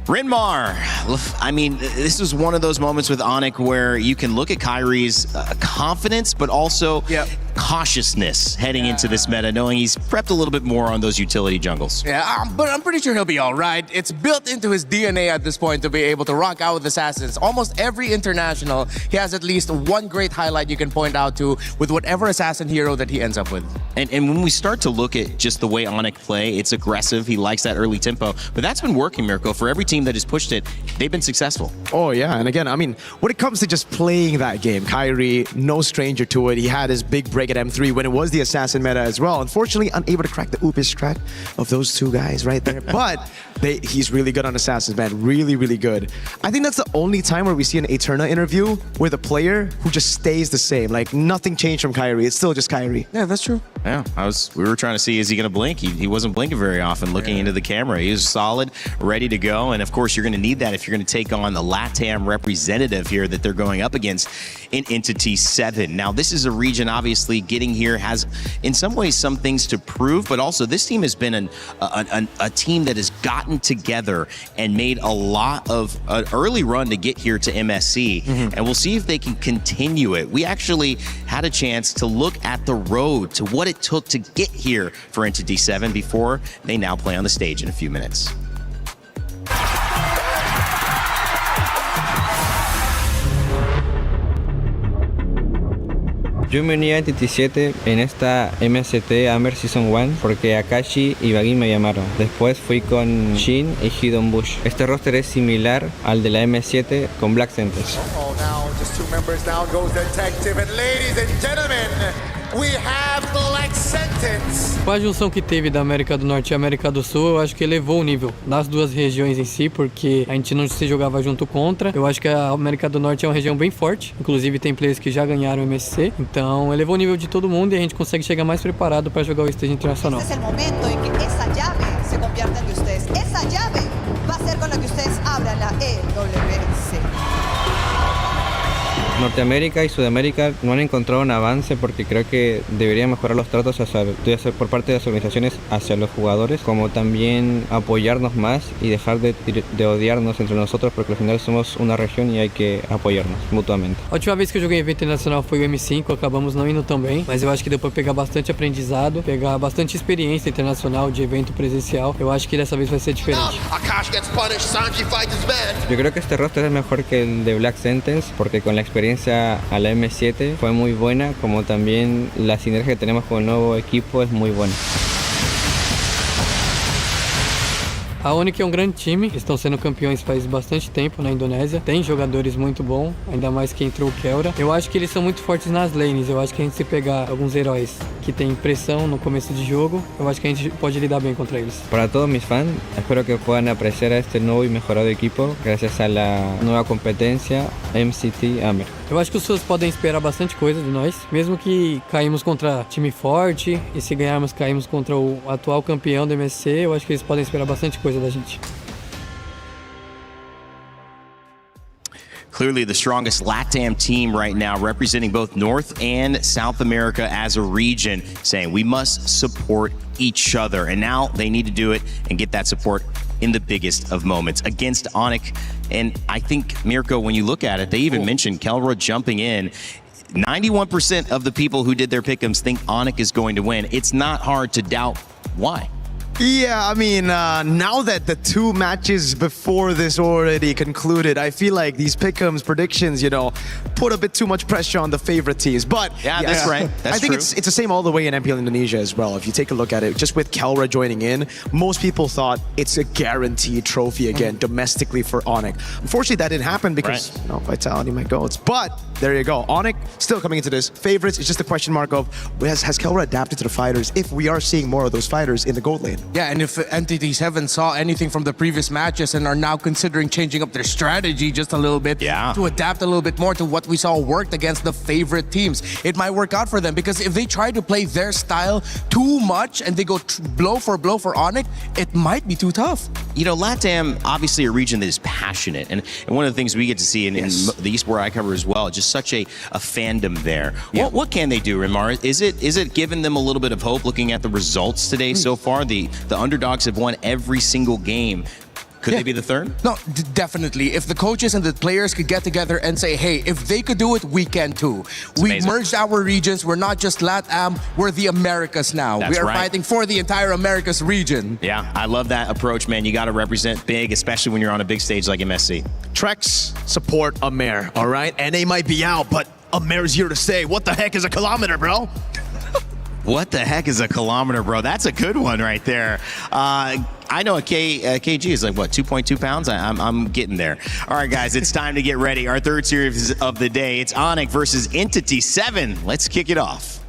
Rinmar, I mean, this was one of those moments with Onik where you can look at Kyrie's confidence, but also cautiousness heading into this meta, knowing he's prepped a little bit more on those utility jungles. Yeah, but I'm pretty sure he'll be all right. It's built into his DNA at this point to be able to rock out with assassins. Almost every international, he has at least one great highlight you can point out to with whatever assassin hero that he ends up with. And when we start to look at just the way Onik play, it's aggressive. He likes that early tempo, but that's been working, Mirko. For every team that has pushed it, they've been successful. Oh, yeah. And again, I mean, when it comes to just playing that game, Kyrie, no stranger to it. He had his big break at M3 when it was the assassin meta as well. Unfortunately, unable to crack the Upish track of those two guys right there. But he's really good on assassins, man. Really, really good. I think that's the only time where we see an Eterna interview with a player who just stays the same. Like, nothing changed from Kyrie. It's still just Kyrie. Yeah, that's true. Yeah, we were trying to see, is he going to blink? He wasn't blinking very often looking into the camera. He was solid, ready to go. And of course, you're going to need that if you're going to take on the LATAM representative here that they're going up against in Entity 7. Now, this is a region, obviously, getting here has, in some ways, some things to prove, but also this team has been a team that has gotten together and made a lot of an early run to get here to MSC. And we'll see if they can continue it. We actually had a chance to look at the road to what it took to get here for Entity 7 before they now play on the stage in a few minutes. Yo me uní a Entity 7 en esta MST Amber Season 1 porque Akashi y Baggy me llamaron. Después fui con Shin y Hidden Bush. Este roster es similar al de la M7 con Black Sentence. Oh, now just two members down goes Detective. And ladies and gentlemen, we have Black Sentence. Com a junção que teve da América do Norte e América do Sul, eu acho que elevou o nível das duas regiões em si, porque a gente não se jogava junto contra. Eu acho que a América do Norte é uma região bem forte, inclusive tem players que já ganharam o MSC, então elevou o nível de todo mundo e a gente consegue chegar mais preparado para jogar o stage internacional. Este es el momento en que esa llave se convierta en de ustedes. Esa llave va a ser con la que ustedes abran la EWC. Norteamérica y Sudamérica no han encontrado un avance porque creo que deberían mejorar los tratos por parte de las organizaciones hacia los jugadores, como también apoyarnos más y dejar de odiarnos entre nosotros, porque al final somos una región y hay que apoyarnos mutuamente. A última vez que eu joguei evento internacional foi o M5, acabamos não indo tão bem, mas eu acho que deu para pegar bastante aprendizado, pegar bastante experiência internacional de evento presencial. Eu acho que dessa vez vai ser diferente. Akash gets punished. Sanji fights his man. Yo creo que este roster es mejor que el de Black Sentence porque con la experiencia a la M7 fue muy buena, como también la sinergia que tenemos con el nuevo equipo es muy buena. A Onyx é um grande time, estão sendo campeões faz bastante tempo na Indonésia, tem jogadores muito bons, ainda mais que entrou o Kelra. Eu acho que eles são muito fortes nas lanes, eu acho que a gente se pegar alguns heróis que tem pressão no começo de jogo, eu acho que a gente pode lidar bem contra eles. Para todos mis fans, espero que puedan apreciar a este nuevo y mejorado equipo gracias a la nueva competencia MCT Amber. Eu acho que os fãs podem esperar bastante coisa de nós, mesmo que caímos contra time forte e se ganharmos caímos contra o atual campeão do MSC, eu acho que eles podem esperar bastante coisa da gente. Clearly the strongest LATAM team right now, representing both North and South America as a region, saying we must support each other. And now they need to do it and get that support in the biggest of moments against Onyx. And I think, Mirko, when you look at it, they even mentioned Kelra jumping in. 91% of the people who did their pick'ems think Onyx is going to win. It's not hard to doubt why. Yeah, I mean, now that the 2 matches before this already concluded, I feel like these pick'ems predictions, put a bit too much pressure on the favorite teams. But yeah, that's right. That's I think true. it's the same all the way in MPL Indonesia as well. If you take a look at it, just with Kelra joining in, most people thought it's a guaranteed trophy again domestically for Onyx. Unfortunately, that didn't happen because Vitality might go. But there you go. Onyx still coming into this. Favorites, it's just a question mark of has Kelra adapted to the fighters if we are seeing more of those fighters in the gold lane? Yeah, and if entities haven't saw anything from the previous matches and are now considering changing up their strategy just a little bit to adapt a little bit more to what we saw worked against the favorite teams, it might work out for them. Because if they try to play their style too much and they go blow for Onyx, it might be too tough. LATAM, obviously a region that is passionate. And one of the things we get to see in the esport I cover as well, just such a fandom there. Yeah. What can they do, Rimar? Is it giving them a little bit of hope looking at the results today so far? The underdogs have won every single game. Could they be the third? No, definitely. If the coaches and the players could get together and say, hey, if they could do it, we can too. We merged our regions. We're not just LATAM, we're the Americas now. That's we are right. fighting for the entire Americas region. Yeah, I love that approach, man. You got to represent big, especially when you're on a big stage like MSC. Trex support Amer, all right? NA might be out, but Amer's here to stay. What the heck is a kilometer, bro? What the heck is a kilometer, bro? That's a good one right there. I know a kg is like, what, 2.2 pounds? I'm getting there. All right, guys, it's time to get ready. Our third series of the day. It's Onyx versus Entity 7. Let's kick it off.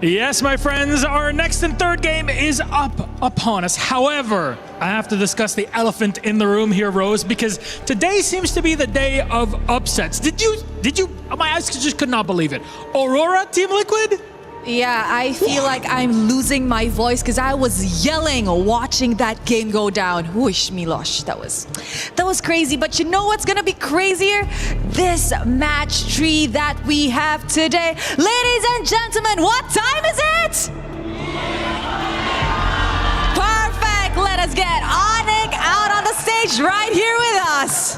Yes, my friends, our next and third game is up upon us. However, I have to discuss the elephant in the room here, Rose, because today seems to be the day of upsets. Did you, my eyes just could not believe it. Aurora, Team Liquid? Yeah, I feel like I'm losing my voice because I was yelling watching that game go down. Whoosh, Milosh, that was crazy. But you know what's gonna be crazier? This match tree that we have today. Ladies and gentlemen, what time is it? Perfect. Let us get Onyx out on the stage right here with us.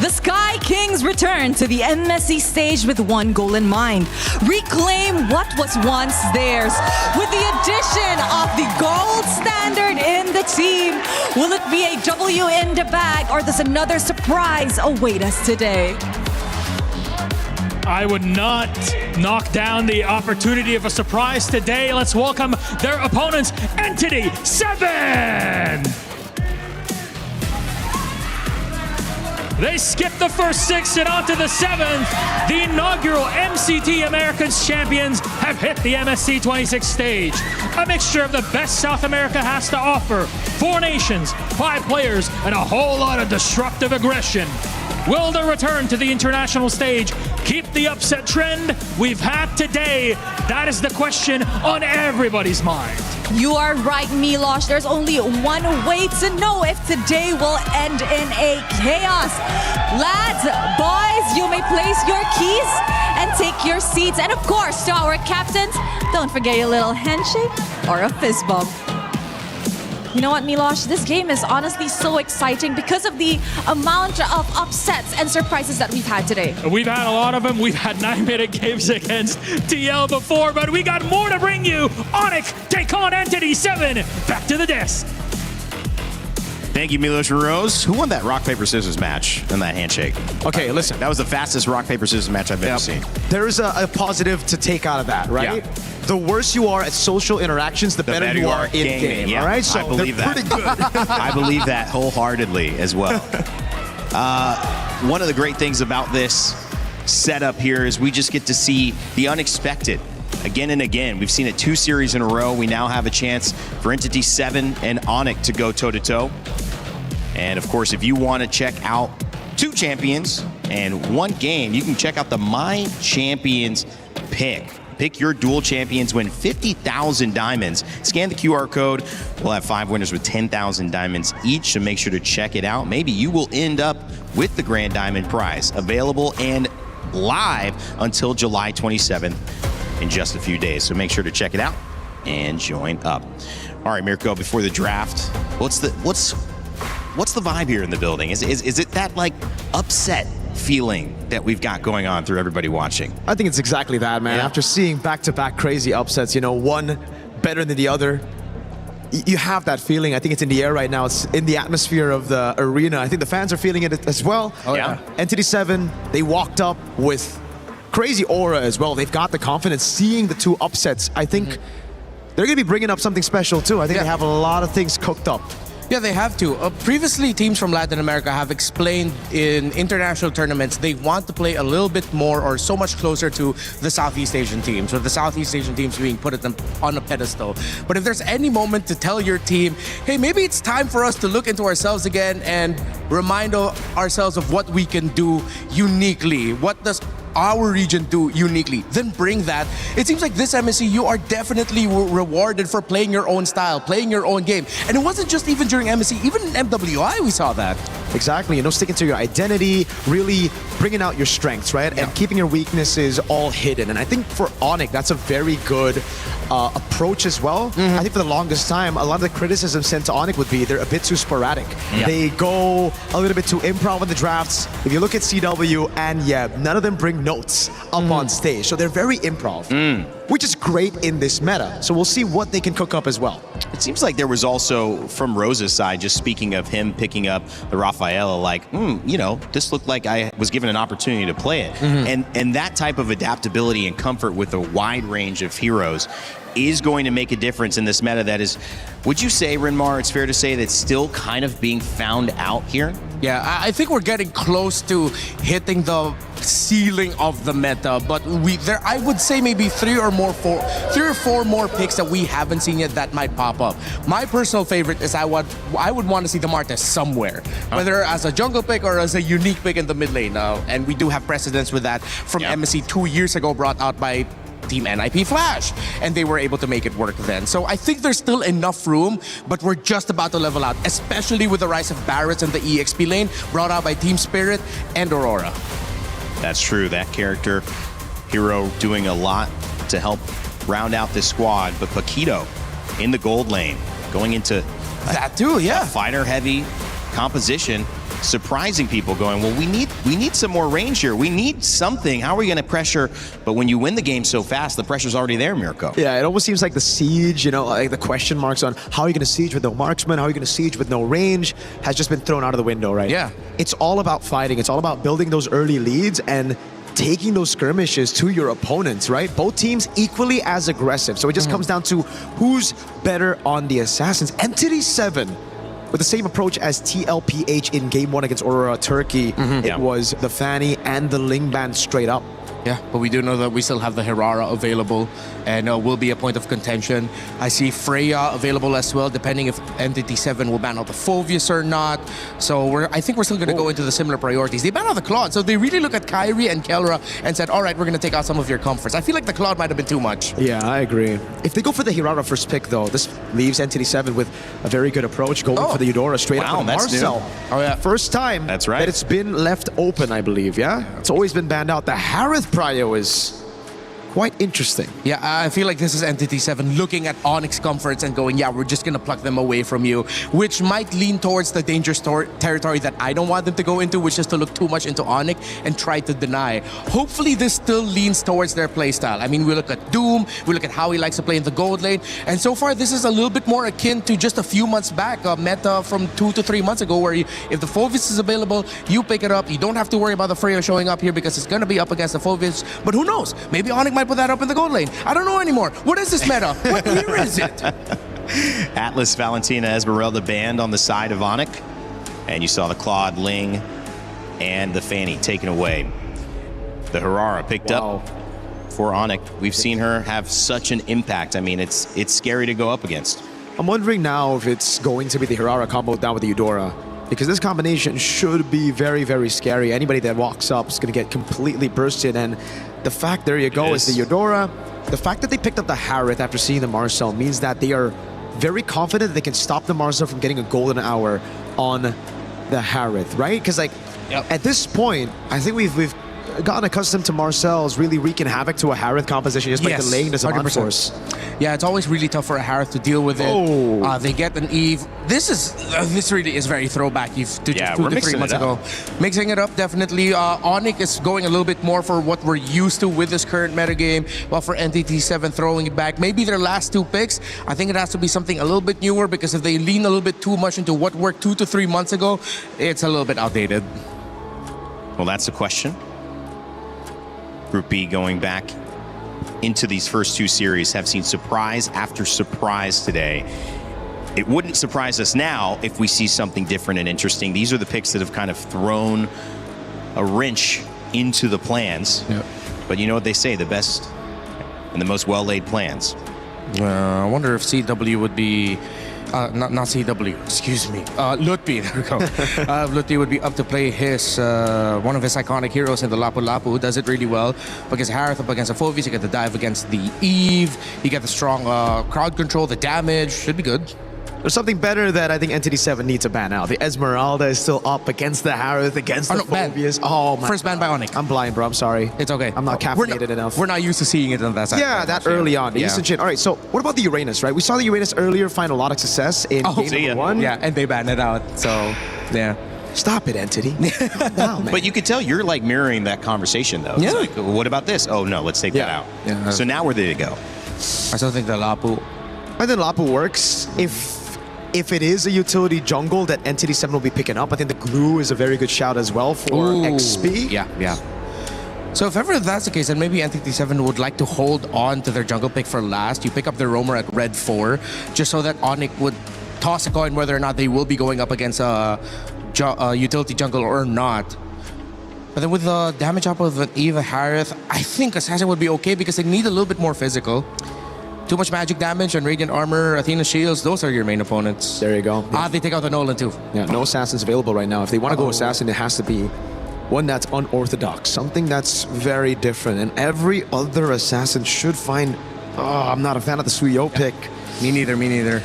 The Sky Kings return to the MSC stage with one goal in mind. Reclaim what was once theirs. With the addition of the gold standard in the team, will it be a W in the bag or does another surprise await us today? I would not knock down the opportunity of a surprise today. Let's welcome their opponents, Entity 7! They skipped the first 6 and on to the 7th. The inaugural MCT Americans champions have hit the MSC 26 stage. A mixture of the best South America has to offer. 4 nations, 5 players, and a whole lot of destructive aggression. Will the return to the international stage keep the upset trend we've had today? That is the question on everybody's mind. You are right, Milosh. There's only one way to know if today will end in a chaos. Lads, boys, you may place your keys and take your seats. And of course, to our captains, don't forget your little handshake or a fist bump. You know what, Milosh? This game is honestly so exciting because of the amount of upsets and surprises that we've had today. We've had a lot of them. We've had 9-minute games against TL before, but we got more to bring you. Onyx take on Entity 7. Back to the desk. Thank you, Milos and Rose. Who won that rock, paper, scissors match and that handshake? Okay, listen. That was the fastest rock, paper, scissors match I've ever seen. There is a positive to take out of that, right? Yeah. The worse you are at social interactions, the better you are in game. Yeah, all right? So I believe they're that. pretty good. I believe that wholeheartedly as well. One of the great things about this setup here is we just get to see the unexpected. Again and again, we've seen it 2 series in a row. We now have a chance for Entity 7 and Onyx to go toe-to-toe. And of course, if you want to check out 2 champions and 1 game, you can check out the My Champions pick. Pick your dual champions, win 50,000 diamonds. Scan the QR code. We'll have 5 winners with 10,000 diamonds each, so make sure to check it out. Maybe you will end up with the Grand Diamond prize, available and live until July 27th in just a few days. So make sure to check it out and join up. All right, Mirko, before the draft, what's the vibe here in the building? Is it that like upset feeling that we've got going on through everybody watching? I think it's exactly that, man. Yeah. After seeing back-to-back crazy upsets, you know, one better than the other, you have that feeling. I think it's in the air right now. It's in the atmosphere of the arena. I think the fans are feeling it as well. Oh, yeah. Entity 7, they walked up with crazy aura as well. They've got the confidence. Seeing the two upsets, I think they're going to be bringing up something special too. I think they have a lot of things cooked up. Yeah, they have to. Previously, teams from Latin America have explained in international tournaments they want to play a little bit more or so much closer to the Southeast Asian teams, or the Southeast Asian teams being put on a pedestal. But if there's any moment to tell your team, hey, maybe it's time for us to look into ourselves again and remind ourselves of what we can do uniquely. What does our region do uniquely? Then bring that. It seems like this MSC, you are definitely rewarded for playing your own style, playing your own game. And it wasn't just even during MSC, even in MWI we saw that. Exactly, you know, sticking to your identity, really bringing out your strengths, right? And keeping your weaknesses all hidden. And I think for Onyx, that's a very good approach as well. I think for the longest time, a lot of the criticism sent to Onyx would be they're a bit too sporadic. They go a little bit too improv in the drafts. If you look at CW and none of them bring notes up on stage. So they're very improv, which is great in this meta. So we'll see what they can cook up as well. It seems like there was also, from Rosa's side, just speaking of him picking up the Rafaela, like, you know, this looked like I was given an opportunity to play it. And that type of adaptability and comfort with a wide range of heroes is going to make a difference in this meta that is, would you say, Rinmar, it's fair to say that's still kind of being found out here? Yeah, I think we're getting close to hitting the ceiling of the meta, but I would say maybe three or four more picks that we haven't seen yet that might pop up. My personal favorite is I would want to see the Martes somewhere, whether as a jungle pick or as a unique pick in the mid lane. And we do have precedents with that from MSC 2 years ago, brought out by Team NIP Flash, and they were able to make it work then. So I think there's still enough room, but we're just about to level out, especially with the rise of Barretts in the EXP lane, brought out by Team Spirit and Aurora. That's true. That character, hero, doing a lot to help round out this squad. But Paquito in the gold lane, going into that too, yeah. Fighter-heavy composition, surprising people, going, well, we need some more range here. We need something. How are we going to pressure? But when you win the game so fast, the pressure's already there, Mirko. Yeah, it almost seems like the siege, you know, like the question marks on how are you going to siege with no marksman, how are you going to siege with no range, has just been thrown out of the window, right? Yeah. It's all about fighting. It's all about building those early leads and taking those skirmishes to your opponents, right? Both teams equally as aggressive. So it just comes down to who's better on the assassins. Entity 7, with the same approach as TLPH in Game 1 against Aurora Turkey, it was the Fanny and the Ling Band straight up. Yeah, but we do know that we still have the Hirara available and will be a point of contention. I see Freya available as well, depending if Entity 7 will ban out the Phoveus or not. So I think we're still going to go into the similar priorities. They ban out the Claude, so they really look at Kyrie and Kelra and said, all right, we're going to take out some of your comforts. I feel like the Claude might have been too much. Yeah, I agree. If they go for the Hirara first pick, though, this leaves Entity 7 with a very good approach, going for the Eudora straight up on Marcel. Oh, yeah. First time that it's been left open, I believe, yeah? It's always been banned out. The Harith Prio is quite interesting. Yeah, I feel like this is Entity 7 looking at Onyx comforts and going, yeah, we're just going to pluck them away from you, which might lean towards the dangerous territory that I don't want them to go into, which is to look too much into Onyx and try to deny. Hopefully, this still leans towards their playstyle. I mean, we look at Doom, we look at how he likes to play in the gold lane, and so far, this is a little bit more akin to just a few months back, a meta from 2 to 3 months ago, where if the Phoveus is available, you pick it up. You don't have to worry about the Freya showing up here because it's going to be up against the Phoveus, but who knows? Maybe Onyx might put that up in the gold lane. I don't know anymore. What is this meta? What year is it? Atlas, Valentina, Esmeralda banned on the side of Onyx. And you saw the Claude, Ling, and the Fanny taken away. The Hirara picked up for Onyx. We've seen her have such an impact. I mean, it's scary to go up against. I'm wondering now if it's going to be the Hirara combo down with the Eudora, because this combination should be very, very scary. Anybody that walks up is going to get completely bursted, and the fact, there you go, is the Eudora. The fact that they picked up the Harith after seeing the Marcel means that they are very confident they can stop the Marcel from getting a golden hour on the Harith, right? Because like at this point, I think we've gotten accustomed to Marcel's really wreaking havoc to a Harith composition just by delaying the Zaman 100%. Force. Yeah, it's always really tough for a Harith to deal with it. Oh. They get an Eve. This really is very throwback Eve to just 2 to 3 months ago. Mixing it up, definitely. Onyx is going a little bit more for what we're used to with this current metagame, while for NTT7 throwing it back. Maybe their last 2 picks, I think it has to be something a little bit newer, because if they lean a little bit too much into what worked 2 to 3 months ago, it's a little bit outdated. Well, that's the question. Group B going back into these first 2 series have seen surprise after surprise today. It wouldn't surprise us now if we see something different and interesting. These are the picks that have kind of thrown a wrench into the plans. Yep. But you know what they say, the best and the most well-laid plans. I wonder if CW would be... not CW, excuse me. Lutfi, there we go. Lutfi would be up to play his one of his iconic heroes in the Lapu Lapu, who does it really well. Against Harith, up against the Phoveus, you get the dive against the Eve. You get the strong crowd control, the damage. Should be good. There's something better that I think NTT7 needs to ban out. The Esmeralda is still up against the Harith, against the Phoveus. Oh, my First ban by Onyx. I'm blind, bro. I'm sorry. It's okay. I'm not caffeinated enough. We're not used to seeing it on that side. Yeah, that early on. The Yeah. Eastern Chin. All right, so what about the Uranus, right? We saw the Uranus earlier find a lot of success in game number 1. Yeah, and they banned it out. So, yeah. Stop it, Entity. Wow, man. But you could tell you're like mirroring that conversation, though. Yeah. It's like, what about this? Oh, no, let's take that out. Yeah. So now we're ready to go. I still think the Lapu... I think Lapu works if it is a utility jungle that NTT7 will be picking up. I think the glue is a very good shout as well for XP. Yeah. So if ever that's the case, then maybe NTT7 would like to hold on to their jungle pick for last. You pick up their roamer at red 4, just so that Onyx would toss a coin whether or not they will be going up against a utility jungle or not. But then with the damage up of an Eva Harith, I think Assassin would be okay because they need a little bit more physical. Too much magic damage and Radiant Armor, Athena Shields, those are your main opponents. There you go. They take out the Nolan too. Yeah, no Assassins available right now. If they want to go Assassin, it has to be one that's unorthodox, something that's very different. And every other Assassin should find... Oh, I'm not a fan of the Suyo pick. Me neither.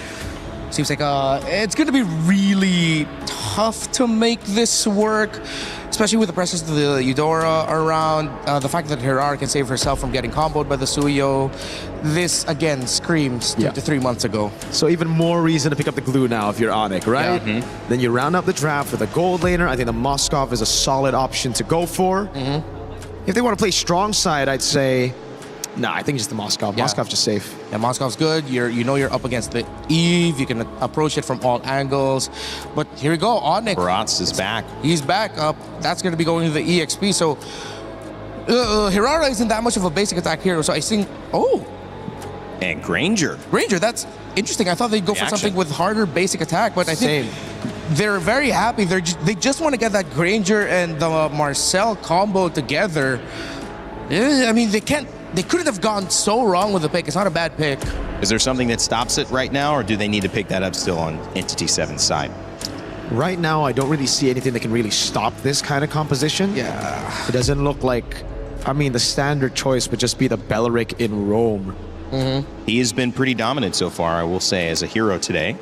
Seems like it's going to be really tough to make this work, especially with the presence of the Eudora around. The fact that Hirara can save herself from getting comboed by the Suyo. This, again, screams 2 to 3 months ago. So even more reason to pick up the glue now if you're Onyx, right? Yeah. Then you round up the draft with a gold laner. I think the Moskov is a solid option to go for. If they want to play strong side, I'd say... Nah, I think just the Moskov. Yeah. Moskov's just safe. Yeah, Moskov's good. You know you're up against the Eve. You can approach it from all angles. But here we go, Onyx. Baratz is back. He's back up. That's going to be going to the EXP. So Hirara isn't that much of a basic attack hero. So I think, And Granger, that's interesting. I thought they'd go for something with harder basic attack, but I think they're very happy. They just want to get that Granger and the Marcel combo together. I mean, they couldn't have gone so wrong with the pick. It's not a bad pick. Is there something that stops it right now, or do they need to pick that up still on Entity 7's side? Right now, I don't really see anything that can really stop this kind of composition. Yeah. It doesn't look like... I mean, the standard choice would just be the Belleric in Rome. He has been pretty dominant so far, I will say, as a hero today.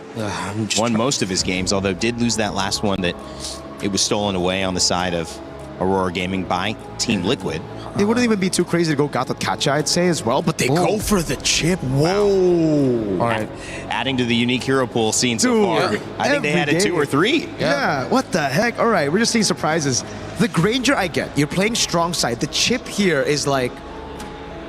Won most of his games, although did lose that last one that it was stolen away on the side of Aurora Gaming by Team Liquid. They wouldn't even be too crazy to go Gato Kacha, I'd say, as well, but they go for the chip. Whoa. All right. Adding to the unique hero pool seen so far. I think they had a 2 or 3. Yeah, what the heck? All right, we're just seeing surprises. The Granger, I get. You're playing strong side. The chip here is like...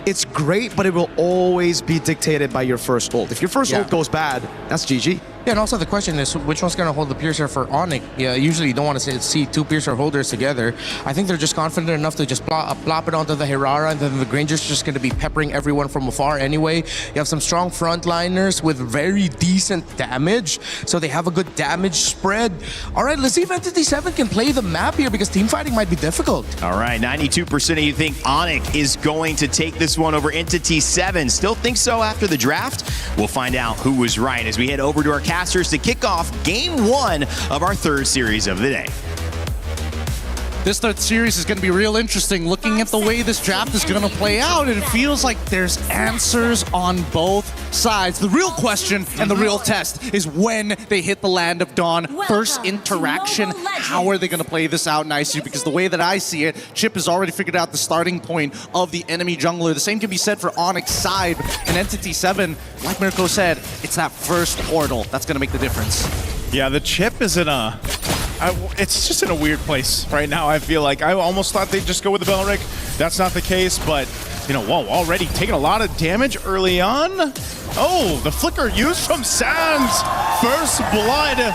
It's great, but it will always be dictated by your first ult. If your first ult goes bad, that's GG. Yeah, and also the question is, which one's going to hold the Piercer for Onyx? Yeah, usually you don't want to see 2 Piercer holders together. I think they're just confident enough to just plop it onto the Hirara, and then the Granger's just going to be peppering everyone from afar anyway. You have some strong frontliners with very decent damage, so they have a good damage spread. All right, let's see if Entity 7 can play the map here, because teamfighting might be difficult. All right, 92% of you think Onyx is going to take this one over Entity 7. Still think so after the draft? We'll find out who was right as we head over to our casters to kick off Game 1 of our 3rd series of the day. This third series is going to be real interesting. Looking at the way this draft is going to play out, it feels like there's answers on both sides. The real question and the real test is when they hit the Land of Dawn. First interaction, how are they going to play this out nicely? Because the way that I see it, Chip has already figured out the starting point of the enemy jungler. The same can be said for Onyx side and Entity 7. Like Mirko said, it's that first portal that's going to make the difference. Yeah, the Chip is in a... it's just in a weird place right now, I feel like. I almost thought they'd just go with the Belric. That's not the case, but, you know, whoa, already taking a lot of damage early on. Oh, the flicker used from Sands. First blood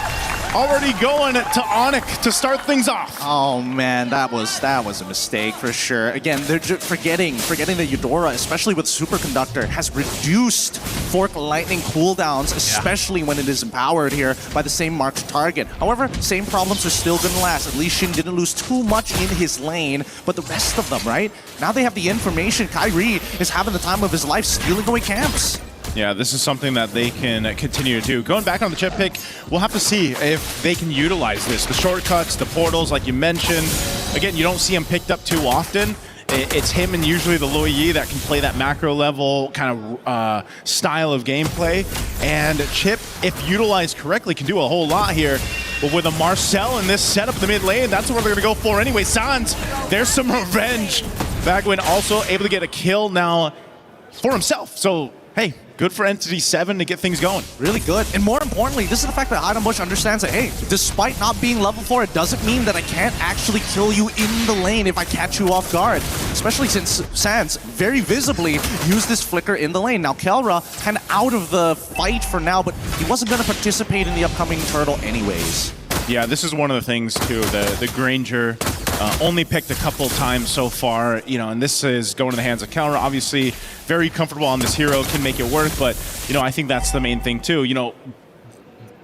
already going to Onyx to start things off. Oh man, that was a mistake for sure. Again, they're just forgetting that Eudora, especially with Superconductor, has reduced Fork Lightning cooldowns, especially when it is empowered here by the same marked target. However, same problems are still going to last. At least Shin didn't lose too much in his lane, but the rest of them, right? Now they have the information. Kyrie is having the time of his life stealing away camps. Yeah, this is something that they can continue to do. Going back on the Chip pick, we'll have to see if they can utilize this. The shortcuts, the portals, like you mentioned. Again, you don't see him picked up too often. It's him and usually the Lui Yi that can play that macro level kind of style of gameplay. And Chip, if utilized correctly, can do a whole lot here. But with a Marcel in this setup in the mid lane, that's what they're going to go for anyway. Sans, there's some revenge. Bagwin also able to get a kill now for himself. So, hey, good for Entity 7 to get things going. Really good. And more importantly, this is the fact that Heidenbush understands that, hey, despite not being level 4, it doesn't mean that I can't actually kill you in the lane if I catch you off guard. Especially since Sans very visibly used this flicker in the lane. Now, Kelra kind of out of the fight for now, but he wasn't going to participate in the upcoming turtle anyways. Yeah, this is one of the things, too. The Granger only picked a couple times so far, you know, and this is going to the hands of Kelra. Obviously, very comfortable on this hero, can make it work, but, you know, I think that's the main thing, too. You know,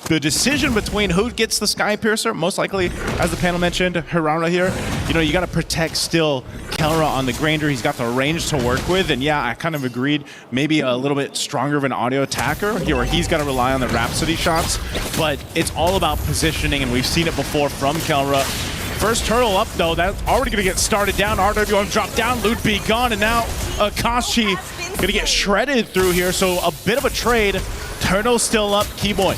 the decision between who gets the Sky Piercer, most likely, as the panel mentioned, Hirara here, you know, you got to protect still Kelra on the Granger. He's got the range to work with, and yeah, I kind of agreed, maybe a little bit stronger of an audio attacker here, where he's got to rely on the Rhapsody shots, but it's all about positioning, and we've seen it before from Kelra. First turtle up, though. That's already going to get started down. RWM dropped down. Loot be gone. And now Akashi going to get shredded through here. So a bit of a trade. Turtle still up. Keyboy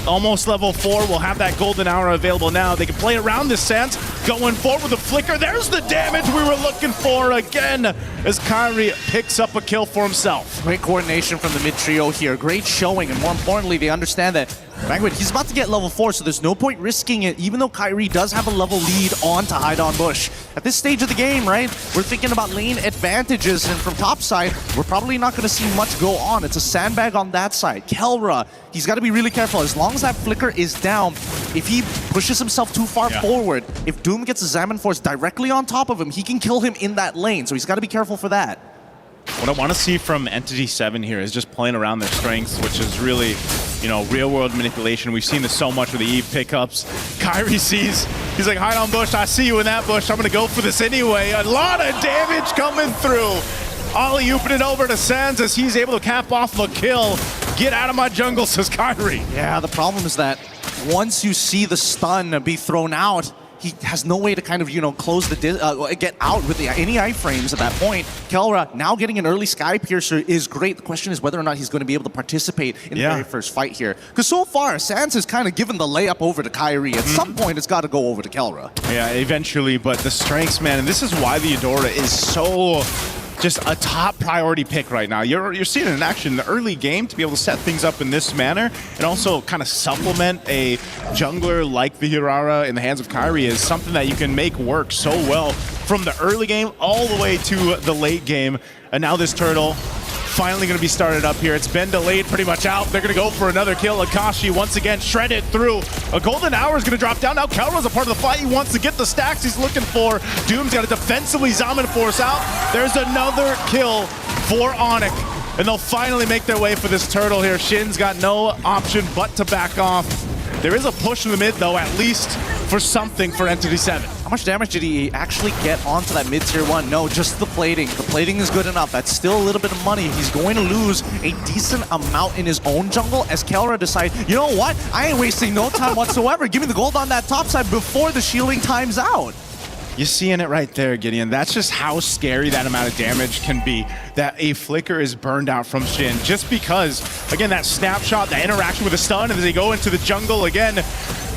almost level 4. We'll have that golden hour available now. They can play around this Sans. Going forward with a flicker. There's the damage we were looking for again as Kyrie picks up a kill for himself. Great coordination from the mid trio here. Great showing. And more importantly, they understand that Bagwin, he's about to get level 4, so there's no point risking it, even though Kyrie does have a level lead on to Heidenbush. At this stage of the game, right, we're thinking about lane advantages, and from top side, we're probably not going to see much go on. It's a sandbag on that side. Kelra, he's got to be really careful. As long as that flicker is down, if he pushes himself too far forward, if Doom gets a Zaman Force directly on top of him, he can kill him in that lane, so he's got to be careful for that. What I want to see from Entity 7 here is just playing around their strengths, which is really, you know, real-world manipulation. We've seen this so much with the Eve pickups. Kyrie sees, he's like, Heidenbush, I see you in that bush. I'm going to go for this anyway. A lot of damage coming through. Alley-ooping it over to Sans as he's able to cap off a kill. Get out of my jungle, says Kyrie. Yeah, the problem is that once you see the stun be thrown out, he has no way to kind of, you know, close the get out with any iframes at that point. Kelra now getting an early Sky Piercer is great. The question is whether or not he's going to be able to participate in the very first fight here. Because so far, Sans has kind of given the layup over to Kyrie. At some point, it's got to go over to Kelra. Yeah, eventually, but the strengths, man, and this is why the Eudora is so just a top priority pick right now. You're seeing it in action in the early game to be able to set things up in this manner and also kind of supplement a jungler like the Hirara in the hands of Kyrie is something that you can make work so well from the early game all the way to the late game. And now this turtle finally going to be started up here. It's been delayed pretty much out. They're going to go for another kill. Akashi once again shredded through. A golden hour is going to drop down. Now Kelra's a part of the fight. He wants to get the stacks he's looking for. Doom's got to defensively Zaman Force out. There's another kill for Onyx. And they'll finally make their way for this turtle here. Shin's got no option but to back off. There is a push in the mid, though, at least for something for Entity 7. How much damage did he actually get onto that mid-tier 1? No, just the plating. The plating is good enough. That's still a little bit of money. He's going to lose a decent amount in his own jungle as Kelra decides, you know what? I ain't wasting no time whatsoever. Give me the gold on that top side before the shielding times out. You're seeing it right there, Gideon. That's just how scary that amount of damage can be, that a flicker is burned out from Shin. Just because, again, that snapshot, that interaction with the stun, and as they go into the jungle again,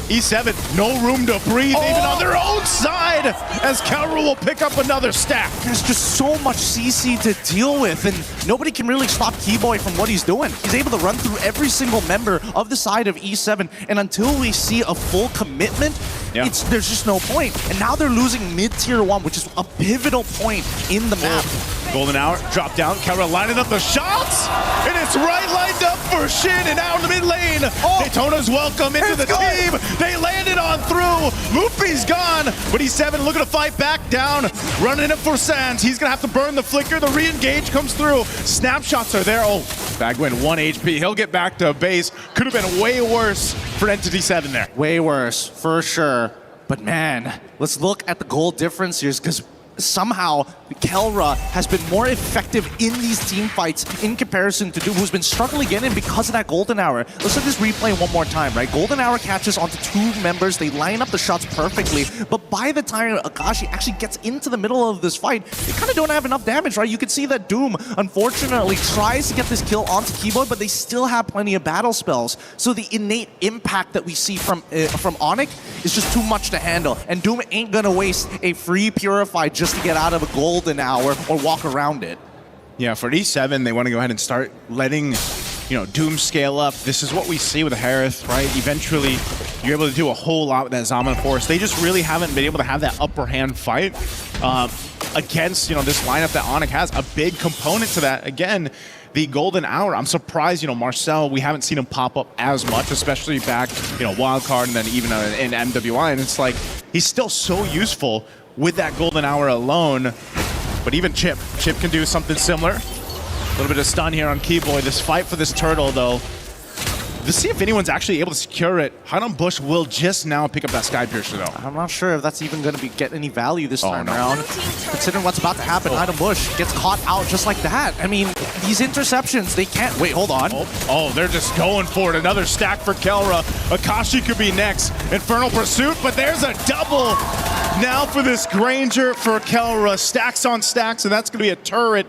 E7, no room to breathe, even on their own side, as Kelra will pick up another stack. There's just so much CC to deal with, and nobody can really stop Keyboy from what he's doing. He's able to run through every single member of the side of E7, and until we see a full commitment, there's just no point. And now they're losing mid-tier 1, which is a pivotal point in the map. Golden Hour, drop down, Kelra lining up the shots, and it's right lined up for Shin, and out in the mid lane, Daytona's welcome into the team. They landed on through. Luffy's gone, but E7 looking to fight back down, running it for Sands. He's gonna have to burn the flicker. The re-engage comes through. Snapshots are there. Oh, Bagwin 1 HP. He'll get back to base. Could have been way worse for Entity 7 there. Way worse, for sure. But man, let's look at the goal difference here, because somehow Kelra has been more effective in these team fights in comparison to Doom, who's been struggling again, and because of that Golden Hour. Let's let this replay one more time, right? Golden Hour catches onto 2 members. They line up the shots perfectly, but by the time Akashi actually gets into the middle of this fight, they kind of don't have enough damage, right? You can see that Doom, unfortunately, tries to get this kill onto Keyboy, but they still have plenty of battle spells. So the innate impact that we see from Onyx is just too much to handle, and Doom ain't gonna waste a free Purify just to get out of a Golden Hour or walk around it. Yeah, for E7, they want to go ahead and start letting, Doom scale up. This is what we see with Harith, right? Eventually, you're able to do a whole lot with that Zaman Force. They just really haven't been able to have that upper hand fight against, this lineup that Onyx has. A big component to that, again, the Golden Hour. I'm surprised, Marcel, we haven't seen him pop up as much, especially back, Wildcard and then even in MWI. And it's like, he's still so useful with that Golden Hour alone. But even Chip can do something similar. A little bit of stun here on Keyboy. This fight for this turtle, though. Let's see if anyone's actually able to secure it. Highland Bush will just now pick up that Sky Piercer, though. I'm not sure if that's even going to get any value this time around. Considering what's about to happen, Highland Bush gets caught out just like that. I mean, these interceptions, they can't... Wait, hold on. Oh, they're just going for it. Another stack for Kelra. Akashi could be next. Infernal Pursuit, but there's a double now for this Granger for Kelra. Stacks on stacks, and that's going to be a turret.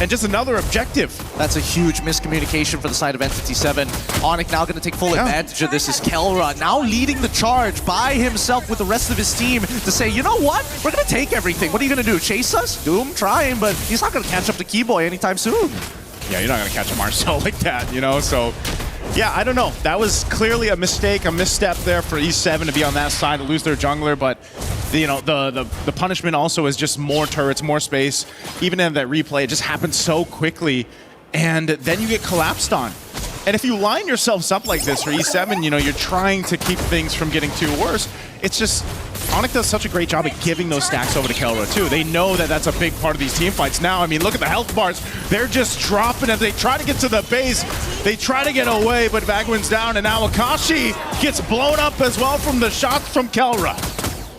And just another objective. That's a huge miscommunication for the side of Entity 7. Onyx now going to take full advantage of this is Kelra now leading the charge by himself with the rest of his team to say, you know what? We're going to take everything. What are you going to do? Chase us? Doom trying, but he's not going to catch up to Keyboy anytime soon. Yeah, you're not going to catch a Marcel like that, So, yeah, I don't know. That was clearly a mistake, a misstep there for E7 to be on that side, to lose their jungler, but the punishment also is just more turrets, more space. Even in that replay, it just happens so quickly, and then you get collapsed on. And if you line yourselves up like this for E7, you're trying to keep things from getting too worse. It's just, Onyx does such a great job at giving those stacks over to Kelra too. They know that that's a big part of these team fights now. I mean, look at the health bars. They're just dropping as they try to get to the base. They try to get away, but Bagwin's down, and now Akashi gets blown up as well from the shots from Kelra.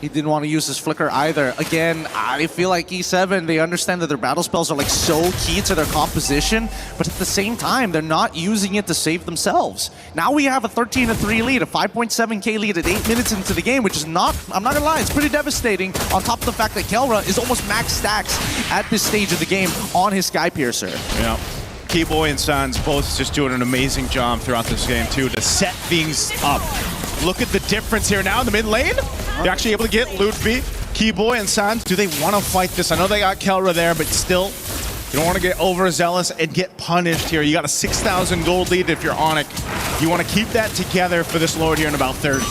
He didn't want to use his flicker either. Again, I feel like E7, they understand that their battle spells are like so key to their composition, but at the same time, they're not using it to save themselves. Now we have a 13-3 lead, a 5.7k lead at 8 minutes into the game, which is not, I'm not gonna lie, it's pretty devastating, on top of the fact that Kelra is almost max stacks at this stage of the game on his Sky Piercer. Yeah. Keyboy and Sans both just doing an amazing job throughout this game too to set things up. Look at the difference here now in the mid lane. They're actually able to get Ludwig, Keyboy, and Sans. Do they want to fight this? I know they got Kelra there, but still, you don't want to get overzealous and get punished here. You got a 6,000 gold lead if you're Onyx. You want to keep that together for this Lord here in about 30.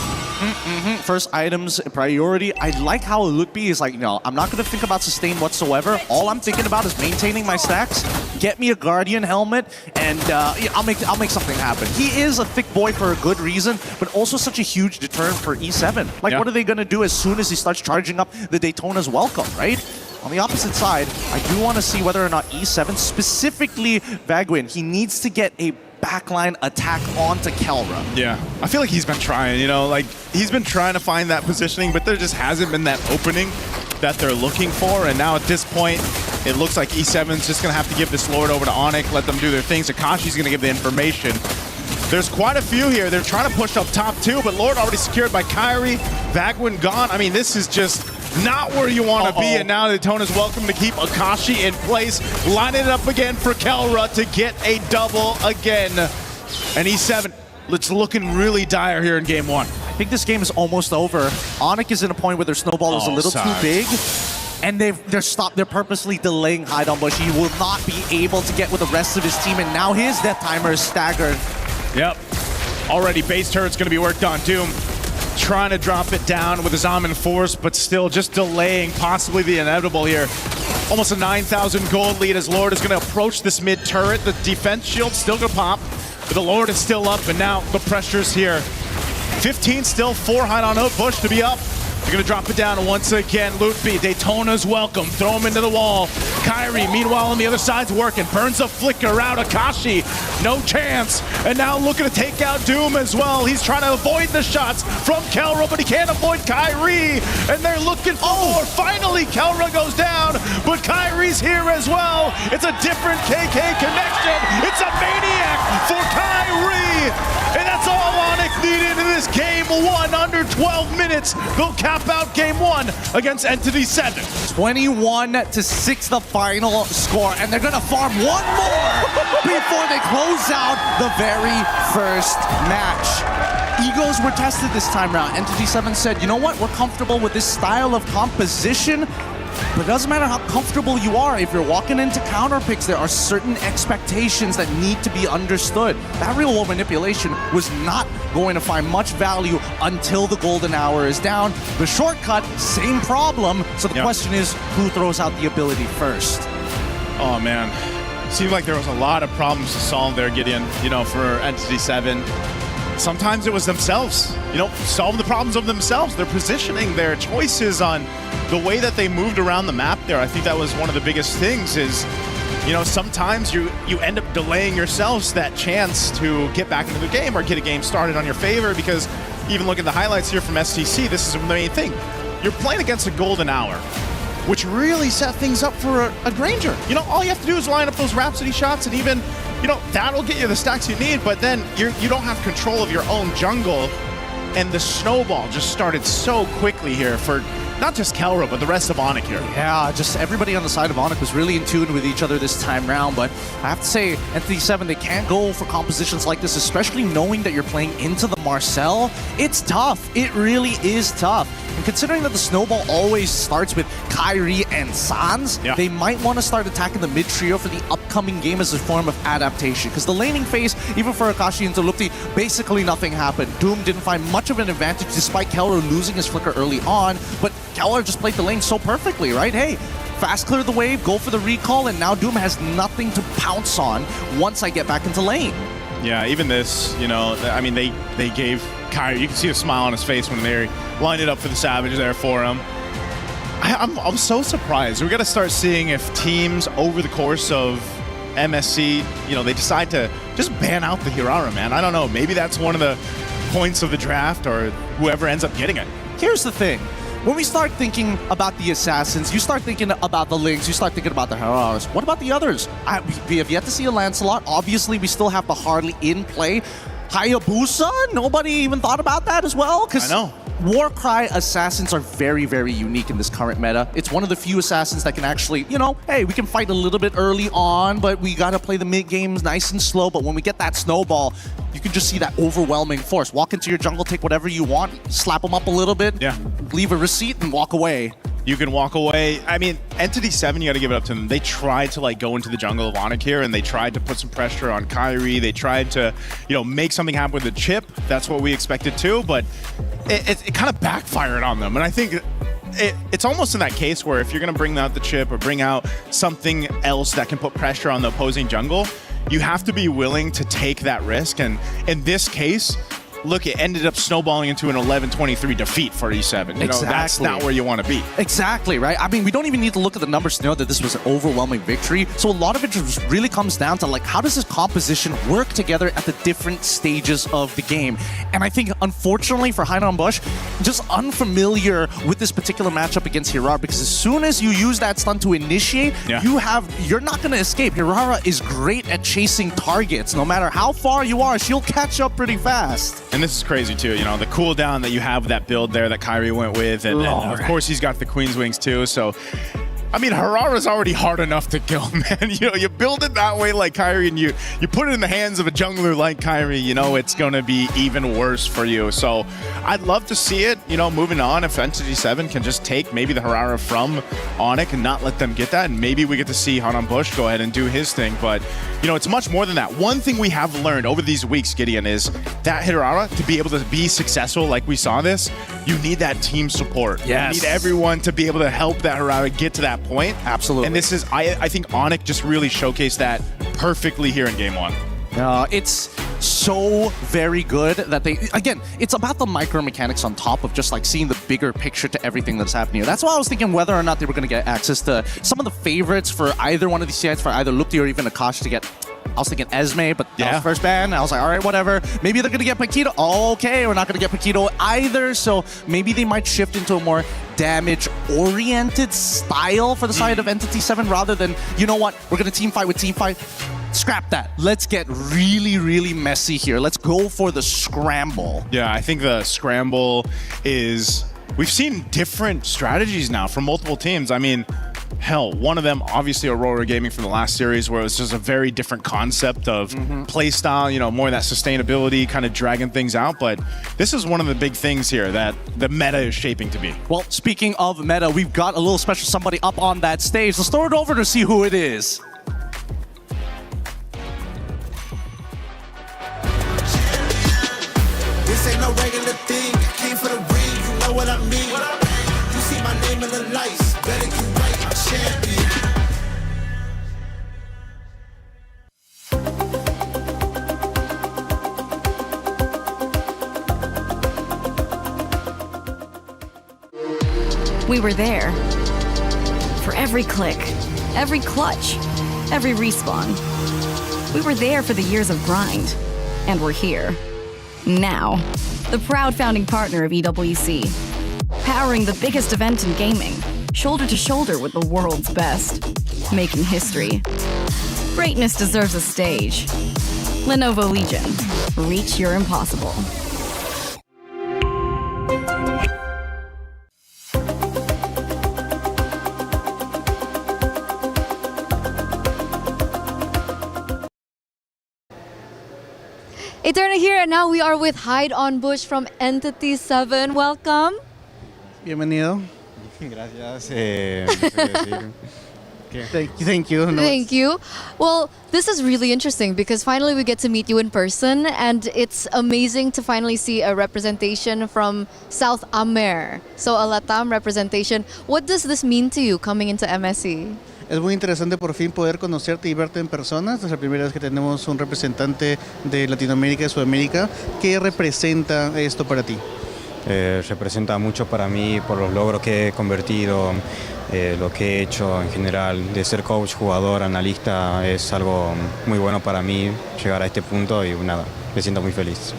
First items priority. I like how Ludwig is like, I'm not going to think about sustain whatsoever. All I'm thinking about is maintaining my stacks. Get me a Guardian helmet, and I'll make something happen. He is a thick boy for a good reason, but also such a huge deterrent for E7. Like, what are they going to do as soon as he starts charging up the Daytona's welcome, right? On the opposite side, I do want to see whether or not E7, specifically Bagwin, he needs to get a backline attack onto Kelra. Yeah, I feel like he's been trying, he's been trying to find that positioning, but there just hasn't been that opening that they're looking for. And now at this point, it looks like E7's just going to have to give this Lord over to Onyx, let them do their things. Akashi's going to give the information. There's quite a few here. They're trying to push up top too, but Lord already secured by Kyrie. Bagwin gone. I mean, this is just not where you want to be. And now Daytona's welcome to keep Akashi in place. Lining it up again for Kelra to get a double again. And E7, it's looking really dire here in game one. I think this game is almost over. Onyx is in a point where their snowball is a little too big. And they're purposely delaying Hide on Bush. He will not be able to get with the rest of his team, and now his death timer is staggered. Yep. Already base turret's gonna be worked on. Doom trying to drop it down with his Amin Force, but still just delaying possibly the inevitable here. Almost a 9,000 gold lead as Lord is gonna approach this mid turret. The defense shield's still gonna pop, but the Lord is still up, and now the pressure's here. 15 still, 4 Hide on Bush to be up. They're gonna drop it down once again. Lootby, Daytona's welcome. Throw him into the wall. Kyrie, meanwhile, on the other side's working. Burns a flicker out. Akashi, no chance. And now looking to take out Doom as well. He's trying to avoid the shots from Kelra, but he can't avoid Kyrie. And they're looking for more. Finally, Kelra goes down, but Kyrie's here as well. It's a different KK connection. It's a maniac for Kyrie. And that's all Onyx needed in this game one. Under 12 minutes, they'll cap out game one against Entity 7. 21-6 the final score, and they're gonna farm one more before they close out the very first match. Egos were tested this time around. Entity 7 said, you know what, we're comfortable with this style of composition, but it doesn't matter how comfortable you are. If you're walking into counter picks, there are certain expectations that need to be understood. That real world manipulation was not going to find much value until the golden hour is down. The shortcut, same problem. So the question is, who throws out the ability first? Oh man, seemed like there was a lot of problems to solve there, Gideon, for Entity 7. Sometimes it was themselves, solving the problems of themselves. Their positioning, their choices on the way that they moved around the map there. I think that was one of the biggest things is, sometimes you end up delaying yourselves that chance to get back into the game or get a game started on your favor, because even look at the highlights here from STC, this is the main thing. You're playing against a golden hour, which really set things up for a Granger. All you have to do is line up those Rhapsody shots, and even, that'll get you the stacks you need, but then you don't have control of your own jungle, and the snowball just started so quickly here for not just Kelra, but the rest of Onyx here. Yeah, just everybody on the side of Onyx was really in tune with each other this time round, but I have to say, Entity 7, they can't go for compositions like this, especially knowing that you're playing into the Marcel. It's tough. It really is tough. And considering that the snowball always starts with Kyrie and Sans, they might want to start attacking the mid trio for the upcoming game as a form of adaptation. Because the laning phase, even for Akashi and Zalupti, basically nothing happened. Doom didn't find much of an advantage despite Kelra losing his flicker early on, but Kelra just played the lane so perfectly, right? Hey, fast clear the wave, go for the recall, and now Doom has nothing to pounce on once I get back into lane. Yeah, even this, they gave Kyrie, you can see a smile on his face when they lined it up for the Savage there for him. I'm so surprised. We got to start seeing if teams over the course of MSC, they decide to just ban out the Hirara, man. I don't know. Maybe that's one of the points of the draft, or whoever ends up getting it. Here's the thing. When we start thinking about the Assassins, you start thinking about the Lynx, you start thinking about the Heraras. What about the others? We have yet to see a Lancelot. Obviously, we still have the Harley in play. Hayabusa? Nobody even thought about that as well? I know. Warcry Assassins are very, very unique in this current meta. It's one of the few Assassins that can actually, hey, we can fight a little bit early on, but we gotta play the mid games nice and slow. But when we get that snowball, you can just see that overwhelming force. Walk into your jungle, take whatever you want, slap them up a little bit, leave a receipt, and walk away. You can walk away. I mean, Entity 7, you got to give it up to them. They tried to go into the jungle of Onyx here, and they tried to put some pressure on Kyrie. They tried to, make something happen with the chip. That's what we expected too, but it kind of backfired on them. And I think it's almost in that case where if you're going to bring out the chip or bring out something else that can put pressure on the opposing jungle, you have to be willing to take that risk. And in this case, look, it ended up snowballing into an 11-23 defeat for E7. That's not where you want to be. Exactly, right? I mean, we don't even need to look at the numbers to know that this was an overwhelming victory. So a lot of it just really comes down to, how does this composition work together at the different stages of the game? And I think, unfortunately for Hide on Bush, just unfamiliar with this particular matchup against Hirara, because as soon as you use that stun to initiate, you're not going to escape. Hirara is great at chasing targets. No matter how far you are, she'll catch up pretty fast. And this is crazy too, you know, the cooldown that you have with that build there that Kyrie went with, and of course he's got the Queen's Wings too, so I mean, Harara's already hard enough to kill, man. You know, you build it that way like Kyrie, and you put it in the hands of a jungler like Kyrie, you know, it's going to be even worse for you. So I'd love to see it, you know, moving on. If Entity 7 can just take maybe the Harara from Onic and not let them get that, and maybe we get to see Hanan Bush go ahead and do his thing. But, you know, it's much more than that. One thing we have learned over these weeks, Gideon, is that Harara, to be able to be successful like we saw this, you need that team support. Yes. You need everyone to be able to help that Harara get to that point. Absolutely. And this is, I think Onic just really showcased that perfectly here in Game 1. It's so very good that they, again, it's about the micro mechanics on top of just like seeing the bigger picture to everything that's happening here. That's why I was thinking whether or not they were going to get access to some of the favorites for either one of these sides, for either Lupti or even Akash to get. I was thinking Esme, but that was first ban. I was like, all right, whatever. Maybe they're going to get Paquito. Okay, we're not going to get Paquito either. So maybe they might shift into a more damage-oriented style for the side of Entity 7 rather than, you know what, we're going to team fight with team fight. Scrap that. Let's get really, really messy here. Let's go for the scramble. Yeah, I think the scramble is... We've seen different strategies now from multiple teams. I mean, hell, one of them, obviously Aurora Gaming from the last series, where it was just a very different concept of play style, you know, more of that sustainability, kind of dragging things out. But this is one of the big things here that the meta is shaping to be. Well, speaking of meta, we've got a little special somebody up on that stage. Let's throw it over to see who it is. This ain't no regular thing. I came for the ring, you know what I mean. You see my name in the lights, better get right, I'm champion. We were there. For every click, every clutch, every respawn. We were there for the years of grind. And we're here. Now. The proud founding partner of EWC. Powering the biggest event in gaming. Shoulder to shoulder with the world's best. Making history. Greatness deserves a stage. Lenovo Legion. Reach your impossible. Eterna here, and now we are with Hide on Bush from Entity 7. Welcome. Bienvenido. Gracias. Thank you. No, Thank you. Well, this is really interesting because finally we get to meet you in person, and it's amazing to finally see a representation from South Amer. So a LATAM representation. What does this mean to you coming into MSC? Es muy interesante por fin poder conocerte y verte en persona. Esta es la primera vez que tenemos un representante de Latinoamérica y Sudamérica. ¿Qué representa esto para ti? Representa mucho para mí por los logros que he convertido, lo que he hecho en general. De ser coach, jugador, analista, es algo muy bueno para mí llegar a este punto y nada, me siento muy feliz.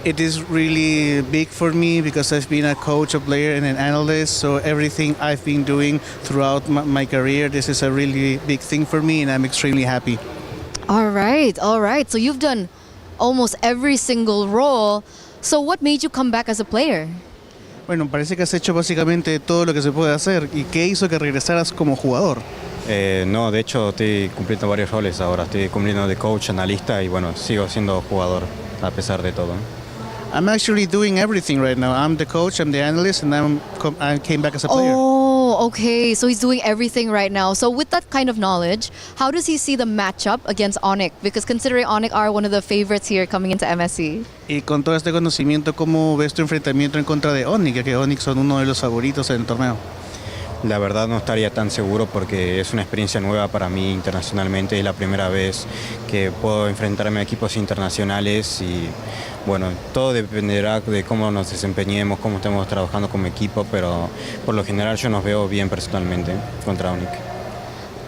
It is really big for me because I've been a coach, a player, and an analyst. So everything I've been doing throughout my career, this is a really big thing for me, and I'm extremely happy. All right. So you've done almost every single role. So what made you come back as a player? Bueno, parece que has hecho básicamente todo lo que se puede hacer. ¿Y qué hizo que regresaras como jugador? No, de hecho estoy cumpliendo varios roles ahora. Estoy cumpliendo de coach, analista y bueno, sigo siendo jugador a pesar de todo. I'm actually doing everything right now. I'm the coach, I'm the analyst, and I came back as a player. Oh, okay. So he's doing everything right now. So with that kind of knowledge, how does he see the matchup against Onic? Because considering Onic are one of the favorites here coming into MSC. Y con todo este conocimiento, ¿cómo ves tu enfrentamiento en contra de Onic? Ya que Onic son uno de los favoritos en el torneo. La verdad no estaría tan seguro porque es una experiencia nueva para mí internacionalmente. Es la primera vez que puedo enfrentarme a equipos internacionales y bueno, todo dependerá de cómo nos desempeñemos, cómo estemos trabajando como equipo, pero por lo general yo nos veo bien personalmente contra Onic.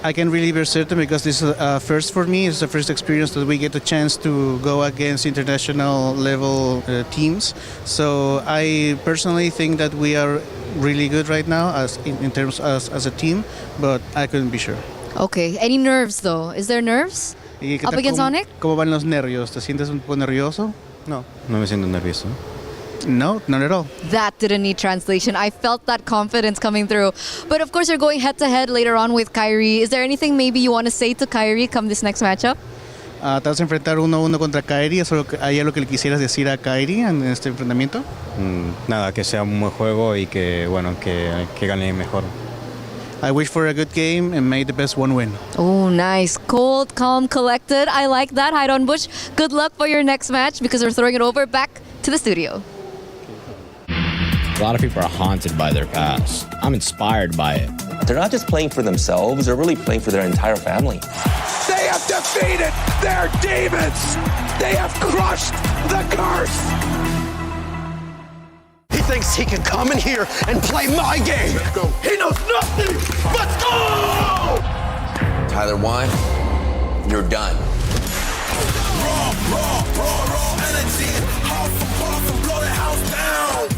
I can really be certain because this is a first for me. It's the first experience that we get a chance to go against international level teams. So I personally think that we are really good right now in terms as a team, but I couldn't be sure. Okay. Any nerves though? Is there nerves? Up against Onic? ¿Cómo van los nervios? ¿Te sientes un poco nervioso? No. No me siento nervioso. No, not at all. That didn't need translation. I felt that confidence coming through. But of course, you're going head-to-head later on with Kyrie. Is there anything maybe you want to say to Kyrie come this next matchup? Te vas a enfrentar 1-1 contra Kyrie. ¿Hay algo que le quisieras decir a Kyrie en este enfrentamiento? Nada, que sea un buen juego y que, bueno, que gane mejor. I wish for a good game and may the best one win. Oh, nice. Cold, calm, collected. I like that. Haidon Bush, good luck for your next match because we're throwing it over back to the studio. A lot of people are haunted by their past. I'm inspired by it. They're not just playing for themselves, they're really playing for their entire family. They have defeated their demons. They have crushed the curse. He thinks he can come in here and play my game. Let's go. He knows nothing. Let's go! Tyler Wine, you're done. Raw energy. Half for half and blow the house down.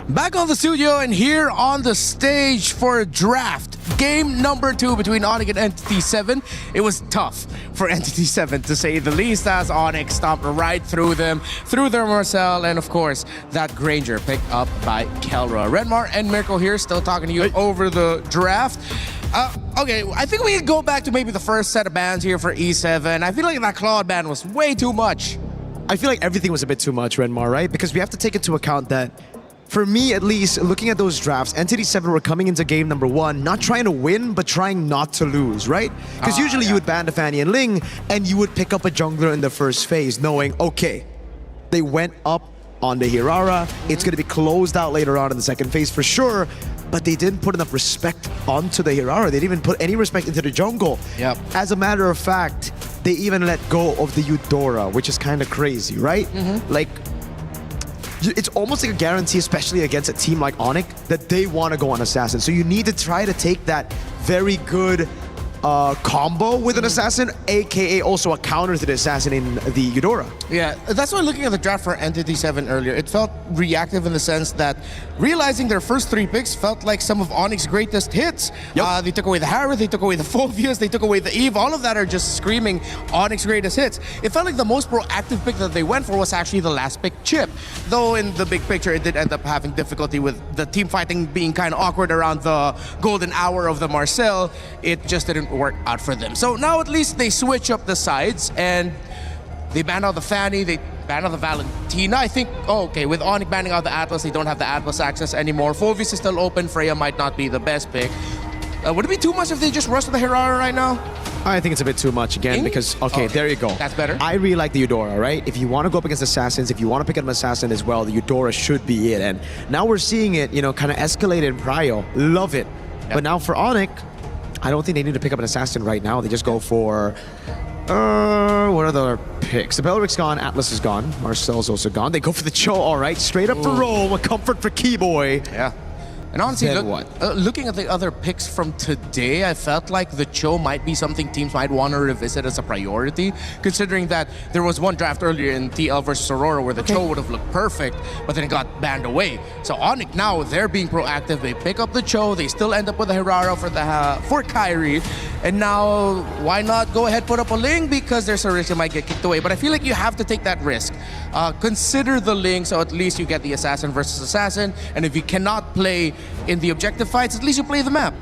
Back on the studio and here on the stage for a draft. Game number 2 between Onyx and Entity 7. It was tough for Entity 7 to say the least, as Onyx stomped right through them, through their Marcel, and of course, that Granger picked up by Kelra. Redmar and Mirko here, still talking to you over the draft. Okay, I think we can go back to maybe the first set of bans here for E7. I feel like that Claude ban was way too much. I feel like everything was a bit too much, Renmar, right? Because we have to take into account that, for me at least, looking at those drafts, Entity 7 were coming into game number 1, not trying to win, but trying not to lose, right? Because usually you would ban Fanny and Ling, and you would pick up a jungler in the first phase, knowing, okay, they went up on the Hirara, it's going to be closed out later on in the second phase for sure, but they didn't put enough respect onto the Hirara. They didn't even put any respect into the jungle. Yep. As a matter of fact, they even let go of the Eudora, which is kind of crazy, right? Like, it's almost like a guarantee, especially against a team like Onyx, that they want to go on Assassin. So you need to try to take that very good combo with an Assassin, aka also a counter to the Assassin in the Eudora. Yeah, that's why looking at the draft for Entity 7 earlier, it felt reactive in the sense that realizing their first 3 picks felt like some of Onyx's greatest hits. They took away the Harith, they took away the Phobius, they took away the Eve. All of that are just screaming Onyx's greatest hits. It felt like the most proactive pick that they went for was actually the last pick, Chip. Though in the big picture, it did end up having difficulty with the team fighting being kind of awkward around the golden hour of the Marcel. It just didn't work out for them. So now at least they switch up the sides and they ban out the Fanny, they ban out the Valentina. I think, okay, with Onyx banning out the Atlas, they don't have the Atlas access anymore. Phobius is still open. Freya might not be the best pick. Would it be too much if they just rush to the Hirara right now? I think it's a bit too much again because, okay, there you go. That's better. I really like the Eudora, right? If you want to go up against Assassins, if you want to pick up an Assassin as well, the Eudora should be it. And now we're seeing it, you know, kind of escalate in Prio. Love it. Yep. But now for Onyx, I don't think they need to pick up an Assassin right now. They just go for, what are the other picks? The Belric's gone, Atlas is gone, Marcel's also gone. They go for the Cho, all right, straight up for Rome, a comfort for Keyboy. Yeah. And honestly, looking at the other picks from today, I felt like the Cho might be something teams might want to revisit as a priority, considering that there was one draft earlier in TL versus Aurora where the Cho would have looked perfect, but then it got banned away. So Onyx now, they're being proactive. They pick up the Cho, they still end up with a Hirara for Kyrie, and now why not go ahead put up a Ling, because there's a risk it might get kicked away. But I feel like you have to take that risk. Consider the Ling, so at least you get the Assassin versus Assassin, and if you cannot play in the objective fights, at least you play the map.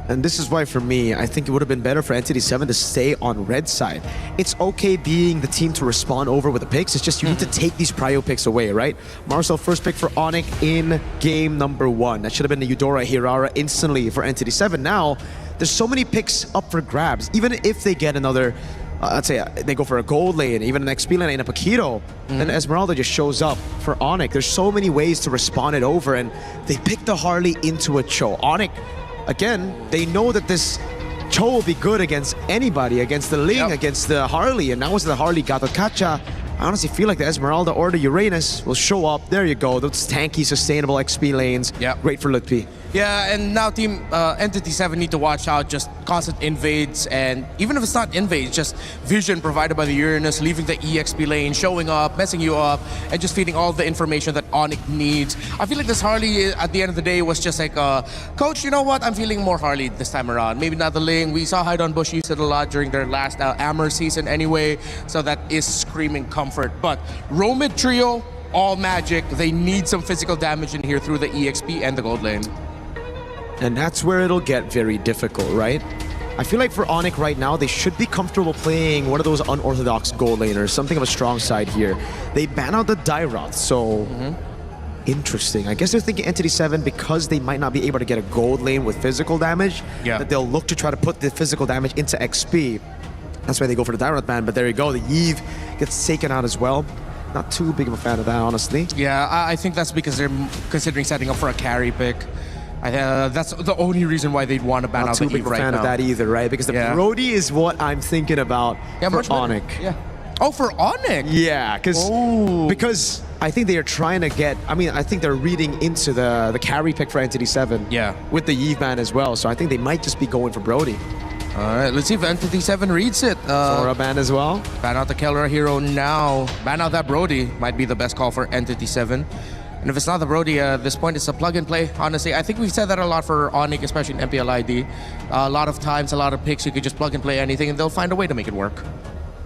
And this is why, for me, I think it would have been better for Entity 7 to stay on red side. It's okay being the team to respond over with the picks. It's just you need to take these prio picks away, right? Marcel, first pick for Onyx in game number 1. That should have been the Eudora Hirara instantly for Entity 7. Now, there's so many picks up for grabs. Even if they get another let's say they go for a gold lane, even an XP lane and a Paquito, then Esmeralda just shows up for Onyx. There's so many ways to respond it over, and they pick the Harley into a Cho. Onyx, again, they know that this Cho will be good against anybody, against the Ling, against the Harley, and now as the Harley got the Kacha, I honestly feel like the Esmeralda or the Uranus will show up. There you go, those tanky, sustainable XP lanes. Great for Lutfi. Yeah, and now Team Entity 7 need to watch out, just constant invades, and even if it's not invades, just vision provided by the Uranus, leaving the EXP lane, showing up, messing you up, and just feeding all the information that Onyx needs. I feel like this Harley, at the end of the day, was just like, Coach, you know what? I'm feeling more Harley this time around. Maybe not the Ling. We saw Haidon Bush use it a lot during their last Amber season anyway, so that is screaming comfort. But Romid Trio, all magic. They need some physical damage in here through the EXP and the gold lane. And that's where it'll get very difficult, right? I feel like for Onyx right now, they should be comfortable playing one of those unorthodox gold laners, something of a strong side here. They ban out the Dairoth, so interesting. I guess they're thinking Entity 7, because they might not be able to get a gold lane with physical damage, that they'll look to try to put the physical damage into XP. That's why they go for the Dairoth ban, but there you go. The Eve gets taken out as well. Not too big of a fan of that, honestly. Yeah, I think that's because they're considering setting up for a carry pick. That's the only reason why they'd want to ban out the Eve right now. Not too big of a fan of that either, right? Because the Brody is what I'm thinking about for Onyx. Yeah. Oh, for Onyx? Yeah, because I think they are trying to get, I think they're reading into the carry pick for Entity 7. Yeah. With the Eve ban as well, so I think they might just be going for Brody. All right, let's see if Entity 7 reads it. Sora ban as well. Ban out the Kelra hero now. Ban out that Brody might be the best call for Entity 7. And if it's not the Brody, at this point, it's a plug and play, honestly. I think we've said that a lot for Onyx, especially in MPL ID. A lot of times, a lot of picks, you could just plug and play anything, and they'll find a way to make it work.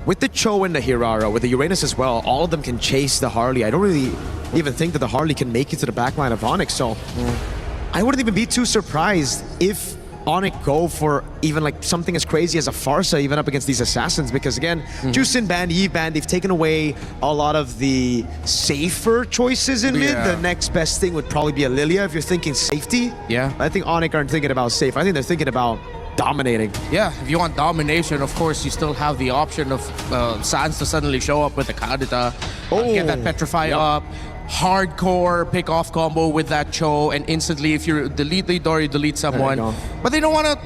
With the Cho and the Hirara, with the Uranus as well, all of them can chase the Harley. I don't really even think that the Harley can make it to the backline of Onyx, so I wouldn't even be too surprised if Onyx go for even like something as crazy as a Farsa even up against these Assassins, because again, Juicin ban, Eve ban, they've taken away a lot of the safer choices in mid. The next best thing would probably be a Lilia if you're thinking safety. I think Onyx aren't thinking about safe. I think they're thinking about dominating. Yeah, if you want domination, of course, you still have the option of Sans to suddenly show up with the Kadita, get that Petrify up, hardcore pick-off combo with that Cho, and instantly if you delete the door, you delete someone. But they don't want to.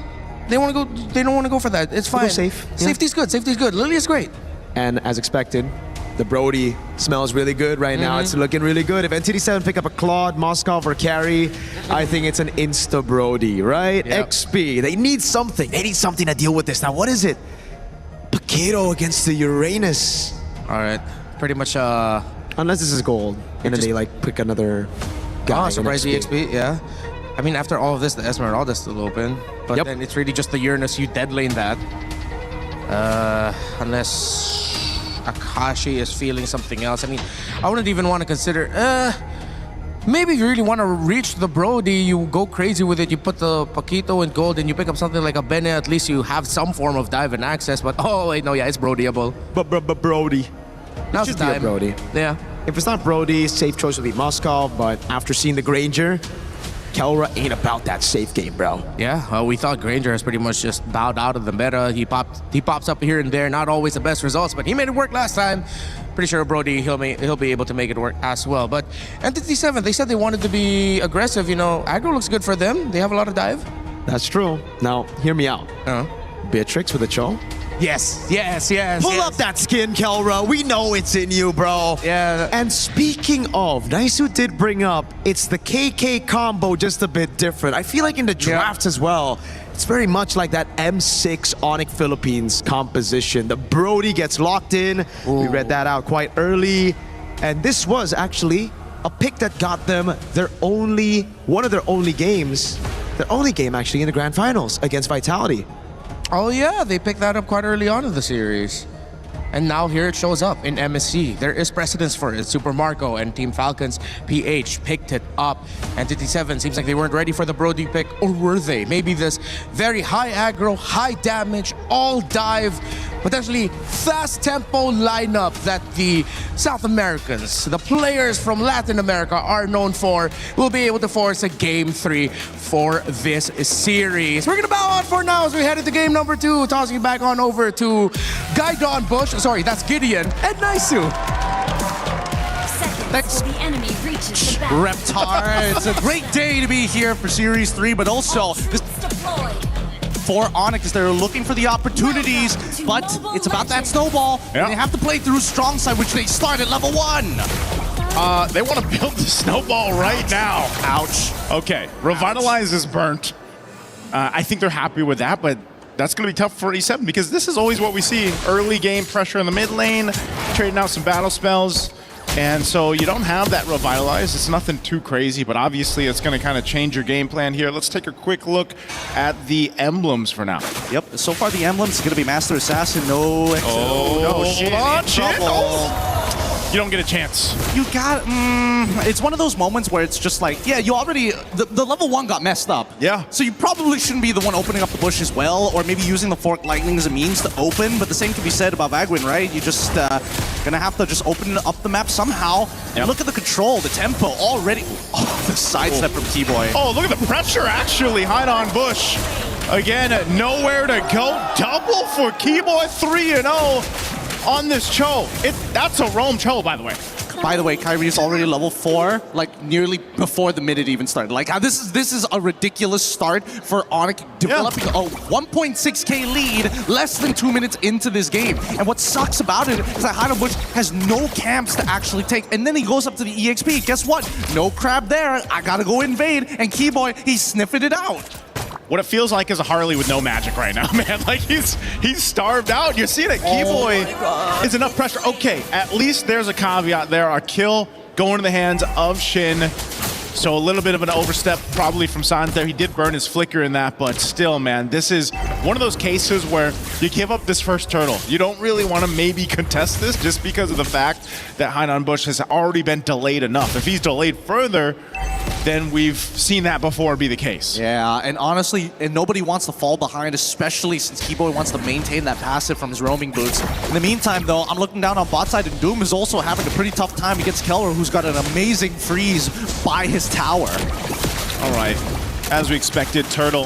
They want to go. They don't want to go for that. It's fine. Safe. Safety's good. Safety's good. Lilia's great. And as expected, the Brody smells really good right now. It's looking really good. If Entity 7 pick up a Claude, Moskov, or carry, I think it's an insta Brody, right? XP. They need something. They need something to deal with this. Now, what is it? Paquito against the Uranus. All right. Pretty much. Unless this is gold, and then they like pick another guy. Surprise EXP, yeah. I mean, after all of this, the Esmeralda's still open. But then it's really just the Uranus. You dead lane that. Unless Akashi is feeling something else. I mean, I wouldn't even want to consider... maybe if you really want to reach the Brody, you go crazy with it. You put the Paquito in gold and you pick up something like a Bene. At least you have some form of dive and access. But oh, wait, no, yeah, it's Brodyable. But Brody. Now's the time. Brody. Yeah. If it's not Brody, safe choice would be Moskov, but after seeing the Granger, Kelra ain't about that safe game, bro. Yeah, we thought Granger has pretty much just bowed out of the meta. He pops up here and there, not always the best results, but he made it work last time. Pretty sure Brody, he'll be able to make it work as well. But Entity 7, they said they wanted to be aggressive. You know, aggro looks good for them. They have a lot of dive. That's true. Now, hear me out. Beatrix with a Cho. Yes. Pull up that skin, Kelra. We know it's in you, bro. Yeah. And speaking of, Naisu did bring up, it's the KK combo, just a bit different. I feel like in the drafts as well, it's very much like that M6 Onyx Philippines composition. The Brody gets locked in. We read that out quite early. And this was actually a pick that got them one of their only games. Their only game actually in the Grand Finals against Vitality. Oh yeah, they picked that up quite early on in the series. And now here it shows up in MSC. There is precedence for it. Super Marco and Team Falcons PH picked it up. Entity 7 seems like they weren't ready for the Brody pick, or were they? Maybe this very high aggro, high damage, all dive potentially fast tempo lineup that the South Americans, the players from Latin America, are known for, will be able to force a Game 3 for this series. We're gonna bow out for now as we head into game number 2, tossing it back on over to Gaidon Bush. Sorry, that's Gideon and Naisu. Thanks, The enemy reaches the Reptar. It's a great day to be here for Series 3, but also for Onyx, they're looking for the opportunities, but it's about that snowball. Yeah. And they have to play through Strong Side, which they start at level 1. They want to build the snowball right now. Ouch. Okay, Revitalize is burnt. I think they're happy with that, but that's going to be tough for E7 because this is always what we see. Early game pressure in the mid lane, trading out some battle spells. And so you don't have that Revitalize. It's nothing too crazy, but obviously it's going to kind of change your game plan here. Let's take a quick look at the emblems for now. Yep, so far the emblems is going to be Master Assassin, no Exo. Oh, no shit. hold on, in shit. trouble. Oh. You don't get a chance. You got, it's one of those moments where it's just like, yeah, you already, the level 1 got messed up. Yeah. So you probably shouldn't be the one opening up the bush as well, or maybe using the Fork Lightning as a means to open, but the same can be said about Vagwin, right? You just gonna have to just open up the map somehow. Yep. Look at the control, the tempo already. Oh, the sidestep from Keyboy. Oh, look at the pressure actually. Hide on Bush. Again, nowhere to go. Double for Keyboy 3-0 on this Cho. That's a roam Cho, by the way. By the way, Kyrie is already level 4, like nearly before the minute even started. Like this is a ridiculous start for Onyx developing a 1.6k lead less than 2 minutes into this game. And what sucks about it is that Hide on Bush has no camps to actually take. And then he goes up to the EXP. Guess what? No crab there. I gotta go invade. And Keyboy, he's sniffing it out. What it feels like is a Harley with no magic right now, man. Like he's starved out. You see that Keyboy is enough pressure. Okay, at least there's a caveat there. Our kill going to the hands of Shin. So a little bit of an overstep probably from Sans there. He did burn his flicker in that, but still, man, this is one of those cases where you give up this first turtle. You don't really want to maybe contest this just because of the fact that Hide on Bush has already been delayed enough. If he's delayed further, then we've seen that before be the case. Yeah, and honestly, nobody wants to fall behind, especially since Keyboy wants to maintain that passive from his roaming boots. In the meantime, though, I'm looking down on bot side, and Doom is also having a pretty tough time against Keller, who's got an amazing freeze by his tower. All right, as we expected, Turtle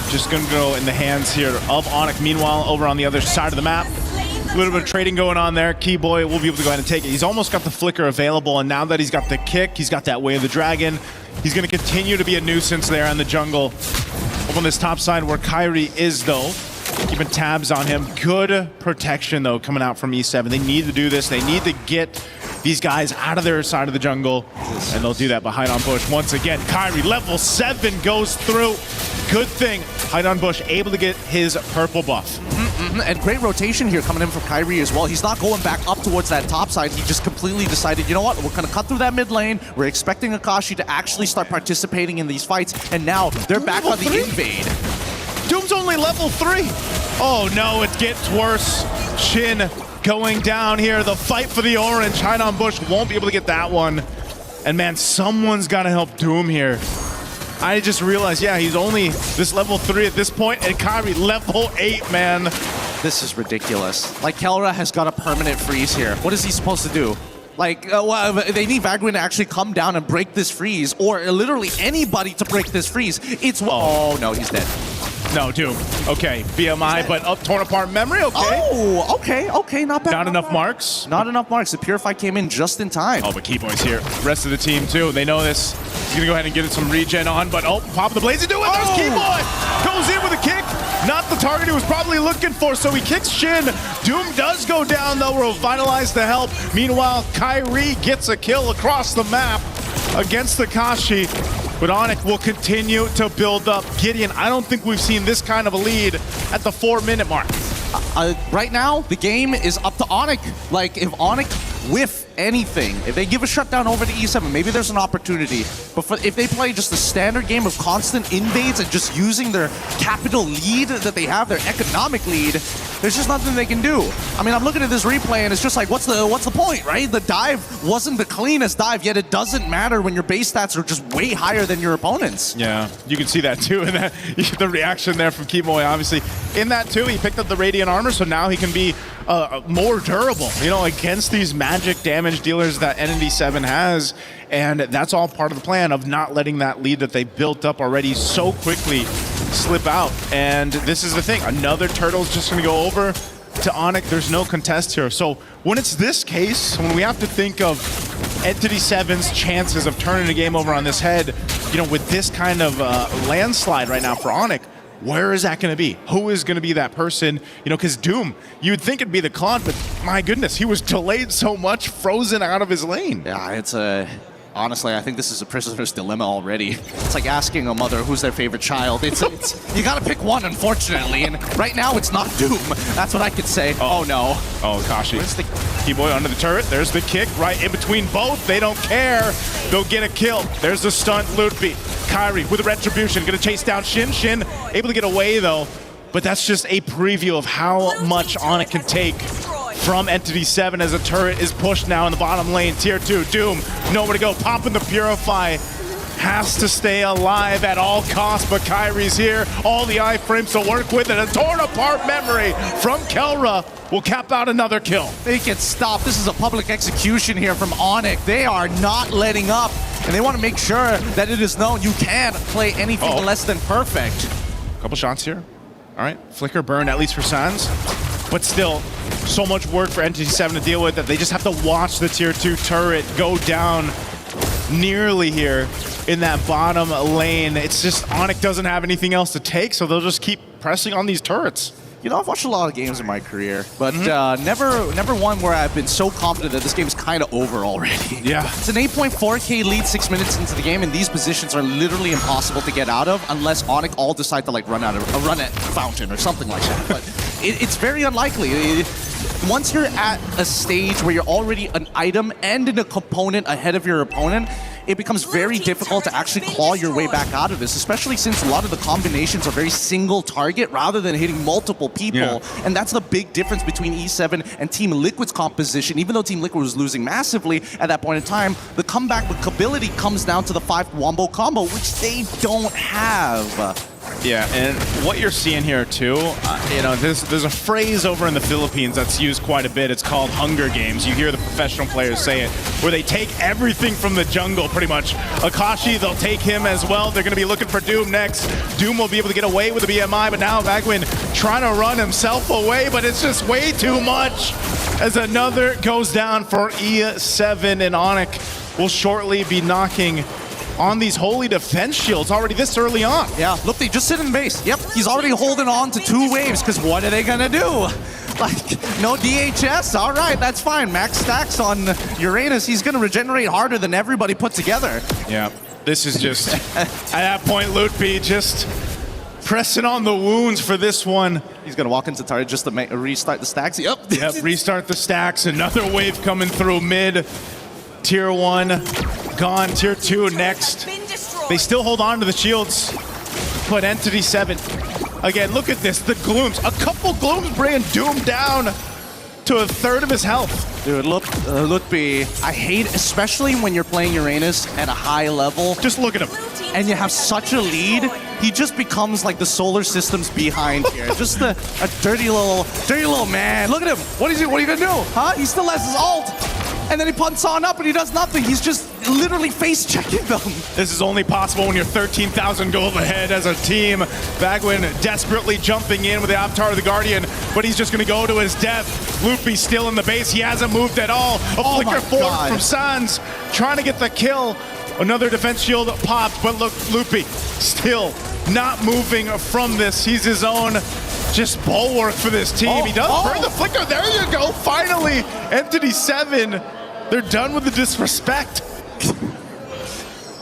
just gonna go in the hands here of Onyx. Meanwhile, over on the other side of the map, a little bit of trading going on there. Keyboy will be able to go ahead and take it. He's almost got the flicker available, and now that he's got the kick, he's got that Way of the Dragon. He's going to continue to be a nuisance there in the jungle. Up on this top side where Kyrie is, though, keeping tabs on him. Good protection, though, coming out from E7. They need to do this. They need to get these guys out of their side of the jungle, and they'll do that behind on Bush. Once again, Kyrie, level 7, goes through. Good thing, Hide on Bush able to get his purple buff. And great rotation here coming in from Kyrie as well. He's not going back up towards that top side. He just completely decided, you know what, we're going to cut through that mid lane. We're expecting Akashi to actually start participating in these fights, and now they're back on the invade. Doom's only level 3. Oh no, it gets worse. Shin going down here. The fight for the orange. Hide on Bush won't be able to get that one. And man, someone's got to help Doom here. I just realized, yeah, he's only this level 3 at this point, and Kyrie level 8, man. This is ridiculous. Like, Kelra has got a permanent freeze here. What is he supposed to do? Like, well, they need Vagwin to actually come down and break this freeze, or literally anybody to break this freeze. It's, oh no, he's dead. No, Doom. Okay, BMI, but torn apart memory, okay. Oh, okay, not bad. Not enough marks? Not enough marks. The Purify came in just in time. Oh, but Keyboy's here. Rest of the team, too. They know this. He's going to go ahead and get some regen on, but oh, pop the blaze. He's doing it. There's Keyboy. Goes in with a kick. Not the target he was probably looking for, so he kicks Shin. Doom does go down, though. Revitalize to help. Meanwhile, Kyrie gets a kill across the map against the Kashi. But Onyx will continue to build up. Gideon, I don't think we've seen this kind of a lead at the 4-minute mark. Right now, the game is up to Onyx. Like, if Onyx whiff anything, if they give a shutdown over to E7, maybe there's an opportunity. But if they play just a standard game of constant invades and just using their capital lead that they have, their economic lead, there's just nothing they can do. I mean, I'm looking at this replay and it's just like, what's the point, right? The dive wasn't the cleanest dive, yet it doesn't matter when your base stats are just way higher than your opponents. Yeah, you can see that too in that, the reaction there from Keyboy, obviously. In that too, he picked up the Radiant Armor, so now he can be more durable, you know, against these magic damage dealers that ND7 has. And that's all part of the plan of not letting that lead that they built up already so quickly slip out. And this is the thing, another turtle's just gonna go over to Onyx. There's no contest here. So when it's this case, when we have to think of Entity 7's chances of turning the game over on this head, you know, with this kind of landslide right now for Onyx, where is that going to be? Who is going to be that person? You know, because Doom, you'd think it'd be the Claude, but my goodness, he was delayed so much, frozen out of his lane. Yeah, it's a... Honestly, I think this is a prisoner's dilemma already. It's like asking a mother who's their favorite child. It's you gotta pick one, unfortunately, and right now it's not Doom. That's what I could say. Oh no. Oh, Kashi. Where's the Keyboy under the turret? There's the kick right in between both. They don't care. They'll get a kill. There's the stunt, Lutpi. Kyrie with a retribution, gonna chase down Shin. Shin able to get away though, but that's just a preview of how much Onyx can take from Entity 7 as a turret is pushed now in the bottom lane. Tier 2, Doom, nowhere to go. Popping the Purify. Has to stay alive at all costs, but Kyrie's here. All the iframes to work with, and a torn apart memory from Kelra will cap out another kill. They can stop. This is a public execution here from Onyx. They are not letting up, and they want to make sure that it is known you can't play anything less than perfect. Couple shots here. All right, flicker burn at least for Sans, but still so much work for Entity 7 to deal with that they just have to watch the tier 2 turret go down nearly here in that bottom lane. It's just Onyx doesn't have anything else to take, so they'll just keep pressing on these turrets. You know, I've watched a lot of games in my career, but never one where I've been so confident that this game is kind of over already. Yeah. It's an 8.4k lead 6 minutes into the game, and these positions are literally impossible to get out of unless Onyx all decide to like run at Fountain or something like that. But it's very unlikely. Once you're at a stage where you're already an item and in a component ahead of your opponent, it becomes very difficult to actually claw your way back out of this, especially since a lot of the combinations are very single target rather than hitting multiple people. Yeah. And that's the big difference between E7 and Team Liquid's composition. Even though Team Liquid was losing massively at that point in time, the comeback with ability comes down to the 5 wombo combo, which they don't have. Yeah, and what you're seeing here too, you know, there's a phrase over in the Philippines that's used quite a bit. It's called Hunger Games. You hear the professional players say it, where they take everything from the jungle, pretty much. Akashi, they'll take him as well. They're going to be looking for Doom next. Doom will be able to get away with the BMI, but now Bagwin trying to run himself away, but it's just way too much. As another goes down for E7, and Onyx will shortly be knocking on these holy defense shields already this early on. Yeah, look, they just sit in base. Yep, he's already holding on to 2 waves, because what are they gonna do? Like, no DHS? All right, that's fine. Max stacks on Uranus. He's gonna regenerate harder than everybody put together. Yeah, this is just, at that point, Lutpi just pressing on the wounds for this one. He's gonna walk into target just to restart the stacks. Yep, restart the stacks. Another wave coming through mid. Tier 1 gone, Tier 2 next. They still hold on to the shields, but Entity 7, again, look at this, the glooms. A couple glooms bringing Doom down to a third of his health. Dude, Lutpi, I hate, especially when you're playing Uranus at a high level. Just look at him. And you have such a lead, he just becomes like the solar system's behind here. Just a dirty little man. Look at him. What are you gonna do? Huh? He still has his ult. And then he punts on up and he does nothing. He's just literally face-checking them. This is only possible when you're 13,000 gold ahead as a team. Bagwin desperately jumping in with the Avatar of the Guardian, but he's just gonna go to his death. Lutpi still in the base. He hasn't moved at all. A flicker forward from Sans, trying to get the kill. Another defense shield popped, but look, Lutpi still not moving from this. He's his own just bulwark for this team. He does burn the flicker. There you go. Finally, Entity 7. They're done with the disrespect.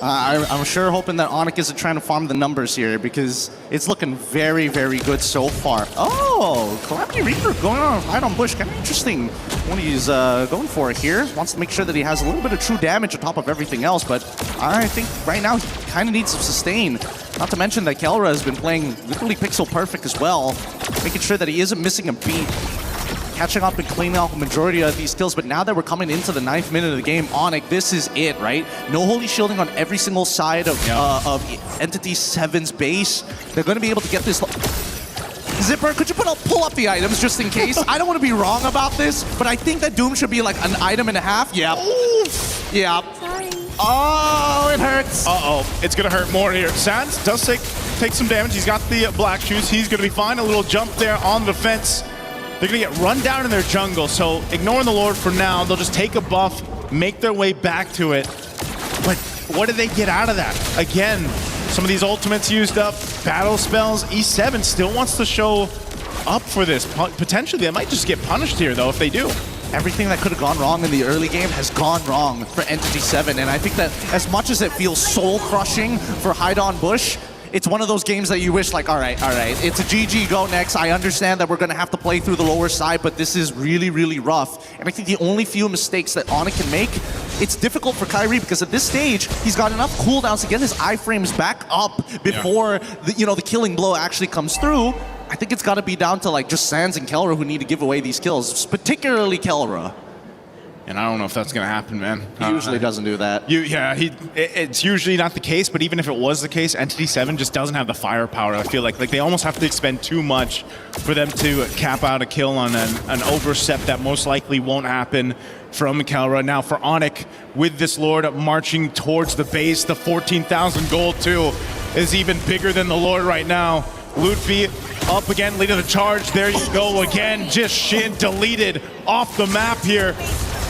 I'm sure hoping that Onyx isn't trying to farm the numbers here because it's looking very, very good so far. Oh, Calamity Reaper going on right on Bush. Kind of interesting what he's going for here. Wants to make sure that he has a little bit of true damage on top of everything else, but I think right now he kind of needs some sustain. Not to mention that Kelra has been playing literally pixel perfect as well, making sure that he isn't missing a beat. Catching up and cleaning out the majority of these kills, but now that we're coming into the 9th minute of the game, Onyx, this is it, right? No holy shielding on every single side of Entity 7's base. They're going to be able to get this. Zipper, could you pull up the items just in case? I don't want to be wrong about this, but I think that Doom should be like an item and a half. Yep. Yep. Sorry. Oh, it hurts. Uh-oh, it's going to hurt more here. Sans does take some damage. He's got the black shoes. He's going to be fine. A little jump there on the fence. They're going to get run down in their jungle, so ignoring the Lord for now. They'll just take a buff, make their way back to it. But what do they get out of that? Again, some of these ultimates used up, battle spells. E7 still wants to show up for this. Potentially, they might just get punished here, though, if they do. Everything that could have gone wrong in the early game has gone wrong for Entity 7, and I think that as much as it feels soul-crushing for Hydon Bush, it's one of those games that you wish, like, all right, it's a GG, go next. I understand that we're going to have to play through the lower side, but this is really, really rough. And I think the only few mistakes that Onyx can make, it's difficult for Kyrie because at this stage, he's got enough cooldowns to get his iframes back up before the killing blow actually comes through. I think it's got to be down to like just Sans and Kelra who need to give away these kills, particularly Kelra. And I don't know if that's going to happen, man. He usually doesn't do that. It's usually not the case, but even if it was the case, Entity 7 just doesn't have the firepower. I feel like they almost have to expend too much for them to cap out a kill on an overstep that most likely won't happen from Kelra. Now for Onyx, with this Lord marching towards the base, the 14,000 gold too is even bigger than the Lord right now. Ludwig up again, leading the charge. There you go again. Just Shin deleted off the map here.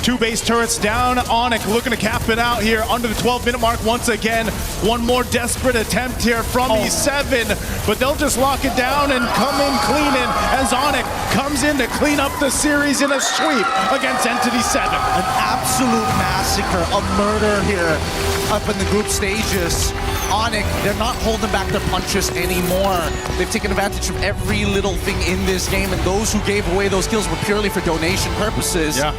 2 base turrets down. Onyx looking to cap it out here under the 12-minute mark once again. One more desperate attempt here from E7, but they'll just lock it down and come in cleaning as Onyx comes in to clean up the series in a sweep against Entity 7. An absolute massacre, a murder here up in the group stages. Onyx, they're not holding back their punches anymore. They've taken advantage of every little thing in this game, and those who gave away those kills were purely for donation purposes. Yeah.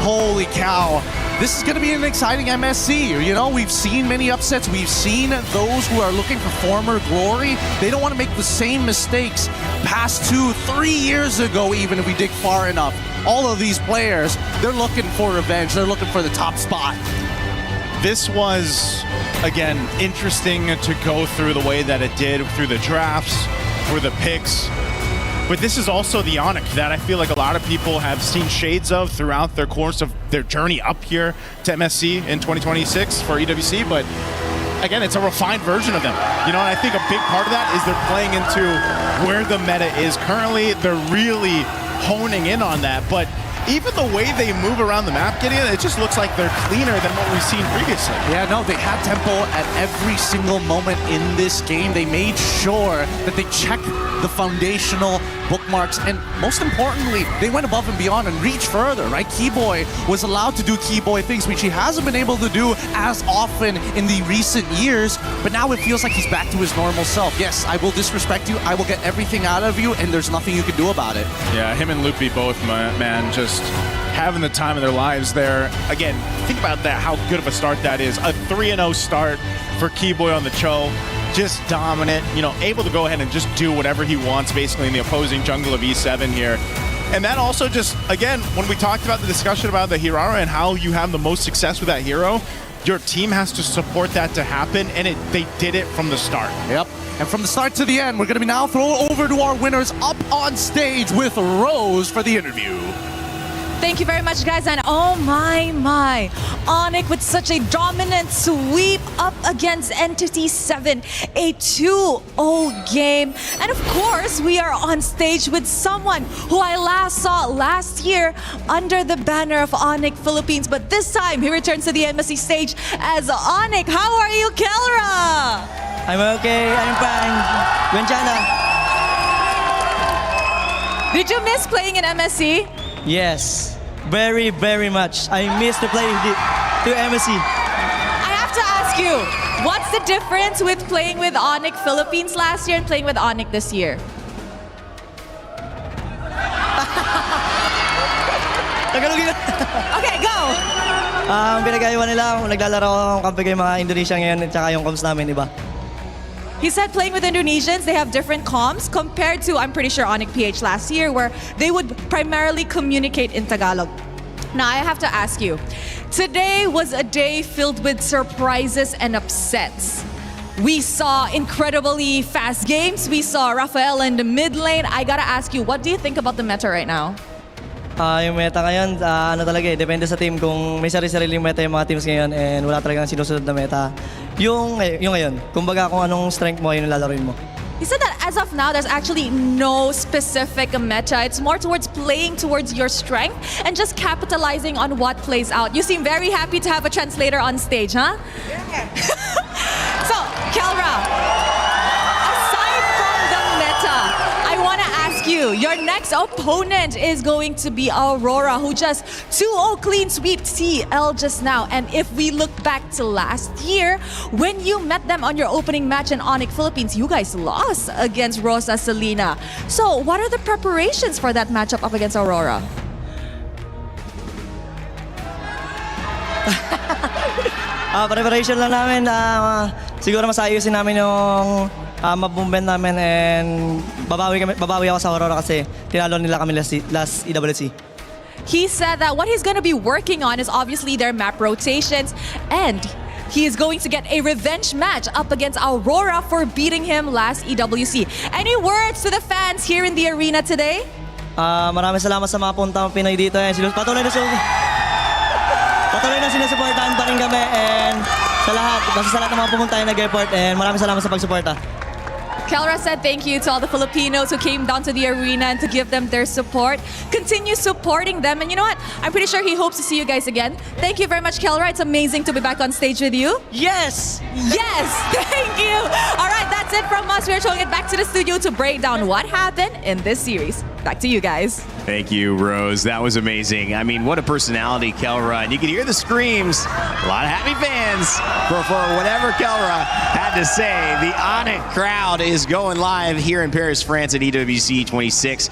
Holy cow. This is going to be an exciting MSC. You know, we've seen many upsets. We've seen those who are looking for former glory. They don't want to make the same mistakes past 2-3 years ago, even if we dig far enough. All of these players, they're looking for revenge. They're looking for the top spot. This was, again, interesting to go through the way that it did through the drafts, for the picks. But this is also the Onyx that I feel like a lot of people have seen shades of throughout their course of their journey up here to MSC in 2026 for EWC. But again, it's a refined version of them. You know, and I think a big part of that is they're playing into where the meta is currently. They're really honing in on that. But even the way they move around the map, Gideon, it just looks like they're cleaner than what we've seen previously. Yeah, no, they had tempo at every single moment in this game. They made sure that they checked the foundational bookmarks, and most importantly, they went above and beyond and reached further, right? Keyboy was allowed to do Keyboy things, which he hasn't been able to do as often in the recent years, but now it feels like he's back to his normal self. Yes, I will disrespect you, I will get everything out of you, and there's nothing you can do about it. Yeah, him and Loopy both, man, just having the time of their lives there. Again, think about that, how good of a start that is. A 3-0 start for Keyboy on the Cho. Just dominant, you know, able to go ahead and just do whatever he wants basically in the opposing jungle of E7 here. And that also just, again, when we talked about the discussion about the Hirara and how you have the most success with that hero, your team has to support that to happen, and they did it from the start. Yep. And from the start to the end, we're going to be now thrown over to our winners up on stage with Rose for the interview. Thank you very much, guys. And oh my, Onyx with such a dominant sweep up against Entity 7, a 2-0 game. And of course, we are on stage with someone who I last saw last year under the banner of Onyx Philippines. But this time, he returns to the MSC stage as Onyx. How are you, Kelra? I'm okay, I'm fine. Buongiorno. Did you miss playing in MSC? Yes, very, very much. I miss to play to MSC. I have to ask you, What's the difference with playing with Onyx Philippines last year and playing with Onyx this year? Okay, go! Pinagayuan nila, naglalaro akong kampi kay mga Indonesia ngayon at saka yung comms namin iba. He said playing with Indonesians, they have different comms compared to, I'm pretty sure, Onyx PH last year, where they would primarily communicate in Tagalog. Now, I have to ask you, today was a day filled with surprises and upsets. We saw incredibly fast games. We saw Rafael in the mid lane. I gotta ask you, what do you think about the meta right now? Yung meta ngayon, ano talaga depende sa team kung may sarili-sariling meta yung mga teams ngayon and wala talagang sinusunod na meta. Yung ngayon, kumbaga kung anong strength mo, yun yung lalaroin mo. He said that as of now, there's actually no specific meta. It's more towards playing towards your strength and just capitalizing on what plays out. You seem very happy to have a translator on stage, huh? Yeah. So, Kelra, aside from the meta, I want to ask you, your next opponent is going to be Aurora, who just 2-0 clean sweep TL just now. And if we look back to last year, when you met them on your opening match in Onyx Philippines, you guys lost against Rosa Salina. So what are the preparations for that matchup up against Aurora? Preparation lang namin, siguro masayusin namin yung mabumben namin and babawi ako sa Aurora kasi tinalo nila kami last EWC. He said that what he's going to be working on is obviously their map rotations, and he is going to get a revenge match up against Aurora for beating him last EWC. Any words to the fans here in the arena today? Maraming salamat sa mga puntang Pinoy dito. Patuloy na sinusuportahan pa rin kami and sa lahat ng mga pumunta yung nag-report and maraming salamat sa pagsuporta. Kelra said thank you to all the Filipinos who came down to the arena and to give them their support. Continue supporting them. And you know what? I'm pretty sure he hopes to see you guys again. Thank you very much, Kelra. It's amazing to be back on stage with you. Yes! Yes! Thank you! All right, that's it from us. We're throwing it back to the studio to break down what happened in this series. Back to you guys. Thank you, Rose. That was amazing. I mean, what a personality, Kelra. And you can hear the screams. A lot of happy fans for whatever Kelra had to say. The Onyx crowd is going live here in Paris, France at EWC 26.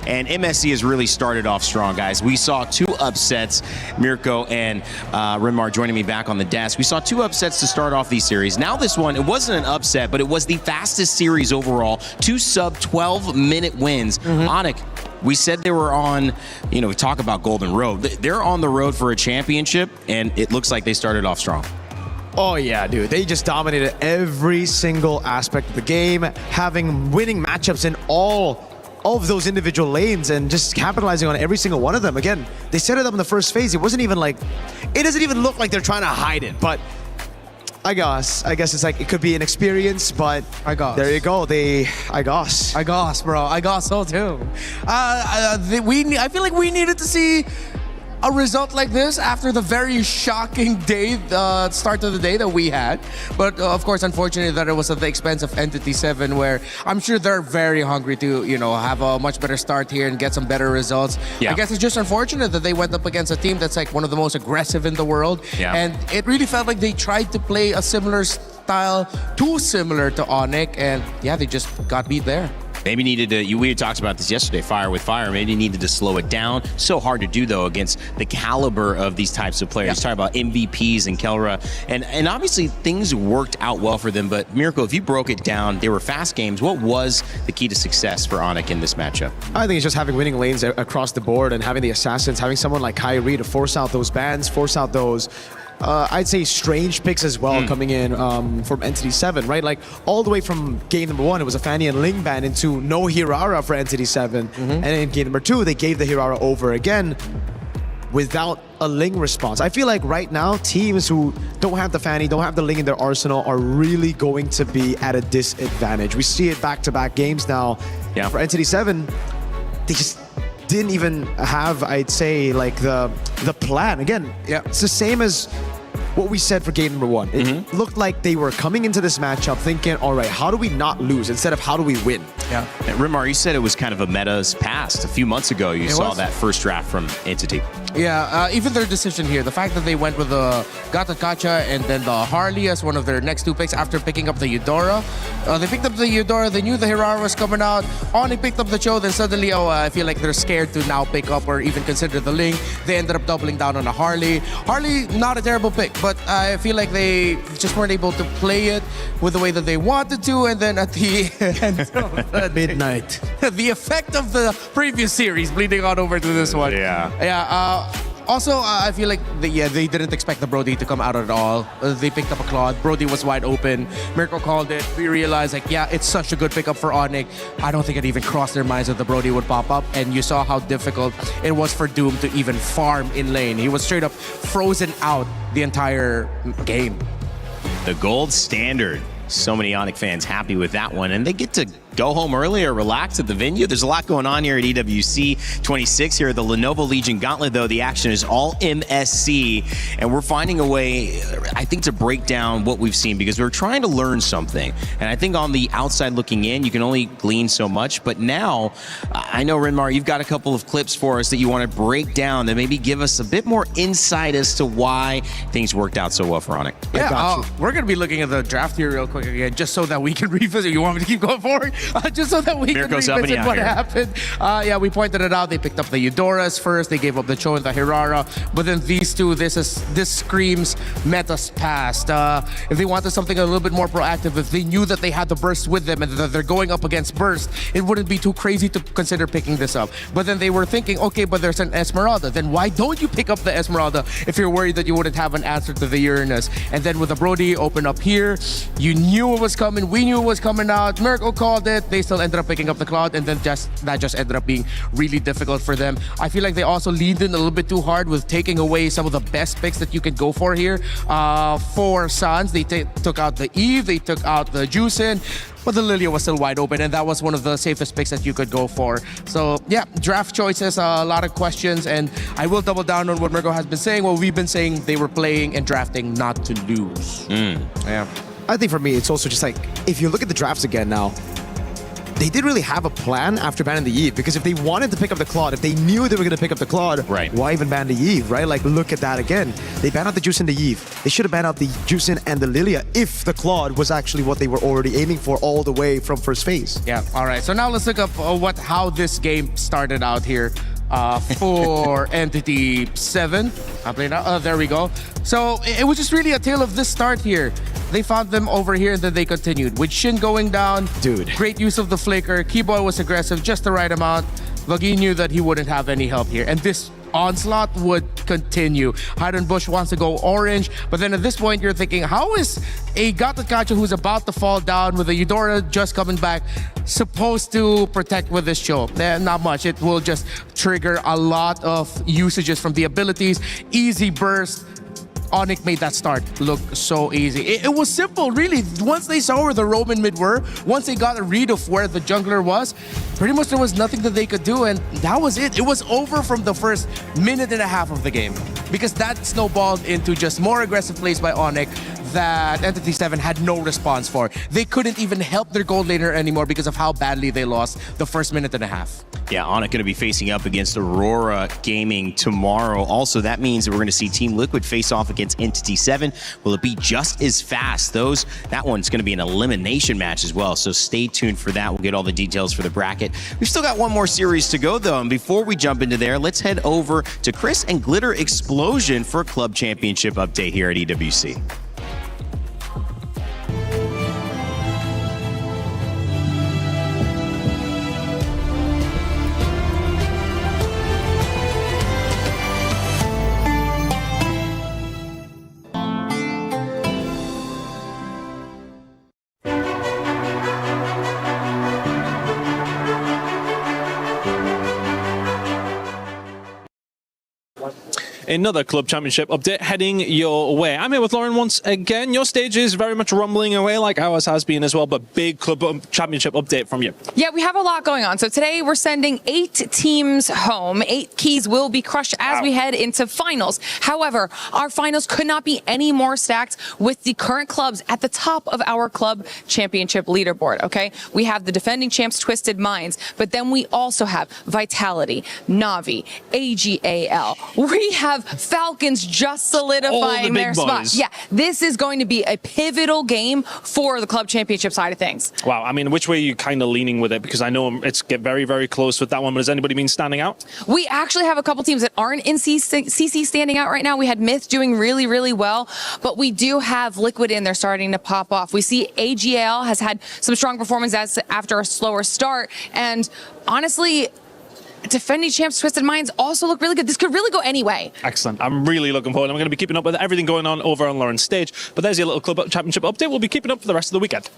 And MSC has really started off strong, guys. We saw 2 upsets. Mirko and Renmar joining me back on the desk. We saw 2 upsets to start off these series. Now this one, it wasn't an upset, but it was the fastest series overall. 2 sub-12-minute wins. Onyx, we said they were on, we talk about Golden Road. They're on the road for a championship, and it looks like they started off strong. Oh yeah, dude. They just dominated every single aspect of the game, having winning matchups in all of those individual lanes and just capitalizing on every single one of them. Again, they set it up in the first phase. It wasn't even like, it doesn't even look like they're trying to hide it, but I guess it's like it could be an experience, but there you go. I guess, bro. I guess so too. I feel like we needed to see a result like this after the very shocking day, start of the day that we had. But of course, unfortunately, that it was at the expense of Entity 7, where I'm sure they're very hungry to, have a much better start here and get some better results. Yeah. I guess it's just unfortunate that they went up against a team that's like one of the most aggressive in the world. Yeah. And it really felt like they tried to play a similar style, too similar to Onyx, and yeah, they just got beat there. Maybe needed to, we talked about this yesterday, fire with fire. Maybe needed to slow it down. So hard to do, though, against the caliber of these types of players. Talking about MVPs and Kelra. And obviously, things worked out well for them. But, Mirko, if you broke it down, they were fast games. What was the key to success for Onyx in this matchup? I think it's just having winning lanes across the board and having the assassins, having someone like Kyrie to force out those bans, force out those I'd say strange picks as well coming in from Entity 7, right? Like all the way from game number 1, it was a Fanny and Ling ban into no Hirara for Entity 7. And in game number 2, they gave the Hirara over again without a Ling response. I feel like right now, teams who don't have the Fanny, don't have the Ling in their arsenal are really going to be at a disadvantage. We see it back-to-back games now. Yeah. For Entity 7, they just didn't even have, I'd say, like the plan. Again, it's the same as what we said for game number 1. It looked like they were coming into this matchup thinking, all right, how do we not lose instead of how do we win? Yeah. And Renmar, you said it was kind of a meta's past. A few months ago, you saw that first draft from Entity. Yeah, even their decision here, the fact that they went with the Gatakacha and then the Harley as one of their next 2 picks after picking up the Eudora. They picked up the Eudora, they knew the Hirara was coming out. Oni picked up the Cho, then suddenly, I feel like they're scared to now pick up or even consider the Ling. They ended up doubling down on a Harley. Harley, not a terrible pick, but I feel like they just weren't able to play it with the way that they wanted to, and then at the end of midnight. The effect of the previous series bleeding on over to this one. Yeah. Also, I feel like they didn't expect the Brody to come out at all. They picked up a Claude. Brody was wide open. Mirko called it. We realized, it's such a good pickup for Onyx. I don't think it even crossed their minds that the Brody would pop up. And you saw how difficult it was for Doom to even farm in lane. He was straight up frozen out the entire game. The gold standard. So many Onyx fans happy with that one, and they get to go home early or relax at the venue. There's a lot going on here at EWC 26 here at the Lenovo Legion Gauntlet, though. The action is all MSC, and we're finding a way, I think, to break down what we've seen because we're trying to learn something. And I think on the outside looking in, you can only glean so much. But now, I know, Renmar, you've got a couple of clips for us that you want to break down that maybe give us a bit more insight as to why things worked out so well for Onyx. Yeah, we're going to be looking at the draft here real quick again, just so that we can revisit. You want me to keep going forward? Just so that we Mirko's can revisit what happened. Yeah, we pointed it out. They picked up the Eudoras first. They gave up the Cho and the Hirara. But then these two, this screams Meta's past. If they wanted something a little bit more proactive, if they knew that they had the Burst with them and that they're going up against Burst, it wouldn't be too crazy to consider picking this up. But then they were thinking, okay, but there's an Esmeralda. Then why don't you pick up the Esmeralda if you're worried that you wouldn't have an answer to the Uranus? And then with the Brody open up here, you knew it was coming. We knew it was coming out. Mirko called it. They still ended up picking up the Cloud, and then that just ended up being really difficult for them. I feel like they also leaned in a little bit too hard with taking away some of the best picks that you can go for here. For Suns, they took out the Eve, they took out the Juicin, but the Lilia was still wide open, and that was one of the safest picks that you could go for. So yeah, draft choices, a lot of questions, and I will double down on what Mirko has been saying. Well, we've been saying they were playing and drafting not to lose. Yeah. I think for me, it's also just like, if you look at the drafts again now, they didn't really have a plan after banning the Eve, because if they wanted to pick up the Claude, if they knew they were going to pick up the Claude, why even ban the Eve, right? Like, look at that again. They banned out the Juice and the Eve. They should have banned out the Juicin and the Lilia if the Claude was actually what they were already aiming for all the way from first phase. Yeah, all right. So now let's look up how this game started out here. For Entity 7. There we go. So it was just really a tale of this start here. They found them over here and then they continued. With Shin going down, great use of the flicker. Keyboy was aggressive, just the right amount. Vagi knew that he wouldn't have any help here. And this onslaught would continue. Highland Bush wants to go orange, but then at this point you're thinking, how is a Gatakacha who's about to fall down with a Eudora just coming back supposed to protect with this Cho? Not much. It will just trigger a lot of usages from the abilities. Easy burst. Onyx made that start look so easy. It was simple, really. Once they saw where the Roman mid were, once they got a read of where the jungler was, pretty much there was nothing that they could do, and that was it. It was over from the first minute and a half of the game, because that snowballed into just more aggressive plays by Onyx that Entity 7 had no response for. They couldn't even help their gold laner anymore because of how badly they lost the first minute and a half. Yeah, Onyx going to be facing up against Aurora Gaming tomorrow. Also, that means that we're going to see Team Liquid face off against Entity 7. Will it be just as fast? That one's going to be an elimination match as well, so stay tuned for that. We'll get all the details for the bracket. We've still got one more series to go, though, and before we jump into there, let's head over to Chris and Glitter Explosion for a Club Championship update here at EWC. another Club Championship update heading your way. I'm here with Lauren once again. Your stage is very much rumbling away like ours has been as well, but big Club Championship update from you. Yeah, we have a lot going on. So today we're sending 8 teams home. 8 keys will be crushed as we head into finals. However, our finals could not be any more stacked with the current clubs at the top of our Club Championship leaderboard, okay? We have the defending champs Twisted Minds, but then we also have Vitality, Na'Vi, AGAL. We have Falcons just solidifying their spot. Yeah, this is going to be a pivotal game for the Club Championship side of things. Wow, I mean, which way are you kind of leaning with it? Because I know it's get very, very close with that one, but has anybody been standing out? We actually have a couple teams that aren't in CC standing out right now. We had Myth doing really, really well, but we do have Liquid in there starting to pop off. We see AGL has had some strong performance after a slower start, and honestly, defending champs Twisted Minds also look really good. This could really go any way. Excellent. I'm really looking forward. I'm going to be keeping up with everything going on over on Lauren's stage, but there's your little Club Championship update. We'll be keeping up for the rest of the weekend.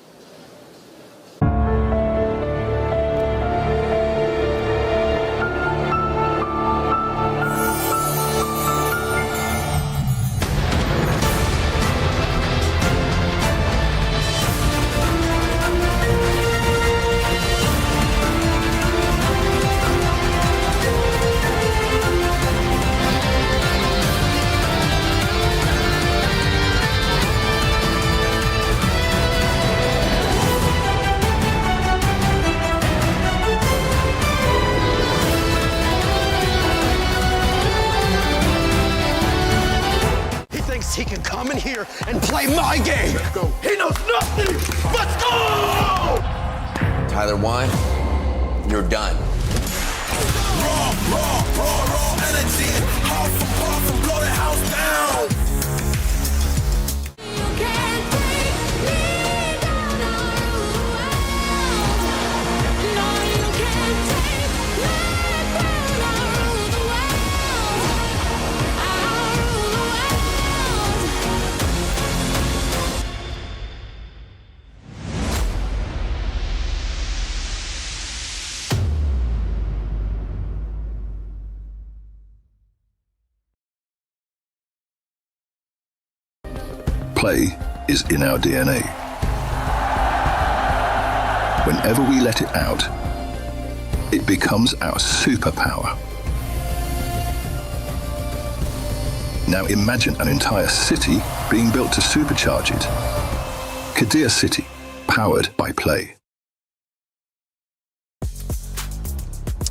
He can come in here and play my game. He knows nothing. Let's go! Tyler Wine, you're done. Raw energy. Half for half and blow the house down. Play is in our DNA. Whenever we let it out, it becomes our superpower. Now imagine an entire city being built to supercharge it. Kadir City, powered by Play.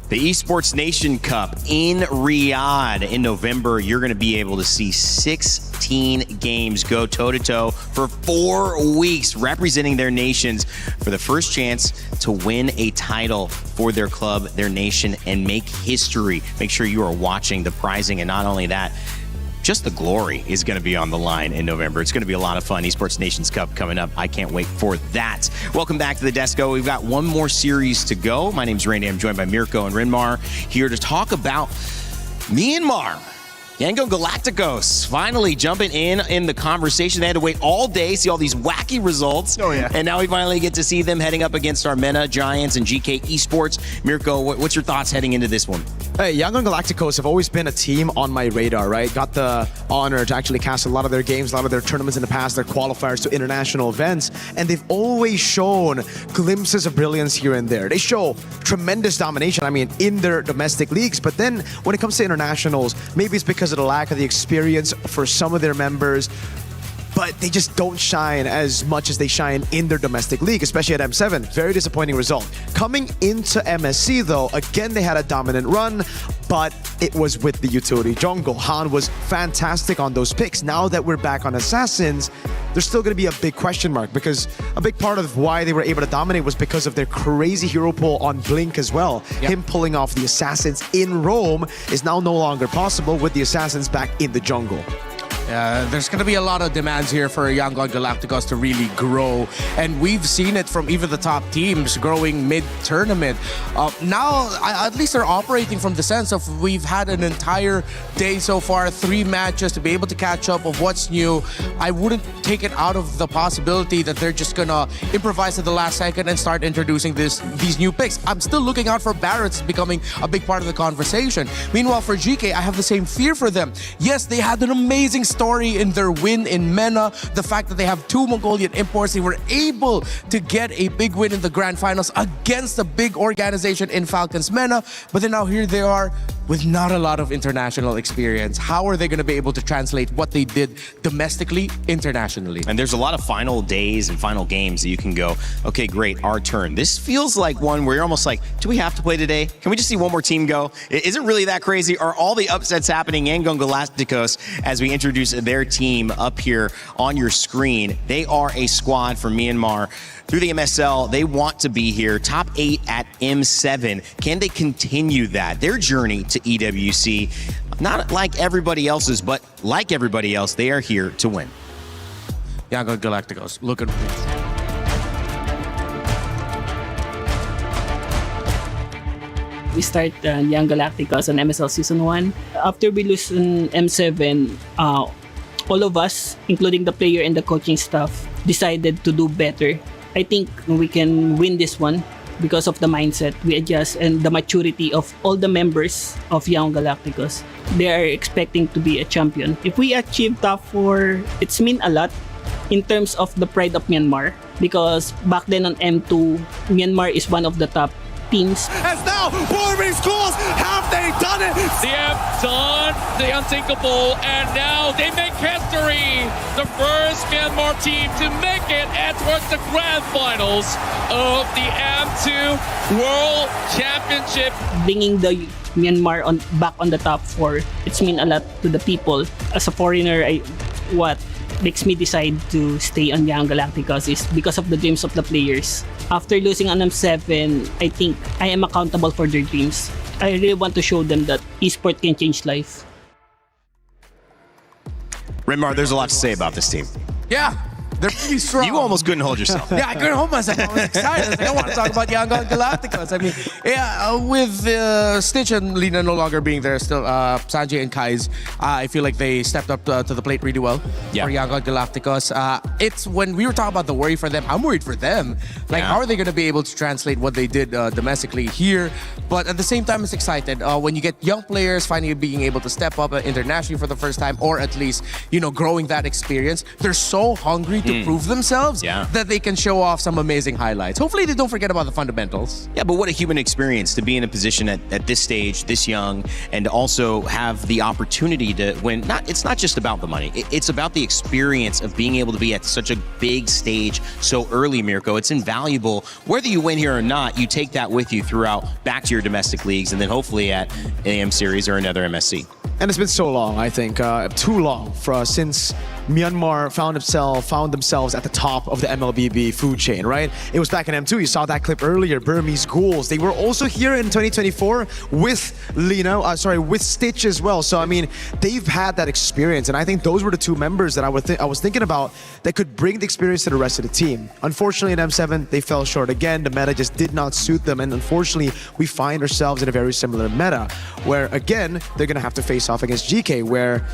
The Esports Nation Cup in Riyadh in November. You're going to be able to see 16 games go toe-to-toe for 4 weeks, representing their nations for the first chance to win a title for their club, their nation, and make history. Make sure you are watching the prizing, and not only that, just the glory is going to be on the line in November. It's going to be a lot of fun. Esports Nations Cup coming up. I can't wait for that. Welcome back to the Desco. We've got one more series to go. My name's Randy. I'm joined by Mirko and Rinmar here to talk about Myanmar. Yangon Galacticos finally jumping in the conversation. They had to wait all day, see all these wacky results. Oh, yeah. And now we finally get to see them heading up against Armena Giants and GK Esports. Mirko, what's your thoughts heading into this one? Hey, Yangon Galacticos have always been a team on my radar, right? Got the honor to actually cast a lot of their games, a lot of their tournaments in the past, their qualifiers to international events, and they've always shown glimpses of brilliance here and there. They show tremendous domination, I mean, in their domestic leagues, but then when it comes to internationals, maybe it's because of the lack of the experience for some of their members, but they just don't shine as much as they shine in their domestic league, especially at M7. Very disappointing result. Coming into MSC though, again they had a dominant run, but it was with the utility jungle. Han was fantastic on those picks. Now that we're back on Assassins, there's still going to be a big question mark, because a big part of why they were able to dominate was because of their crazy hero pull on Blink as well. Yep. Him pulling off the Assassins in Rome is now no longer possible with the Assassins back in the jungle. There's going to be a lot of demands here for Young Galacticos to really grow. And we've seen it from even the top teams growing mid-tournament. Now, at least they're operating from the sense of we've had an entire day so far, 3 matches to be able to catch up of what's new. I wouldn't take it out of the possibility that they're just going to improvise at the last second and start introducing these new picks. I'm still looking out for Barrett's becoming a big part of the conversation. Meanwhile, for GK, I have the same fear for them. Yes, they had an amazing story in their win in MENA. The fact that they have 2 Mongolian imports, they were able to get a big win in the grand finals against a big organization in Falcons MENA. But then now here they are with not a lot of international experience. How are they going to be able to translate what they did domestically, internationally? And there's a lot of final days and final games that you can go, okay, great, our turn. This feels like one where you're almost like, do we have to play today? Can we just see one more team go? Is it really that crazy? Are all the upsets happening in Galacticos as we introduce their team up here on your screen? They are a squad from Myanmar. Through the MSL, they want to be here. Top 8 at M7. Can they continue that? Their journey to EWC, not like everybody else's, but like everybody else, they are here to win. Young Galacticos, look at this. We start Young Galacticos on MSL Season 1. After we lose in M7, all of us, including the player and the coaching staff, decided to do better. I think we can win this one because of the mindset we adjust and the maturity of all the members of Young Galacticos. They are expecting to be a champion. If we achieve top 4, it's mean a lot in terms of the pride of Myanmar, because back then on M2, Myanmar is one of the top teams. As now, Forming Schools, have they done it? They have done the unthinkable, and now they make history. The first Myanmar team to make it towards the grand finals of the M2 World Championship. Bringing the Myanmar back on the top 4, it's mean a lot to the people. As a foreigner, what makes me decide to stay on Young Galacticos is because of the dreams of the players. After losing on M7, I think I am accountable for their dreams. I really want to show them that esports can change life. Rinmar, there's a lot to say about this team. Yeah, they're pretty strong. You almost couldn't hold yourself. Yeah, I couldn't hold myself. I was excited. I want to talk about Young Galacticos. I mean, yeah, with Stitch and Lina no longer being there, still Sanjay and Kai's, I feel like they stepped up to the plate really well for Young Galacticos. It's when we were talking about the worry for them, I'm worried for them. Like, how are they going to be able to translate what they did domestically here? But at the same time, it's excited when you get young players finally being able to step up internationally for the first time, or at least, you know, growing that experience. They're so hungry to prove themselves that they can show off some amazing highlights. Hopefully they don't forget about the fundamentals. Yeah, but what a human experience to be in a position at this stage, this young, and to also have the opportunity to win. It's not just about the money. It's about the experience of being able to be at such a big stage so early, Mirko. It's invaluable. Whether you win here or not, you take that with you throughout back to your domestic leagues and then hopefully at AM Series or another MSC. And it's been so long, I think, too long since Myanmar found themselves at the top of the MLBB food chain, right? It was back in M2. You saw that clip earlier, Burmese Ghouls. They were also here in 2024 with with Stitch as well. So, I mean, they've had that experience. And I think those were the 2 members that I was thinking about that could bring the experience to the rest of the team. Unfortunately, in M7, they fell short again. The meta just did not suit them. And unfortunately, we find ourselves in a very similar meta where, again, they're going to have to face off against GK, where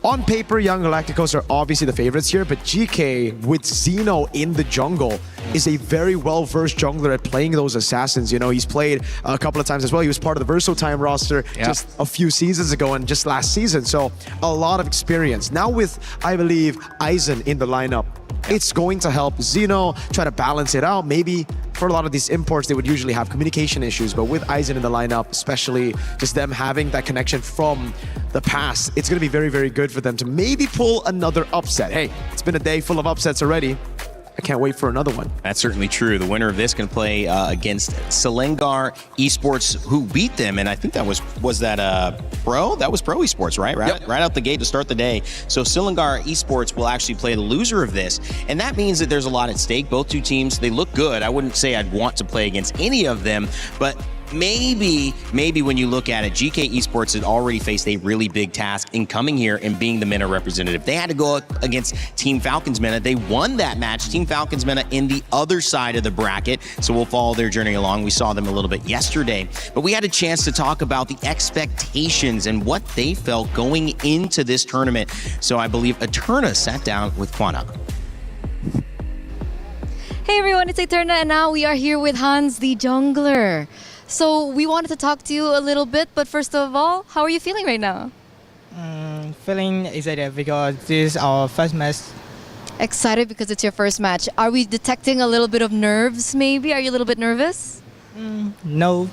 on paper, Young Galacticos are obviously the favorites here, but GK with Xeno in the jungle is a very well-versed jungler at playing those assassins. You know, he's played a couple of times as well. He was part of the VersoTime roster just a few seasons ago and just last season. So a lot of experience. Now with, I believe, Aizen in the lineup, it's going to help Xeno try to balance it out. Maybe for a lot of these imports, they would usually have communication issues, but with Aizen in the lineup, especially just them having that connection from the past, it's going to be very, very good for them to maybe pull another upset. Hey, it's been a day full of upsets already. I can't wait for another one. That's certainly true. The winner of this can play against Selengar Esports, who beat them, and I think that was that Pro? That was Pro Esports, right? Right out the gate to start the day. So Selengar Esports will actually play the loser of this, and that means that there's a lot at stake. Both 2 teams, they look good. I wouldn't say I'd want to play against any of them, but maybe when you look at it, GK Esports had already faced a really big task in coming here and being the MENA representative. They had to go up against Team Falcons MENA. They won that match. Team Falcons MENA in the other side of the bracket, so we'll follow their journey along. We saw them a little bit yesterday, but we had a chance to talk about the expectations and what they felt going into this tournament. So I believe Eterna sat down with Kwana. Hey everyone, it's Eterna, and now we are here with Hans, the jungler. So we wanted to talk to you a little bit, but first of all, how are you feeling right now? Feeling excited because this is our first match. Excited because it's your first match. Are we detecting a little bit of nerves maybe? Are you a little bit nervous? No.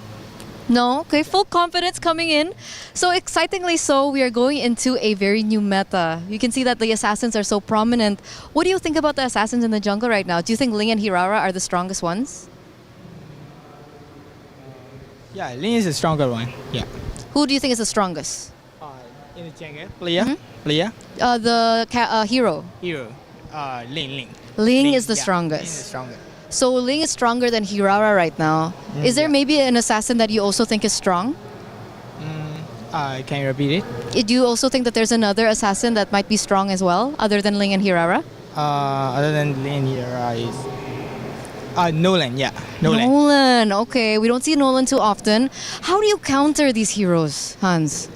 No? Okay, full confidence coming in. So excitingly so, we are going into a very new meta. You can see that the assassins are so prominent. What do you think about the assassins in the jungle right now? Do you think Ling and Hirara are the strongest ones? Yeah, Ling is the stronger one. Yeah. Who do you think is the strongest? In the jungle, player. Player. The hero. Hero. Ling. Ling is the yeah, strongest. Ling is stronger. So Ling is stronger than Hirara right now. Is there maybe an assassin that you also think is strong? Can you repeat it? Do you also think that there's another assassin that might be strong as well, other than Ling and Hirara? Other than Ling and Hirara is Nolan. Yeah, Nolan. Okay, we don't see Nolan too often. How do you counter these heroes, Hans?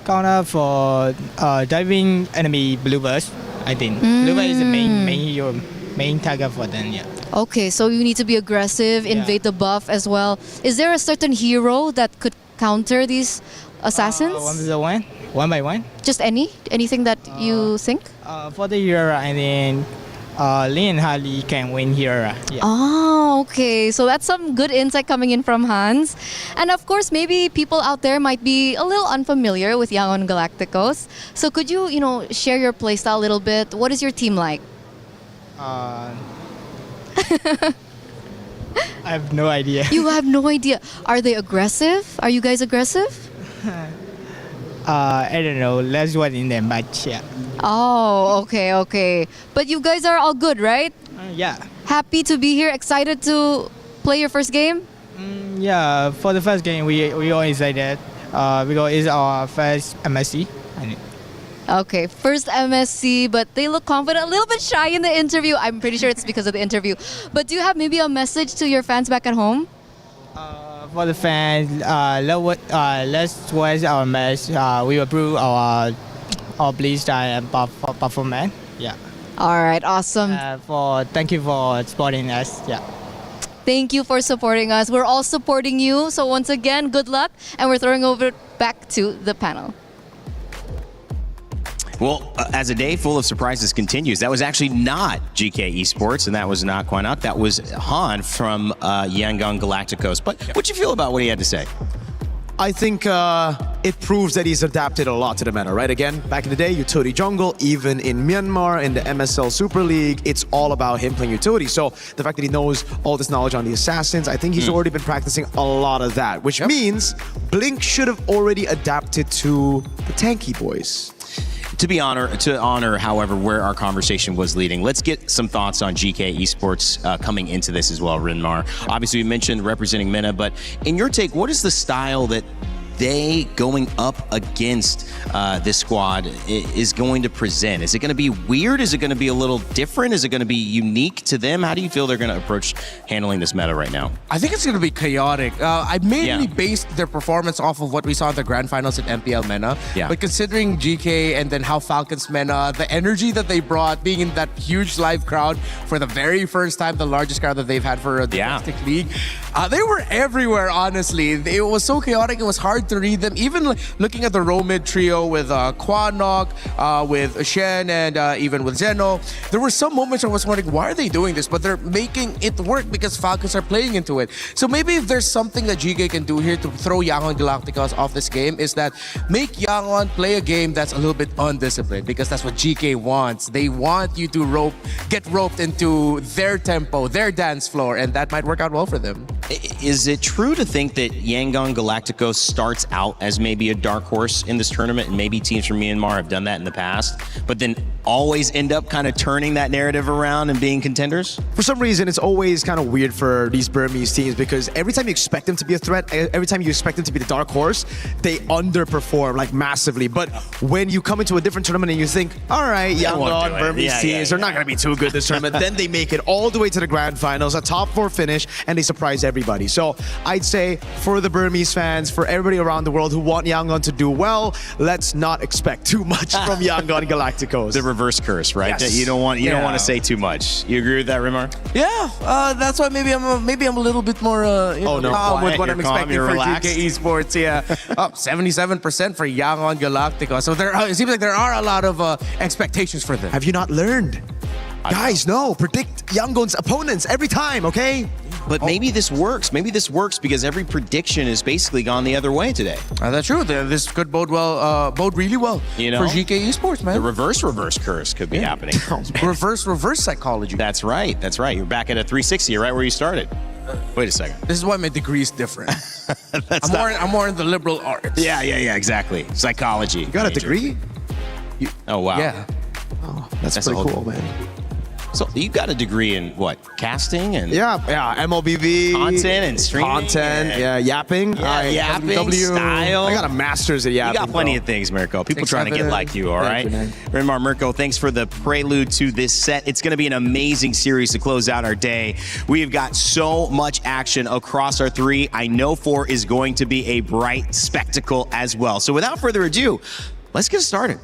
Counter for diving enemy blue burst. I think blue burst is the main hero. Main target for them, yeah. Okay, so you need to be aggressive, invade the buff as well. Is there a certain hero that could counter these assassins? One by one. Just anything that you think? For the hero, I think Lee and Harley can win here. Yeah. Oh, okay. So that's some good insight coming in from Hans. And of course, maybe people out there might be a little unfamiliar with Yangon Galacticos. So could you, share your playstyle a little bit? What is your team like? I have no idea. You have no idea. Are they aggressive? Are you guys aggressive? I don't know. Let's one in the match. Yeah. Oh, okay. But you guys are all good, right? Yeah. Happy to be here. Excited to play your first game? Yeah. For the first game, we all excited because it's our first MSC. Okay, first MSC, but they look confident, a little bit shy in the interview. I'm pretty sure it's because of the interview. But do you have maybe a message to your fans back at home? For the fans, let's watch our match. We improve our play style and performance. Yeah. All right, awesome. Thank you for supporting us. Yeah. Thank you for supporting us. We're all supporting you. So once again, good luck, and we're throwing over back to the panel. Well, as a day full of surprises continues, that was actually not GK Esports, and that was not Quanok. That was Han from Yangon Galacticos. But what'd you feel about what he had to say? I think it proves that he's adapted a lot to the meta, right? Again, back in the day, utility jungle, even in Myanmar, in the MSL Super League, it's all about him playing utility. So the fact that he knows all this knowledge on the assassins, I think he's already been practicing a lot of that, which means Blink should have already adapted to the tanky boys. To honor, however, where our conversation was leading, let's get some thoughts on GK Esports coming into this as well, Rinmar. Obviously, you mentioned representing MENA, but in your take, what is the style that they going up against this squad is going to present? Is it going to be weird? Is it going to be a little different? Is it going to be unique to them? How do you feel they're going to approach handling this meta right now? I think it's going to be chaotic. I mainly based their performance off of what we saw in the grand finals at MPL MENA. Yeah. But considering GK and then how Falcons MENA, the energy that they brought, being in that huge live crowd for the very first time, the largest crowd that they've had for a domestic league, they were everywhere, honestly. It was so chaotic, it was hard to read them. Even looking at the Romid trio with Quanok, with Shen, and even with Zeno, there were some moments I was wondering, why are they doing this? But they're making it work because Falcons are playing into it. So maybe if there's something that GK can do here to throw Yangon Galacticos off this game, is that make Yangon play a game that's a little bit undisciplined, because that's what GK wants. They want you to get roped into their tempo, their dance floor, and that might work out well for them. Is it true to think that Yangon Galacticos starts out as maybe a dark horse in this tournament, and maybe teams from Myanmar have done that in the past, but then always end up kind of turning that narrative around and being contenders? For some reason, it's always kind of weird for these Burmese teams because every time you expect them to be a threat, every time you expect them to be the dark horse, they underperform like massively. But when you come into a different tournament and you think, all right, Yangon, Burmese teams, they're not going to be too good this tournament, then they make it all the way to the grand finals, a top 4 finish, and they surprise everybody. So I'd say for the Burmese fans, for everybody around the world who want Yangon to do well, let's not expect too much from Yangon Galacticos. The reverse curse, right? Yes. That you don't want to say too much. You agree with that, Rimar? Yeah, that's why maybe I'm a little bit more calm with what I'm expecting for GK Esports. Yeah, 77% for Yangon Galacticos. So it seems like there are a lot of expectations for them. Have you not learned? Guys, no, predict Yangon's opponents every time, okay? But maybe this works. Maybe this works because every prediction has basically gone the other way today. That's true. This could bode really well for GK Esports, man. The reverse curse could be happening. reverse psychology. That's right. That's right. You're back at a 360. You're right where you started. Wait a second. This is why my degree is different. I'm more in the liberal arts. Yeah, exactly. Psychology. You got a degree? Oh, wow. Yeah. Oh, that's pretty cool, man. So you got a degree in what? Casting and MLBV, content and streaming, yapping, yapping, style. I got a master's at yapping. You got plenty of things, Mirko. People trying to get like you. All right, Rimar, Mirko, thanks for the prelude to this set. It's going to be an amazing series to close out our day. We have got so much action across our 3. I know 4 is going to be a bright spectacle as well. So without further ado, let's get started.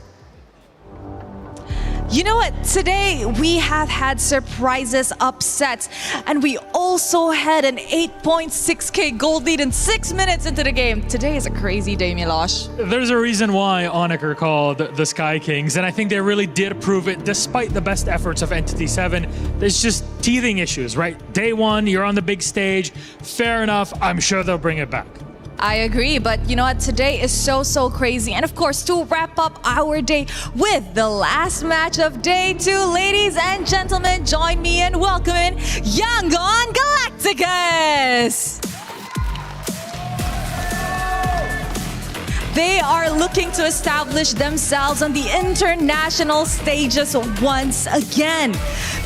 You know what? Today we have had surprises, upsets, and we also had an 8.6k gold lead in 6 minutes into the game. Today is a crazy day, Milosh. There's a reason why Onyx are called the Sky Kings, and I think they really did prove it despite the best efforts of Entity 7. There's just teething issues, right? Day 1, you're on the big stage. Fair enough. I'm sure they'll bring it back. I agree, but you know what? Today is so crazy. And of course, to wrap up our day with the last match of day 2, ladies and gentlemen, join me in welcoming Yangon Galacticos. They are looking to establish themselves on the international stages once again.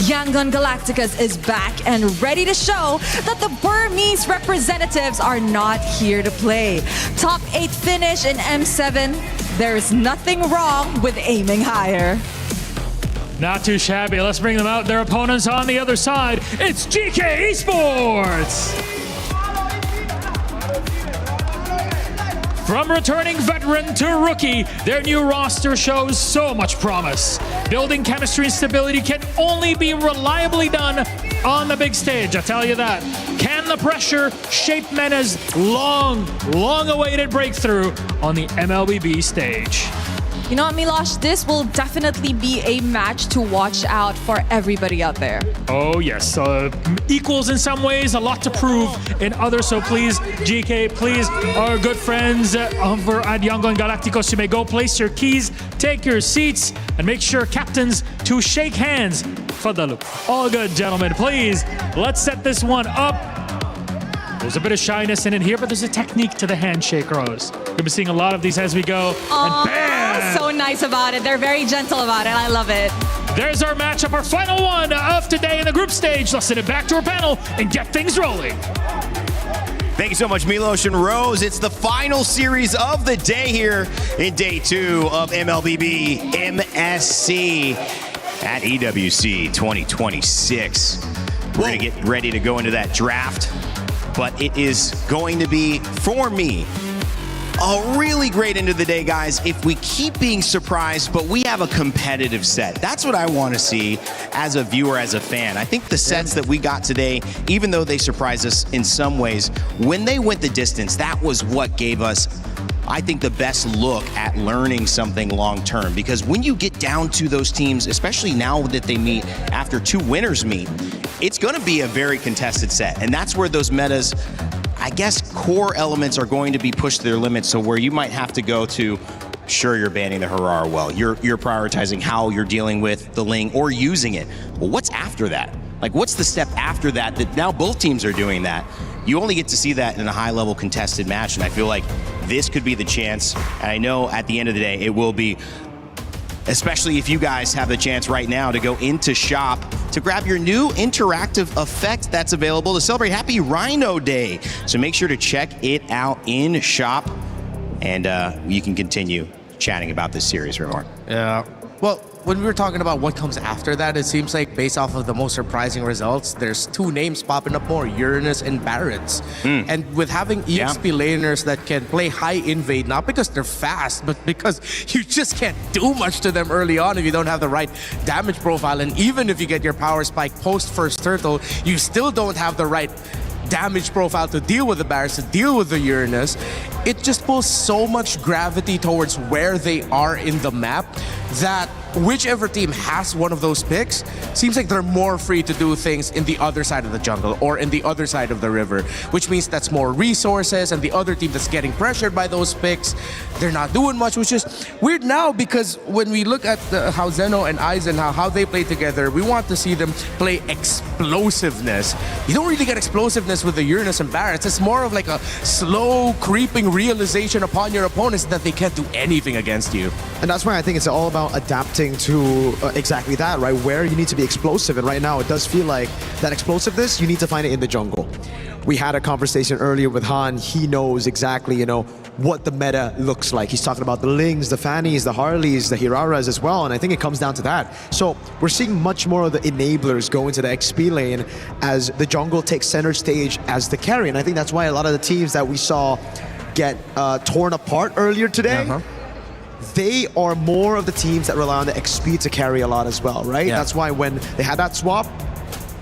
Yangon Galacticos is back and ready to show that the Burmese representatives are not here to play. Top 8 finish in M7. There is nothing wrong with aiming higher. Not too shabby. Let's bring them out. Their opponents on the other side. It's GK Esports. From returning veteran to rookie, their new roster shows so much promise. Building chemistry and stability can only be reliably done on the big stage, I tell you that. Can the pressure shape Mena's long-awaited breakthrough on the MLBB stage? You know what, Milosh? This will definitely be a match to watch out for everybody out there. Oh, yes. Equals in some ways, a lot to prove in others. So please, GK, please, our good friends over at Yangon Galacticos, you may go place your keys, take your seats, and make sure, captains, to shake hands for the look. All good, gentlemen. Please, let's set this one up. There's a bit of shyness in it here, but there's a technique to the handshake, Rose. We'll be seeing a lot of these as we go. Aww, and bam! So nice about it. They're very gentle about it. I love it. There's our matchup, our final one of today in the group stage. Let's send it back to our panel and get things rolling. Thank you so much, Milosh and Rose. It's the final series of the day here in day 2 of MLBB MSC at EWC 2026. We're going to get ready to go into that draft. But it is going to be, for me, a really great end of the day, guys, if we keep being surprised, but we have a competitive set. That's what I want to see as a viewer, as a fan. I think the sets that we got today, even though they surprised us in some ways, when they went the distance, that was what gave us, I think, the best look at learning something long-term. Because when you get down to those teams, especially now that they meet after 2 winners meet, it's going to be a very contested set. And that's where those metas, I guess, core elements are going to be pushed to their limits. So where you might have to go to, sure, you're banning the Harara well. You're prioritizing how you're dealing with the Ling or using it. Well, what's after that? Like, what's the step after that now both teams are doing that? You only get to see that in a high-level contested match, and I feel like this could be the chance. And I know at the end of the day, it will be especially if you guys have the chance right now to go into shop to grab your new interactive effect that's available to celebrate Happy Rhino Day. So make sure to check it out in shop, and you can continue chatting about this series, Ramon. Yeah. Well, when we were talking about what comes after that, it seems like based off of the most surprising results, there's two names popping up more, Uranus and Barretts. And with having EXP laners that can play high invade, not because they're fast, but because you just can't do much to them early on if you don't have the right damage profile. And even if you get your power spike post first turtle, you still don't have the right damage profile to deal with the Barretts, to deal with the Uranus. It just pulls so much gravity towards where they are in the map that whichever team has one of those picks seems like they're more free to do things in the other side of the jungle or in the other side of the river, which means that's more resources, and the other team that's getting pressured by those picks, they're not doing much, which is weird now because when we look at how Zeno and Aizen, how they play together, we want to see them play explosiveness. You don't really get explosiveness with the Uranus and Barretts. It's more of like a slow creeping realization upon your opponents that they can't do anything against you. And that's why I think it's all about adapting to exactly that, right? Where you need to be explosive. And right now, it does feel like that explosiveness, you need to find it in the jungle. We had a conversation earlier with Han. He knows exactly, you know, what the meta looks like. He's talking about the Lings, the Fannies, the Harleys, the Hiraras as well. And I think it comes down to that. So we're seeing much more of the enablers go into the XP lane as the jungle takes center stage as the carry. And I think that's why a lot of the teams that we saw get torn apart earlier today, they are more of the teams that rely on the XP to carry a lot as well, right? Yeah. That's why when they had that swap,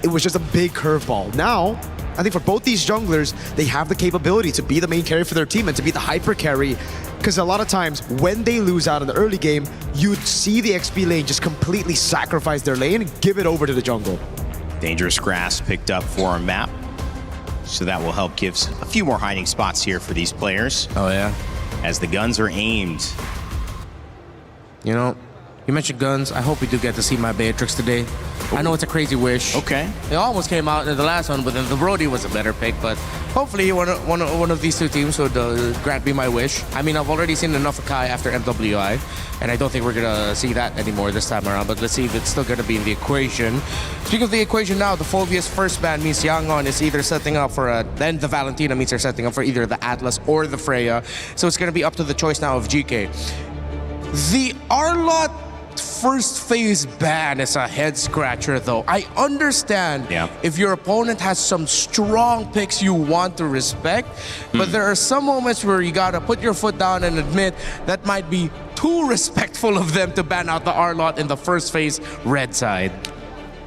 it was just a big curveball. Now, I think for both these junglers, they have the capability to be the main carry for their team and to be the hyper carry. Because a lot of times, when they lose out in the early game, you'd see the XP lane just completely sacrifice their lane and give it over to the jungle. Dangerous grass picked up for our map. So that will help give a few more hiding spots here for these players. Oh, yeah. As the guns are aimed. You know, you mentioned guns. I hope we do get to see my Beatrix today. I know it's a crazy wish. Okay. It almost came out in the last one, but then the Brody was a better pick. But hopefully one of these two teams would grant me my wish. I mean, I've already seen enough of Kai after MWI, and I don't think we're going to see that anymore this time around. But let's see if it's still going to be in the equation. Speaking of the equation now, the Phobia's first ban means Yangon is either setting up for then the Valentina means they're setting up for either the Atlas or the Freya. So it's going to be up to the choice now of GK. The Arlott first phase ban is a head scratcher though. I understand if your opponent has some strong picks you want to respect, but there are some moments where you gotta put your foot down and admit that might be too respectful of them to ban out the Arlott in the first phase red side.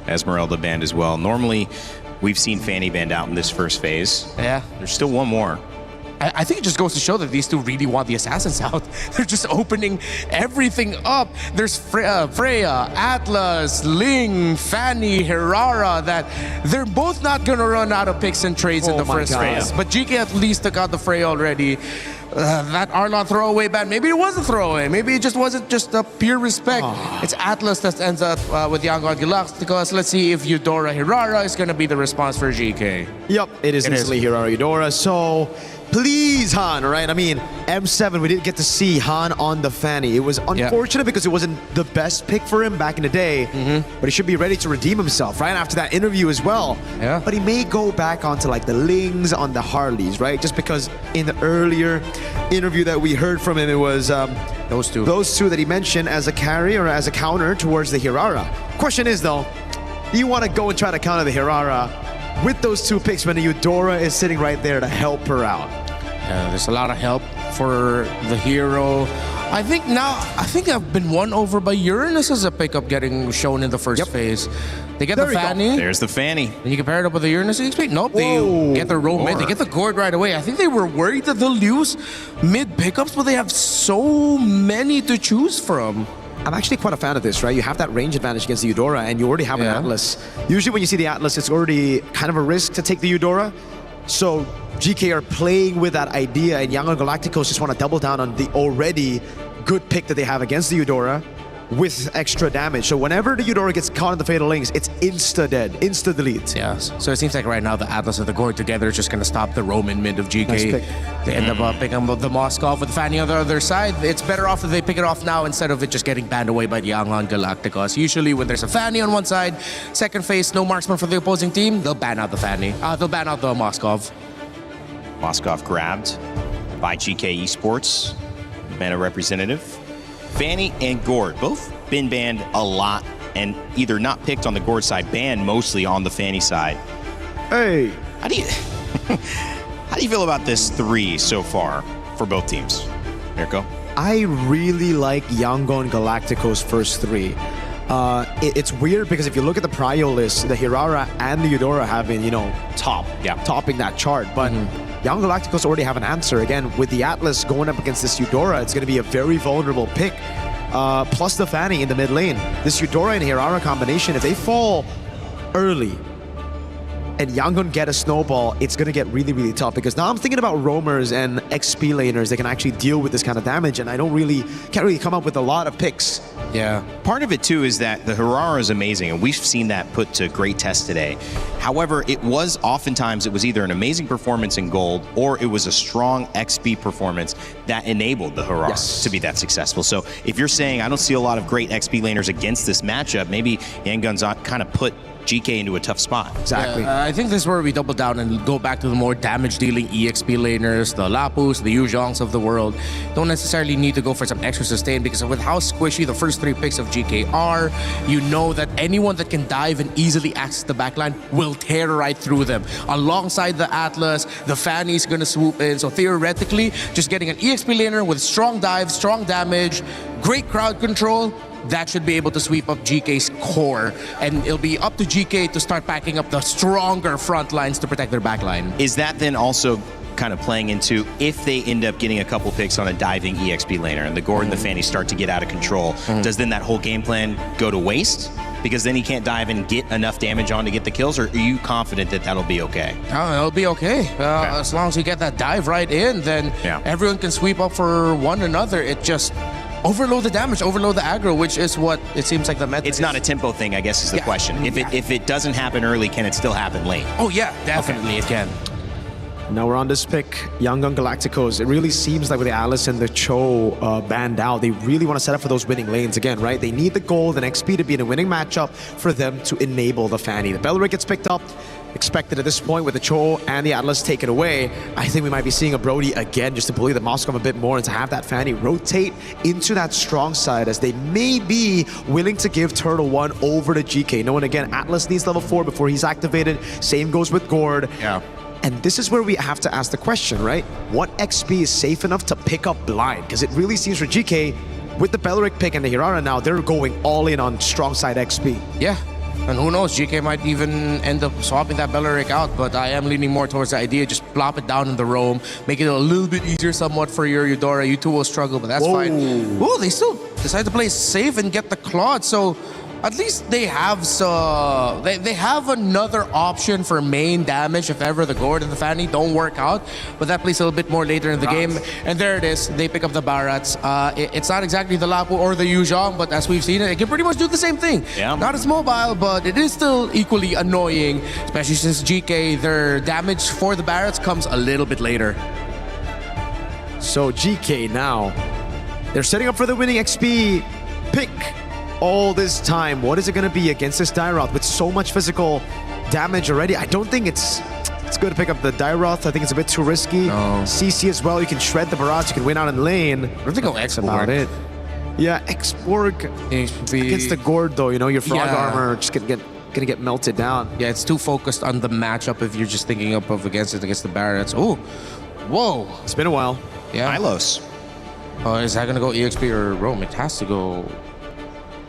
Esmeralda banned as well. Normally, we've seen Fanny banned out in this first phase. Yeah. There's still one more. I think it just goes to show that these two really want the assassins out. They're just opening everything up. There's Freya, Atlas, Ling, Fanny, Hirara, that they're both not going to run out of picks and trades in the first phase. But GK at least took out the Freya already. That Arlott throwaway ban, maybe it was a throwaway. Maybe it just wasn't just a pure respect. It's Atlas that ends up with Yangon Galacticos. Let's see if Eudora Hirara is going to be the response for GK. Yep, it is instantly Hirara Eudora. So please, Han, right? I mean, M7, we didn't get to see Han on the Fanny. It was unfortunate because it wasn't the best pick for him back in the day, but he should be ready to redeem himself, right? After that interview as well. Yeah. But he may go back onto like the Lings, on the Harleys, right? Just because in the earlier interview that we heard from him, it was those two that he mentioned as a carry or as a counter towards the Hirara. Question is though, do you want to go and try to counter the Hirara with those two picks when the Eudora is sitting right there to help her out? There's a lot of help for the hero. I think I've been won over by Uranus as a pickup getting shown in the first phase. They get the Fanny. There's the Fanny. And you compare it up with the Uranus XP. Nope, they get the Roman. They get the Gourd right away. I think they were worried that they'll lose mid pickups, but they have so many to choose from. I'm actually quite a fan of this, right? You have that range advantage against the Eudora, and you already have an Atlas. Usually when you see the Atlas, it's already kind of a risk to take the Eudora. So GK are playing with that idea, and Yangon Galacticos just want to double down on the already good pick that they have against the Eudora. with extra damage. So whenever the Eudora gets caught in the Fatal Links, it's insta-dead, insta-delete. Yeah, so it seems like right now the Atlas and the Gord together is just going to stop the Roman mid of GK. Nice pick. They end up picking up the Moskov with Fanny on the other side. It's better off if they pick it off now instead of it just getting banned away by the Yangon Galacticos. Usually when there's a Fanny on one side, second phase, no marksman for the opposing team, they'll ban out the Fanny. They'll ban out the Moskov. Moskov grabbed by GK Esports, Meta representative. Fanny and Gord, both been banned a lot and either not picked on the Gord side, banned mostly on the Fanny side. Hey. How do you feel about this 3 so far for both teams? Mirko? I really like Yangon Galacticos' first 3. It's weird because if you look at the prio list, the Hirara and the Eudora have been, topping that chart. But Young Galacticos already have an answer. Again, with the Atlas going up against this Eudora, it's going to be a very vulnerable pick. Plus the Fanny in the mid lane. This Eudora and Hirara combination, if they fall early and Yangon get a snowball, it's going to get really, really tough. Because now I'm thinking about roamers and XP laners that can actually deal with this kind of damage, and I can't really come up with a lot of picks. Yeah. Part of it too is that the Hirara is amazing, and we've seen that put to great test today. However, it was either an amazing performance in gold or it was a strong XP performance that enabled the Hirara to be that successful. So if you're saying I don't see a lot of great XP laners against this matchup, maybe Yangon's kind of put GK into a tough spot. Exactly. Yeah, I think this is where we double down and go back to the more damage-dealing EXP laners, the Lapus, the Yuzhongs of the world. Don't necessarily need to go for some extra sustain because with how squishy the first 3 picks of GK are, you know that anyone that can dive and easily access the backline will tear right through them. Alongside the Atlas, the Fanny's gonna swoop in. So theoretically, just getting an EXP laner with strong dive, strong damage, great crowd control, that should be able to sweep up GK's core, and it'll be up to GK to start backing up the stronger front lines to protect their back line. Is that then also kind of playing into if they end up getting a couple picks on a diving EXP laner and the Gord and the Fanny start to get out of control, does then that whole game plan go to waste? Because then he can't dive and get enough damage on to get the kills, or are you confident that that'll be okay? Oh, it'll be okay. As long as you get that dive right in, then everyone can sweep up for one another. It just overload the damage, overload the aggro, which is what it seems like the meta It's not a tempo thing, I guess, is the question. If it doesn't happen early, can it still happen late? Oh yeah, definitely it can. Now we're on this pick, Yangon Galacticos. It really seems like with the Alice and the Cho banned out, they really want to set up for those winning lanes again, right? They need the gold and XP to be in a winning matchup for them to enable the Fanny. The Belric gets picked up. Expected at this point with the Cho and the Atlas taken away. I think we might be seeing a Brody again just to bully the Moskov a bit more and to have that Fanny rotate into that strong side as they may be willing to give Turtle 1 over to GK. Knowing again, Atlas needs level 4 before he's activated. Same goes with Gord. Yeah. And this is where we have to ask the question, right? What XP is safe enough to pick up blind? Because it really seems for GK, with the Belric pick and the Hirara now, they're going all in on strong side XP. Yeah. And who knows, GK might even end up swapping that Belric out, but I am leaning more towards the idea, just plop it down in the roam, make it a little bit easier somewhat for your Eudora. You two will struggle, but that's fine. Oh, they still decide to play safe and get the Claude, so at least they have they have another option for main damage if ever the Gord and the Fanny don't work out, but that plays a little bit more later in the game. And there it is, they pick up the Barats. It's not exactly the Lapu or the Yuzhong, but as we've seen it can pretty much do the same thing. Yeah. Not as mobile, but it is still equally annoying, especially since GK, their damage for the Barats comes a little bit later. So GK now, they're setting up for the winning XP pick. All this time, what is it going to be against this Dairoth with so much physical damage already? I don't think it's good to pick up the Dairoth. I think it's a bit too risky. CC as well, you can shred the barrage, you can win out in lane. I think I'll That's about it. Yeah, X-Borg against the Gord though, you know, your frog armor just gonna get melted down. Yeah, it's too focused on the matchup if you're just thinking up against the Barats. Oh, whoa. It's been a while. Yeah. Milos. Is that gonna go EXP or Rome? It has to go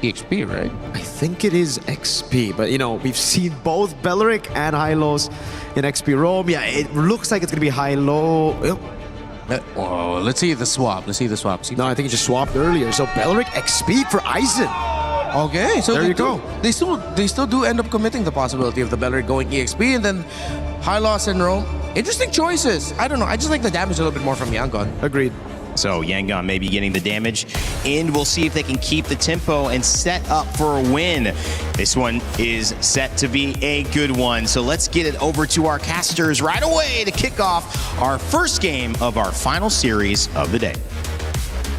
EXP, right? I think it is XP, but you know, we've seen both Belric and Hylos in XP Rome. Yeah, it looks like it's gonna be Hylo. Oh, let's see the swap. No, I think it just swapped earlier. So Belric XP for Aizen. Okay, so there you go. They still do end up committing the possibility of the Belric going EXP and then Hylos and Rome. Interesting choices. I don't know. I just like the damage a little bit more from Yangon. Agreed. So Yangon may be getting the damage, and we'll see if they can keep the tempo and set up for a win. This one is set to be a good one. So let's get it over to our casters right away to kick off our first game of our final series of the day.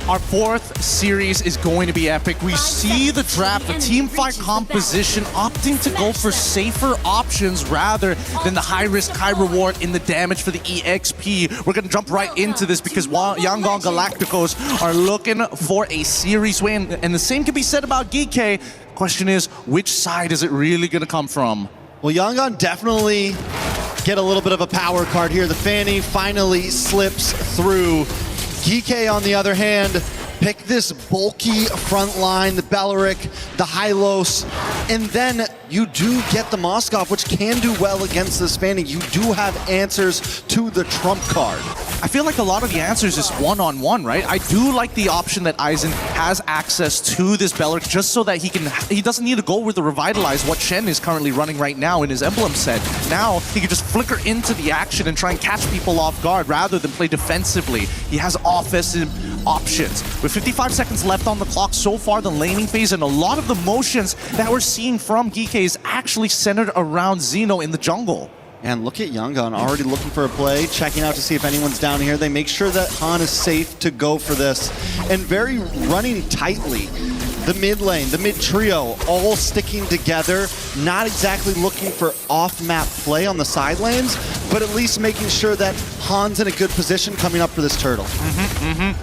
Our fourth series is going to be epic. We see the draft, the team fight composition opting to go for safer options rather than the high risk, high reward in the damage for the EXP. We're going to jump right into this because Yangon Galacticos are looking for a series win. And the same can be said about Geeky. Question is, which side is it really going to come from? Well, Yangon definitely get a little bit of a power card here. The Fanny finally slips through. Geeky, on the other hand, pick this bulky front line, the Bellaric, the Hylos, and then you do get the Moskov, which can do well against this Fanny. You do have answers to the trump card. I feel like a lot of the answers is one-on-one, right? I do like the option that Aizen has access to this Bellaric just so that he doesn't need to go with the Revitalize, what Shen is currently running right now in his emblem set. Now, he can just flicker into the action and try and catch people off guard rather than play defensively. He has offensive options. With 55 seconds left on the clock so far, the laning phase, and a lot of the motions that we're seeing from Geeky is actually centered around Xeno in the jungle. And look at Yangon already looking for a play, checking out to see if anyone's down here. They make sure that Han is safe to go for this. And very running tightly. The mid lane, the mid trio, all sticking together, not exactly looking for off-map play on the side lanes, but at least making sure that Han's in a good position coming up for this turtle.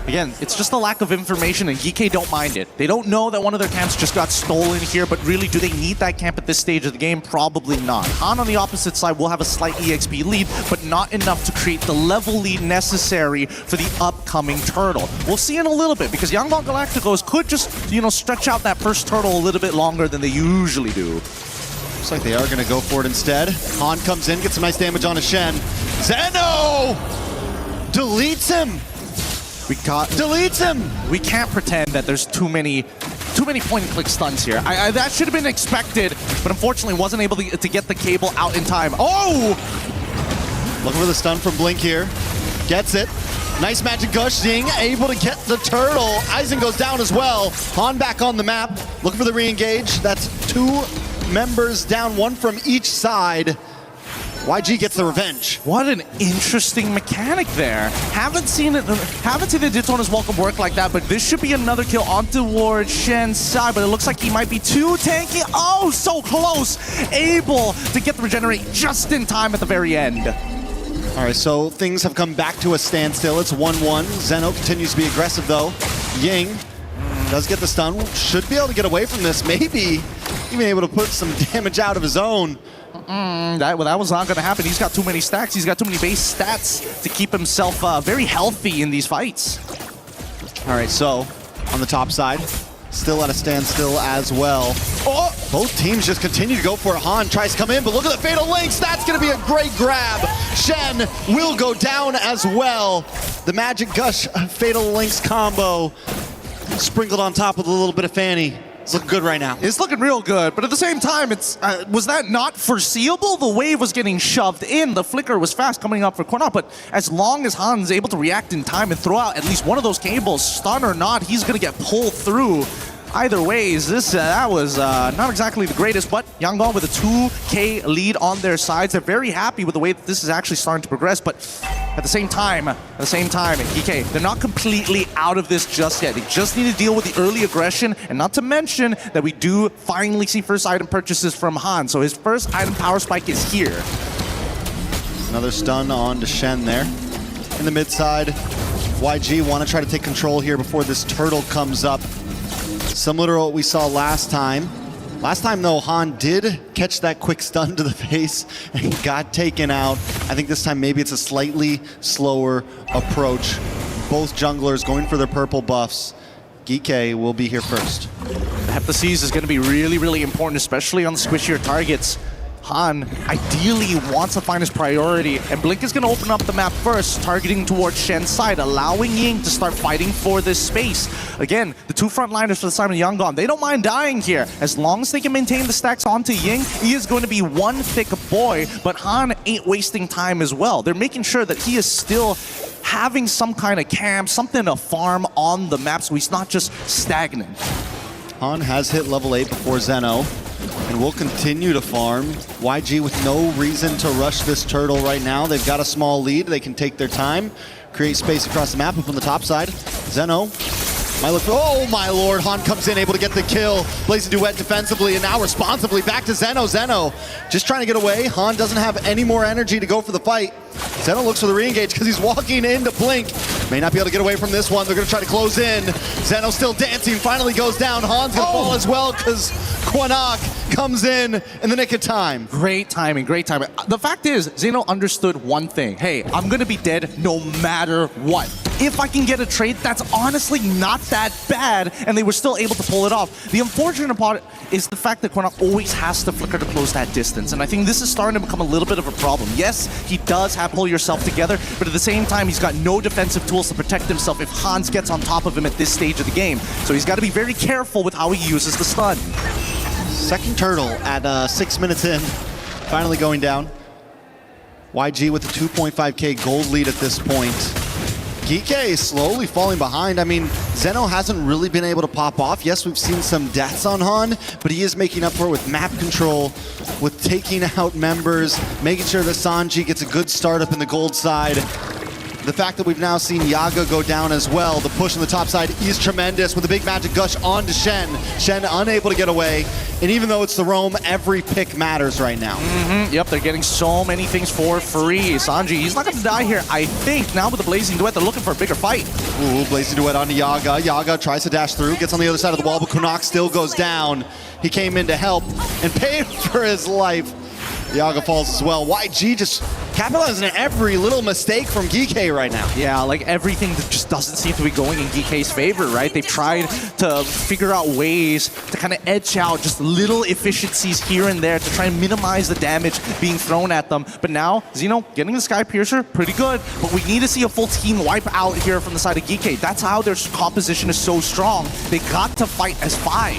Again, it's just a lack of information, and Geeky don't mind it. They don't know that one of their camps just got stolen here, but really, do they need that camp at this stage of the game? Probably not. Han on the opposite side will have a slight EXP lead, but not enough to create the level lead necessary for the upcoming turtle. We'll see in a little bit, because Yangon Galacticos could just, stretch out that first turtle a little bit longer than they usually do. Looks like they are going to go for it instead. Han comes in, gets some nice damage on a Shen. Zeno deletes him. Deletes him. We can't pretend that there's too many point-and-click stuns here. That should have been expected, but unfortunately wasn't able to get the cable out in time. Oh! Looking for the stun from Blink here. Gets it. Nice magic gush, Zing able to get the turtle. Aizen goes down as well. Han back on the map, looking for the re-engage. That's two members down, one from each side. YG gets the revenge. What an interesting mechanic there. Haven't seen the Daytona's Welcome work like that, but this should be another kill on towards Shen's side, but it looks like he might be too tanky. Oh, so close. Able to get the regenerate just in time at the very end. All right, so things have come back to a standstill. It's 1-1. Zeno continues to be aggressive, though. Ying does get the stun. Should be able to get away from this. Maybe even able to put some damage out of his own. That was not going to happen. He's got too many stacks. He's got too many base stats to keep himself very healthy in these fights. All right, so on the top side, still at a standstill as well. Oh! Both teams just continue to go for it. Han tries to come in, but look at the Fatal Links. That's going to be a great grab. Shen will go down as well. The Magic Gush Fatal Links combo sprinkled on top with a little bit of Fanny. It's looking good right now. It's looking real good, but at the same time, was that not foreseeable? The wave was getting shoved in. The flicker was fast coming up for Cornell, but as long as Han's able to react in time and throw out at least one of those cables, stun or not, he's going to get pulled through. Either ways, that was not exactly the greatest, but Yangon with a 2K lead on their sides. They're very happy with the way that this is actually starting to progress, but at the same time, EK, they're not completely out of this just yet. They just need to deal with the early aggression, and not to mention that we do finally see first item purchases from Han, so his first item power spike is here. Another stun on to Shen there. In the mid side, YG want to try to take control here before this turtle comes up. Similar to what we saw last time. Last time, though, Han did catch that quick stun to the face and got taken out. I think this time maybe it's a slightly slower approach. Both junglers going for their purple buffs. Geeky will be here first. The Heptaseas is going to be really, really important, especially on the squishier targets. Han ideally wants to find his priority, and Blink is going to open up the map first, targeting towards Shen's side, allowing Ying to start fighting for this space. Again, the two frontliners for the side of Yangon, they don't mind dying here. As long as they can maintain the stacks onto Ying, he is going to be one thick boy, but Han ain't wasting time as well. They're making sure that he is still having some kind of camp, something to farm on the map so he's not just stagnant. Han has hit level 8 before Zeno, and will continue to farm. YG with no reason to rush this turtle right now. They've got a small lead. They can take their time, create space across the map up on the top side. Zeno might look, oh my lord, Han comes in, able to get the kill. Blazing Duet defensively, and now responsibly back to Zeno. Zeno just trying to get away. Han doesn't have any more energy to go for the fight. Zeno looks for the re-engage because he's walking into Blink. May not be able to get away from this one. They're going to try to close in. Zeno still dancing, finally goes down. Han's going to fall as well because Quanok comes in the nick of time. Great timing, great timing. The fact is, Zeno understood one thing. Hey, I'm going to be dead no matter what. If I can get a trade, that's honestly not that bad, and they were still able to pull it off. The unfortunate part is the fact that Quanok always has to flicker to close that distance, and I think this is starting to become a little bit of a problem. Yes, he does have pull yourself together, but at the same time, he's got no defensive tools to protect himself if Hans gets on top of him at this stage of the game. So he's got to be very careful with how he uses the stun. Second turtle at 6 minutes in, finally going down. YG with a 2.5k gold lead at this point. Geeke slowly falling behind. I mean, Zeno hasn't really been able to pop off. Yes, we've seen some deaths on Han, but he is making up for it with map control, with taking out members, making sure that Sanji gets a good start up in the gold side. The fact that we've now seen Yaga go down as well, the push on the top side is tremendous with a big magic gush onto Shen. Shen unable to get away, and even though it's the roam, every pick matters right now. Yep, they're getting so many things for free. Sanji, he's not going to die here, I think. Now with the Blazing Duet, they're looking for a bigger fight. Ooh, Blazing Duet onto Yaga. Yaga tries to dash through, gets on the other side of the wall, but Quanok still goes down. He came in to help and paid for his life. Yaga falls as well. YG just capitalizing on every little mistake from Geeke right now. Yeah, like everything that just doesn't seem to be going in Geeke's favor, right? They've tried to figure out ways to kind of edge out just little efficiencies here and there to try and minimize the damage being thrown at them. But now, Zeno getting the Sky Piercer, pretty good. But we need to see a full team wipe out here from the side of Geeke. That's how their composition is so strong. They got to fight as 5.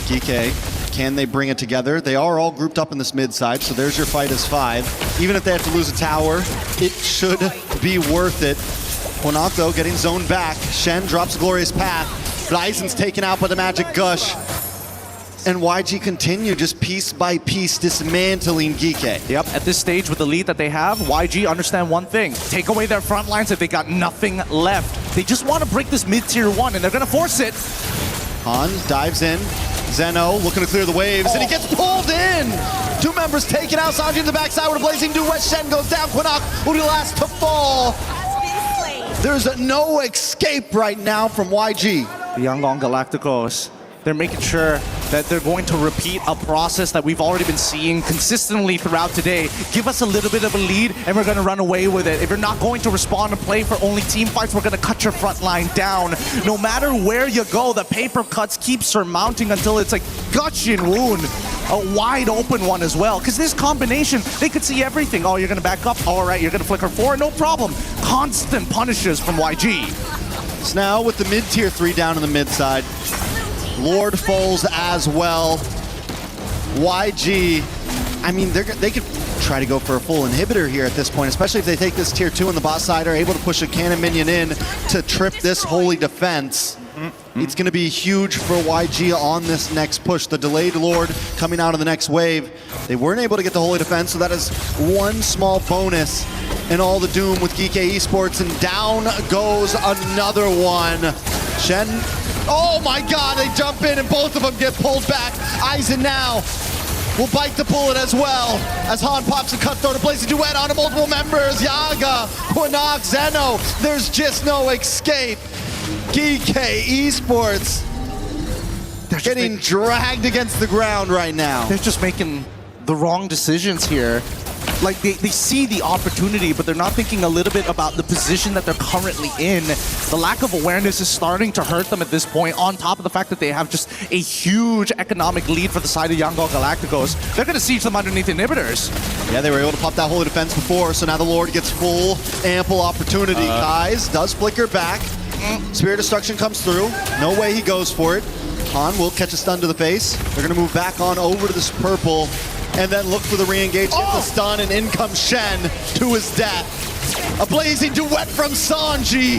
Geeke, can they bring it together? They are all grouped up in this mid side, so there's your fight as 5. Even if they have to lose a tower, it should be worth it. Quanok, though, getting zoned back. Shen drops a glorious path, but Aizen's taken out by the magic gush. And YG continue just piece by piece dismantling Geeke. Yep, at this stage with the lead that they have, YG understand one thing. Take away their front lines if they got nothing left. They just want to break this mid-tier 1, and they're going to force it. Han dives in. Zeno looking to clear the waves, and he gets pulled in! 2 members taken out. Sanji in the backside with a Blazing Duet. Shen goes down. Quanok will be the last to fall. There's no escape right now from YG. The Yangon Galacticos, they're making sure that they're going to repeat a process that we've already been seeing consistently throughout today. Give us a little bit of a lead, and we're going to run away with it. If you're not going to respond and play for only team fights, we're going to cut your front line down. No matter where you go, the paper cuts keep surmounting until it's a gushing wound. A wide open one as well. Because this combination, they could see everything. Oh, you're going to back up? All right, you're going to flicker forward? No problem. Constant punishes from YG. So now with the mid-tier 3 down in the mid side, Lord falls as well. YG, I mean, they could try to go for a full inhibitor here at this point, especially if they take this tier 2 on the bot side, are able to push a cannon minion in to trip this holy defense. It's going to be huge for YG on this next push. The delayed Lord coming out of the next wave. They weren't able to get the holy defense, so that is one small bonus in all the doom with Geeke Esports, and down goes another one. Shen, oh my god, they jump in and both of them get pulled back. Aizen now will bite the bullet as well as Han pops a cutthroat, a Blazing Duet onto multiple members. Yaga, Quanok, Zeno, there's just no escape. Geeke Esports, they're getting dragged against the ground right now. They're just making the wrong decisions here. Like, they see the opportunity, but they're not thinking a little bit about the position that they're currently in. The lack of awareness is starting to hurt them at this point, on top of the fact that they have just a huge economic lead for the side of Yangon Galacticos. They're going to siege them underneath inhibitors. Yeah, they were able to pop that holy defense before, so now the Lord gets full, ample opportunity. Kai's does flicker back. Spirit Destruction comes through. No way he goes for it. Han will catch a stun to the face. They're going to move back on over to this purple and then look for the re-engage, get the stun, and in comes Shen to his death. A blazing duet from Sanji.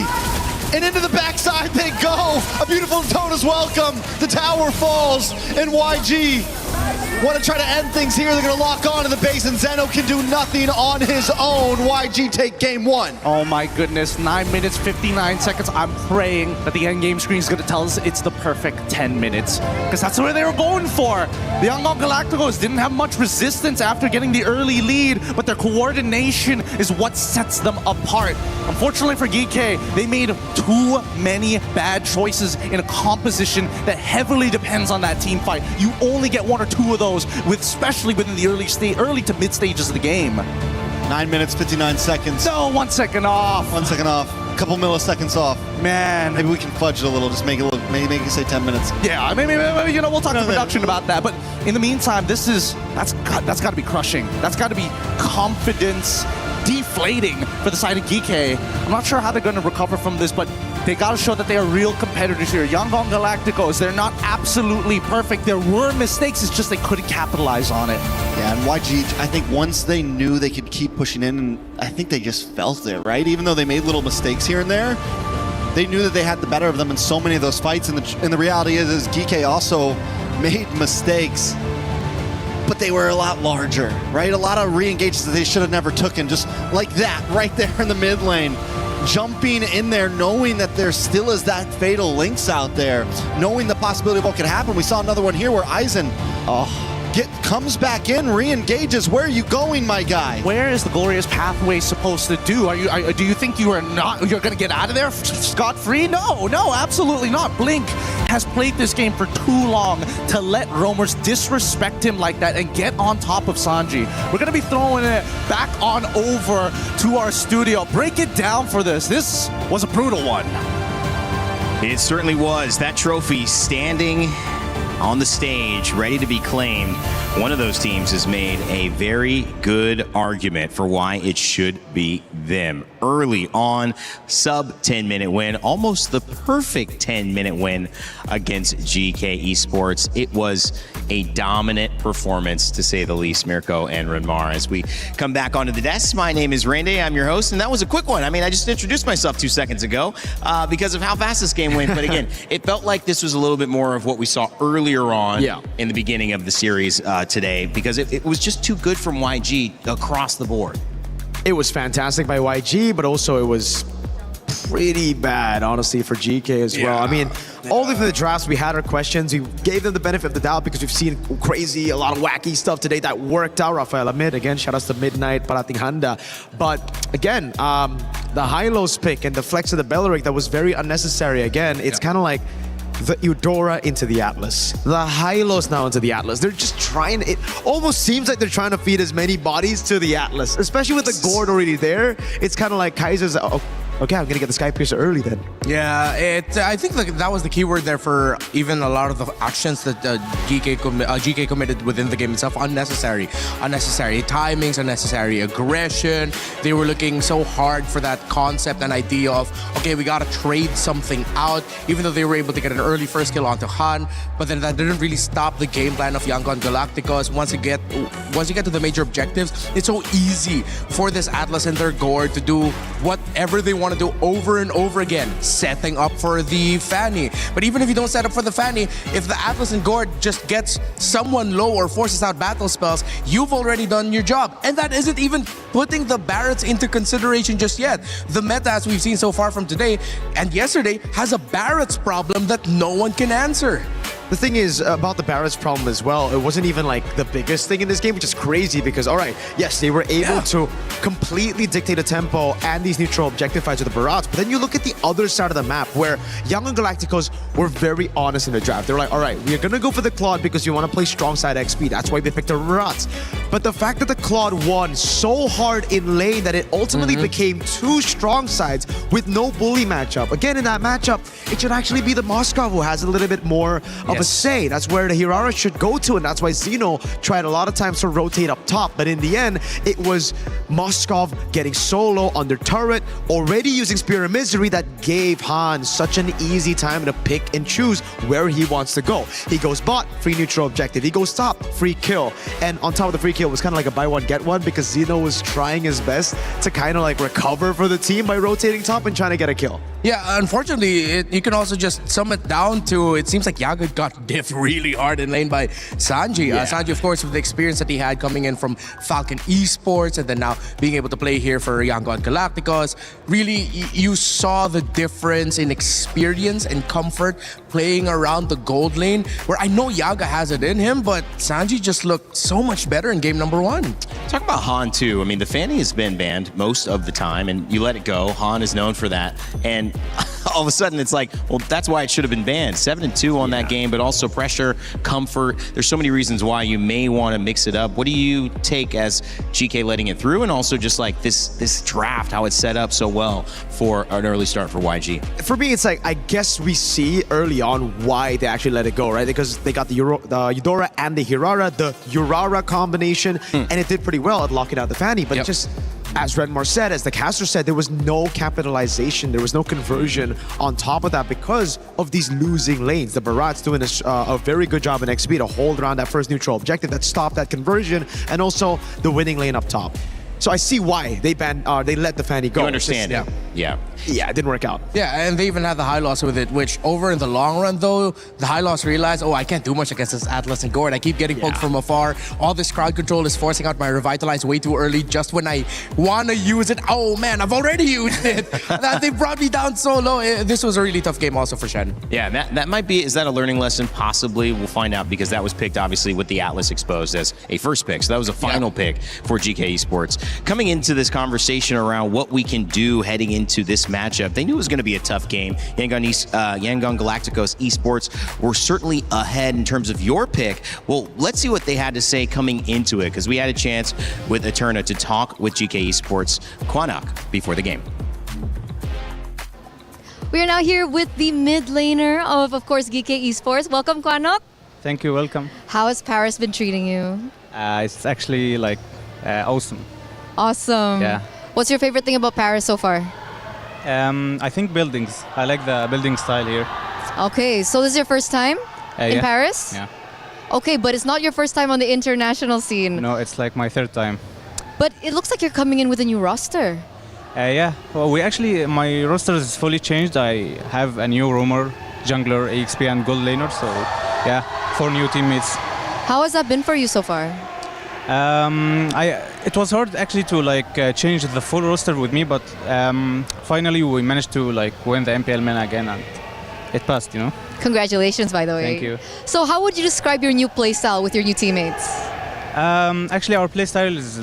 And into the backside they go. A beautiful Tona's welcome. The tower falls, and YG want to try to end things here. They're going to lock on to the base, and Zeno can do nothing on his own. YG take game one. Oh my goodness, 9 minutes, 59 seconds. I'm praying that the end game screen is going to tell us it's the perfect 10 minutes, because that's where they were going for. The Young Galacticos didn't have much resistance after getting the early lead, but their coordination is what sets them apart. Unfortunately for GK, they made too many bad choices in a composition that heavily depends on that team fight. You only get 1 or 2 of those, especially within the early to mid stages of the game. 9 minutes, 59 seconds. No, 1 second off. 1 second off. A couple milliseconds off. Man. Maybe we can fudge it a little. Just make it look, maybe make it say 10 minutes. Yeah, maybe we'll talk to production about that. But in the meantime, that's got to be crushing. That's got to be confidence deflating for the side of GK. I'm not sure how they're going to recover from this, but they got to show that they are real competitors here. Young Galacticos, they're not absolutely perfect. There were mistakes, it's just they couldn't capitalize on it. Yeah, and YG, I think once they knew they could keep pushing in, and I think they just felt it, right? Even though they made little mistakes here and there, they knew that they had the better of them in so many of those fights. And the reality is GK also made mistakes, but they were a lot larger, right? A lot of re-engages that they should have never taken, just like that, right there in the mid lane. Jumping in there, knowing that there still is that fatal Lynx out there, knowing the possibility of what could happen. We saw another one here where Aizen comes back in, re-engages. Where are you going, my guy? Where is the glorious pathway supposed to do? Do you think you're going to get out of there scot-free? No, absolutely not. Blink has played this game for too long to let roamers disrespect him like that and get on top of Sanji. We're going to be throwing it back on over to our studio. Break it down for this. This was a brutal one. It certainly was. That trophy standing on the stage, ready to be claimed. One of those teams has made a very good argument for why it should be them. Early on, sub 10-minute win, almost the perfect 10-minute win against GK Esports. It was a dominant performance, to say the least, Mirko and Renmar. As we come back onto the desk, my name is Randy, I'm your host, and that was a quick one. I mean, I just introduced myself 2 seconds ago because of how fast this game went. But again, it felt like this was a little bit more of what we saw earlier on in the beginning of the series today, because it was just too good from YG across the board. It was fantastic by YG, but also it was pretty bad, honestly, for GK as well. I mean, all of the drafts, we had our questions. We gave them the benefit of the doubt because we've seen a lot of wacky stuff today that worked out. Rafael Amid, again, shout outs to Midnight, Parating Handa. But again, the high-lows pick and the flex of the Belleric, that was very unnecessary. Again, it's kind of like the Eudora into the Atlas. The Hylos now into the Atlas. They're just trying, it almost seems like they're trying to feed as many bodies to the Atlas, especially with the Gord already there. It's kind of like Kaiser's, okay, I'm gonna get the Skypiercer early then. Yeah, I think that was the key word there for even a lot of the actions that GK committed within the game itself. Unnecessary timings, unnecessary aggression. They were looking so hard for that concept and idea of, okay, we gotta trade something out, even though they were able to get an early first kill onto Han, but then that didn't really stop the game plan of Young Galacticos. Once you get to the major objectives, it's so easy for this Atlas and their Gord to do whatever they want to do over and over again, setting up for the Fanny. But even if you don't set up for the Fanny, if the Atlas and Gord just gets someone low or forces out battle spells, you've already done your job. And that isn't even putting the Barretts into consideration just yet. The meta, as we've seen so far from today and yesterday, has a Barretts problem that no one can answer. The thing is about the Barretts problem as well, it wasn't even like the biggest thing in this game, which is crazy because, all right, yes, they were able to completely dictate the tempo and these neutral objective fights with the Barretts, but then you look at the other side of the map where Young Galacticos were very honest in the draft. They were like, all right, we are going to go for the Claude because we want to play strong side XP. That's why they picked the Barretts. But the fact that the Claude won so hard in lane that it ultimately became 2 strong sides with no bully matchup. Again, in that matchup, it should actually be the Moscow who has a little bit more of a say. That's where the Hirara should go to, and that's why Zeno tried a lot of times to rotate up top. But in the end, it was Moskov getting solo under turret, already using Spear of Misery that gave Han such an easy time to pick and choose where he wants to go. He goes bot, free neutral objective. He goes top, free kill. And on top of the free kill, it was kind of like a buy one, get one because Xeno was trying his best to kind of like recover for the team by rotating top and trying to get a kill. Yeah, unfortunately, you can also just sum it down to it seems like Yaga got diffed really hard in lane by Sanji. Yeah. Sanji, of course, with the experience that he had coming in from Falcon Esports and then now being able to play here for Yangon Galacticos. Really, you saw the difference in experience and comfort playing around the gold lane, where I know Yaga has it in him, but Sanji just looked so much better in game number 1. Talk about Han too. I mean, the Fanny has been banned most of the time, and you let it go. Han is known for that, and all of a sudden it's like, well, that's why it should have been banned. 7-2 on that game, but also pressure, comfort. There's so many reasons why you may want to mix it up. What do you take as GK letting it through, and also just like this draft, how it's set up so well for an early start for YG? For me, it's like, I guess we see early on why they actually let it go, right? Because they got the Eudora and the Hirara, the Urara combination, and it did pretty well at locking out the Fanny, but just as Redmar said, as the caster said, there was no capitalization, there was no conversion on top of that because of these losing lanes. The Barat's doing a very good job in XP to hold around that first neutral objective that stopped that conversion, and also the winning lane up top. So I see why they let the Fanny go. You understand it. Yeah. Yeah, it didn't work out. Yeah, and they even had the high loss with it, which over in the long run, though, the high loss realized, oh, I can't do much against this Atlas and Gord. I keep getting poked from afar. All this crowd control is forcing out my Revitalize way too early just when I want to use it. Oh, man, I've already used it. They brought me down so low. This was a really tough game also for Shen. Yeah, that might be, is that a learning lesson? Possibly. We'll find out because that was picked, obviously, with the Atlas exposed as a first pick. So that was a final pick for GK Esports. Coming into this conversation around what we can do heading into this matchup, they knew it was going to be a tough game. Yangon Galacticos Esports were certainly ahead in terms of your pick. Well, let's see what they had to say coming into it, because we had a chance with Eterna to talk with GK Esports Quanok before the game. We are now here with the mid laner of course, GK Esports. Welcome, Quanok. Thank you, welcome. How has Paris been treating you? It's actually like awesome. Awesome. Yeah. What's your favorite thing about Paris so far? I think buildings. I like the building style here. Okay, so this is your first time in yeah. Paris? Yeah. Okay, but it's not your first time on the international scene. No, it's like my third time. But it looks like you're coming in with a new roster. Yeah, well, my roster is fully changed. I have a new roamer, jungler, EXP, and gold laner. So, yeah, 4 new teammates. How has that been for you so far? It was hard actually to change the full roster with me, but finally we managed to win the MPL MENA again, and it passed, you know. Congratulations, by the way. Thank you. So how would you describe your new playstyle with your new teammates? Actually, our playstyle is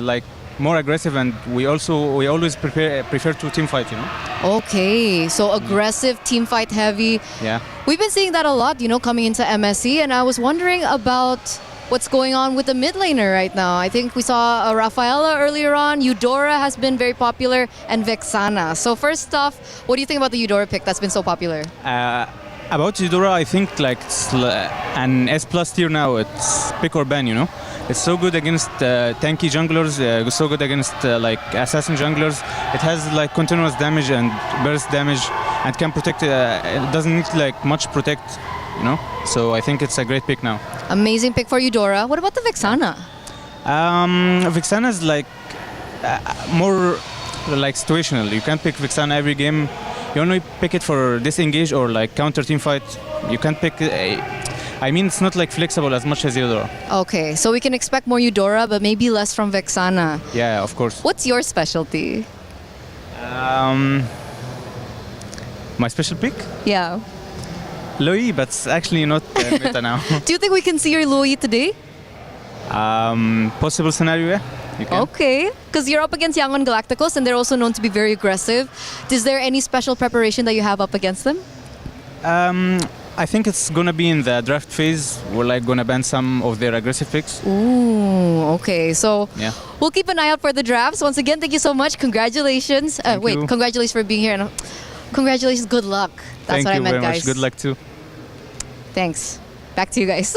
more aggressive, and we always prefer to team fight, you know. Okay, so aggressive, team fight heavy. Yeah. We've been seeing that a lot, you know, coming into MSC, and I was wondering about what's going on with the mid laner right now. I think we saw Rafaela earlier on. Eudora has been very popular, and Vexana. So first off, what do you think about the Eudora pick that's been so popular? About Eudora, I think it's an S+ tier now. It's pick or ban, you know. It's so good against tanky junglers, so good against assassin junglers. It has continuous damage and burst damage, and can protect. It doesn't need much protect, you know. So I think it's a great pick now. Amazing pick for Eudora. What about the Vexana? Vexana is more situational. You can't pick Vexana every game. You only pick it for disengage or counter team fight. You can't pick. I mean, it's not flexible as much as Eudora. Okay, so we can expect more Eudora, but maybe less from Vexana. Yeah, of course. What's your specialty? My special pick? Yeah. Loi, but it's actually not meta now. Do you think we can see your Loi today? Possible scenario, yeah. You can. Okay, because you're up against Yangon Galacticos, and they're also known to be very aggressive. Is there any special preparation that you have up against them? I think it's gonna be in the draft phase. We're gonna ban some of their aggressive picks. Ooh, okay. So yeah, we'll keep an eye out for the drafts. Once again, thank you so much. Congratulations. Thank you. Congratulations for being here. And congratulations. Good luck. That's what I meant, guys. Thank you very much. Good luck too. Thanks. Back to you guys.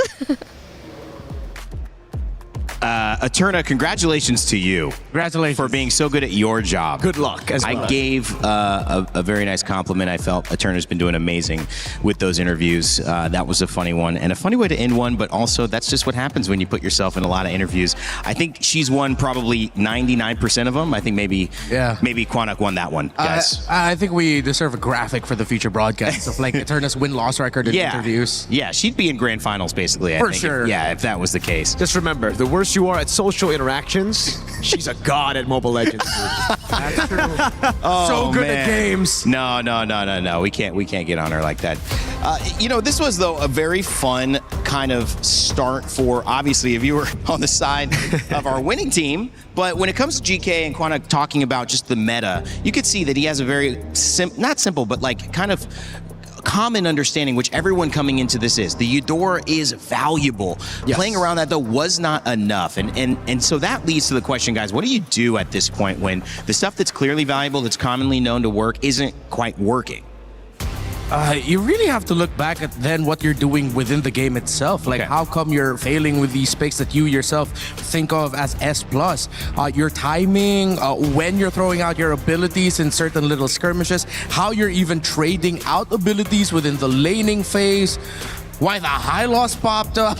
Eterna, congratulations to you. Congratulations. For being so good at your job. Good luck as well. I gave a very nice compliment. I felt Eterna's been doing amazing with those interviews. That was a funny one and a funny way to end one, but also that's just what happens when you put yourself in a lot of interviews. I think she's won probably 99% of them. I think maybe Quanok won that one, guys. I think we deserve a graphic for the future broadcast of like Eterna's win-loss record in interviews. Yeah, she'd be in grand finals basically, I For think. sure. If that was the case. Just remember, the worse you are at social interactions, she's a god at Mobile Legends. That's true. Oh, so good at games. No. We can't get on her like that. This was though a very fun kind of start for obviously if you were on the side of our winning team. But when it comes to GK and Quanok talking about just the meta, you could see that he has a very not simple, but like kind of common understanding, which everyone coming into this is. The Eudora is valuable. Yes. Playing around that, though, was not enough. And so that leads to the question, guys, what do you do at this point when the stuff that's clearly valuable, that's commonly known to work, isn't quite working? You really have to look back at then what you're doing within the game itself. Like, how come you're failing with these picks that you yourself think of as S+? Your timing, when you're throwing out your abilities in certain little skirmishes, how you're even trading out abilities within the laning phase. Why the high loss popped up.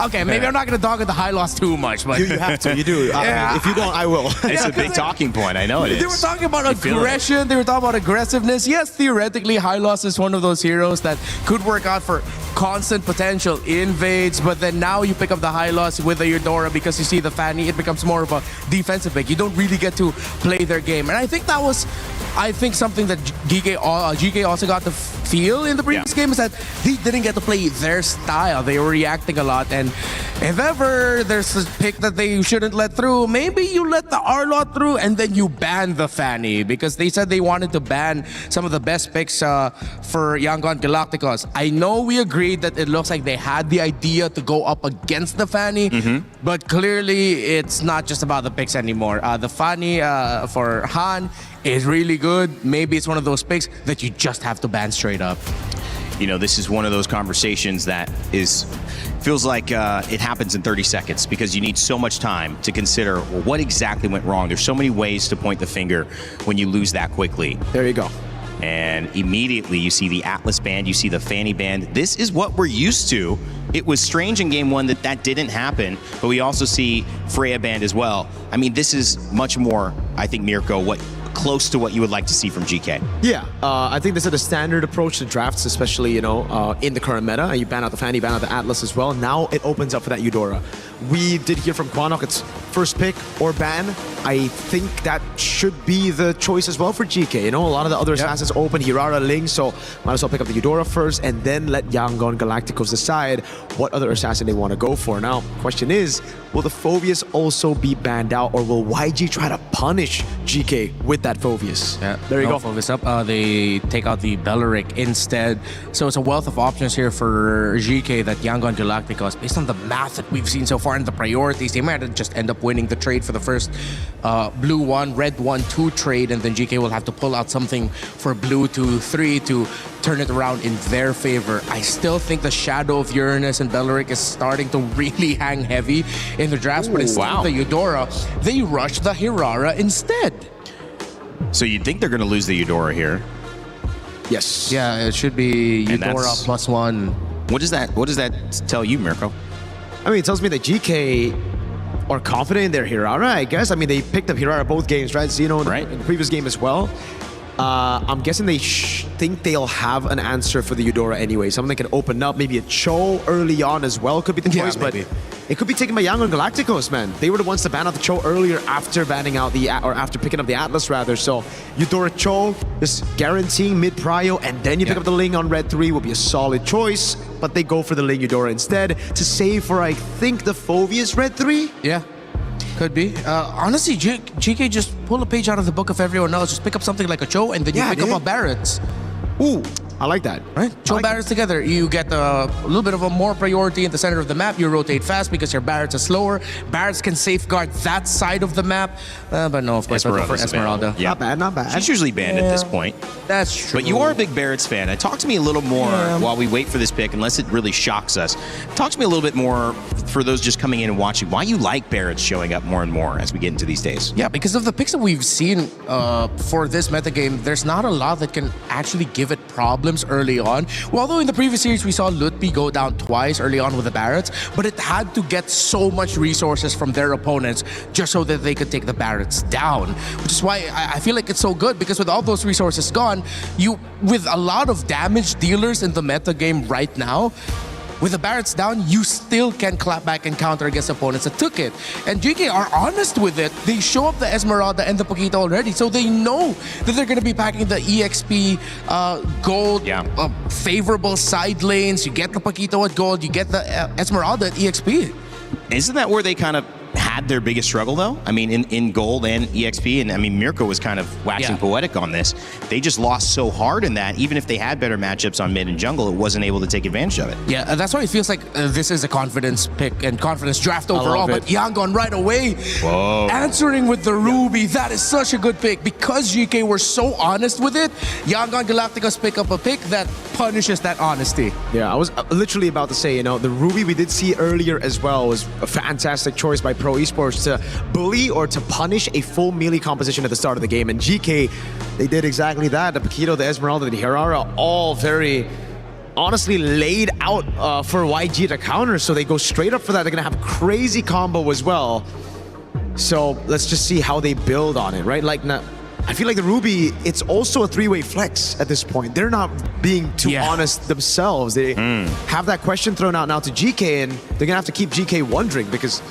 Okay, maybe I'm not going to dog at the high loss too much, but You have to. You do. If you don't, I will. It's a big talking point. I know it is. They were talking about aggression. They were talking about aggressiveness. Yes, theoretically, high loss is one of those heroes that could work out for constant potential invades, but then now you pick up the high loss with the Eudora because you see the Fanny, it becomes more of a defensive pick. You don't really get to play their game. And I think that was, something that GK also got to feel in the previous game is that they didn't get to play their style. They were reacting a lot, and if ever there's a pick that they shouldn't let through, maybe you let the R-Lot through and then you ban the Fanny, because they said they wanted to ban some of the best picks for Yangon Galacticos. I know we agreed that it looks like they had the idea to go up against the Fanny, but clearly it's not just about the picks anymore. The Fanny for Han is really good. Maybe it's one of those picks that you just have to ban straight up. This is one of those conversations that feels like it happens in 30 seconds because you need so much time to consider what exactly went wrong. There's so many ways to point the finger when you lose that quickly. There you go. And immediately you see the Atlas band, you see the Fanny band. This is what we're used to. It was strange in game one that didn't happen, but we also see Freya band as well. I mean, this is much more, I think, Mirko, close to what you would like to see from GK. Yeah, I think this is a standard approach to drafts, especially, in the current meta. You ban out the Fanny, ban out the Atlas as well. Now it opens up for that Eudora. We did hear from Quanok, it's first pick or ban. I think that should be the choice as well for GK. A lot of the other assassins open, Hirara, Ling, so might as well pick up the Eudora first and then let Yangon Galacticos decide what other assassin they want to go for. Now, question is, will the Phoveus also be banned out, or will YG try to punish GK with that Phoveus? Yeah, there you go. Phoveus up. They take out the Belleric instead. So it's a wealth of options here for GK that Yangon Galacticos, based on the math that we've seen so far and the priorities, they might just end up winning the trade for the first blue 1, red 1, 2 trade, and then GK will have to pull out something for blue 2, 3 to turn it around in their favor. I still think the Shadow of Uranus and Belleric is starting to really hang heavy in the drafts, but instead of the Eudora, they rush the Hirara instead. So you'd think they're going to lose the Eudora here. Yes. Yeah, it should be Eudora +1. What does that tell you, Mirko? I mean, it tells me that GK are confident in their Hirara, I guess. I mean, they picked up Hirara both games, right? Xeno in the previous game as well. I'm guessing they think they'll have an answer for the Eudora anyway. Something that can open up, maybe a Cho early on as well could be the choice, but it could be taken by Yangon Galacticos, man. They were the ones to ban out the Cho earlier after banning out after picking up the Atlas rather. So Eudora Cho, just guaranteeing mid prio, and then you pick up the Ling on red 3 will be a solid choice, but they go for the Ling Eudora instead to save for, I think, the Phoveus red 3? Yeah. Could be. Honestly, GK just pull a page out of the book of everyone else. Just pick up something like a Cho, and then you pick up a Barrett's. Ooh, I like that. Right? Show Barretts together. You get a little bit of a more priority in the center of the map. You rotate fast because your Barretts are slower. Barretts can safeguard that side of the map. But no, of course, for Esmeralda. Yeah. Not bad, not bad. She's usually banned at this point. That's true. But you are a big Barretts fan. Talk to me a little more while we wait for this pick, unless it really shocks us. Talk to me a little bit more for those just coming in and watching, why you like Barretts showing up more and more as we get into these days. Yeah, because of the picks that we've seen for this metagame, there's not a lot that can actually give it problems early on. Well, although in the previous series we saw Lutpi go down twice early on with the Barretts, but it had to get so much resources from their opponents just so that they could take the Barretts down. Which is why I feel like it's so good, because with all those resources gone, you, with a lot of damage dealers in the metagame right now, with the Barretts down, you still can clap back and counter against opponents that took it. And GK are honest with it. They show up the Esmeralda and the Paquito already, so they know that they're going to be packing the EXP gold, favorable side lanes. You get the Paquito at gold, you get the Esmeralda at EXP. Isn't that where they kind of had their biggest struggle, though? I mean, in gold and EXP, and I mean, Mirko was kind of waxing poetic on this. They just lost so hard in that, even if they had better matchups on mid and jungle, it wasn't able to take advantage of it. Yeah, that's why it feels like this is a confidence pick and confidence draft overall. But Yangon right away, answering with the Ruby. That is such a good pick. Because GK were so honest with it, Yangon Galacticos pick up a pick that punishes that honesty. Yeah, I was literally about to say, the Ruby we did see earlier as well was a fantastic choice by Pro Esports to bully or to punish a full melee composition at the start of the game. And GK, they did exactly that. The Paquito, the Esmeralda, the Hirara, all very honestly laid out for YG to counter. So they go straight up for that. They're going to have a crazy combo as well. So let's just see how they build on it, right? Like, I feel like the Ruby, it's also a three-way flex at this point. They're not being too honest themselves. They have that question thrown out now to GK, and they're going to have to keep GK wondering, because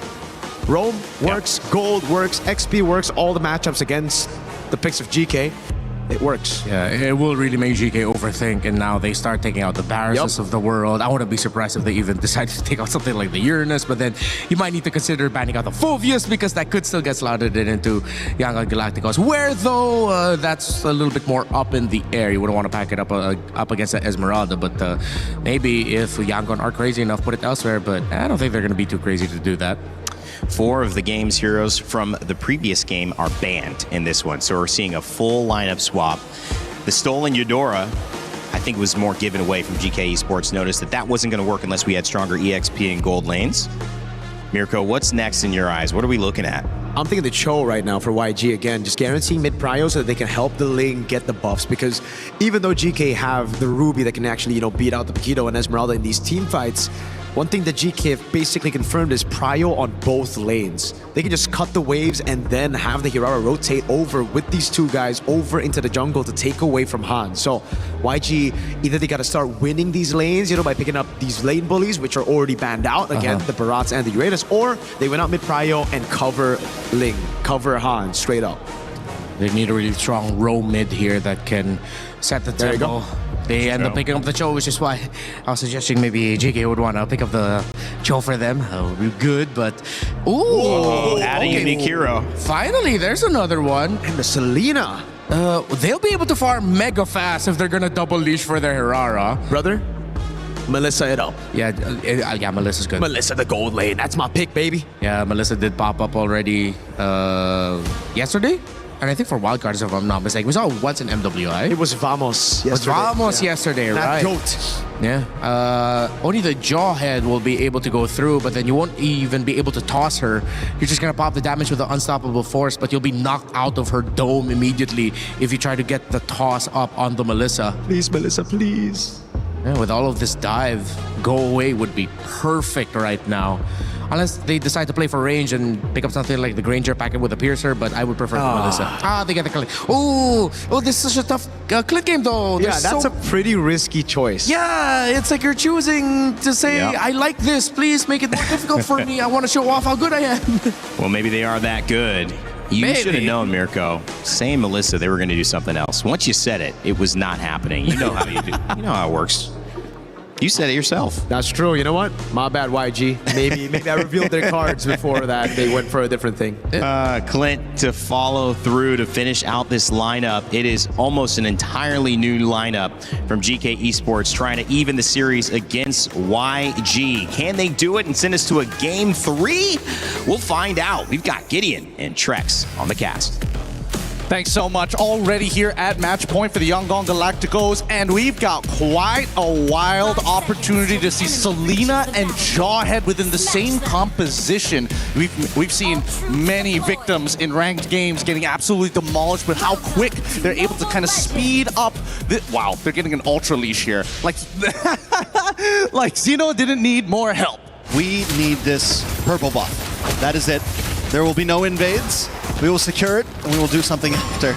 Roam works, Gold works, XP works, all the matchups against the picks of GK. It works. Yeah, it will really make GK overthink, and now they start taking out the Barretts of the world. I wouldn't be surprised if they even decide to take out something like the Uranus, but then you might need to consider banning out the Phoveus, because that could still get slotted into Yangon Galacticos, where though that's a little bit more up in the air. You wouldn't want to pack it up against the Esmeralda, but maybe if Yangon are crazy enough, put it elsewhere, but I don't think they're going to be too crazy to do that. 4 of the game's heroes from the previous game are banned in this one, so we're seeing a full lineup swap. The stolen Eudora, I think, was more given away from GK Esports. Noticed that wasn't going to work unless we had stronger EXP and gold lanes. Mirko, what's next in your eyes? What are we looking at? I'm thinking the Cho right now for YG again, just guaranteeing mid-prio so that they can help the lane get the buffs, because even though GK have the Ruby that can actually, beat out the Paquito and Esmeralda in these team fights, one thing that GK have basically confirmed is prio on both lanes. They can just cut the waves and then have the Hirara rotate over with these two guys over into the jungle to take away from Han. So YG, either they got to start winning these lanes, by picking up these lane bullies, which are already banned out, again, the Barats and the Uranus, or they went out mid-prio and cover Ling, cover Han straight up. They need a really strong row mid here that can set the tempo. They end up picking up the Cho, which is why I was suggesting maybe GK would want to pick up the Cho for them. That would be good, but... Ooh! Adding a unique hero. Finally, there's another one. And the Selena. They'll be able to farm mega fast if they're going to double leash for their Hirara. Brother, Melissa it up. Yeah, Melissa's good. Melissa the gold lane. That's my pick, baby. Yeah, Melissa did pop up already yesterday. And I think for wildcards, if I'm not mistaken, we saw it once in MWI. It was Vamos yesterday. It was Vamos yesterday, right? Goat. Yeah. Only the Jawhead will be able to go through, but then you won't even be able to toss her. You're just going to pop the damage with the Unstoppable Force, but you'll be knocked out of her dome immediately if you try to get the toss up on the Melissa. Please, Melissa, please. Yeah, with all of this dive, go away would be perfect right now. Unless they decide to play for range and pick up something like the Granger packet with a Piercer, but I would prefer Melissa. They get the click. Oh, this is such a tough click game though. Yeah, that's a pretty risky choice. Yeah, it's like you're choosing to say, I like this, please make it more difficult for me. I want to show off how good I am. Well, maybe they are that good. You should have known, Mirko. Saying Melissa, they were going to do something else. Once you said it, it was not happening. You know how you do. You know how it works. You said it yourself. That's true. You know what? My bad, YG. Maybe I revealed their cards before that. They went for a different thing. Clint, to follow through to finish out this lineup, it is almost an entirely new lineup from GK Esports trying to even the series against YG. Can they do it and send us to a game 3? We'll find out. We've got Gideon and Trex on the cast. Thanks so much. Already here at match point for the Yangon Galacticos, and we've got quite a wild opportunity to see Selena and Jawhead within the same composition. We've seen many victims in ranked games getting absolutely demolished, but how quick they're able to kind of speed up. Wow, they're getting an ultra leash here. Like Xeno didn't need more help. We need this purple buff. That is it. There will be no invades. We will secure it, and we will do something after.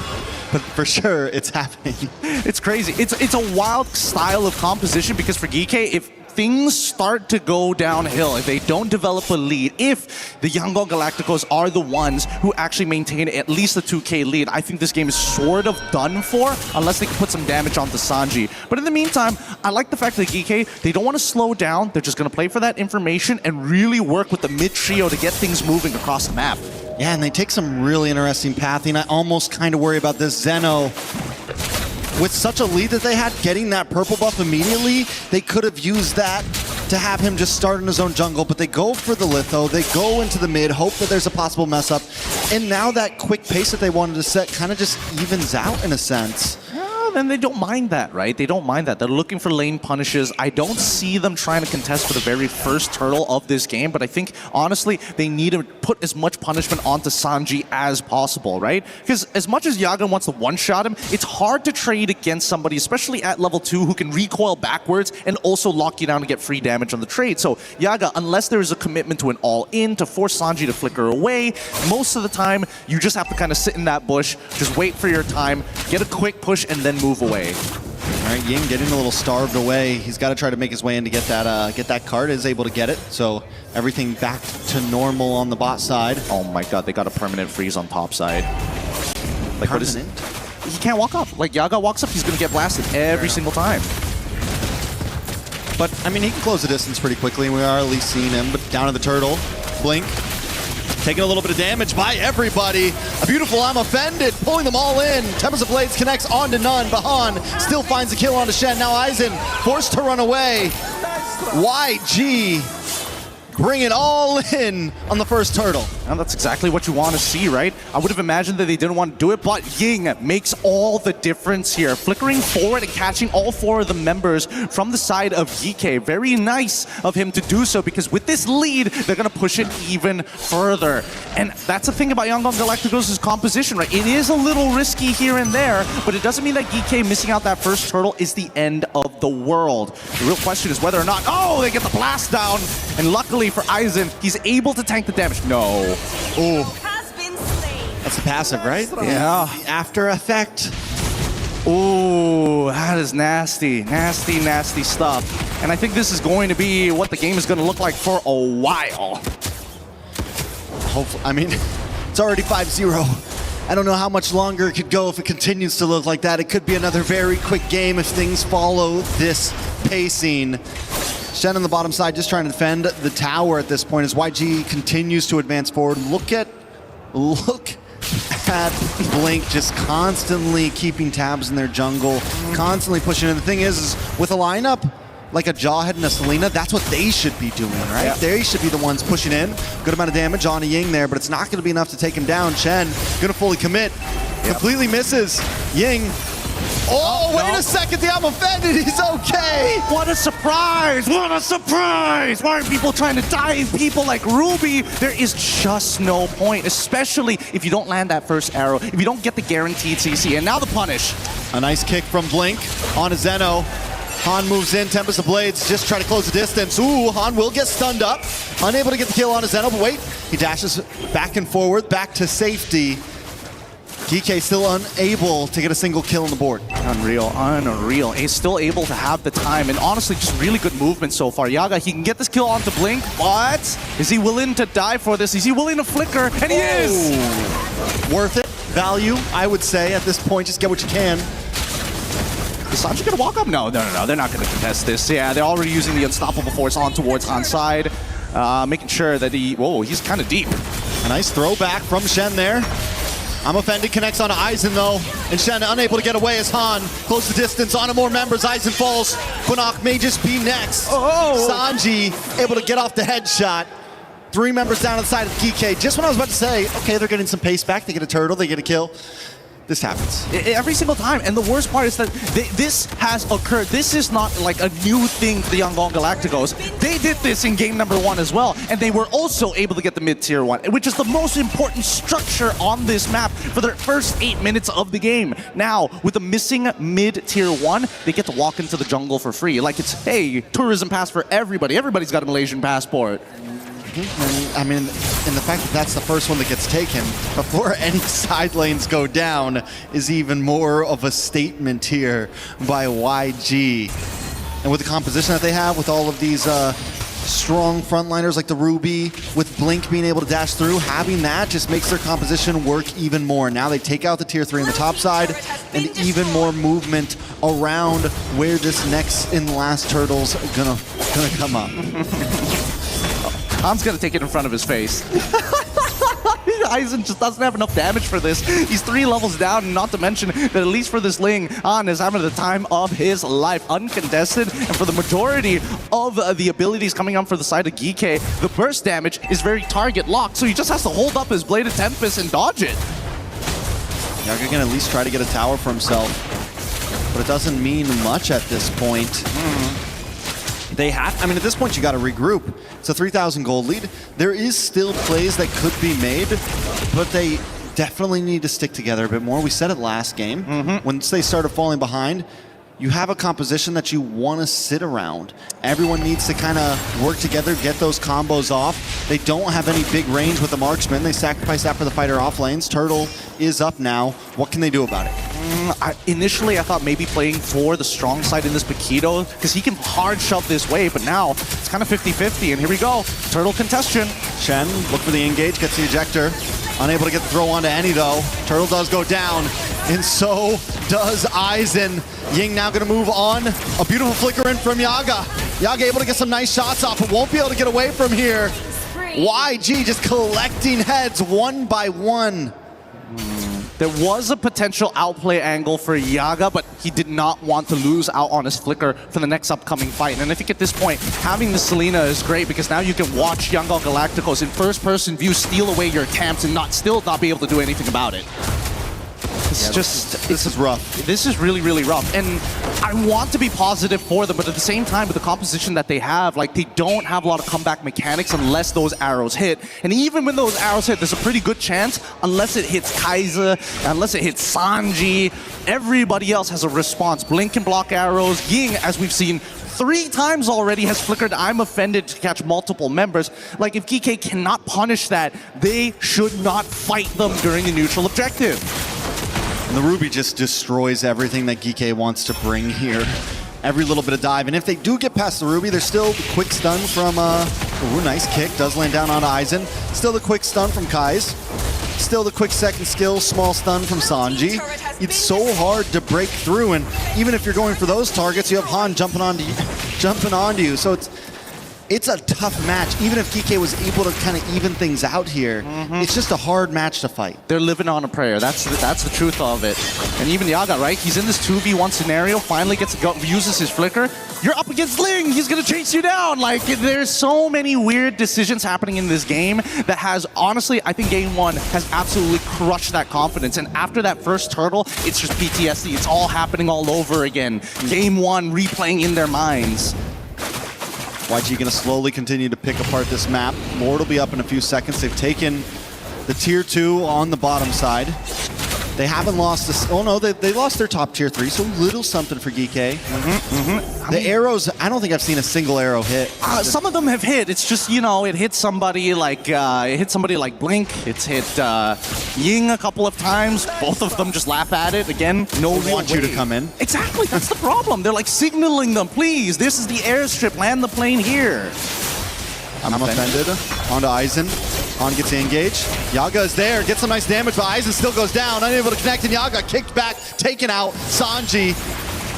But for sure, it's happening. It's crazy. It's a wild style of composition because for GK, if things start to go downhill, if they don't develop a lead, if the Yangon Galacticos are the ones who actually maintain at least a 2K lead, I think this game is sort of done for unless they can put some damage onto Sanji. But in the meantime, I like the fact that GK, they don't want to slow down. They're just going to play for that information and really work with the mid trio to get things moving across the map. Yeah, and they take some really interesting pathing. I almost kind of worry about this Zeno. With such a lead that they had, getting that purple buff immediately, they could have used that to have him just start in his own jungle, but they go for the litho, they go into the mid, hope that there's a possible mess up, and now that quick pace that they wanted to set kind of just evens out in a sense. And they don't mind that, right? They don't mind that. They're looking for lane punishes. I don't see them trying to contest for the very first turtle of this game, but I think, honestly, they need to put as much punishment onto Sanji as possible, right? Because as much as Yaga wants to one-shot him, it's hard to trade against somebody, especially at level 2, who can recoil backwards and also lock you down to get free damage on the trade. So Yaga, unless there is a commitment to an all-in to force Sanji to flicker away, most of the time, you just have to kind of sit in that bush, just wait for your time, get a quick push, and then move away. All right, Ying getting a little starved away. He's got to try to make his way in to get that card. Is able to get it, so everything back to normal on the bot side. Oh my god, they got a permanent freeze on top side. Like, what is it? He can't walk up. Like, Yaga walks up, he's going to get blasted every single time. But, I mean, he can close the distance pretty quickly, and we are at least seeing him. But down to the turtle. Blink. Taking a little bit of damage by everybody. A beautiful I'm offended, pulling them all in. Tempest of Blades connects onto none. Bahan still finds a kill onto Shen. Now Aizen forced to run away. YG bring it all in on the first turtle. And that's exactly what you want to see, right? I would have imagined that they didn't want to do it, but Ying makes all the difference here. Flickering forward and catching all 4 of the members from the side of GK. Very nice of him to do so, because with this lead, they're going to push it even further. And that's the thing about Yangon Galacticos' composition, right? It is a little risky here and there, but it doesn't mean that GK missing out that first turtle is the end of the world. The real question is whether or not, oh, they get the blast down, and luckily for Aizen, he's able to tank the damage. No. Ooh. That's the passive, right? Yeah. The after effect. Ooh, that is nasty. Nasty, nasty stuff. And I think this is going to be what the game is going to look like for a while. Hopefully, I mean, it's already 5-0. I don't know how much longer it could go if it continues to look like that. It could be another very quick game if things follow this pacing. Shen on the bottom side just trying to defend the tower at this point as YG continues to advance forward. Look at Blink just constantly keeping tabs in their jungle, constantly pushing in. The thing is with a lineup like a Jawhead and a Selena, that's what they should be doing, right? Yeah. They should be the ones pushing in. Good amount of damage on a Ying there, but it's not going to be enough to take him down. Shen gonna fully commit. Completely misses. Ying. Oh, wait a second, the I'm offended, he's okay! What a surprise! What a surprise! Why are people trying to dive people like Ruby? There is just no point, especially if you don't land that first arrow, if you don't get the guaranteed CC, and now the punish. A nice kick from Blink on a Zeno. Han moves in, Tempest of Blades, just try to close the distance. Ooh, Han will get stunned up. Unable to get the kill on a Zeno, but wait, he dashes back and forward, back to safety. GK still unable to get a single kill on the board. Unreal, unreal. He's still able to have the time, and honestly, just really good movement so far. Yaga, he can get this kill onto Blink, but is he willing to die for this? Is he willing to flicker? And he is! Worth it. Value, I would say, at this point. Just get what you can. Is Sanji gonna walk up? No, they're not gonna contest this. Yeah, they're already using the unstoppable force on towards Han's side, making sure that he's kind of deep. A nice throwback from Shen there. I'm Offended connects onto Aizen though, and Shen unable to get away as Han close the distance onto more members. Aizen falls. Quinnock may just be next. Sanji able to get off the headshot. 3 members down on the side of GK. Just when I was about to say, okay, they're getting some pace back. They get a turtle, they get a kill. This happens. Every single time. And the worst part is that this has occurred. This is not like a new thing for the Yangon Galacticos. They did this in game number 1 as well. And they were also able to get the mid-tier 1, which is the most important structure on this map for the first 8 minutes of the game. Now, with the missing mid-tier 1, they get to walk into the jungle for free. Like it's, hey, tourism pass for everybody. Everybody's got a Malaysian passport. And, I mean, and the fact that that's the first one that gets taken before any side lanes go down is even more of a statement here by YG. And with the composition that they have, with all of these strong frontliners like the Ruby, with Blink being able to dash through, having that just makes their composition work even more. Now they take out the tier 3 on the top side, and even more movement around where this next and last turtle's gonna come up. Han's gonna take it in front of his face. Aizen just doesn't have enough damage for this. He's 3 levels down, not to mention that at least for this Ling, Han is having the time of his life, uncontested. And for the majority of the abilities coming up for the side of Gike, the burst damage is very target locked, so he just has to hold up his Bladed Tempest and dodge it. Yaga can at least try to get a tower for himself, but it doesn't mean much at this point. They have, I mean, at this point, you got to regroup. It's a 3,000 gold lead. There is still plays that could be made, but they definitely need to stick together a bit more. We said it last game. Once they started falling behind, you have a composition that you want to sit around. Everyone needs to kind of work together, get those combos off. They don't have any big range with the marksman. They sacrifice that for the fighter off lanes. Turtle is up now. What can they do about it? Initially, I thought maybe playing for the strong side in this Paquito, because he can hard shove this way, but now it's kind of 50-50, and here we go. Turtle contestation. Shen, look for the engage, gets the ejector. Unable to get the throw onto any though. Turtle does go down, and so does Aizen. Ying now gonna move on. A beautiful flicker in from Yaga. Yaga able to get some nice shots off, but won't be able to get away from here. YG just collecting heads one by one. There was a potential outplay angle for Yaga, but he did not want to lose out on his flicker for the next upcoming fight. And I think at this point, having the Selena is great because now you can watch Yangon Galacticos in first-person view steal away your camps and still not be able to do anything about it. This is rough. This is really, really rough. And I want to be positive for them, but at the same time, with the composition that they have, like, they don't have a lot of comeback mechanics unless those arrows hit. And even when those arrows hit, there's a pretty good chance, unless it hits Kaiser, unless it hits Sanji, everybody else has a response. Blink can block arrows. Ying, as we've seen 3 times already, has flickered I'm Offended to catch multiple members. Like, if GK cannot punish that, they should not fight them during the neutral objective. And the Ruby just destroys everything that Gike wants to bring here. Every little bit of dive. And if they do get past the Ruby, there's still the quick stun from, ooh, nice kick. Does land down onto Aizen. Still the quick stun from Kai's. Still the quick second skill, small stun from Sanji. It's so hard to break through. And even if you're going for those targets, you have Han jumping onto you. So it's a tough match. Even if GK was able to kind of even things out here, it's just a hard match to fight. They're living on a prayer. That's the truth of it. And even Yaga, right? He's in this 2v1 scenario, finally gets to go, uses his flicker. You're up against Ling. He's going to chase you down. Like, there's so many weird decisions happening in this game that has, honestly, I think game 1 has absolutely crushed that confidence. And after that first turtle, it's just PTSD. It's all happening all over again. Game 1 replaying in their minds. YG gonna slowly continue to pick apart this map. Lord will be up in a few seconds. They've taken the tier 2 on the bottom side. They haven't lost this. Oh no, they lost their top tier 3, so little something for GK. The arrows, I don't think I've seen a single arrow hit. Some of them have hit. It's just, you know, it hits somebody like Blink. It's hit Ying a couple of times. Both of them just laugh at it. Again, no they want you to come in. Exactly, that's the problem. They're like signaling them, please, this is the airstrip, land the plane here. I'm Offended. Onto Aizen. Han gets the engage. Yaga is there, gets some nice damage, but Aizen still goes down, unable to connect, and Yaga kicked back, taken out. Sanji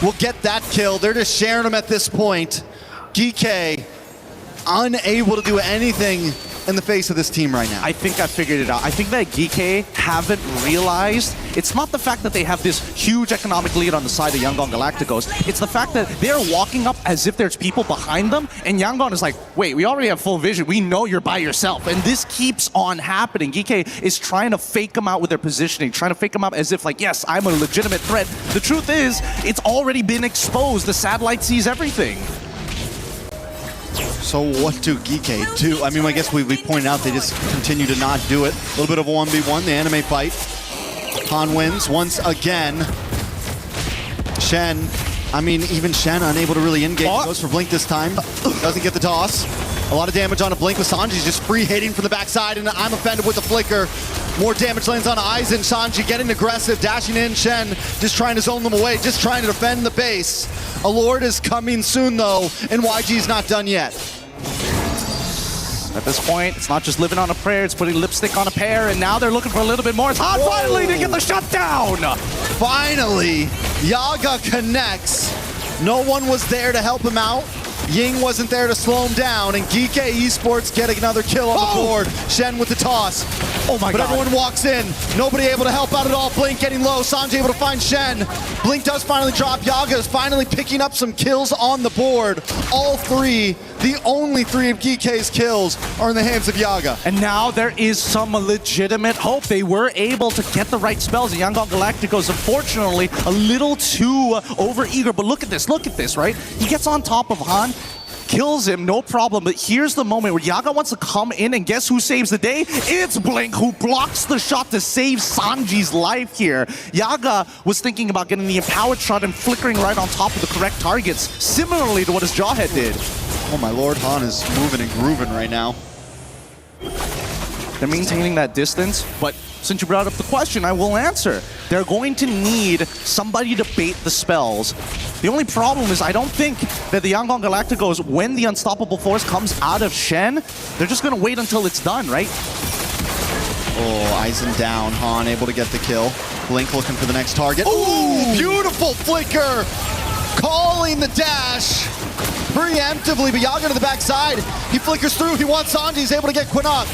will get that kill. They're just sharing them at this point. GK unable to do anything in the face of this team right now. I think I figured it out. I think that GK haven't realized it's not the fact that they have this huge economic lead on the side of Yangon Galacticos. It's the fact that they're walking up as if there's people behind them, and Yangon is like, wait, we already have full vision. We know you're by yourself. And this keeps on happening. GK is trying to fake them out with their positioning, trying to fake them out as if like, yes, I'm a legitimate threat. The truth is, it's already been exposed. The satellite sees everything. So what do GK do? I mean, I guess we pointed out they just continue to not do it. A little bit of a 1v1, the anime fight. Han wins once again. Shen, I mean, even Shen unable to really engage. Goes for Blink this time. Doesn't get the toss. A lot of damage on a Blink with Sanji's just free hitting from the backside, and I'm offended with the flicker. More damage lands on Aizen. Sanji getting aggressive, dashing in. Shen just trying to zone them away, just trying to defend the base. A Lord is coming soon though, and YG's not done yet. At this point, it's not just living on a prayer, it's putting lipstick on a pear, and now they're looking for a little bit more. It's Han finally to get the shutdown! Finally, Yaga connects. No one was there to help him out. Ying wasn't there to slow him down, and GK Esports getting another kill on the board. Shen with the toss. Oh my god. But everyone walks in. Nobody able to help out at all. Blink getting low. Sanji able to find Shen. Blink does finally drop. Yaga is finally picking up some kills on the board. All three, the only three of GK's kills are in the hands of Yaga. And now there is some legitimate hope. They were able to get the right spells. And Yangon Galacticos, unfortunately, a little too over-eager. But look at this, right? He gets on top of Han, kills him, no problem. But here's the moment where Yaga wants to come in, and guess who saves the day? It's Blink, who blocks the shot to save Sanji's life here. Yaga was thinking about getting the empowered shot and flickering right on top of the correct targets, similarly to what his Jawhead did. Oh my lord, Han is moving and grooving right now. They're maintaining that distance, but since you brought up the question, I will answer. They're going to need somebody to bait the spells. The only problem is I don't think that the Yangon Galacticos, when the Unstoppable Force comes out of Shen, they're just going to wait until it's done, right? Oh, Aizen down. Han able to get the kill. Blink looking for the next target. Ooh, beautiful flicker! Calling the dash preemptively, but Yaga to the backside. He flickers through. He wants Sanji. He's able to get Quinnock.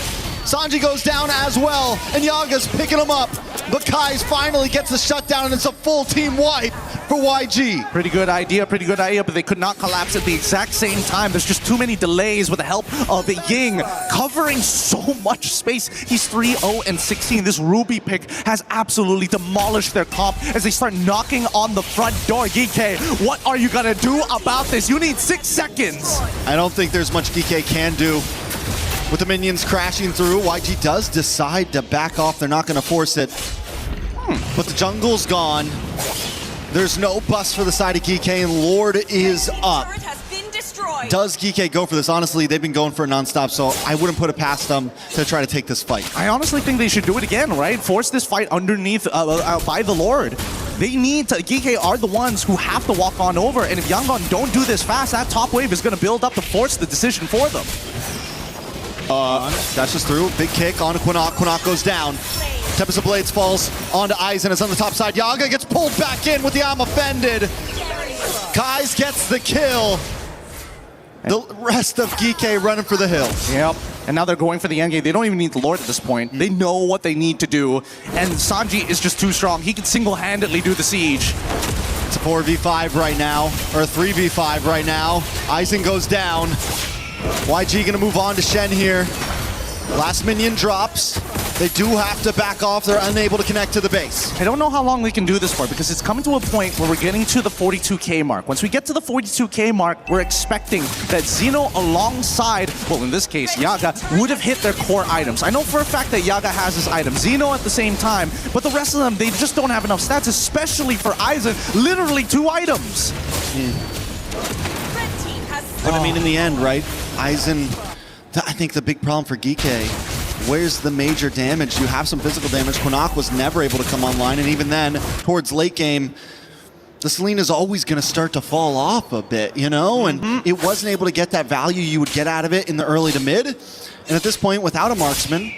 Sanji goes down as well, and Yaga's picking him up. But Kai's finally gets the shutdown, and it's a full team wipe for YG. Pretty good idea, but they could not collapse at the exact same time. There's just too many delays with the help of Ying, covering so much space. He's 3-0-16. This Ruby pick has absolutely demolished their comp as they start knocking on the front door. GK, what are you gonna do about this? You need 6 seconds. I don't think there's much GK can do. With the minions crashing through, YG does decide to back off. They're not going to force it. But the jungle's gone. There's no bust for the side of GK, and Lord is up. Does GK go for this? Honestly, they've been going for it nonstop, so I wouldn't put it past them to try to take this fight. I honestly think they should do it again, right? Force this fight underneath by the Lord. They need to, GK are the ones who have to walk on over, and if Yangon don't do this fast, that top wave is going to build up to force the decision for them. Dashes through, big kick on Quinnock. Quinnock goes down. Tempest of Blades falls onto Aizen. It's on the top side. Yaga gets pulled back in with the I'm offended. Kais gets the kill. The rest of GK running for the hills. Yep. And now they're going for the endgame. They don't even need the Lord at this point. They know what they need to do. And Sanji is just too strong. He can single-handedly do the siege. It's a 4v5 right now, or a 3v5 right now. Aizen goes down. YG gonna move on to Shen here. Last minion drops. They do have to back off. They're unable to connect to the base. I don't know how long we can do this for because it's coming to a point where we're getting to the 42k mark. Once we get to the 42k mark, we're expecting that Xeno alongside, well in this case, Yaga, would have hit their core items. I know for a fact that Yaga has his item, Xeno at the same time, but the rest of them, they just don't have enough stats, especially for Aizen, literally 2 items. But I mean, in the end, right, Aizen, I think the big problem for GK, where's the major damage? You have some physical damage. Quinnock was never able to come online, and even then, towards late game, the Selena's always going to start to fall off a bit, you know? And it wasn't able to get that value you would get out of it in the early to mid. And at this point, without a marksman,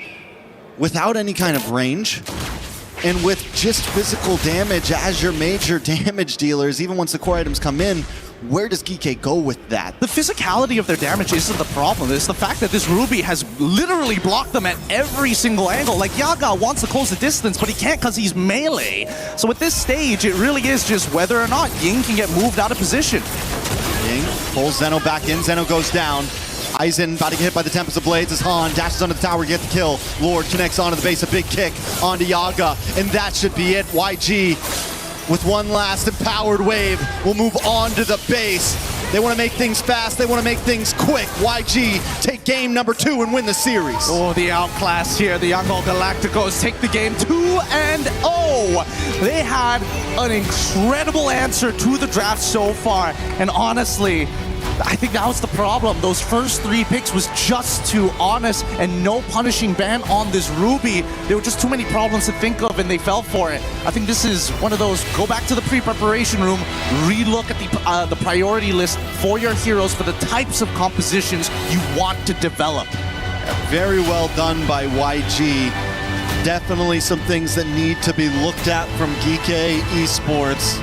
without any kind of range, And with just physical damage as your major damage dealers, even once the core items come in, where does Geeky go with that? The physicality of their damage isn't the problem. It's the fact that this Ruby has literally blocked them at every single angle. Like, Yaga wants to close the distance, but he can't because he's melee. So at this stage, it really is just whether or not Ying can get moved out of position. Ying pulls Zeno back in. Zeno goes down. Aizen about to get hit by the Tempest of Blades as Han dashes under the tower to get the kill. Lord connects onto the base, a big kick onto Yaga, and that should be it. YG with one last empowered wave will move on to the base. They want to make things fast, they want to make things quick. YG take game number 2 and win the series. Oh, the outclass here. The Young Galacticos take the game 2-0. They had an incredible answer to the draft so far. And honestly, I think that was the problem. Those first 3 picks was just too honest and no punishing ban on this Ruby. There were just too many problems to think of and they fell for it. I think this is one of those, go back to the pre-preparation room, relook at the priority list for your heroes for the types of compositions you want to develop. Very well done by YG. Definitely some things that need to be looked at from Geeky Esports.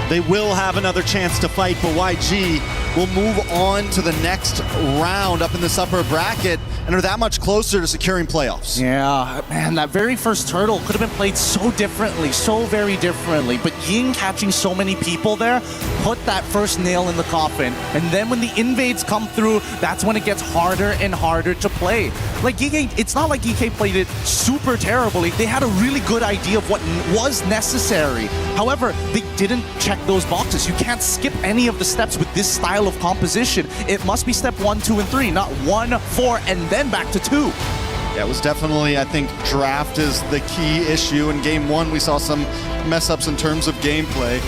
They will have another chance to fight, but YG will move on to the next round up in this upper bracket and are that much closer to securing playoffs. Yeah, man, that very first turtle could have been played so differently, so very differently, but Ying catching so many people there put that first nail in the coffin. And then when the invades come through, that's when it gets harder and harder to play. Like, EK, it's not like EK played it super terribly. They had a really good idea of what was necessary. However, they didn't check those boxes. You can't skip any of the steps with this style of composition. It must be step 1, 2, and 3, not 1, 4, and then back to 2. Yeah, it was definitely, I think, draft is the key issue. In game 1, we saw some mess-ups in terms of gameplay.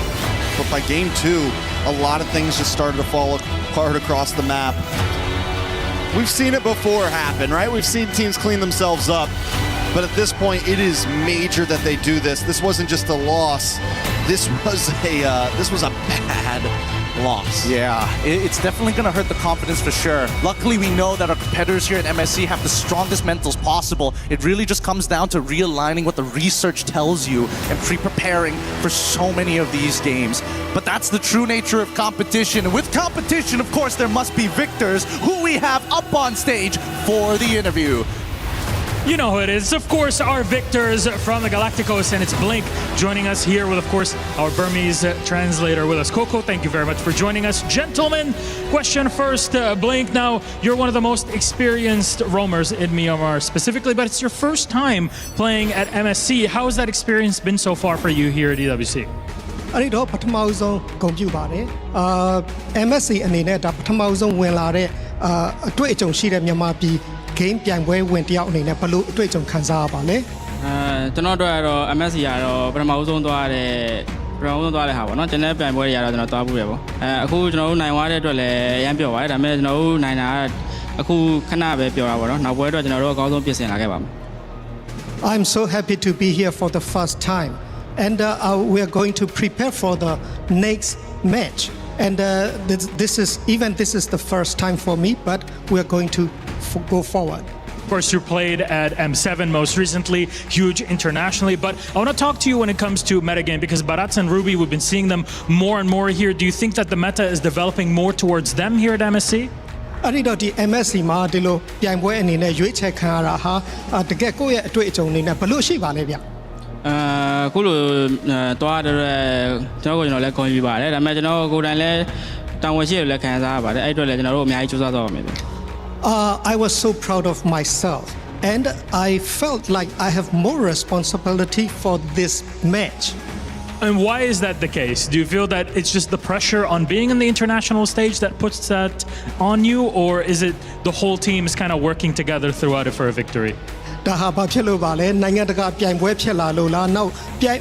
But by game 2, a lot of things just started to fall apart across the map. We've seen it before happen, right? We've seen teams clean themselves up. But at this point, it is major that they do this. This wasn't just a loss. This was a bad loss. Yeah, it's definitely going to hurt the confidence for sure. Luckily, we know that our competitors here at MSC have the strongest mentals possible. It really just comes down to realigning what the research tells you and pre-preparing for so many of these games. But that's the true nature of competition. And with competition, of course, there must be victors who we have up on stage for the interview. You know who it is. Of course, our victors from the Galacticos, and it's Blink joining us here with, of course, our Burmese translator with us. Coco, thank you very much for joining us. Gentlemen, question first, Blink. Now, you're one of the most experienced roamers in Myanmar specifically, but it's your first time playing at MSC. How has that experience been so far for you here at EWC? အဲ့တော့ပထမဆုံးဂုဏ်ပြုပါတယ်MSC အနေနဲ့ဒါပထမဆုံးဝင်လာတဲ့အတွေ့အကြုံရှိတဲ့မြန်မာပြည် game ပြိုင်ပွဲဝင်တယောက်အနေနဲ့ဘလို့အတွေ့အကြုံခံစားရပါလဲကျွန်တော်တို့ကတော့ MSC ကတော့ပထမဆုံးသွားတဲ့ဟာပေါ့နော်ကျွန်တော်ပြိုင်ပွဲတွေကတော့ကျွန်တော်သွားဘူးရပေါ့အခုကျွန်တော်တို့နိုင်သွားတဲ့အတွက်လည်းအရင်ပြောပါတယ်ဒါပေမဲ့ကျွန်တော်တို့နိုင်တာအခုခဏပဲပြောတာပေါ့နော်နောက်ပွဲအတွက်ကျွန်တော်တို့အကောင်းဆုံးပြင်ဆင်လာခဲ့ပါမယ် I'm so happy to be here for the first time and we are going to prepare for the next match and this is the first time for me but we are going to go forward. Of course, you played at M7 most recently, huge internationally, but I want to talk to you when it comes to metagame because Barats and Ruby, we've been seeing them more and more here. Do you think that the meta is developing more towards them here at MSC? အဲ့ဒီတော့ဒီ MSC မှာဒီလိုပြိုင်ပွဲအနေနဲ့ရွေးချယ်ခံရတာဟာတကယ်ကိုယ့်ရဲ့အတွေ့အကြုံအနေနဲ့ဘလို့ရှိပါလဲဗျအခုလိုသွားတဲ့ကျွန်တော်လည်းဂုဏ်ယူပါတယ်ဒါပေမဲ့ကျွန်တော်ကိုယ်တိုင်လည်းတာဝန်ရှိတယ်လည်းခံစားရပါတယ်အဲ့အတွက်လည်းကျွန်တော်တို့အများကြီးစူးစမ်းသွားပါမယ်ဗျ I was so proud of myself and I felt like I have more responsibility for this match. And why is that the case? Do you feel that it's just the pressure on being in the international stage that puts that on you, or is it the whole team is kind of working together throughout it for a victory? ဒါဟာဘာဖြစ်လို့ပါလဲနိုင်ငံတကာပြိုင်ပွဲဖြစ်လာလို့လားနောက်ပြိုင်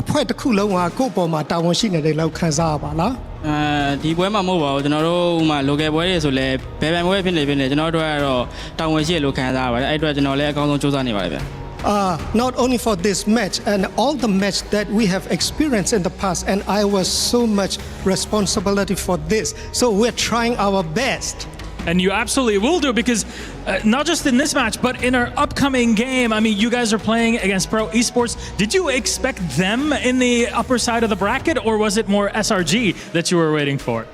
အဖွဲ့တစ်ခုလုံးကကိုယ့်အပေါ်မှာတာဝန်ရှိနေတယ်လို့ခံစားရပါလား ဒီပွဲမှာမဟုတ်ပါဘူးကျွန်တော်တို့ဥမာ local ပွဲတွေဆိုလဲဘယ်ပွဲဖြစ်နေဖြစ်နေကျွန်တော်တို့ကတော့တာဝန်ရှိလို့ခံစားရပါတယ်အဲ့အတွက်ကျွန်တော်လည်းအကောင်းဆုံးစူးစမ်းနေပါတယ်ဗျ not only for this match and all the match that we have experienced in the past and I was so much responsibility for this so we're trying our best And you absolutely will do, because not just in this match, but in our upcoming game, I mean, you guys are playing against Pro Esports. Did you expect them in the upper side of the bracket, or was it more SRG that you were waiting for?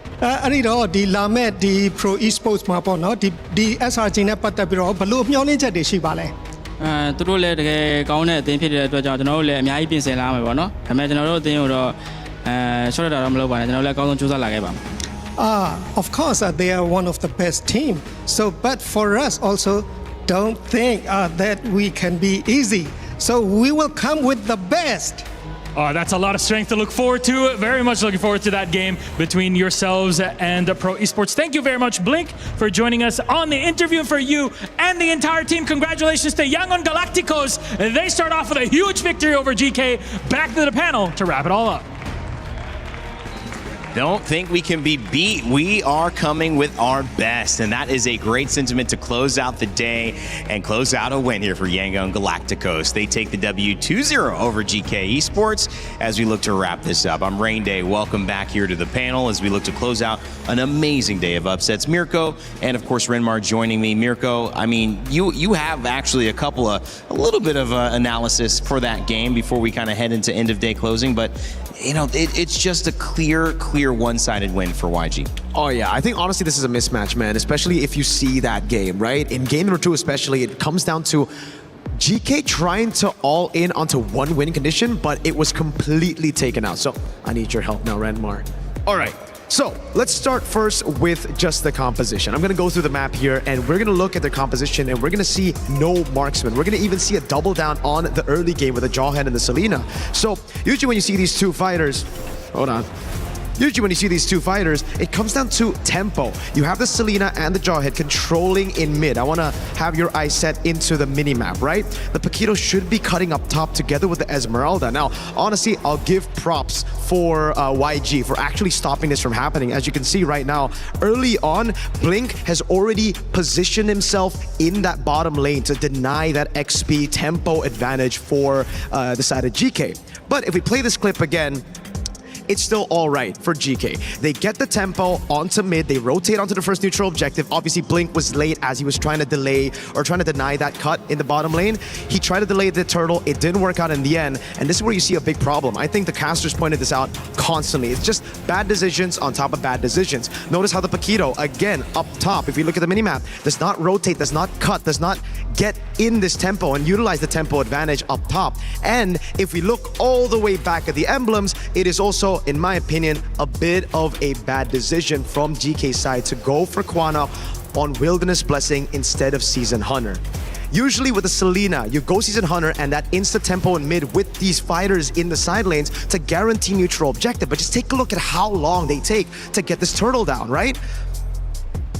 အဲ့ဒီတော့ဒီလာမဲ့ဒီ Pro Esports မှာပေါ့နော်ဒီ SRG နဲ့ပတ်သက်ပြီးတော့ဘယ်လိုမျှော်လင့်ချက်တွေရှိပါလဲ သူတို့လည်းတကယ်ကောင်းတဲ့အသင်းဖြစ်တဲ့အတွက်ကြောင့်ကျွန်တော်တို့လည်းအများကြီးပြင်ဆင်လာမှာပေါ့နော်ဒါပေမဲ့ကျွန်တော်တို့အသင်းကိုတော့ရှော့တာတော့မလုပ်ပါနဲ့ကျွန်တော်လည်းအကောင်းဆုံးကြိုးစားလာခဲ့ပါမယ် Of course they are one of the best team. So but for us also don't think that we can be easy. So we will come with the best. Oh, that's a lot of strength to look forward to. Very much looking forward to that game between yourselves and Pro Esports. Thank you very much, Blink, for joining us on the interview. For you and the entire team, congratulations to Yangon Galacticos. They start off with a huge victory over GK. Back to the panel to wrap it all up. Don't think we can be beat. We are coming with our best, and that is a great sentiment to close out the day and close out a win here for Yangon Galacticos. They take the W 2-0 over GK Esports as we look to wrap this up. I'm Rain Day. Welcome back here to the panel as we look to close out an amazing day of upsets. Mirko and of course Renmar joining me. Mirko, I mean, you have actually a little bit of analysis for that game before we kind of head into end of day closing, but you know, it's just a clear one-sided win for YG. Oh yeah, I think honestly this is a mismatch, man, especially if you see that game, right? In game number 2 especially, it comes down to GK trying to all in onto one win condition, but it was completely taken out. So I need your help now, Renmar. All right. So let's start first with just the composition. I'm going to go through the map here and we're going to look at the composition and we're going to see no marksman. We're going to even see a double down on the early game with the Jawhead and the Selena. So usually when you see these two fighters, hold on. Usually when you see these two fighters, it comes down to tempo. You have the Selena and the Jawhead controlling in mid. I want to have your eyes set into the mini-map, right? The Paquito should be cutting up top together with the Esmeralda. Now, honestly, I'll give props for YG for actually stopping this from happening. As you can see right now, early on, Blink has already positioned himself in that bottom lane to deny that XP tempo advantage for the side of GK. But if we play this clip again, it's still all right for GK. They get the tempo onto mid, they rotate onto the first neutral objective. Obviously, Blink was late as he was trying to delay or trying to deny that cut in the bottom lane. He tried to delay the turtle, it didn't work out in the end, and this is where you see a big problem. I think the casters pointed this out constantly. It's just bad decisions on top of bad decisions. Notice how the Paquito, again, up top, if you look at the minimap, does not rotate, does not cut, does not get in this tempo and utilize the tempo advantage up top. And if we look all the way back at the emblems, it is also, in my opinion, a bit of a bad decision from GK's side to go for Quana on Wilderness Blessing instead of Season Hunter. Usually with the Selena, you go Season Hunter and that insta-tempo in mid with these fighters in the side lanes to guarantee neutral objective. But just take a look at how long they take to get this turtle down, right?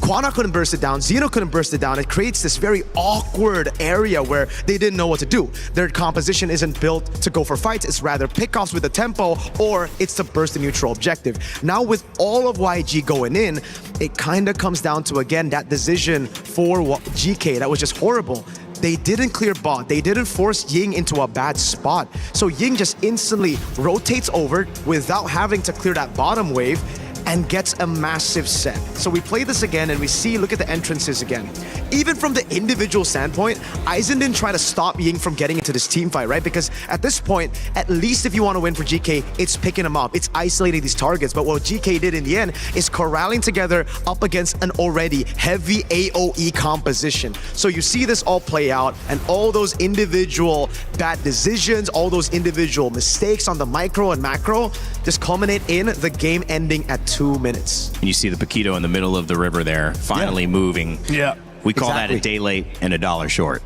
Quana couldn't burst it down, Xeno couldn't burst it down. It creates this very awkward area where they didn't know what to do. Their composition isn't built to go for fights, it's rather pickoffs with the tempo, or it's to burst the neutral objective. Now with all of YG going in, it kind of comes down to, again, that decision for GK that was just horrible. They didn't clear bot, they didn't force Ying into a bad spot. So Ying just instantly rotates over without having to clear that bottom wave and gets a massive set. So we play this again and we see, look at the entrances again. Even from the individual standpoint, Aizen didn't try to stop Ying from getting into this team fight, right? Because at this point, at least if you want to win for GK, it's picking them up, it's isolating these targets. But what GK did in the end is corralling together up against an already heavy AoE composition. So you see this all play out and all those individual bad decisions, all those individual mistakes on the micro and macro just culminate in the game ending at 2 minutes. And you see the Paquito in the middle of the river there, finally moving. Yeah. We call that a day late and $1 short.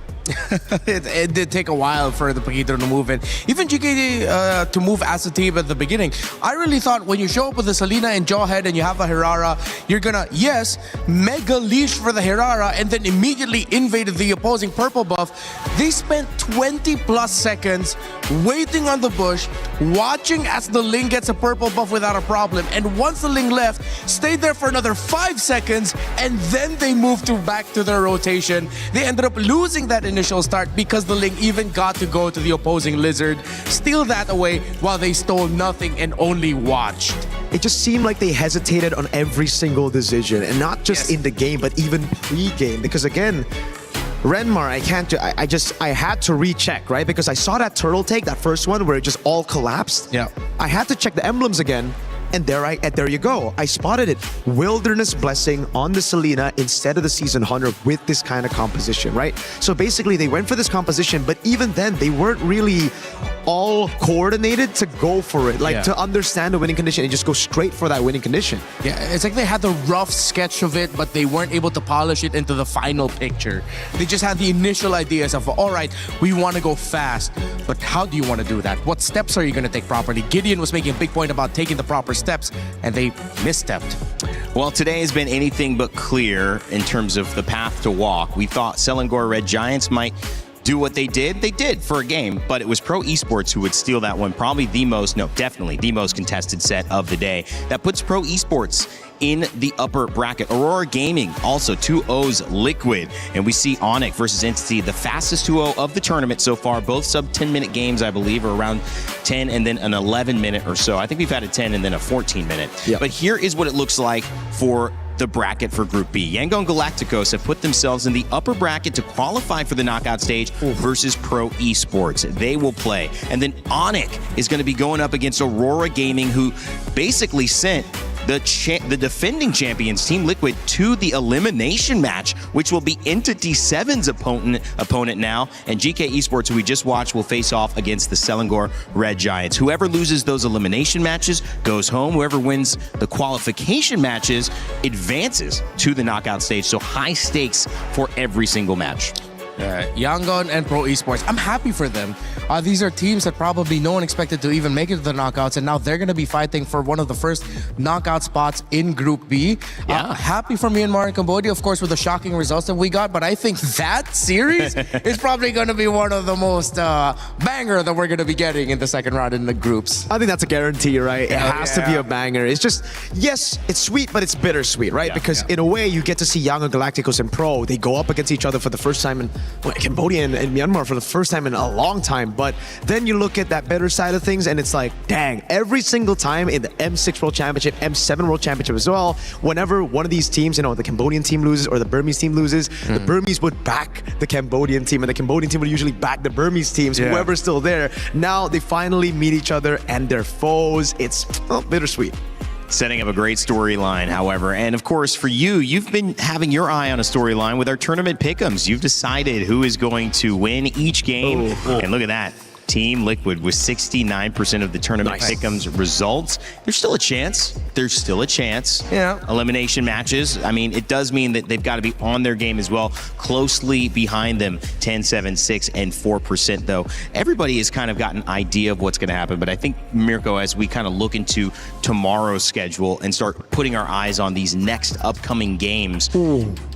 It did take a while for the Paquito to move in. Even GK to move as a team at the beginning. I really thought when you show up with the Selena and Jawhead and you have a Hirara, you're gonna, yes, mega leash for the Hirara and then immediately invaded the opposing purple buff. They spent 20 plus seconds waiting on the bush, watching as the Ling gets a purple buff without a problem. And once the Ling left, stayed there for another 5 seconds and then they moved back to their rotation. They ended up losing that initial start because the Ling even got to go to the opposing Lizard, steal that away while they stole nothing and only watched. It just seemed like they hesitated on every single decision, and not just in the game, but even pre-game. Because again, Renmar, I had to recheck, right? Because I saw that turtle take, that first one where it just all collapsed. Yeah. I had to check the emblems again. And there you go. I spotted it. Wilderness Blessing on the Selena instead of the Season Hunter with this kind of composition, right? So basically they went for this composition, but even then they weren't really all coordinated to go for it, like to understand the winning condition and just go straight for that winning condition. Yeah, it's like they had the rough sketch of it, but they weren't able to polish it into the final picture. They just had the initial ideas of, all right, we want to go fast, but how do you want to do that? What steps are you going to take properly? Gideon was making a big point about taking the proper steps, and they misstepped. Well, today has been anything but clear in terms of the path to walk. We thought Selangor Red Giants might do what they did. They did for a game, but it was Pro Esports who would steal that one. Definitely the most contested set of the day. That puts Pro Esports in the upper bracket. Aurora Gaming, also 2-0's Liquid. And we see Onyx versus Entity, the fastest 2-0 of the tournament so far. Both sub 10-minute games, I believe, or around 10 and then an 11-minute or so. I think we've had a 10 and then a 14-minute. Yep. But here is what it looks like for the bracket for Group B. Yangon Galacticos have put themselves in the upper bracket to qualify for the knockout stage versus Pro Esports. They will play. And then Onyx is going to be going up against Aurora Gaming, who basically sent the defending champions, Team Liquid, to the elimination match, which will be Entity 7's opponent now. And GK Esports, who we just watched, will face off against the Selangor Red Giants. Whoever loses those elimination matches goes home. Whoever wins the qualification matches advances to the knockout stage. So high stakes for every single match. Yangon and Pro Esports, I'm happy for them. These are teams that probably no one expected to even make it to the knockouts, and now they're going to be fighting for one of the first knockout spots in Group B. Happy for Myanmar and Cambodia, of course, with the shocking results that we got, but I think that series is probably going to be one of the most banger that we're going to be getting in the second round in the groups. I think that's a guarantee, right? It has to be a banger. It's just, yes, it's sweet, but it's bittersweet, right? Because in a way, you get to see Yangon Galacticos and Pro. They go up against each other for the first time in Cambodia and Myanmar for the first time in a long time. But then you look at that better side of things and it's like, dang, every single time in the M6 World Championship, M7 World Championship as well, whenever one of these teams, the Cambodian team loses or the Burmese team loses, the Burmese would back the Cambodian team and the Cambodian team would usually back the Burmese teams, whoever's still there. Now they finally meet each other and they're foes. It's bittersweet. Setting up a great storyline, however. And of course, for you, you've been having your eye on a storyline with our tournament pick'ems. You've decided who is going to win each game. And look at that. Team Liquid with 69% of the tournament pick'ems results. There's still a chance. Yeah. Elimination matches. I mean, it does mean that they've got to be on their game as well. Closely behind them, 10, 7, 6, and 4% though. Everybody has kind of got an idea of what's going to happen, but I think, Mirko, as we kind of look into tomorrow's schedule and start putting our eyes on these next upcoming games,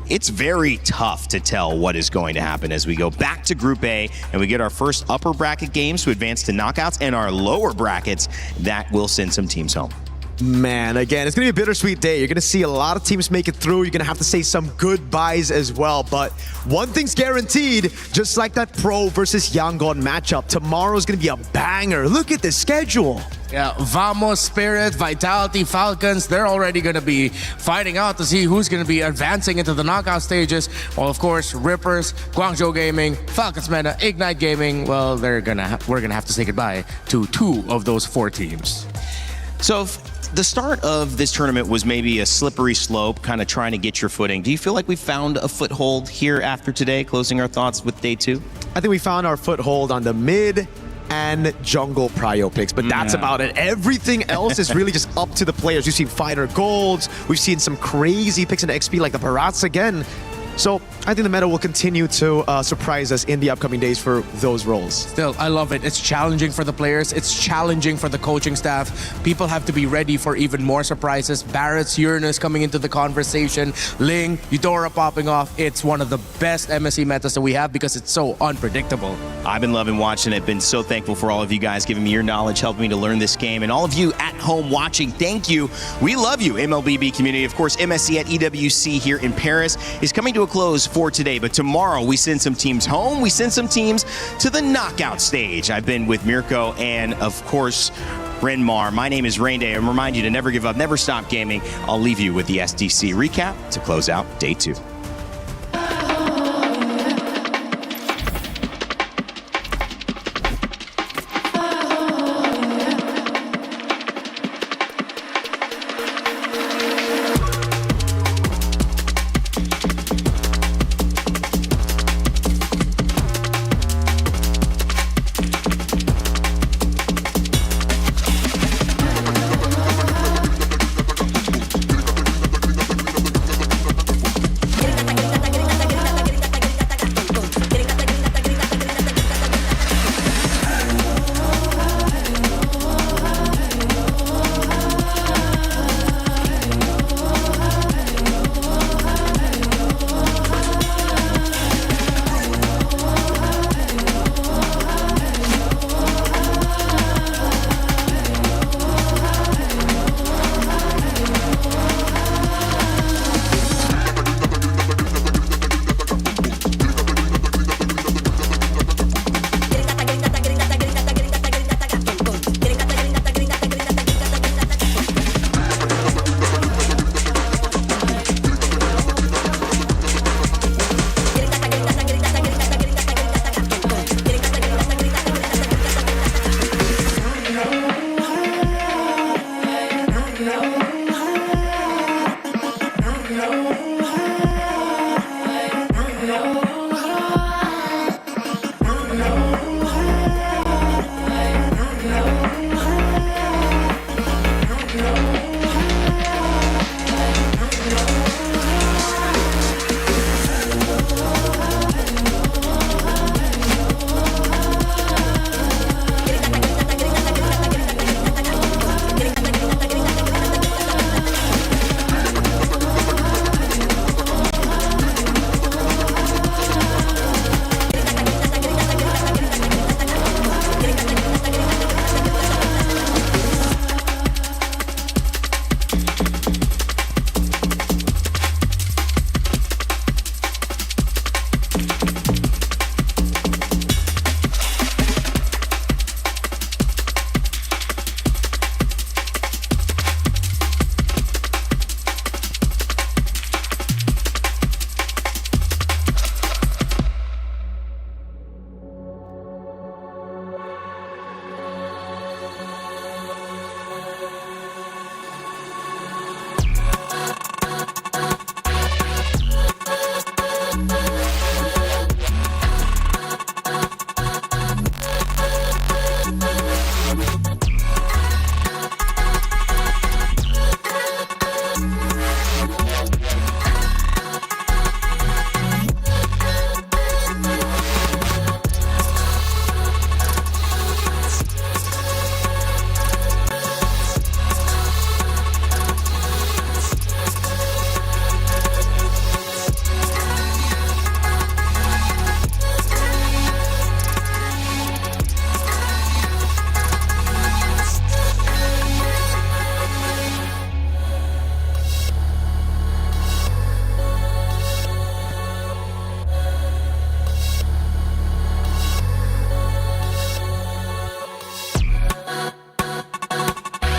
it's very tough to tell what is going to happen as we go back to Group A and we get our first upper bracket games to advance to knockouts and our lower brackets that will send some teams home. Man, again, it's going to be a bittersweet day. You're going to see a lot of teams make it through. You're going to have to say some goodbyes as well. But one thing's guaranteed, just like that Pro versus Yangon matchup, tomorrow's going to be a banger. Look at the schedule. Yeah, Vamos, Spirit, Vitality, Falcons, they're already going to be fighting out to see who's going to be advancing into the knockout stages. Well, of course, Rippers, Guangzhou Gaming, Falcons Meta, Ignite Gaming, well, we're going to have to say goodbye to 2 of those 4 teams. So if the start of this tournament was maybe a slippery slope, kind of trying to get your footing, do you feel like we found a foothold here after today, closing our thoughts with day 2? I think we found our foothold on the mid and jungle prio picks, but that's about it. Everything else is really just up to the players. We've seen fighter golds, we've seen some crazy picks in the XP like the Barats again. So I think the meta will continue to surprise us in the upcoming days for those roles. Still, I love it. It's challenging for the players. It's challenging for the coaching staff. People have to be ready for even more surprises. Barrett's Uranus coming into the conversation. Ling, Eudora popping off. It's one of the best MSC metas that we have because it's so unpredictable. I've been loving watching it. Been so thankful for all of you guys giving me your knowledge, helping me to learn this game. And all of you at home watching, thank you. We love you, MLBB community. Of course, MSC at EWC here in Paris is coming to a a close for today, but tomorrow we send some teams home. We send some teams to the knockout stage. I've been with Mirko and, of course, Renmar. My name is Rain Day. I remind you to never give up, never stop gaming. I'll leave you with the SDC recap to close out day 2.